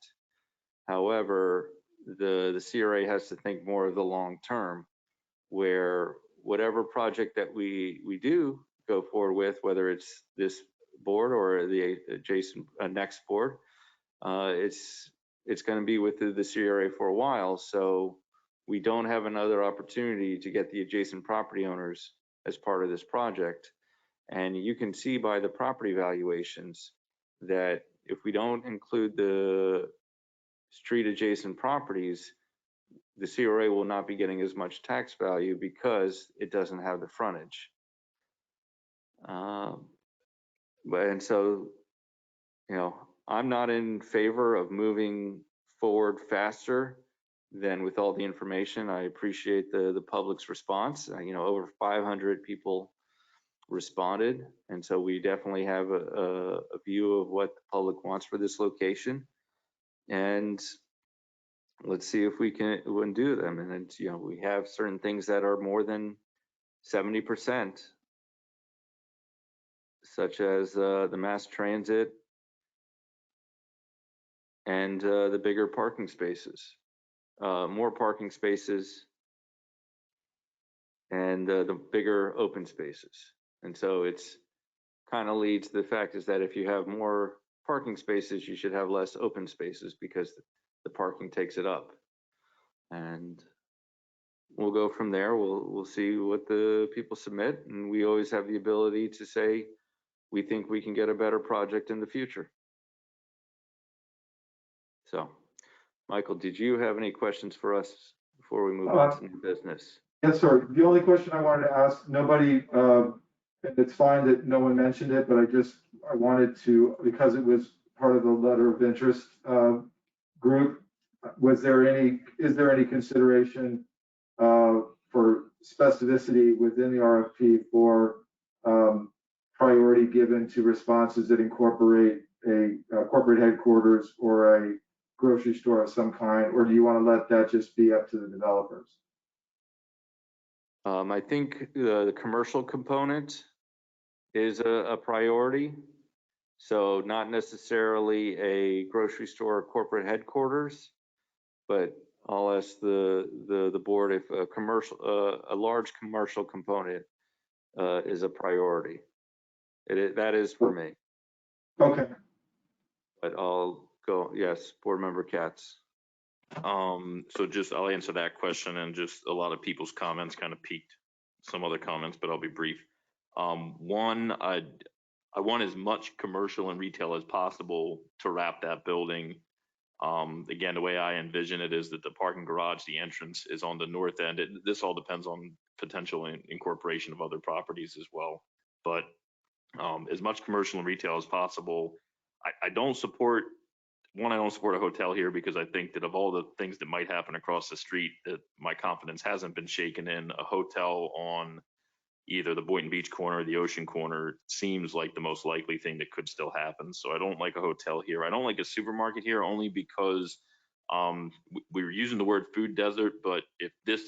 However, the CRA has to think more of the long term, where whatever project that we do go forward with, whether it's this board or the adjacent next board, it's going to be with the CRA for a while. So we don't have another opportunity to get the adjacent property owners as part of this project. And you can see by the property valuations that if we don't include the street adjacent properties, the CRA will not be getting as much tax value because it doesn't have the frontage. And so, I'm not in favor of moving forward faster than with all the information. I appreciate the public's response. Over 500 people responded, and so we definitely have a view of what the public wants for this location. And let's see if we can do them. And then, we have certain things that are more than 70%, such as the mass transit and the bigger parking spaces, more parking spaces, and the bigger open spaces. And so it's kind of leads to the fact is that if you have more parking spaces, you should have less open spaces, because the parking takes it up. And we'll go from there. We'll see what the people submit, and we always have the ability to say we think we can get a better project in the future. So, Michael, did you have any questions for us before we move on to new business? Yes, sir. The only question I wanted to ask, nobody, and it's fine that no one mentioned it, but I wanted to, because it was part of the letter of interest group, is there any consideration for specificity within the RFP for priority given to responses that incorporate a corporate headquarters or a grocery store of some kind, or do you want to let that just be up to the developers? I think the commercial component is a priority. So not necessarily a grocery store or corporate headquarters, but I'll ask the board if a large commercial component is a priority. That is for me. Okay. But I'll go, yes, board member Katz. So just, I'll answer that question, and just a lot of people's comments kind of piqued some other comments, but I'll be brief. One, I want as much commercial and retail as possible to wrap that building. Again, the way I envision it is that the parking garage, the entrance is on the north end. This all depends on potential incorporation of other properties as well. But as much commercial and retail as possible. I don't support a hotel here because I think that of all the things that might happen across the street, that my confidence hasn't been shaken in. A hotel on either the Boynton Beach corner or the Ocean corner seems like the most likely thing that could still happen. So I don't like a hotel here. I don't like a supermarket here only because we were using the word food desert, but if this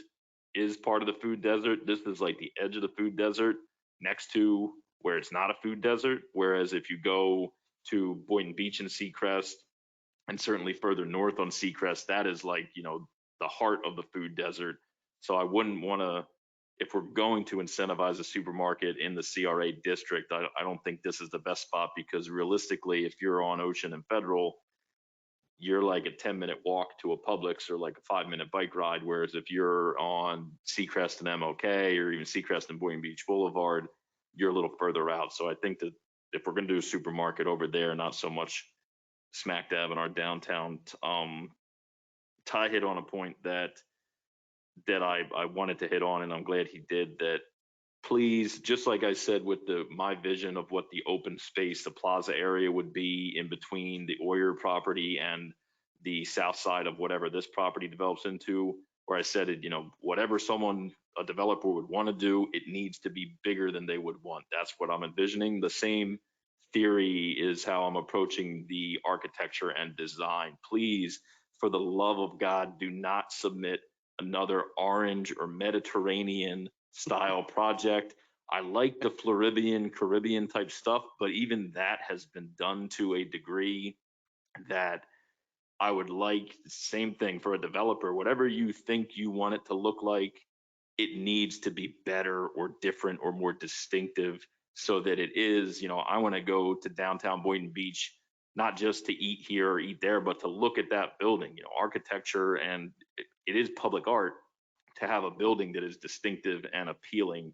is part of the food desert, this is like the edge of the food desert next to where it's not a food desert. Whereas if you go to Boynton Beach and Seacrest, and certainly further north on Seacrest, that is like, the heart of the food desert. So I wouldn't want to, if we're going to incentivize a supermarket in the CRA district, I don't think this is the best spot, because realistically, if you're on Ocean and Federal, you're like a 10-minute walk to a Publix or like a 5-minute bike ride. Whereas if you're on Seacrest and MLK, or even Seacrest and Boynton Beach Boulevard, you're a little further out. So I think that if we're going to do a supermarket over there, not so much smack dab in our downtown. Ty hit on a point that I wanted to hit on, and I'm glad he did. That please, just like I said with my vision of what the open space, the plaza area would be in between the Oyer property and the south side of whatever this property develops into, where I said it, whatever a developer would want to do, it needs to be bigger than they would want. That's what I'm envisioning. The same theory is how I'm approaching the architecture and design. Please, for the love of God, do not submit another orange or Mediterranean style project. I like the Floridian, Caribbean type stuff, but even that has been done to a degree that I would like the same thing for a developer. Whatever you think you want it to look like, it needs to be better or different or more distinctive, so that it is, I want to go to downtown Boynton Beach, not just to eat here or eat there, but to look at that building, architecture, and it is public art, to have a building that is distinctive and appealing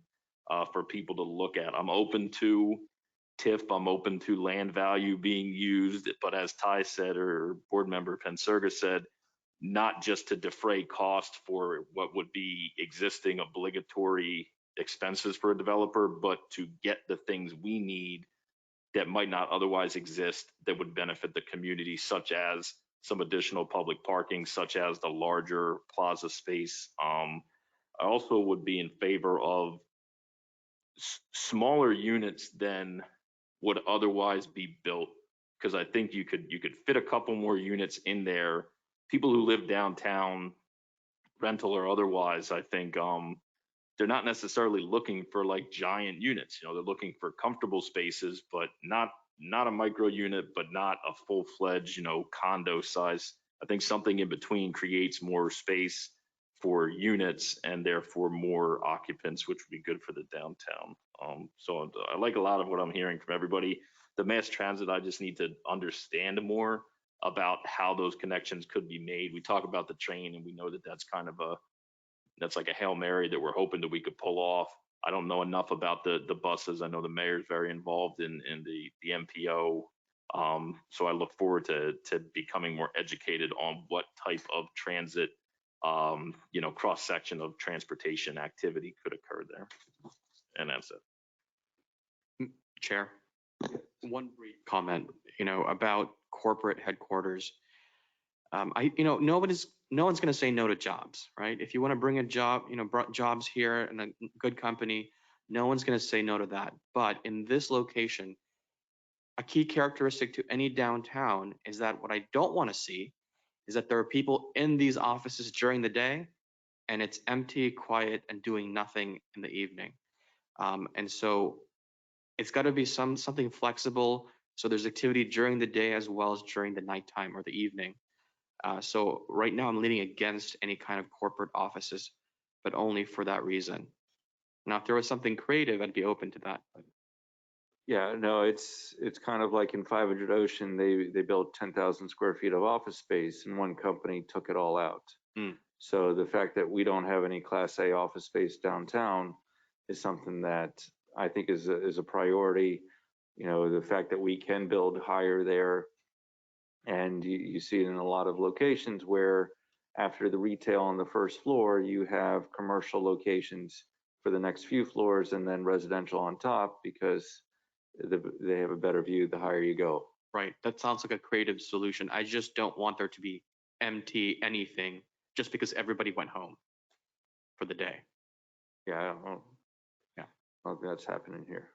for people to look at. I'm open to TIF, I'm open to land value being used, but as Ty said, or board member Pensurga said, not just to defray cost for what would be existing obligatory expenses for a developer, but to get the things we need that might not otherwise exist that would benefit the community, such as some additional public parking, such as the larger plaza space. I also would be in favor of smaller units than would otherwise be built, because I think you could fit a couple more units in there. People who live downtown, rental or otherwise, I think they're not necessarily looking for like giant units. They're looking for comfortable spaces, but not a micro unit, but not a full-fledged, condo size. I think something in between creates more space for units and therefore more occupants, which would be good for the downtown. So I like a lot of what I'm hearing from everybody. The mass transit, I just need to understand more about how those connections could be made. We talk about the train, and we know that that's kind of that's like a Hail Mary that we're hoping that we could pull off. I don't know enough about the buses. I know the mayor's very involved in the MPO. So I look forward to becoming more educated on what type of transit, cross-section of transportation activity could occur there. And that's it. Chair, one brief comment, about corporate headquarters. No one's going to say no to jobs, right? If you want to bring a job, jobs here and a good company, no one's going to say no to that. But in this location, a key characteristic to any downtown is that what I don't want to see is that there are people in these offices during the day and it's empty, quiet, and doing nothing in the evening. And so it's got to be something flexible. So there's activity during the day as well as during the nighttime or the evening. So right now I'm leaning against any kind of corporate offices, but only for that reason. Now, if there was something creative, I'd be open to that. Yeah, no, it's kind of like in 500 Ocean, they built 10,000 square feet of office space and one company took it all out. So the fact that we don't have any Class A office space downtown is something that I think is a priority. The fact that we can build higher there, and you see it in a lot of locations where after the retail on the first floor, you have commercial locations for the next few floors and then residential on top because they have a better view the higher you go. Right. That sounds like a creative solution. I just don't want there to be empty anything just because everybody went home for the day. Yeah, I don't know. Yeah, I don't think that's happening here.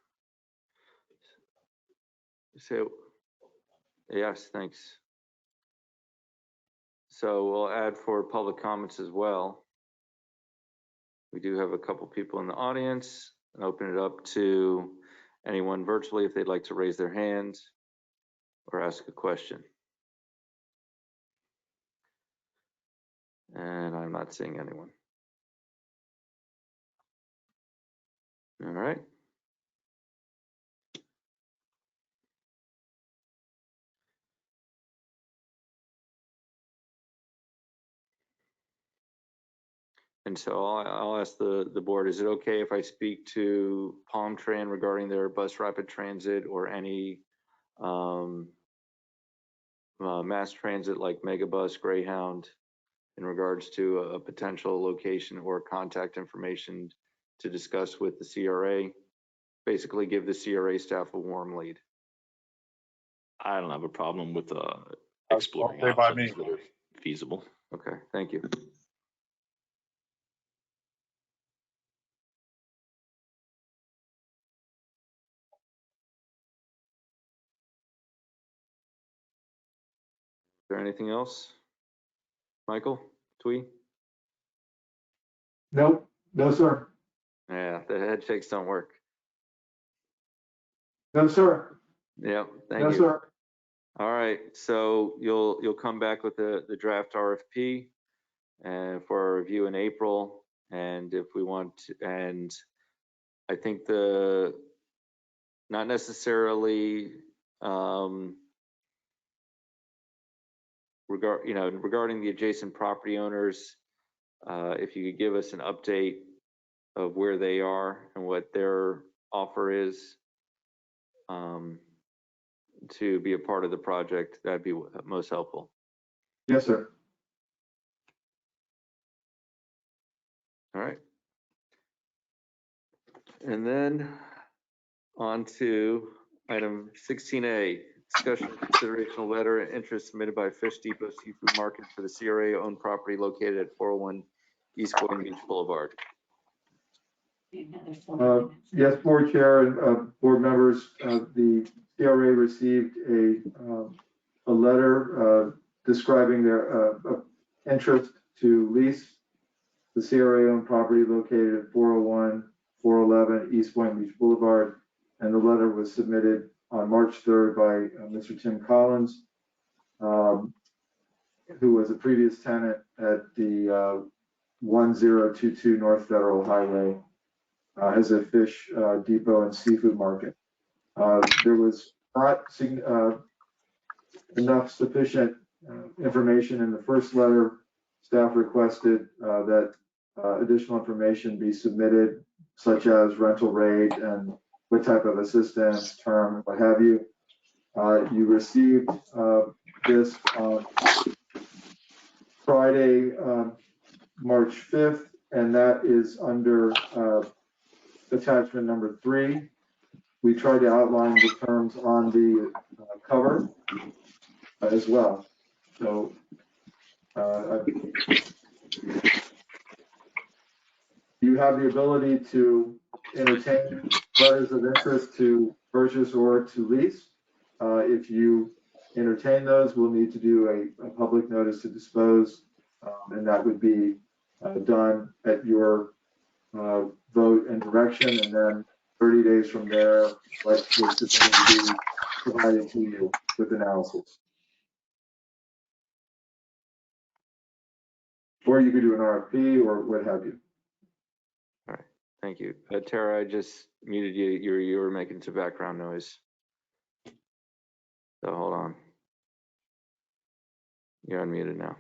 So, yes, thanks. So we'll add for public comments as well. We do have a couple people in the audience, and open it up to anyone virtually if they'd like to raise their hands or ask a question. And I'm not seeing anyone. All right. And so I'll ask the board, is it okay if I speak to Palm Tran regarding their bus rapid transit or any mass transit like Megabus, Greyhound, in regards to a potential location or contact information to discuss with the CRA? Basically give the CRA staff a warm lead. I don't have a problem with exploring Okay by options me. that are feasible. Okay, thank you. Is there anything else? Michael, Twee? Nope, no, sir. Yeah, the head shakes don't work. No, sir. Yeah, thank No, you. sir. All right, so you'll come back with the draft RFP and for our review in April. And if we want to, and I think not necessarily regarding the adjacent property owners, if you could give us an update of where they are and what their offer is to be a part of the project, that'd be most helpful. Yes, sir. All right. And then on to item 16A, discussion and consideration of letter of interest submitted by Fish Depot Seafood Market for the CRA owned property located at 401 East Boynton Beach Boulevard. Yes, board chair and board members, the CRA received a letter describing their interest to lease the CRA owned property located at 401, 411 East Boynton Beach Boulevard. And the letter was submitted on March 3rd by Mr. Tim Collins, who was a previous tenant at the 1022 North Federal Highway as a fish depot and seafood market. There was not enough sufficient information in the first letter. Staff requested that additional information be submitted, such as rental rate and what type of assistance, term, what have you. You received this on Friday, March 5th, and that is under attachment number 3. We tried to outline the terms on the cover as well. So You have the ability to entertain letters of interest to purchase or to lease. If you entertain those, we'll need to do a public notice to dispose, and that would be done at your vote and direction, and then 30 days from there, like this is going to be provided to you with analysis. Or you could do an RFP or what have you. All right, thank you. Tara, I just muted you. You were making some background noise. So hold on. You're unmuted now.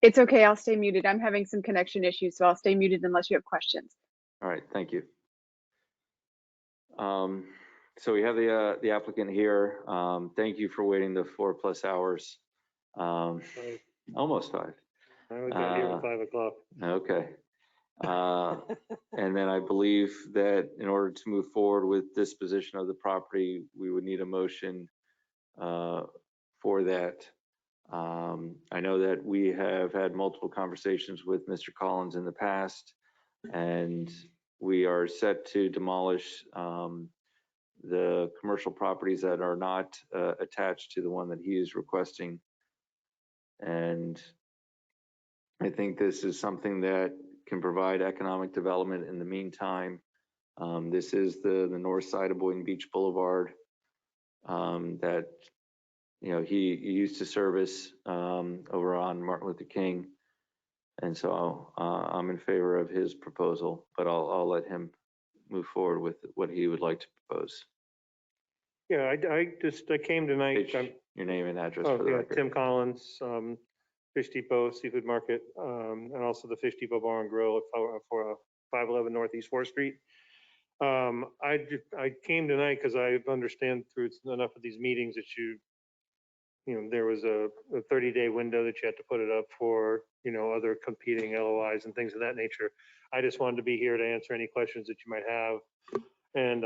It's okay. I'll stay muted. I'm having some connection issues, so I'll stay muted unless you have questions. All right, thank you. So we have the applicant here. Thank you for waiting the 4+ hours. Almost 5. I was got here at 5 o'clock. Okay. And then I believe that in order to move forward with disposition of the property, we would need a motion for that. I know that we have had multiple conversations with Mr. Collins in the past, and we are set to demolish the commercial properties that are not attached to the one that he is requesting. And I think this is something that can provide economic development in the meantime. This is the north side of Boynton Beach Boulevard that he used to service over on Martin Luther King. And so I'm in favor of his proposal, but I'll let him move forward with what he would like to propose. Yeah, I came tonight. Your name and address Oh, for the yeah, record. Tim Collins, Fish Depot Seafood Market, and also the Fish Depot Bar and Grill for 511 Northeast 4th Street. I came tonight because I understand through enough of these meetings that there was a 30-day window that you had to put it up for, other competing LOIs and things of that nature. I just wanted to be here to answer any questions that you might have, and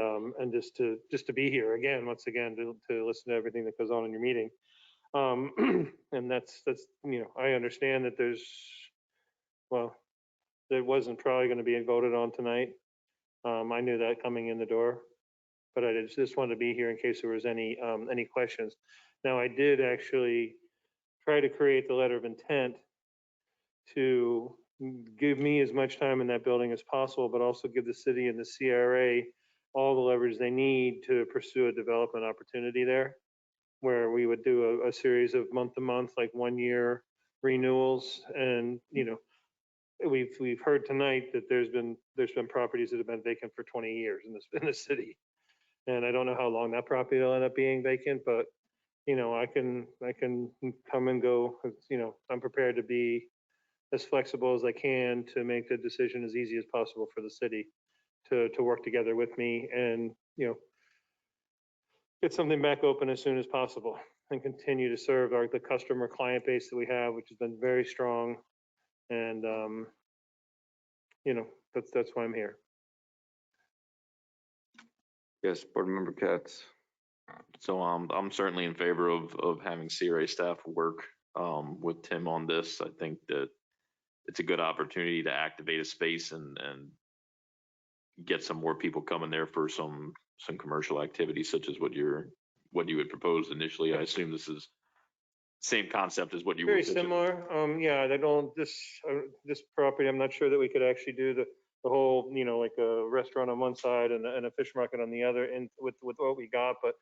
just to be here again, once again, to listen to everything that goes on in your meeting. And that's I understand that that wasn't probably going to be voted on tonight. I knew that coming in the door, but I just wanted to be here in case there was any questions. Now, I did actually try to create the letter of intent to give me as much time in that building as possible, but also give the city and the CRA all the leverage they need to pursue a development opportunity there, where we would do a series of month-to-month, like 1-year renewals. And we've heard tonight that there's been properties that have been vacant for 20 years in the city, and I don't know how long that property will end up being vacant, but I can come and go. I'm prepared to be as flexible as I can to make the decision as easy as possible for the city to work together with me and get something back open as soon as possible and continue to serve the customer client base that we have, which has been very strong. And that's why I'm here. Yes, Board Member Katz. So I'm certainly in favor of having CRA staff work with Tim on this. I think that it's a good opportunity to activate a space and get some more people coming there for some commercial activity, such as what you had proposed initially. I assume this is same concept as what you were Very pitching. similar. Yeah, they don't this property. I'm not sure that we could actually do the whole, like a restaurant on one side and a fish market on the other, and with what we got. But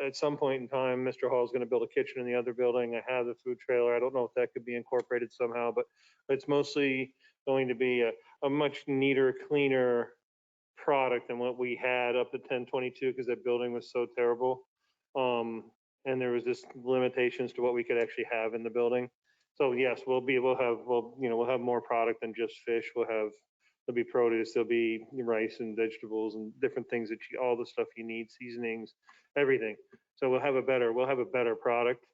at some point in time, Mr. Hall is going to build a kitchen in the other building. I have the food trailer. I don't know if that could be incorporated somehow, but it's mostly going to be a much neater, cleaner product than what we had up to 1022 because that building was so terrible. And there was just limitations to what we could actually have in the building. So yes, we'll have more product than just fish. There'll be produce, there'll be rice and vegetables and different things all the stuff you need, seasonings, everything. So we'll have a better product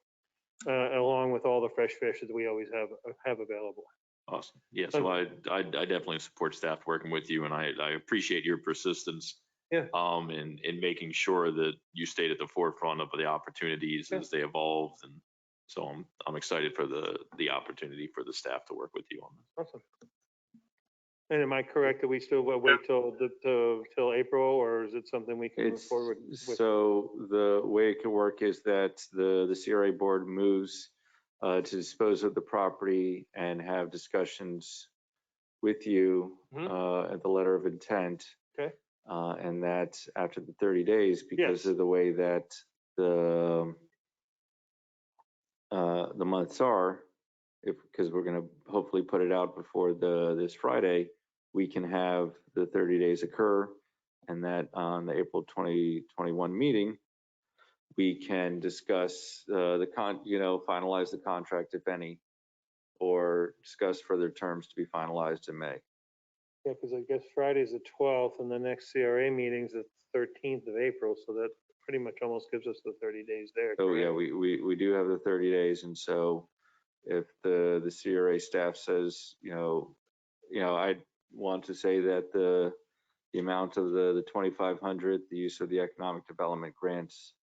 along with all the fresh fish that we always have available. Awesome. Yeah, so I definitely support staff working with you, and I appreciate your persistence. Yeah. In making sure that you stayed at the forefront of the opportunities as they evolved, and So I'm excited for the opportunity for the staff to work with you on this. Awesome. And am I correct that we still wait till April, or is it something we can move forward with? So the way it can work is that the CRA board moves to dispose of the property and have discussions with you at the letter of intent. Okay. And that after the 30 days, because of the way that the months are, because we're going to hopefully put it out before this Friday, we can have the 30 days occur, and that on the April 2021 meeting, we can discuss finalize the contract, if any, or discuss further terms to be finalized in May. Yeah, because I guess Friday's the 12th, and the next CRA meeting's the 13th of April, so that pretty much almost gives us the 30 days there. So correct? yeah, we do have the 30 days, and so if the CRA staff says, I want to say that the amount of the 2,500, the use of the economic development grants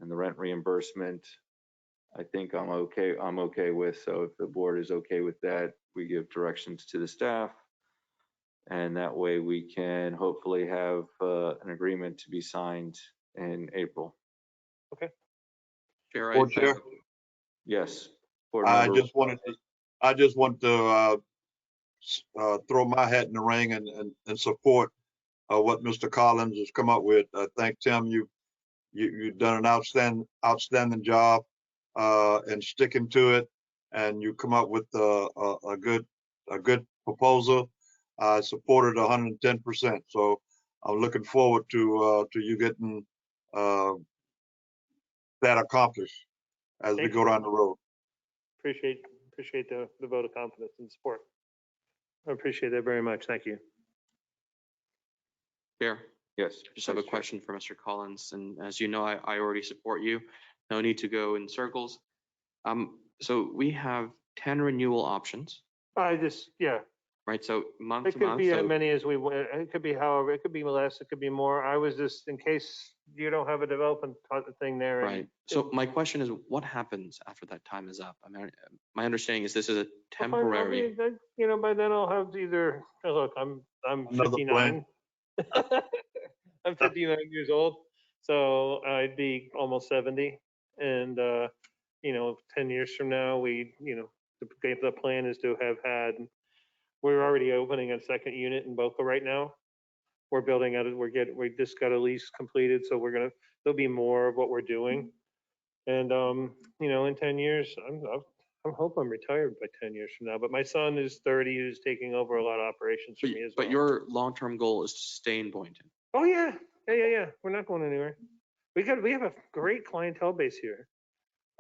and the rent reimbursement, I think I'm okay with. So if the board is okay with that, we give directions to the staff, and that way we can hopefully have an agreement to be signed in April. Okay. Board Chair, Yes. Board I member. just want to throw my hat in the ring and support what Mr. Collins has come up with. I think, Tim, you've done an outstanding job and sticking to it, and you come up with a good proposal. I supported 110%. So I'm looking forward to you getting that accomplished as we go down the road. Appreciate the vote of confidence and support. I appreciate that very much. Thank you. Chair, Yes. I just have a question for Mr. Collins, and as you know, I already support you. No need to go in circles. So we have 10 renewal options, Right, so month it to could month. be So as many as we want. It could be however, it could be less, it could be more. I was just, in case you don't have a development thing there. and- right. So my question is, what happens after that time is up? I mean, my understanding is this is a I'll temporary. by then I'll have either, look, I'm Another 59. I'm 59 years old, so I'd be almost 70. And, 10 years from now, the plan is to have had, we're already opening a second unit in Boca right now. We're building out, we just got a lease completed, so there'll be more of what we're doing. And, in 10 years, I hope I'm retired by 10 years from now, but my son is 30, who's taking over a lot of operations for me as well. But your long-term goal is to stay in Boynton. Oh, yeah. Yeah. We're not going anywhere. We have a great clientele base here.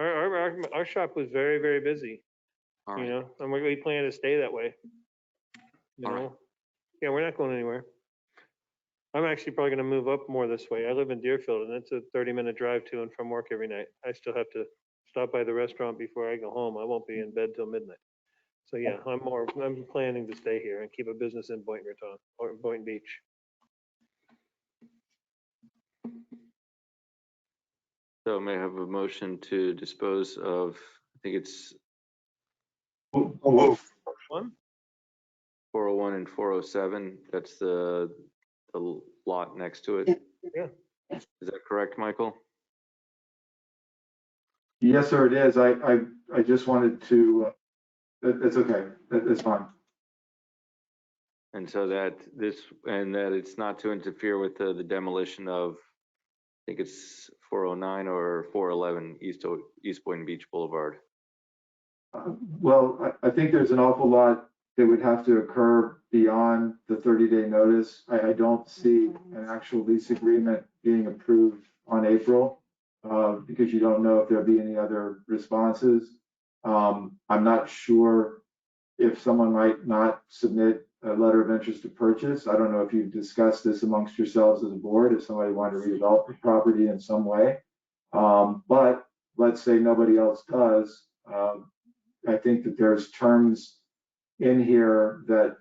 Our shop was very, very busy. All right. And we plan to stay that way. All right. Yeah, we're not going anywhere. I'm actually probably going to move up more this way. I live in Deerfield, and it's a 30-minute drive to and from work every night. I still have to stop by the restaurant before I go home. I won't be in bed till midnight. So yeah, I'm planning to stay here and keep a business in Boynton or Boynton Beach. So may I have a motion to dispose of, I think it's 401 and 407. That's the lot next to it. Yeah. Is that correct, Michael? Yes, sir, it is. I just wanted to, it's okay. It's fine. And so that it's not to interfere with the demolition of, I think it's 409 or 411 East Boynton Beach Boulevard. Well, I think there's an awful lot that would have to occur beyond the 30-day notice. I don't see an actual lease agreement being approved on April because you don't know if there'll be any other responses. I'm not sure if someone might not submit a letter of interest to purchase. I don't know if you've discussed this amongst yourselves as a board, if somebody wanted to redevelop the property in some way. But let's say nobody else does. I think that there's terms in here that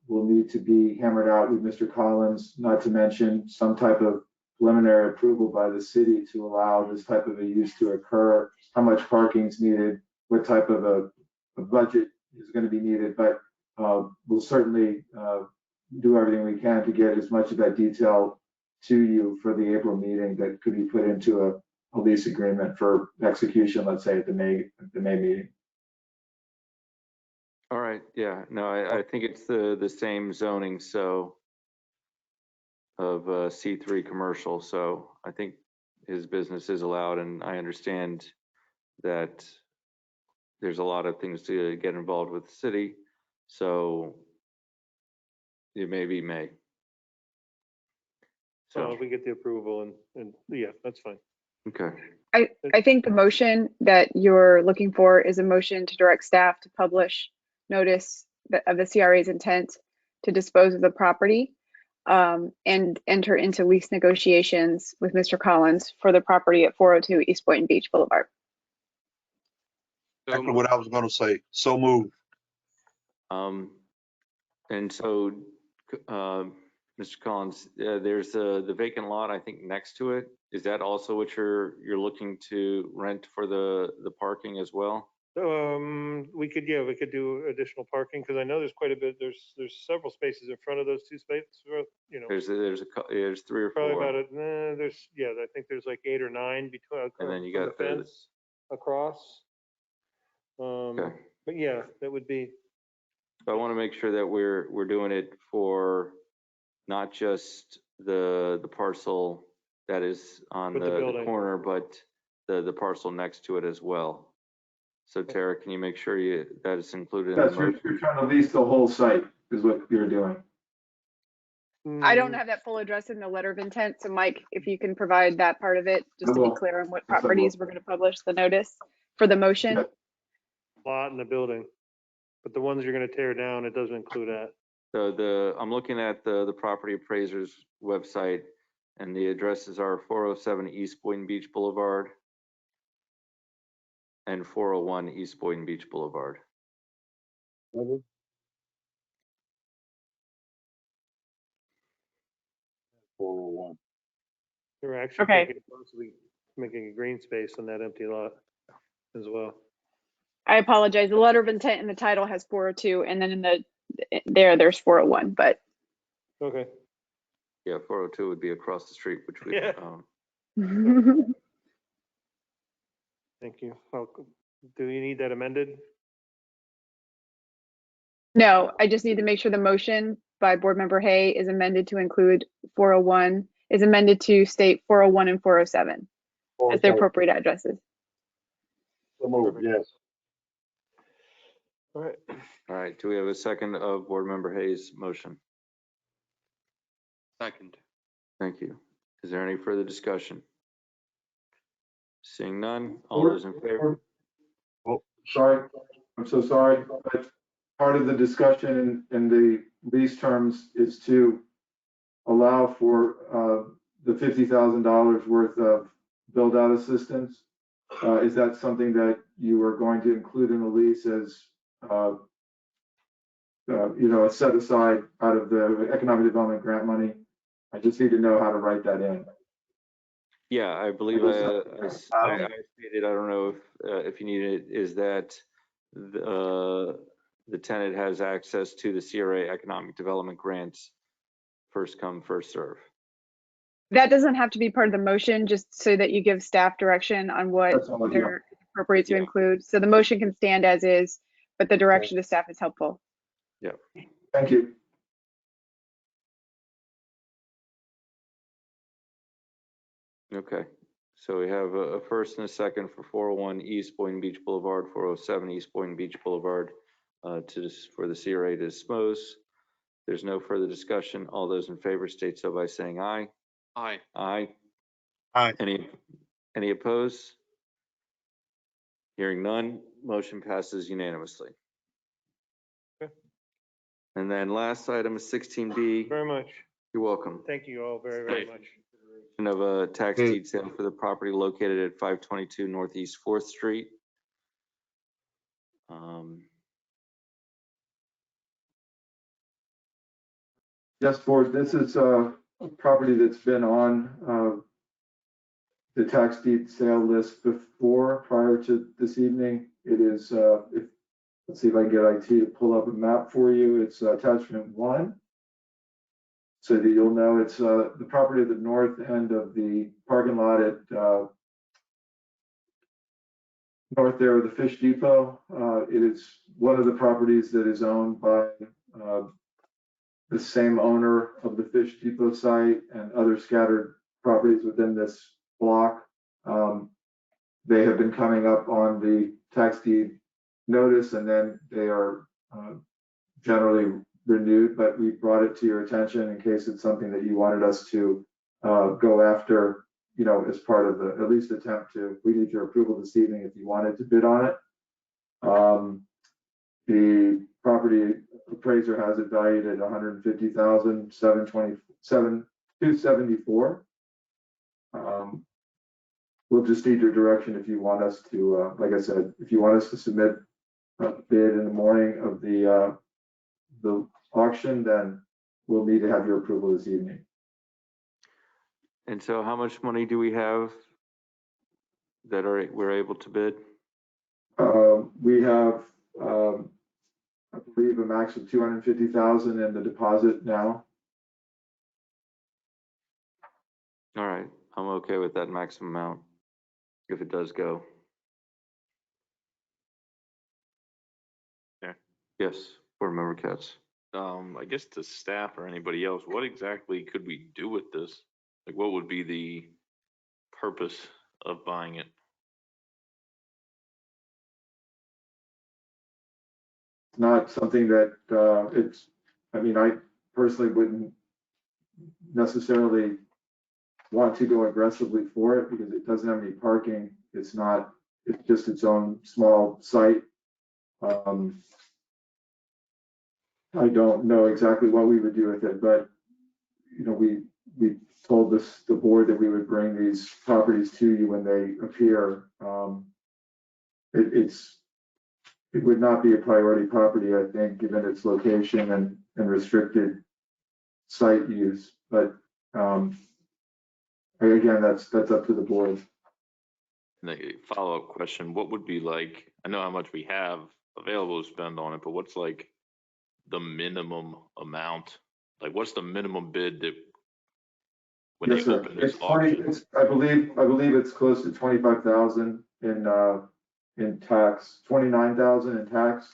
will need to be hammered out with Mr. Collins, not to mention some type of preliminary approval by the city to allow this type of a use to occur how much parking is needed, what type of a budget is going to be needed, but we'll certainly do everything we can to get as much of that detail to you for the April meeting that could be put into a lease agreement for execution, let's say at the May meeting. All right, yeah, no, I think it's the same zoning, so of C3 commercial, so I think his business is allowed, and I understand that there's a lot of things to get involved with the city, so it may be May. Well, So, if we get the approval and yeah, that's fine. okay. I think the motion that you're looking for is a motion to direct staff to publish notice of the CRA's intent to dispose of the property and enter into lease negotiations with Mr. Collins for the property at 402 East Boynton Beach Boulevard. Exactly what I was going to say. So move. And so, Mr. Collins, there's the vacant lot, I think, next to it. Is that also what you're looking to rent for the parking as well? We could do additional parking because I know there's quite a bit. There's several spaces in front of those two spaces. You know, There's 3 or 4. probably about it. I think there's like 8 or 9 between. And then you from got the fence across. Okay. But yeah, that would be. So I want to make sure that we're doing it for not just the parcel that is on With the the building. corner, but the parcel next to it as well. So Tara, can you make sure that is included in the Yes, motion? you're trying to lease the whole site is what you're doing. I don't have that full address in the letter of intent, so Mike, if you can provide that part of it, just to be clear on what Yes, I will. properties we're going to publish the notice for the motion. Yeah. Lot in the building, but the ones you're going to tear down, it doesn't include that. So I'm looking at the property appraiser's website, and the addresses are 407 East Boynton Beach Boulevard and 401 East Boynton Beach Boulevard. They're actually Okay. thinking of possibly making a green space on that empty lot as well. I apologize. The letter of intent in the title has 402, and then in there's 401, but Okay. Yeah, 402 would be across the street, which we, Yeah. Thank you. Do you need that amended? no, I just need to make sure the motion by Board Member Hay is amended to include 401, is amended to state 401 and 407 as their appropriate addresses. So move, yes. All right. all right, do we have a second of Board Member Hayes' motion? Second. Thank you. Is there any further discussion? Seeing none, all those in favor? Oh, sorry, I'm so sorry, but part of the discussion in the lease terms is to allow for the $50,000 worth of build-out assistance. Is that something that you are going to include in the lease as, a set aside out of the economic development grant money? I just need to know how to write that in. Yeah, I believe I stated, I don't know if you need it, is that the tenant has access to the CRA economic development grants, first come, first serve. That doesn't have to be part of the motion, just so that you give staff direction on what That's all, yeah. they're appropriate to include. So the motion can stand as is, but the direction to staff is helpful. Yeah. Thank you. Okay, so we have a first and a second for 401 East Boynton Beach Boulevard, 407 East Boynton Beach Boulevard for the CRA to dispose. There's no further discussion. All those in favor state so by saying aye. Aye. Aye. Aye. Any opposed? Hearing none, motion passes unanimously. Okay. And then last item is 16B. Very much. You're welcome. Thank you all very, very much. Of a tax deed sale for the property located at 522 Northeast 4th Street. Yes, Board, this is a property that's been on the tax deed sale list before, prior to this evening. It is, let's see if I can get IT to pull up a map for you. It's attachment 1. So that you'll know it's the property at the north end of the parking lot at north there of the Fish Depot. It is one of the properties that is owned by the same owner of the Fish Depot site and other scattered properties within this block. They have been coming up on the tax deed notice, and then they are generally renewed, but we brought it to your attention in case it's something that you wanted us to go after, you know, as part of the, at least attempt to. We need your approval this evening if you wanted to bid on it. The property appraiser has it valued at $150,724. We'll just need your direction if you want us to, like I said, if you want us to submit a bid in the morning of the auction, then we'll need to have your approval this evening. And so how much money do we have that we're able to bid? We have, I believe, a max of 250,000 in the deposit now. All right, I'm okay with that maximum amount if it does go. Yeah. Yes, Board Member Katz. I guess to staff or anybody else, what exactly could we do with this? Like, what would be the purpose of buying it? Not something that it's, I mean, I personally wouldn't necessarily want to go aggressively for it because it doesn't have any parking. It's not, it's just its own small site. I don't know exactly what we would do with it, but you know, we told the board that we would bring these properties to you when they appear. It would not be a priority property, I think, given its location and restricted site use. But again, that's up to the board. And a follow-up question, what would be like, I know how much we have available to spend on it, but what's like the minimum amount? Like, what's the minimum bid that when Yes, they sir. open this It's auction? I believe it's close to 25,000 in tax, 29,000 in tax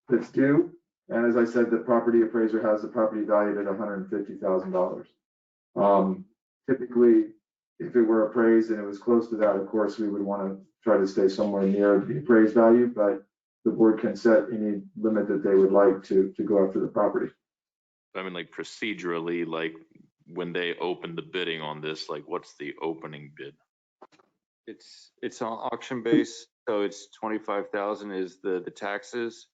that's due. And as I said, the property appraiser has the property valued at $150,000. Typically, if it were appraised and it was close to that, of course, we would want to try to stay somewhere near the appraised value, but the board can set any limit that they would like to go after the property. I mean, like procedurally, like when they open the bidding on this, like what's the opening bid? It's on auction base, so it's 25,000 is the taxes,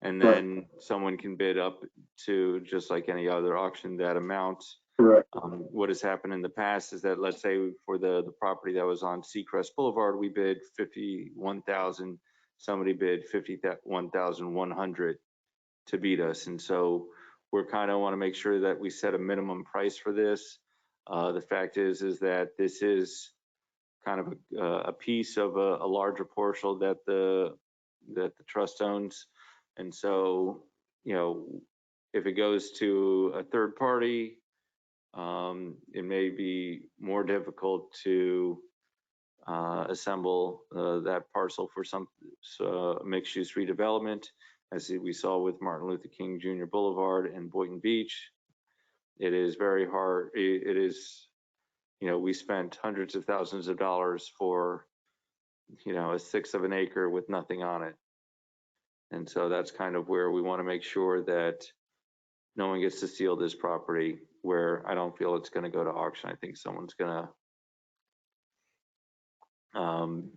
and then someone can bid up to, just like any other auction, that amount. Correct. What has happened in the past is that, let's say for the property that was on Seacrest Boulevard, we bid 51,000. Somebody bid 51,100 to beat us, and so we're kind of want to make sure that we set a minimum price for this. The fact is that this is kind of a piece of a larger parcel that the trust owns, and so, you know, if it goes to a third party, it may be more difficult to assemble that parcel for some mixed-use redevelopment, as we saw with Martin Luther King Jr. Boulevard and Boynton Beach. It is very hard. It is, you know, we spent hundreds of thousands of dollars for, you know, a sixth of an acre with nothing on it. And so that's kind of where we want to make sure that no one gets to steal this property, where I don't feel it's going to go to auction. I think someone's going to,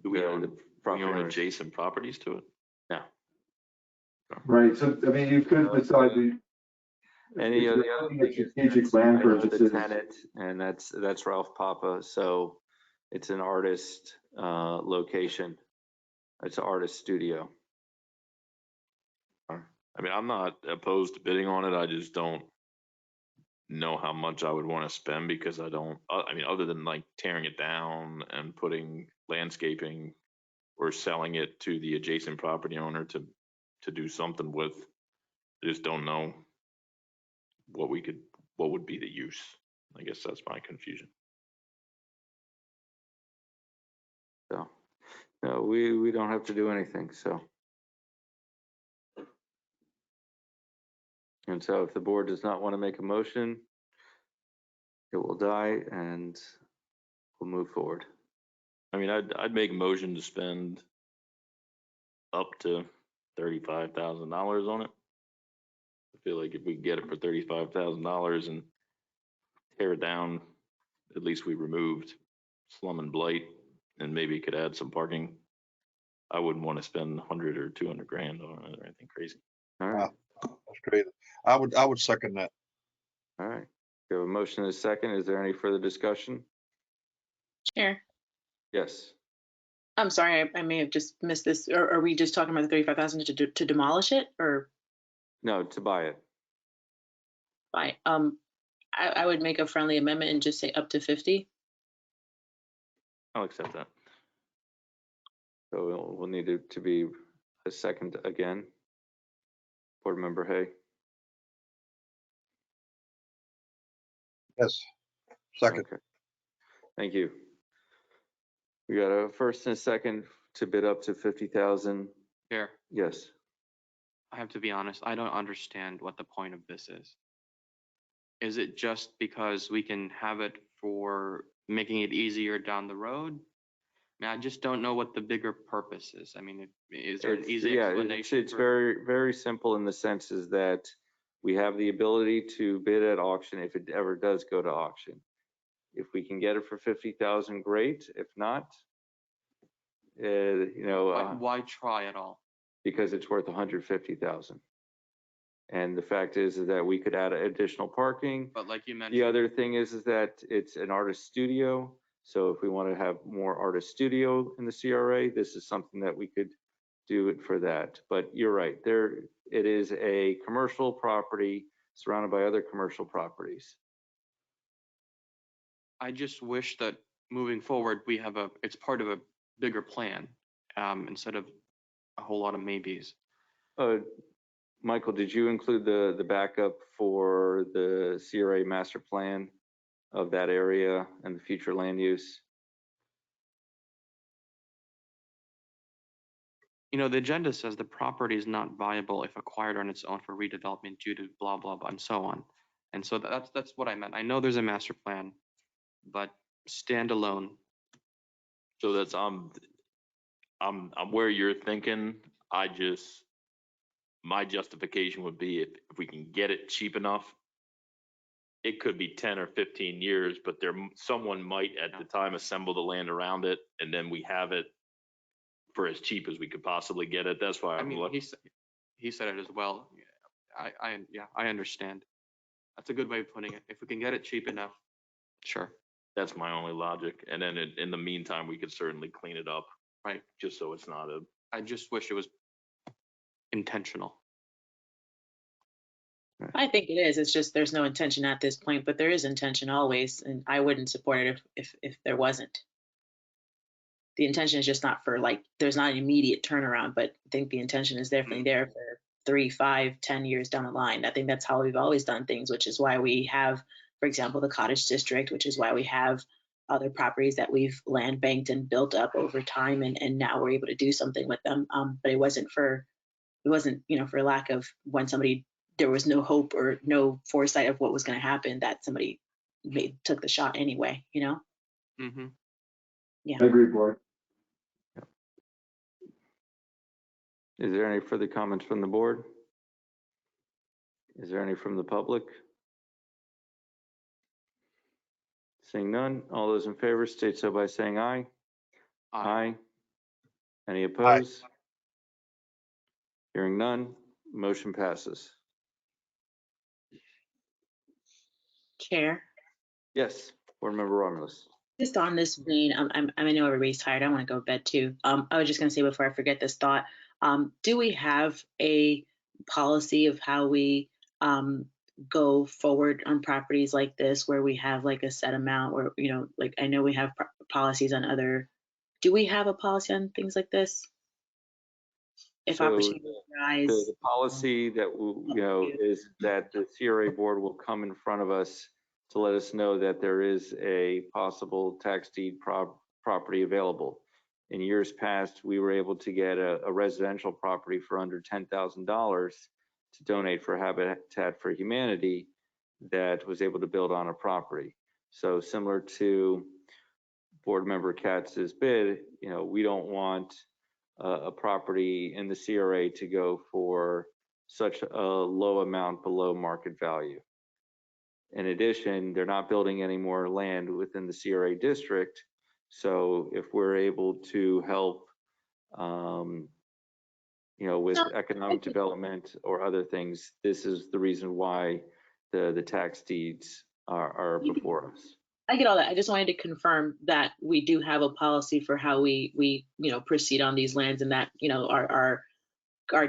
Do we own adjacent properties to it? No. Right, so I mean, you could decide Any of the other strategic land purchases. Tenant, and that's Ralph Papa. So it's an artist location. It's an artist studio. I mean, I'm not opposed to bidding on it. I just don't know how much I would want to spend because I don't, I mean, other than like tearing it down and putting landscaping or selling it to the adjacent property owner to do something with, I just don't know what would be the use. I guess that's my confusion. So, no, we don't have to do anything, so. And so if the board does not want to make a motion, it will die and we'll move forward. I mean, I'd make a motion to spend up to $35,000 on it. I feel like if we get it for $35,000 and tear it down, at least we removed slum and blight, and maybe could add some parking. I wouldn't want to spend 100 or 200 grand on it or anything crazy. All right. That's great. I would second that. All right. We have a motion and a second. Is there any further discussion? Chair, Yes. I'm sorry, I may have just missed this. Are we just talking about the 35,000 to demolish it, or No, to buy it. buy? I would make a friendly amendment and just say up to 50. I'll accept that. So we'll need it to be a second again. Board Member Hay. Yes. Second. Okay. Thank you. We got a first and a second to bid up to 50,000. Chair, Yes. I have to be honest, I don't understand what the point of this is. Is it just because we can have it for making it easier down the road? I mean, I just don't know what the bigger purpose is. I mean, is there an easy explanation? It's very, very simple in the sense is that we have the ability to bid at auction if it ever does go to auction. If we can get it for 50,000, great. If not, Why try at all? because it's worth 150,000. And the fact is that we could add additional parking. But like you mentioned, The other thing is that it's an artist studio. So if we want to have more artist studio in the CRA, this is something that we could do it for that. But you're right, it is a commercial property surrounded by other commercial properties. I just wish that moving forward, it's part of a bigger plan, instead of a whole lot of maybes. Michael, did you include the backup for the CRA master plan of that area and the future land use? You know, the agenda says the property is not viable if acquired on its own for redevelopment due to blah, blah, blah, and so on. And so that's what I meant. I know there's a master plan, but standalone. So that's I'm where you're thinking. My justification would be if we can get it cheap enough, it could be 10 or 15 years, but someone might at the time assemble the land around it, and then we have it for as cheap as we could possibly get it. That's why I'm looking. He said it as well. I understand. That's a good way of putting it. If we can get it cheap enough, sure. That's my only logic. And then in the meantime, we could certainly clean it up, right? Just so it's not I just wish it was intentional. I think it is. It's just there's no intention at this point, but there is intention always, and I wouldn't support it if there wasn't. The intention is just not for there's not an immediate turnaround, but I think the intention is definitely there for 3, 5, 10 years down the line. I think that's how we've always done things, which is why we have, for example, the cottage district, which is why we have other properties that we've land banked and built up over time, and now we're able to do something with them. But it wasn't for lack of when there was no hope or no foresight of what was going to happen that somebody took the shot anyway, Mm-hmm. Yeah. I agree, board. Is there any further comments from the board? Is there any from the public? Seeing none, all those in favor state so by saying aye. Aye. Any opposed? Aye. Hearing none, motion passes. Chair? Yes, Board Member Romulus. Just on this vein, I know everybody's tired. I want to go to bed too. I was just going to say before I forget this thought, do we have a policy of how we go forward on properties like this where we have like a set amount, or, you know, like I know we have policies on other, do we have a policy on things like this? If So opportunities arise. the policy that, is that the CRA board will come in front of us to let us know that there is a possible tax deed property available. In years past, we were able to get a residential property for under $10,000 to donate for Habitat for Humanity that was able to build on a property. So similar to Board Member Katz's bid, we don't want a property in the CRA to go for such a low amount below market value. In addition, they're not building any more land within the CRA district. So if we're able to help, with economic development or other things, this is the reason why the tax deeds are before us. I get all that. I just wanted to confirm that we do have a policy for how we proceed on these lands, and that, our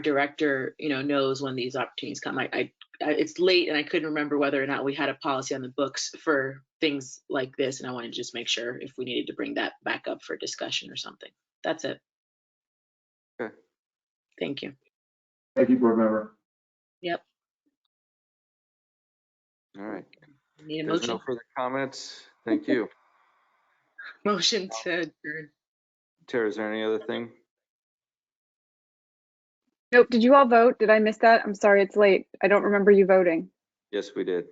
director, knows when these opportunities come. It's late and I couldn't remember whether or not we had a policy on the books for things like this, and I wanted to just make sure if we needed to bring that back up for discussion or something. That's it. Okay. Thank you. Thank you, board member. Yep. All right. Need a There's motion? no further comments. Thank you. Motion to adjourn. Tara, is there any other thing? Nope. Did you all vote? Did I miss that? I'm sorry, it's late. I don't remember you voting. Yes, we did.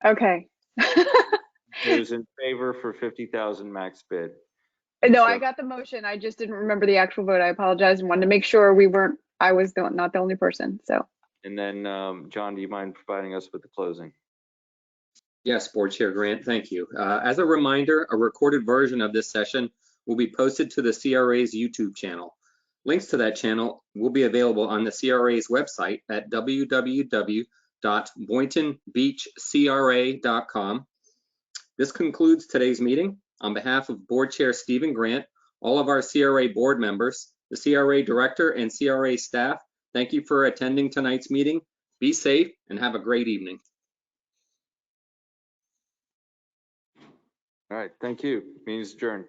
Okay. It was in favor for 50,000 max bid. No, So- I got the motion. I just didn't remember the actual vote. I apologize and wanted to make sure I was not the only person. So. And then, John, do you mind providing us with the closing? Yes, Board Chair Grant, thank you. As a reminder, a recorded version of this session will be posted to the CRA's YouTube channel. Links to that channel will be available on the CRA's website at www.boyntonbeachcra.com. This concludes today's meeting. On behalf of Board Chair Stephen Grant, all of our CRA board members, the CRA director, and CRA staff, thank you for attending tonight's meeting. Be safe and have a great evening. All right, thank you. Meeting's adjourned.